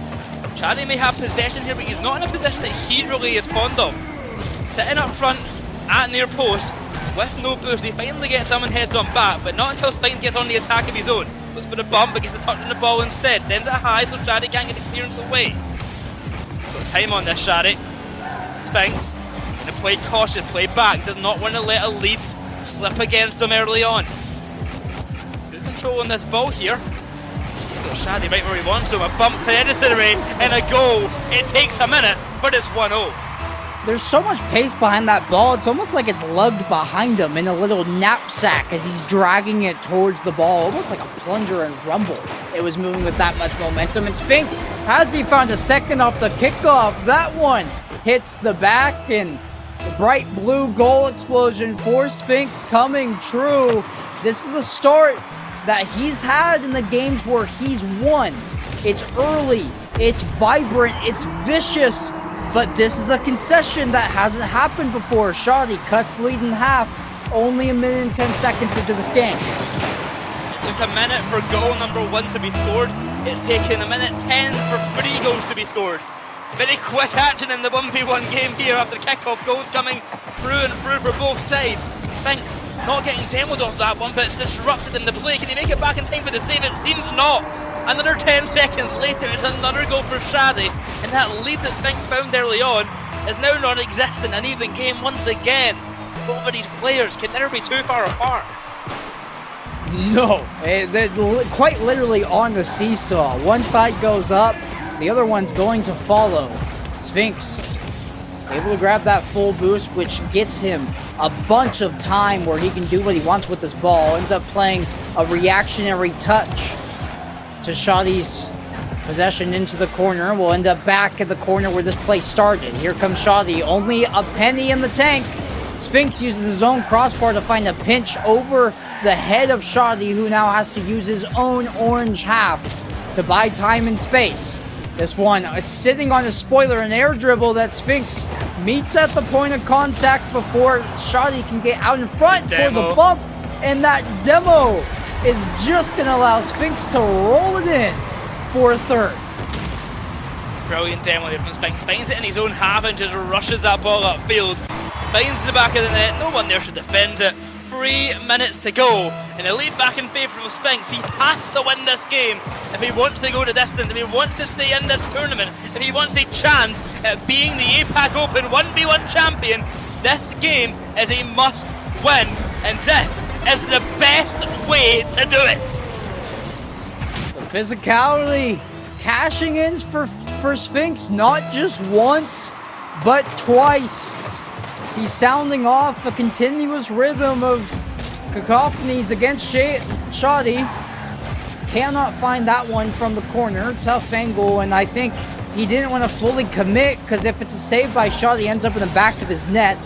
Shadi may have possession here, but he's not in a position that he really is fond of. Sitting up front at near post with no boost, he finally gets someone heads on back, but not until Spinks gets on the attack of his own. Looks for the bump, but gets the touch on the ball instead. Sends it high so Shadi can't get the clearance away. He's got time on this, Shadi. Spinks gonna play cautious, play back, does not want to let a lead slip against him early on. Good control on this ball here. Got Shadi right where he wants him. A bump to the editary and a goal. It takes a minute, but it's 1-0. There's so much pace behind that ball, it's almost like it's lugged behind him in a little knapsack as he's dragging it towards the ball, almost like a plunger and rumble. It was moving with that much momentum, and Sphinx, has he found a second off the kickoff? That one hits the back, and the bright blue goal explosion for Sphinx coming true. This is the start that he's had in the games where he's won. It's early, it's vibrant, it's vicious, but this is a concession that hasn't happened before. Shadi cuts the lead in half, only a minute and 10 seconds into this game. It took a minute for goal number 1 to be scored. It's taken a minute 10 for 3 goals to be scored. Very quick action in the 1v1 game here after kickoff. Goals coming through and through for both sides. Spinks not getting demoed off that one, but it's disrupted in the play. Can he make it back in time for the save? It seems not. Another 10 seconds later, it's another goal for Shadi, and that lead that Spinks found early on is now non-existent. An even game once again. Both of these players can never be too far apart. No, they're quite literally on the seesaw. One side goes up, the other one's going to follow. Sphinx able to grab that full boost, which gets him a bunch of time where he can do what he wants with this ball. Ends up playing a reactionary touch to Shadi's possession into the corner. We'll end up back at the corner where this play started. Here comes Shadi, only a penny in the tank. Sphinx uses his own crossbar to find a pinch over the head of Shadi, who now has to use his own orange half to buy time and space. This one sitting on a spoiler, an air dribble that Sphinx meets at the point of contact before Shadi can get out in front for the bump, and that demo is just going to allow Sphinx to roll it in for a third. Brilliant demo there from Sphinx. Finds it in his own half and just rushes that ball upfield. Finds the back of the net. No one there to defend it. 3 minutes to go. And a lead back in favour of Sphinx. He has to win this game if he wants to go the distance, if he wants to stay in this tournament, if he wants a chance at being the APAC Open 1v1 champion. This game is a must win, and this is the best way to do it. The physicality cashing in for Sphinx, not just once, but twice. He's sounding off a continuous rhythm of cacophonies against Shadi. cannot find that one from the corner. Tough angle, and I think he didn't want to fully commit, because if it's a save by Shot, he ends up in the back of his net.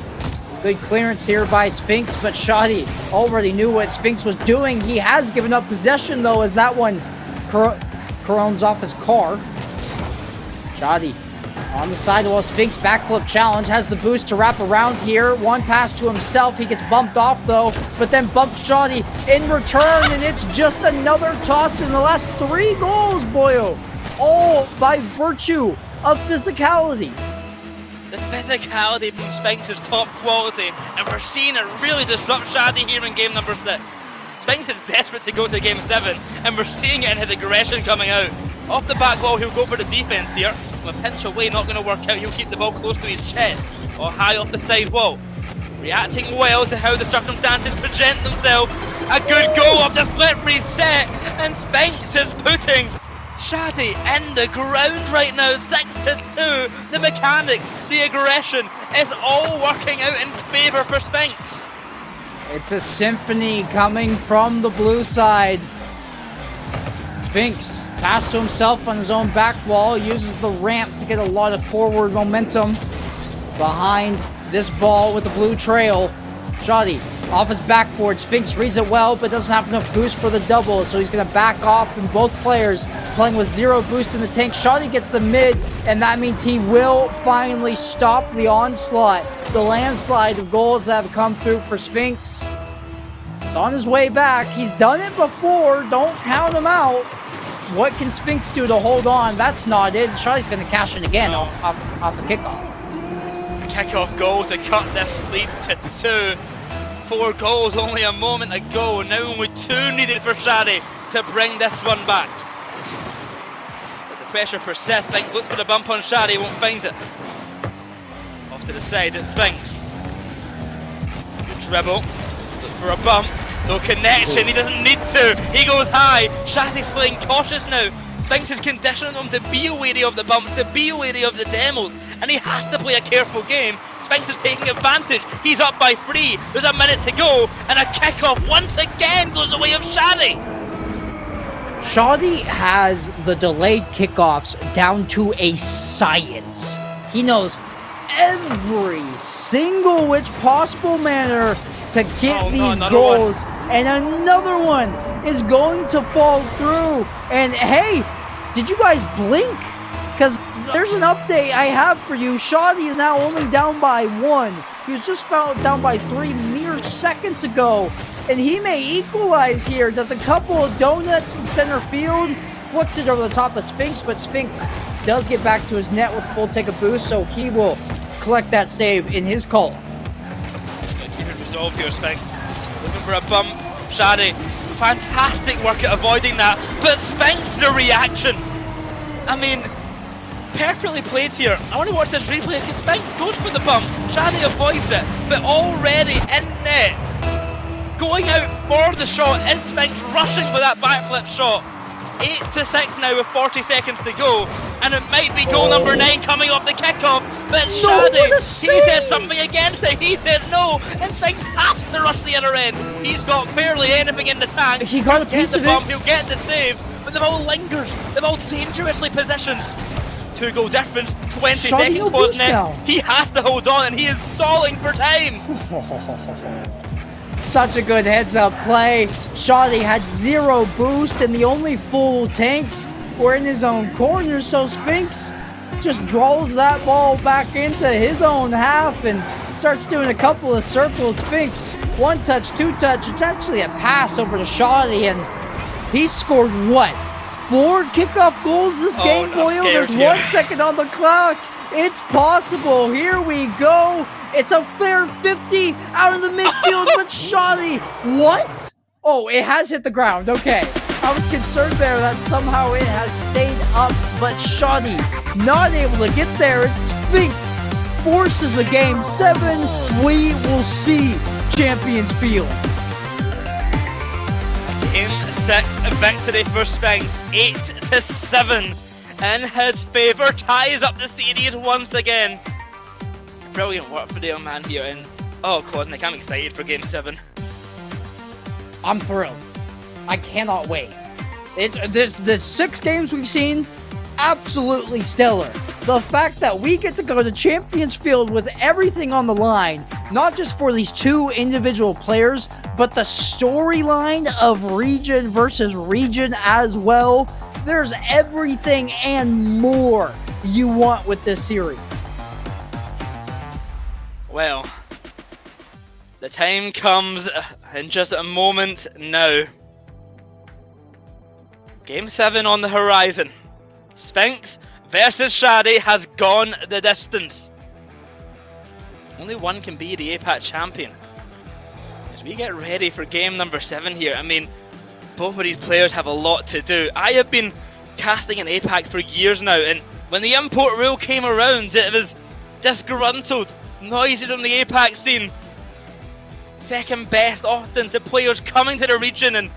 Good clearance here by Sphinx, but Shoddy already knew what Sphinx was doing. He has given up possession, though, as that one corones off his car. Shoddy on the sidewall. Sphinx backflip challenge, has the boost to wrap around here. One pass to himself. He gets bumped off, though, but then bumps Shoddy in return, and it's just another toss in the last 3 goals, Boyo. All by virtue of physicality. The physicality from Sphinx is top quality, and we're seeing it really disrupt Shadi here in game number 6. Sphinx is desperate to go to game 7, and we're seeing it in his aggression coming out. Off the back wall, he'll go for the defense here. From a pinch away, not going to work out. He'll keep the ball close to his chest, or high off the side wall. Reacting well to how the circumstances present themselves. A good goal off the flip reset, and Sphinx is putting Shadi in the ground right now. 6-2. The mechanics, the aggression is all working out in favor for Sphinx. It's a symphony coming from the blue side. Sphinx pass to himself on his own back wall, uses the ramp to get a lot of forward momentum behind this ball with the blue trail. Shadi off his backboard. Sphinx reads it well, but doesn't have enough boost for the double, so he's going to back off, and both players playing with 0 boost in the tank. Shadi gets the mid, and that means he will finally stop the onslaught, the landslide of goals that have come through for Sphinx. He's on his way back. He's done it before. Don't count him out. What can Sphinx do to hold on? That's not it. Shadi's going to cash it again off the kickoff. A kickoff goal to cut this lead to 2. 4 goals only a moment ago. Now only 2 needed for Shadi to bring this one back. But the pressure persists. Sphinx looks for the bump on Shadi, won't find it. Off to the side, it's Sphinx. Good dribble. Look for a bump. No connection, he doesn't need to. He goes high. Shadi's playing cautious now. Sphinx is conditioning him to be wary of the bumps, to be wary of the demos, and he has to play a careful game. Sphinx is taking advantage. He's up by 3. There's a minute to go, and a kickoff once again goes the way of Shadi. Shadi has the delayed kickoffs down to a science. He knows every single which possible manner to get these goals, and another one is going to fall through. And hey, did you guys blink? Because there's an update I have for you. Shadi is now only down by 1. He was just down by 3 mere seconds ago, and he may equalize here. Does a couple of donuts in center field, flicks it over the top of Sphinx, but Sphinx does get back to his net with full take a boost, so he will collect that save in his column. Keep it resolved here, Sphinx. Looking for a bump. Shadi, fantastic work at avoiding that, but Sphinx, the reaction. I mean, perfectly played here. I want to watch this replay because Sphinx goes for the bump. Shadi avoids it, but already in net. Going out for the shot is Sphinx, rushing for that backflip shot. 8-6 now with 40 seconds to go, and it might be goal number 9 coming off the kickoff, but Shadi, he said something against it. He said no, and Sphinx has to rush the other end. He's got barely anything in the tank. He got a piece of bump, it. he'll get the save, but the ball lingers. The ball dangerously positioned. 2 goal difference, 20 seconds close net. He has to hold on, and he is stalling for time. Such a good heads-up play. Shadi had 0 boost, and the only full tanks were in his own corner, so Sphinx just draws that ball back into his own half and starts doing a couple of circles. Sphinx, 1 touch, 2 touch. It's actually a pass over to Shadi, and he scored what? 4 kickoff goals this game, Boyle? There's 1 second on the clock. It's possible. Here we go. It's a fair 50 out of the midfield, but Shadi, what? Oh, it has hit the ground. Okay. I was concerned there that somehow it has stayed up, but Shadi not able to get there. It's Sphinx forces a game 7. We will see Champions Field. Game 6 victory for Sphinx, 8-7 in his favour, ties up the series once again. Brilliant work for the young man here, and oh, Quanzek, I'm excited for game 7. I'm thrilled. I cannot wait. The 6 games we've seen, absolutely stellar. The fact that we get to go to Champions Field with everything on the line, not just for these 2 individual players, but the storyline of region versus region as well. There's everything and more you want with this series. Well, the time comes in just a moment now. Game 7 on the horizon. Sphinx versus Shadi has gone the distance. Only one can be the APAC champion. As we get ready for game number 7 here, I mean, both of these players have a lot to do. I have been casting in APAC for years now, and when the import rule came around, it was disgruntled, noisy on the APAC scene. Second best often to players coming to the region and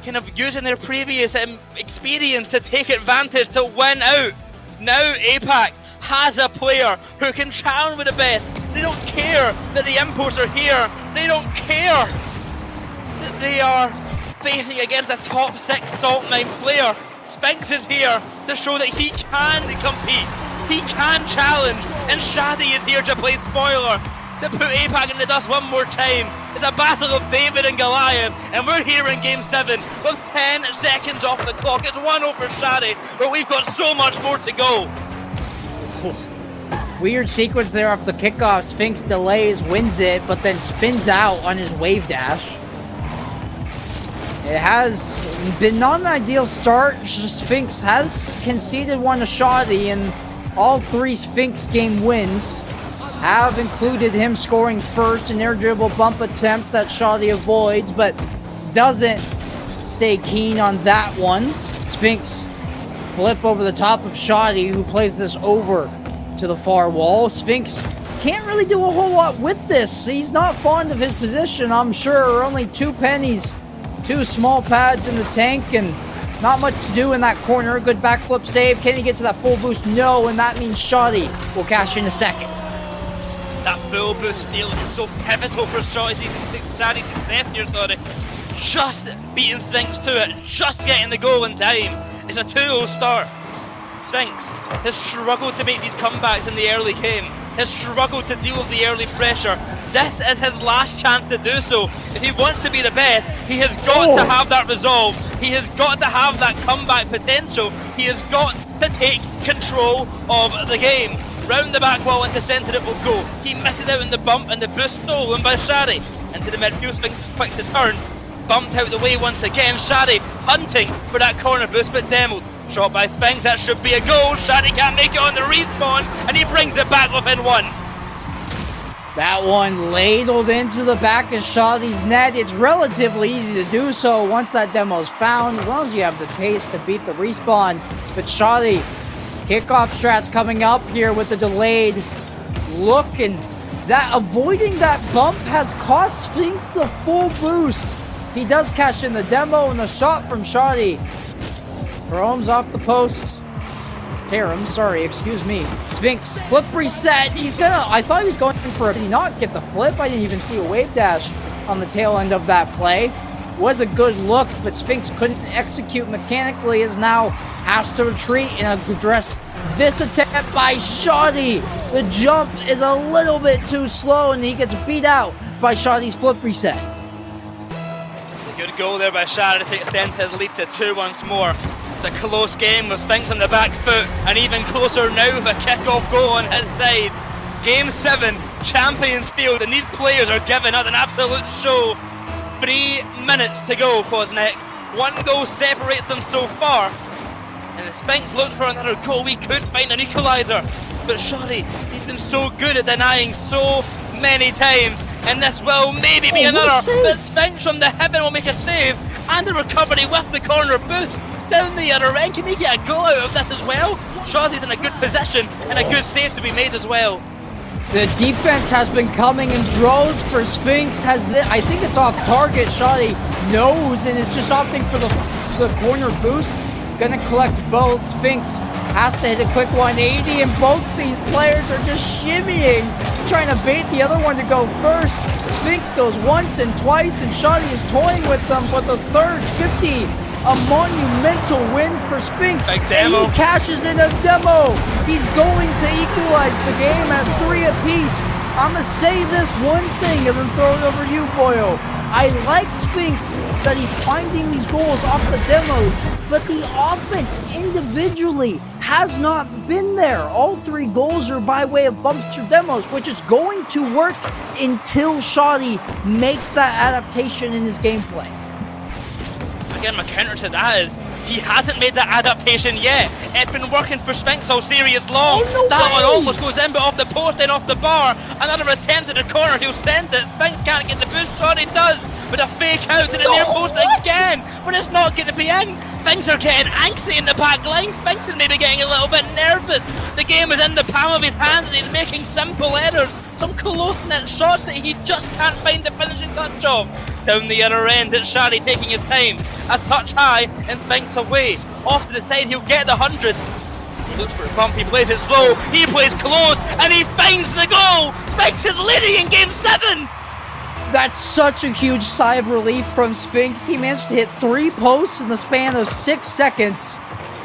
kind of using their previous experience to take advantage to win out. Now APAC has a player who can challenge with the best. They don't care that the imports are here. They don't care that they are facing against a top 6 Salt9 player. Sphinx is here to show that he can compete. He can challenge. And Shadi is here to play spoiler, to put APAC in the dust one more time. It's a battle of David and Goliath, and we're here in game 7 with 10 seconds off the clock. It's 1-0 for Shadi, but we've got so much more to go. Weird sequence there off the kickoff. Sphinx delays, wins it, but then spins out on his wave dash. It has been not an ideal start. Sphinx has conceded one to Shadi, and all 3 Sphinx game wins have included him scoring first, an air dribble bump attempt that Shadi avoids, but doesn't stay keen on that one. Sphinx flip over the top of Shadi, who plays this over to the far wall. Sphinx can't really do a whole lot with this. He's not fond of his position, I'm sure. Only 2 pennies, 2 small pads in the tank, and not much to do in that corner. Good backflip save. Can he get to that full boost? No, and that means Shadi will cash in a second. That full boost steal is so pivotal for Shadi's success here, Just beating Sphinx to it, just getting the goal in time. It's a 2-0 start. Sphinx has struggled to make these comebacks in the early game, has struggled to deal with the early pressure. This is his last chance to do so. If he wants to be the best, he has got to have that resolve. He has got to have that comeback potential. He has got to take control of the game. Round the back wall into centre it will go. He misses out in the bump, and the boost stolen by Shadi. Into the midfield, Sphinx is quick to turn. Bumped out the way once again. Shadi hunting for that corner boost, but demoed. Shot by Sphinx, that should be a goal. Shadi can't make it on the respawn, and he brings it back within 1. That one ladled into the back of Shadi's net. It's relatively easy to do so once that demo is found, as long as you have the pace to beat the respawn. But Shadi, kickoff strats coming up here with the delayed look, and that avoiding that bump has cost Sphinx the full boost. He does cash in the demo, and the shot from Shadi. Roams off the post. Karam, sorry, excuse me. Sphinx, flip reset. I thought he was going for did he not get the flip? I didn't even see a wave dash on the tail end of that play. Was a good look, but Sphinx couldn't execute mechanically, as now has to retreat and address this attempt by Shadi. The jump is a little bit too slow, and he gets beat out by Shadi's flip reset. It's a good goal there by Shadi to extend his lead to 2 once more. It's a close game with Sphinx on the back foot, and even closer now with a kick-off goal on his side. Game 7, Champions Field, and these players are giving us an absolute show. 3 minutes to go, Quanzek. 1 goal separates them so far. And the Sphinx looks for another goal. We could find an equaliser. But Shadi, he's been so good at denying so many times. And this will maybe be another. But Sphinx from the heaven will make a save. And the recovery with the corner boost. Down the other end. Can he get a goal out of this as well? Shadi's in a good position. And a good save to be made as well. The defense has been coming in droves for Sphinx. I think it's off target. Shadi knows and is just opting for the corner boost. Gonna collect both. Sphinx has to hit a quick 180, and both these players are just shimmying, trying to bait the other one to go first. Sphinx goes once and twice, and Shadi is toying with them, but the third 50 a monumental win for Sphinx. Big And demo. he cashes in a demo. He's going to equalize the game at 3 apiece. I'm going to say this one thing and then throw it over to you, Boyo. I like Sphinx that he's finding these goals off the demos, but the offense individually has not been there. All 3 goals are by way of bumps or demos, which is going to work until Shoddy makes that adaptation in his gameplay. Again, my counter to that is he hasn't made that adaptation yet. It's been working for Sphinx all series long. Oh, no that way. one almost goes in, but off the post, then off the bar. Another attempt at the corner, he'll send it. Sphinx can't get the boost, Johnny does. But a fake out to the near post again, but it's not going to be in. Things are getting angsty in the back line. Sphinx is maybe getting a little bit nervous. The game is in the palm of his hands and he's making simple errors. Some close-knit shots that he just can't find the finishing touch of. Down the other end, it's Shari taking his time. A touch high and Sphinx away. Off to the side, he'll get the 100. He looks for a bump, he plays it slow, he plays close, and he finds the goal! Sphinx is leading in game 7! That's such a huge sigh of relief from Sphinx. He managed to hit 3 posts in the span of 6 seconds,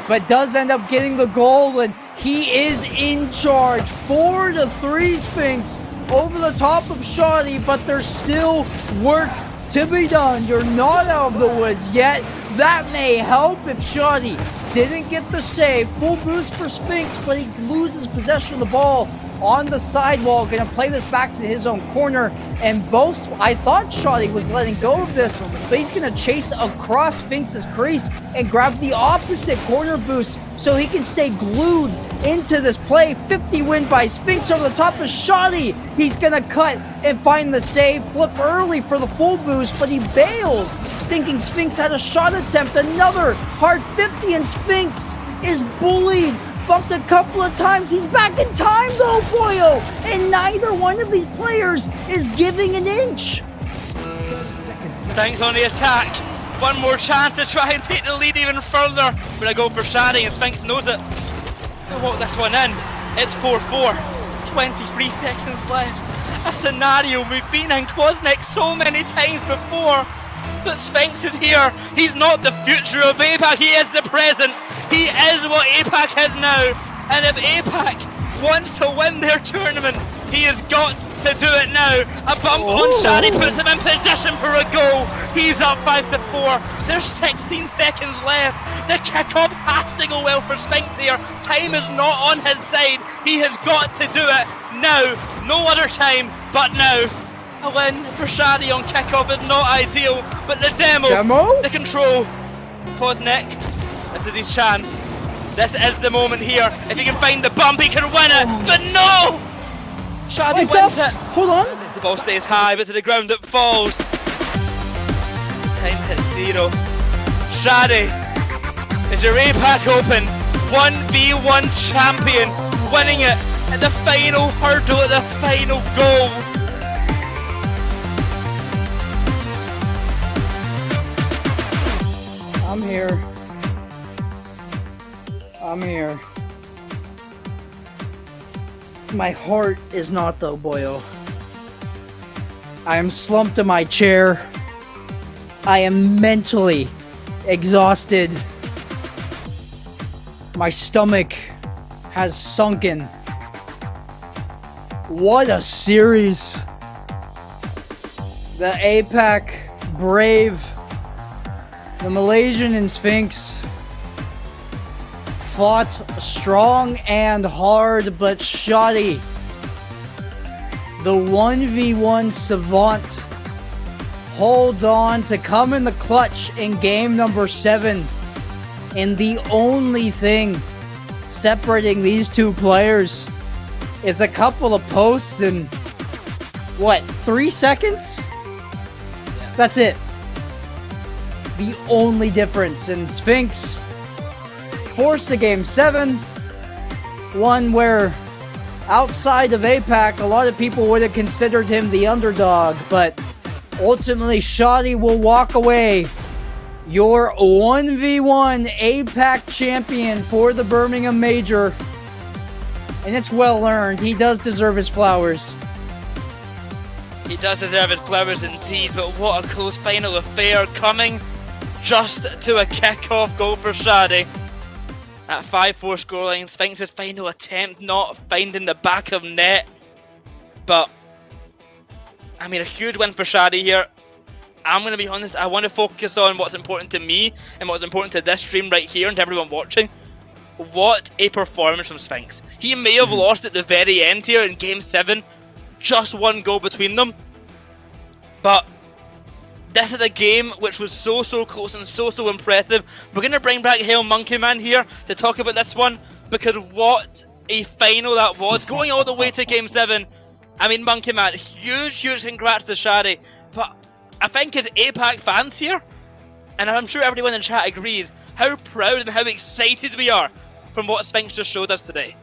but does end up getting the goal, and he is in charge. 4-3 Sphinx over the top of Shoddy, but there's still work to be done. You're not out of the woods yet. That may help if Shoddy didn't get the save. Full boost for Sphinx, but he loses possession of the ball on the sidewall. Gonna play this back to his own corner, and both, I thought Shoddy was letting go of this, but he's gonna chase across Sphinx's crease and grab the opposite corner boost so he can stay glued into this play. 50 win by Sphinx over the top of Shoddy. He's gonna cut and find the save. Flip early for the full boost, but he bails, thinking Sphinx had a shot attempt. Another hard 50, and Sphinx is bullied. Bumped a couple of times. He's back in time though, Boyo, and neither one of these players is giving an inch. Sphinx on the attack. One more chance to try and take the lead even further. But I go for Shadi, and Sphinx knows it. He'll walk this one in. It's 4-4. 23 seconds left. A scenario we've been in Quanzek so many times before. But Sphinx is here. He's not the future of APAC, he is the present. He is what APAC is now. And if APAC wants to win their tournament, he has got to do it now. A bump on Shadi puts him in position for a goal. He's up 5-4. There's 16 seconds left. The kickoff has to go well for Sphinx here. Time is not on his side. He has got to do it now. No other time but now. A win for Shadi on kickoff is not ideal, but the demo? The control. Quanzek, this is his chance. This is the moment here. If he can find the bump, he can win it. But no! Shadi wins it. Hold on. The ball stays high, but to the ground it falls. Time hits 0. Shadi is your APAC Open 1v1 champion, winning it at the final hurdle, at the final goal. I'm here. I'm here. My heart is not though, Boyo. I am slumped in my chair. I am mentally exhausted. My stomach has sunken. What a series. The APAC Brave, the Malaysian and Sphinx fought strong and hard, but Shoddy, the 1v1 savant, holds on to come in the clutch in game number 7. And the only thing separating these two players is a couple of posts in, what, 3 seconds? That's it. The only difference. And Sphinx forced to game 7, one where outside of APAC, a lot of people would have considered him the underdog, but ultimately Shoddy will walk away your 1v1 APAC champion for the Birmingham Major, and it's well earned. He does deserve his flowers. He does deserve his flowers indeed, but what a close final affair coming just to a kick-off goal for Shadi. At 5-4 scoreline, Sphinx's final attempt not finding the back of net. But, I mean, a huge win for Shadi here. I'm going to be honest, I want to focus on what's important to me and what's important to this stream right here and to everyone watching. What a performance from Sphinx. He may have lost at the very end here in Game 7. Just one goal between them. But this is a game which was so close and so impressive. We're going to bring back HailMonkeyman here to talk about this one, because what a final that was, going all the way to Game 7. I mean, Monkeyman, huge congrats to Shadi. But I think as APAC fans here, and I'm sure everyone in chat agrees, how proud and how excited we are from what Sphinx just showed us today.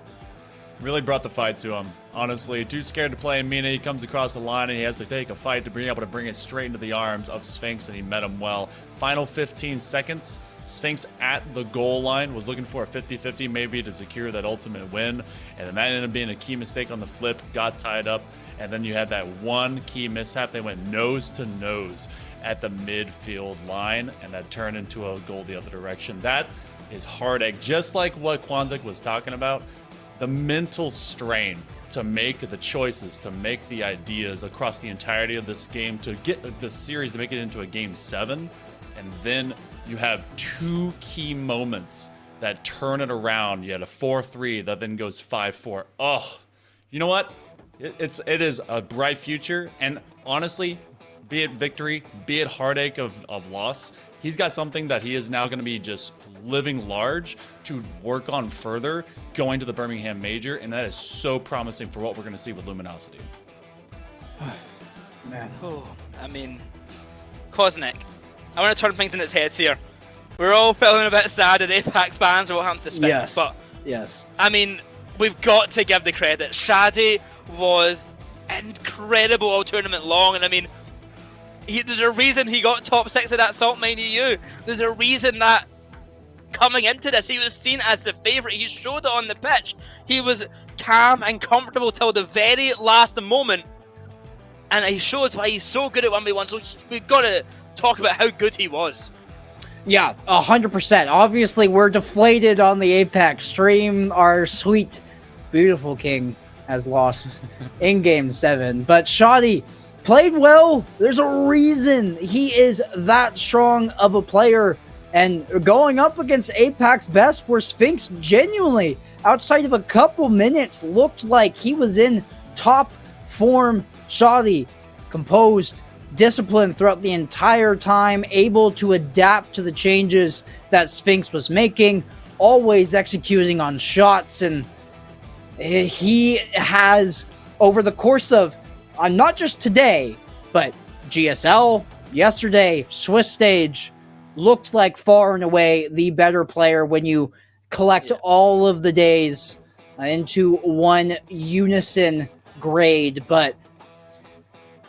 Really brought the fight to him. Honestly, too scared to play in Mina. He comes across the line and he has to take a fight to be able to bring it straight into the arms of Sphinx, and he met him well. Final 15 seconds, Sphinx at the goal line was looking for a 50-50 maybe to secure that ultimate win, and then that ended up being a key mistake on the flip, got tied up, and then you had that one key mishap. They went nose to nose at the midfield line, and that turned into a goal the other direction. That is heartache, just like what Quanzek was talking about. The mental strain to make the choices, to make the ideas across the entirety of this game, to get the series, to make it into a Game 7, and then you have two key moments that turn it around. You had a 4-3 that then goes 5-4. Oh, you know what? It is a bright future, and honestly, be it victory, be it heartache of loss, he's got something that he is now going to be just living large to work on further going to the Birmingham Major, and that is so promising for what we're going to see with Luminosity. Man. Oh, I mean, Quanzek, I want to turn things in its heads here. We're all feeling a bit sad as APAC fans or what happened to Sphinx, Yes. but Yes. I mean, we've got to give the credit. Shadi was incredible all tournament long, and I mean, there's a reason he got top 6 of that Salt Mine EU. There's a reason that coming into this, he was seen as the favourite. He showed it on the pitch. He was calm and comfortable till the very last moment, and he showed why he's so good at 1v1. So we've got to talk about how good he was. Yeah, 100%. Obviously, we're deflated on the APAC stream. Our sweet, beautiful king has lost in Game 7. But Shadi played well. There's a reason he is that strong of a player. And going up against APAC's best, where Sphinx genuinely, outside of a couple minutes, looked like he was in top form. Shadi, composed, disciplined throughout the entire time, able to adapt to the changes that Sphinx was making, always executing on shots, and he has, over the course of not just today, but GSL, yesterday, Swiss stage, looked like far and away the better player when you collect all of the days into one unison grade. But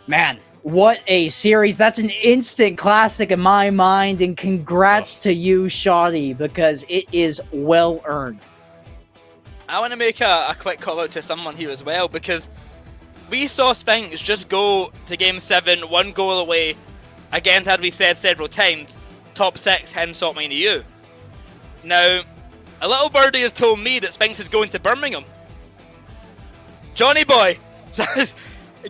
man, what a series. That's an instant classic in my mind, and congrats to you, Shadi, because it is well earned. I want to make a quick call out to someone here as well, because we saw Sphinx just go to Game 7, one goal away, again, as we said several times, top 6 in Salt Mine EU. Now, a little birdie has told me that Sphinx is going to Birmingham. Johnny boy,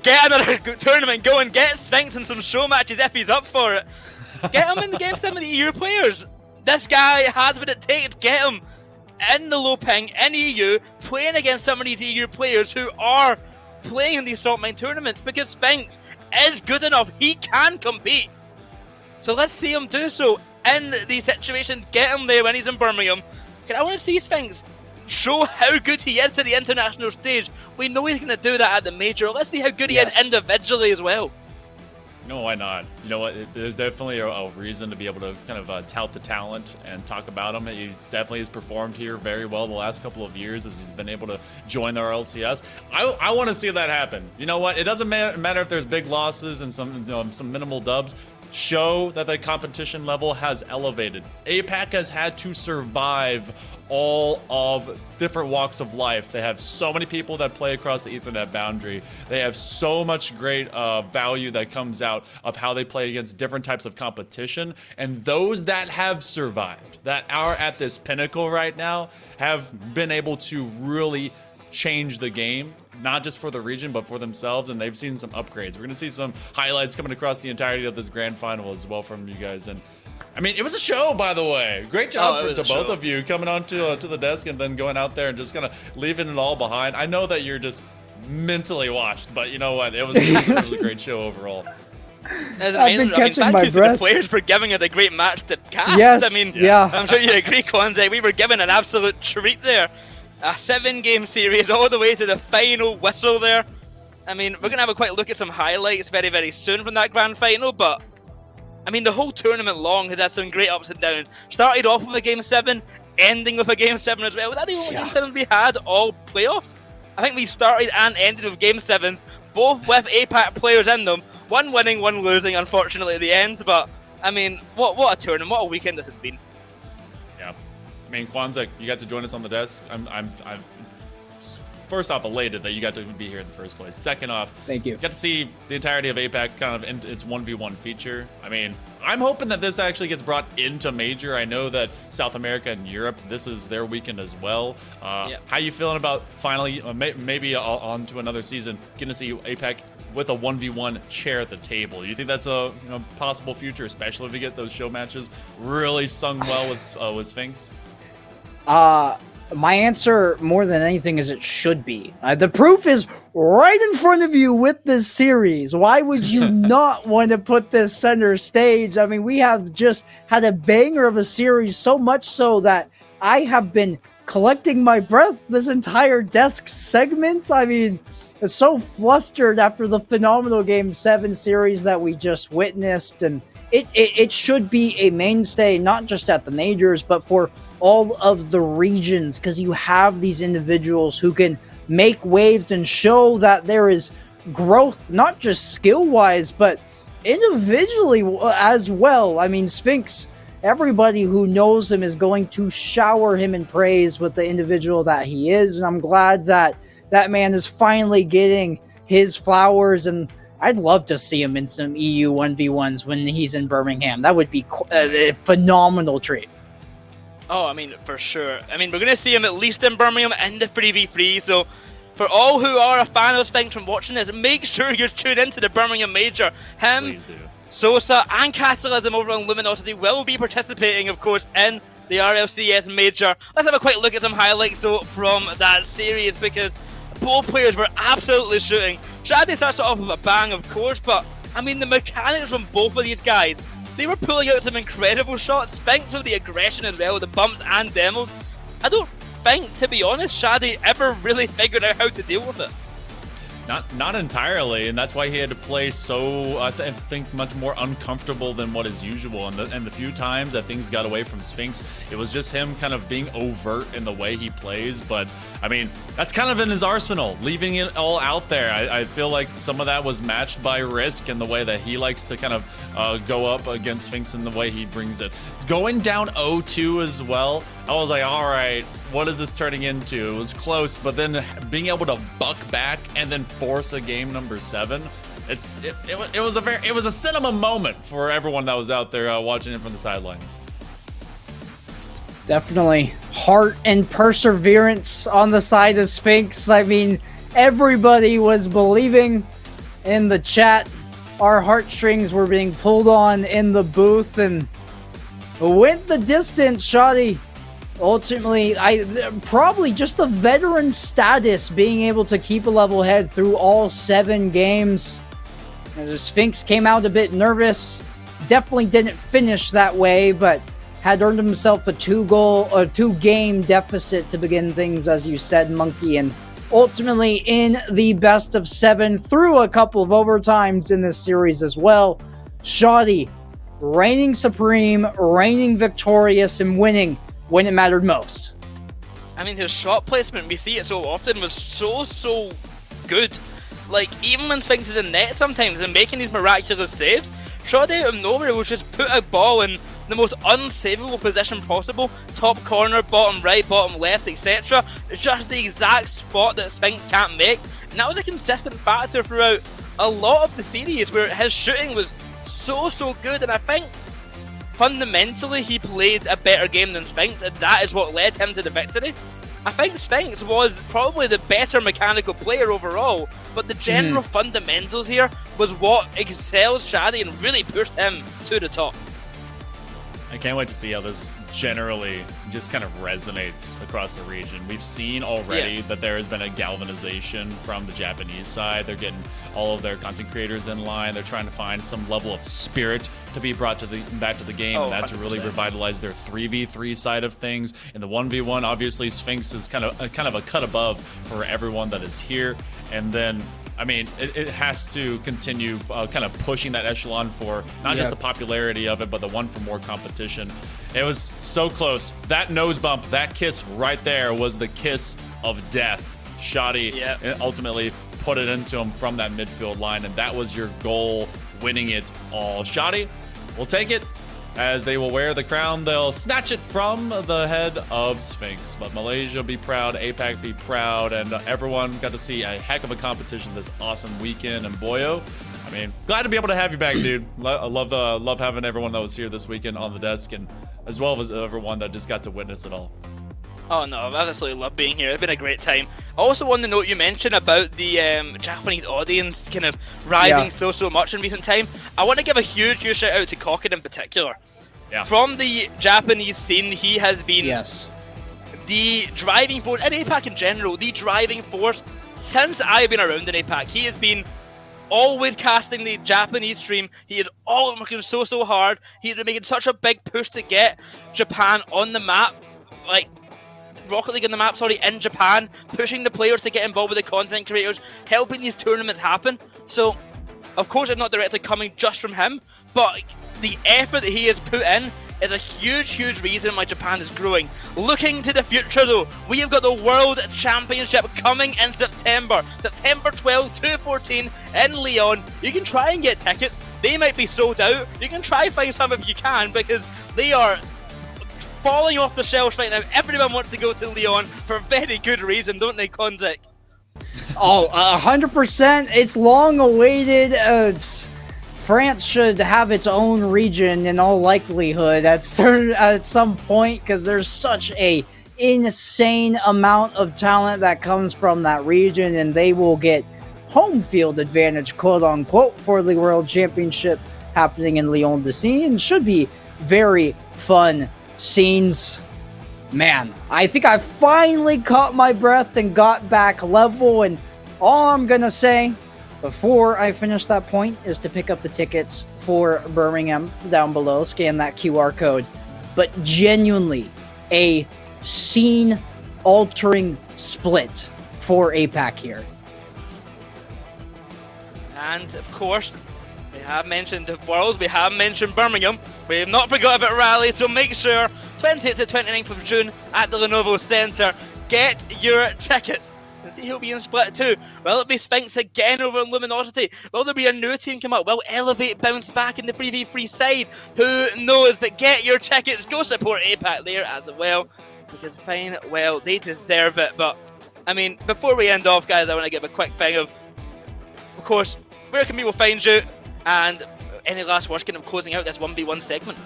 get another tournament going, get Sphinx in some show matches if he's up for it. Get him in against some of the EU players. This guy has what it takes. Get him in the low ping, in EU, playing against some of these EU players who are playing in these Salt Mine tournaments, because Sphinx is good enough. He can compete. So let's see him do so in these situations. Get him there when he's in Birmingham. I want to see Sphinx show how good he is to the international stage. We know he's going to do that at the major. Let's see how good he is individually as well. No, why not? You know what? There's definitely a reason to be able to kind of tout the talent and talk about him. He definitely has performed here very well the last couple of years as he's been able to join the RLCS. I want to see that happen. You know what? It doesn't matter if there's big losses and some minimal dubs. show that the competition level has elevated. APAC has had to survive all of different walks of life. They have so many people that play across the Ethernet boundary. They have so much great value that comes out of how they play against different types of competition. And those that have survived, that are at this pinnacle right now, have been able to really change the game, not just for the region, but for themselves, and they've seen some upgrades. We're going to see some highlights coming across the entirety of this grand final as well from you guys. And I mean, it was a show, by the way. Great job to both of you coming on to the desk and then going out there and just kind of leaving it all behind. I know that you're just mentally washed, but you know what? It was a great show overall. I've been catching my breath. To the players for giving it a great match to cast. Yes, I mean, yeah. I'm sure you agree, Quanzek. We were given an absolute treat there. A 7-game series all the way to the final whistle there. I mean, we're going to have a quick look at some highlights very, very soon from that grand final, but I mean, the whole tournament long has had some great ups and downs. Started off with a Game 7, ending with a Game 7 as well. Was that the only Game 7 we had all playoffs? I think we started and ended with Game 7, both with APAC players in them. One winning, one losing, unfortunately, at the end. But, I mean, what a tournament, what a weekend this has been. Yeah. I mean, Quanzek, you got to join us on the desk. I'm first off elated that you got to be here in the first place. Second off, thank you. Got to see the entirety of APAC kind of in its 1v1 feature. I mean, I'm hoping that this actually gets brought into Major. I know that South America and Europe, this is their weekend as well. How you feeling about finally, maybe on to another season, getting to see APAC with a 1v1 chair at the table? You think that's a possible future, especially if we get those show matches really sung well with Sphinx? My answer, more than anything, is it should be. The proof is right in front of you with this series. Why would you not want to put this center stage? I mean, we have just had a banger of a series, so much so that I have been collecting my breath this entire desk segment. I mean, it's so flustered after the phenomenal Game 7 series that we just witnessed, and it should be a mainstay, not just at the majors, but for all of the regions, because you have these individuals who can make waves and show that there is growth, not just skill-wise, but individually as well. I mean, Sphinx, everybody who knows him is going to shower him in praise with the individual that he is, and I'm glad that that man is finally getting his flowers, and I'd love to see him in some EU 1v1s when he's in Birmingham. That would be a phenomenal treat. Oh, I mean, for sure. I mean, we're going to see him at least in Birmingham in the 3v3, so for all who are a fan of Sphinx from watching this, make sure you tune into the Birmingham Major. Him, Sosa, and Catalysm over on Luminosity will be participating, of course, in the RLCS Major. Let's have a quick look at some highlights from that series, because both players were absolutely shooting. Shadi starts it off with a bang, of course, but I mean, the mechanics from both of these guys, they were pulling out some incredible shots. Sphinx with the aggression as well, the bumps and demos. I don't think, to be honest, Shadi ever really figured out how to deal with it. Not entirely, and that's why he had to play so, I think, much more uncomfortable than what is usual. And the few times that things got away from Sphinx, it was just him kind of being overt in the way he plays. But, I mean, that's kind of in his arsenal, leaving it all out there. I feel like some of that was matched by Risk and the way that he likes to kind of go up against Sphinx and the way he brings it. Going down 0-2 as well, I was like, all right, what is this turning into? It was close, but then being able to buck back and then force a game number 7, it was a cinema moment for everyone that was out there watching it from the sidelines. Definitely heart and perseverance on the side of Sphinx. I mean, everybody was believing in the chat. Our heartstrings were being pulled on in the booth and went the distance, Shadi. Ultimately, probably just the veteran status, being able to keep a level head through all 7 games. The Sphinx came out a bit nervous. Definitely didn't finish that way, but had earned himself a 2-game deficit to begin things, as you said, Monkey, and ultimately in the best of 7 through a couple of overtimes in this series as well. Shadi reigning supreme, reigning victorious, and winning when it mattered most. I mean, his shot placement, we see it so often, was so good. Like, even when Sphinx is in net sometimes and making these miraculous saves, Shoddy out of nowhere will just put a ball in the most unsavable position possible. Top corner, bottom right, bottom left, etc. It's just the exact spot that Spinks can't make. And that was a consistent factor throughout a lot of the series where his shooting was so good, and I think fundamentally he played a better game than Spinks, and that is what led him to the victory. I think Spinks was probably the better mechanical player overall, but the general fundamentals here was what excels Shadi and really pushed him to the top. I can't wait to see how this generally just kind of resonates across the region. We've seen already that there has been a galvanization from the Japanese side. They're getting all of their content creators in line. They're trying to find some level of spirit to be brought to back to the game, and that's 100%. Really revitalized their 3v3 side of things. In the 1v1, obviously Sphinx is kind of a cut above for everyone that is here, and then I mean, it has to continue kind of pushing that echelon for not just the popularity of it, but the one for more competition. It was so close. That nose bump, that kiss right there was the kiss of death. Shoddy ultimately put it into him from that midfield line, and that was your goal, winning it all. Shoddy will take it. As they will wear the crown, they'll snatch it from the head of Sphinx. But Malaysia be proud, APAC be proud, and everyone got to see a heck of a competition this awesome weekend. And Boyo, I mean, glad to be able to have you back, dude. I love having everyone that was here this weekend on the desk, and as well as everyone that just got to witness it all. Oh no, I've absolutely loved being here. It's been a great time. I also want to note you mentioned about the Japanese audience kind of rising so much in recent time. I want to give a huge shout out to Cocken in particular. Yeah. From the Japanese scene, he has been the driving force, and APAC in general, the driving force since I've been around in APAC. He has been always casting the Japanese stream. He had all working so hard. He had been making such a big push to get Japan on the map, like Rocket League on the map, in Japan, pushing the players to get involved with the content creators, helping these tournaments happen. So, of course, it's not directly coming just from him, but the effort that he has put in is a huge reason why Japan is growing. Looking to the future, though, we have got the World Championship coming in September 12 to 14 in Lyon. You can try and get tickets. They might be sold out. You can try and find some if you can, because they are falling off the shelves right now. Everyone wants to go to Lyon for very good reason, don't they, Quanzek? Oh, 100%. It's long awaited. France should have its own region in all likelihood at some point, because there's such a insane amount of talent that comes from that region, and they will get home field advantage, quote unquote, for the World Championship happening in Lyon d'Essine, and should be very fun scenes. Man, I think I finally caught my breath and got back level, and all I'm gonna say before I finish that point is to pick up the tickets for Birmingham down below, scan that QR code. But genuinely, a scene-altering split for APAC here. And, of course, we have mentioned the Worlds, we have mentioned Birmingham, we have not forgot about Rally, so make sure 20th to 29th of June at the Lenovo Centre, get your tickets. And see who'll be in Split 2. Will it be Sphinx again over in Luminosity? Will there be a new team come up? Will Elevate bounce back in the 3v3 side? Who knows? But get your tickets. Go support APAC there as well. Because fine, well, they deserve it. But, I mean, before we end off, guys, I want to give a quick thing of course, where can people find you? And any last words kind of closing out this 1v1 segment?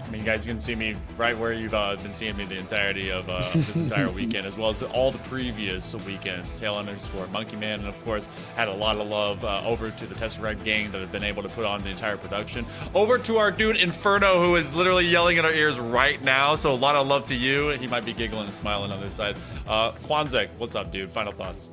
I mean, you guys can see me right where you've been seeing me the entirety of this entire weekend, as well as all the previous weekends. _Monkeyman, and of course, had a lot of love over to the Tesseract gang that have been able to put on the entire production. Over to our dude Inferno, who is literally yelling in our ears right now. So a lot of love to you. He might be giggling and smiling on this side. Quanzek, what's up, dude? Final thoughts.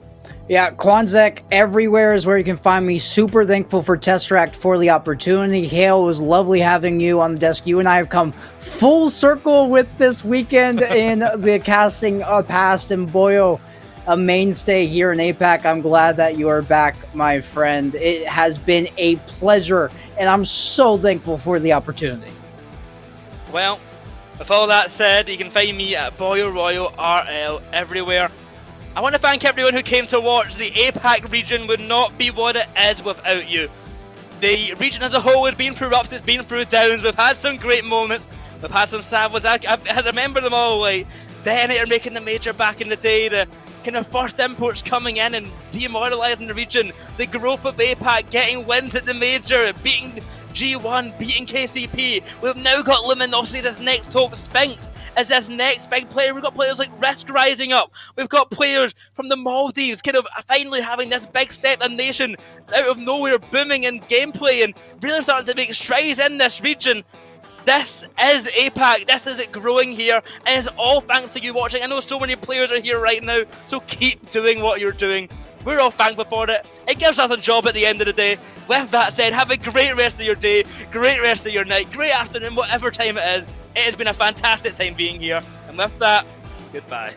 Yeah, Quanzek everywhere is where you can find me. Super thankful for Tesseract for the opportunity. Hail, was lovely having you on the desk. You and I have come full circle with this weekend in the casting past, and Boyo, a mainstay here in APAC. I'm glad that you are back, my friend. It has been a pleasure, and I'm so thankful for the opportunity. Well, with all that said, you can find me at Boyoroyo RL everywhere. I want to thank everyone who came to watch. The APAC region would not be what it is without you. The region as a whole has been through ups, it's been through downs. We've had some great moments. We've had some sad ones. I remember them all, like Detonator making the major back in the day, the kind of first imports coming in and demoralising the region, the growth of APAC getting wins at the major, beating G1, beating KCP. We've now got Luminosity, this next top Sphinx, as this next big player. We've got players like Risk rising up. We've got players from the Maldives kind of finally having this big step in nation out of nowhere, booming in gameplay and really starting to make strides in this region. This is APAC, this is it growing here, and it's all thanks to you watching. I know so many players are here right now, so keep doing what you're doing. We're all thankful for it. It gives us a job at the end of the day. With that said, have a great rest of your day, great rest of your night, great afternoon, whatever time it is. It has been a fantastic time being here. And with that, goodbye.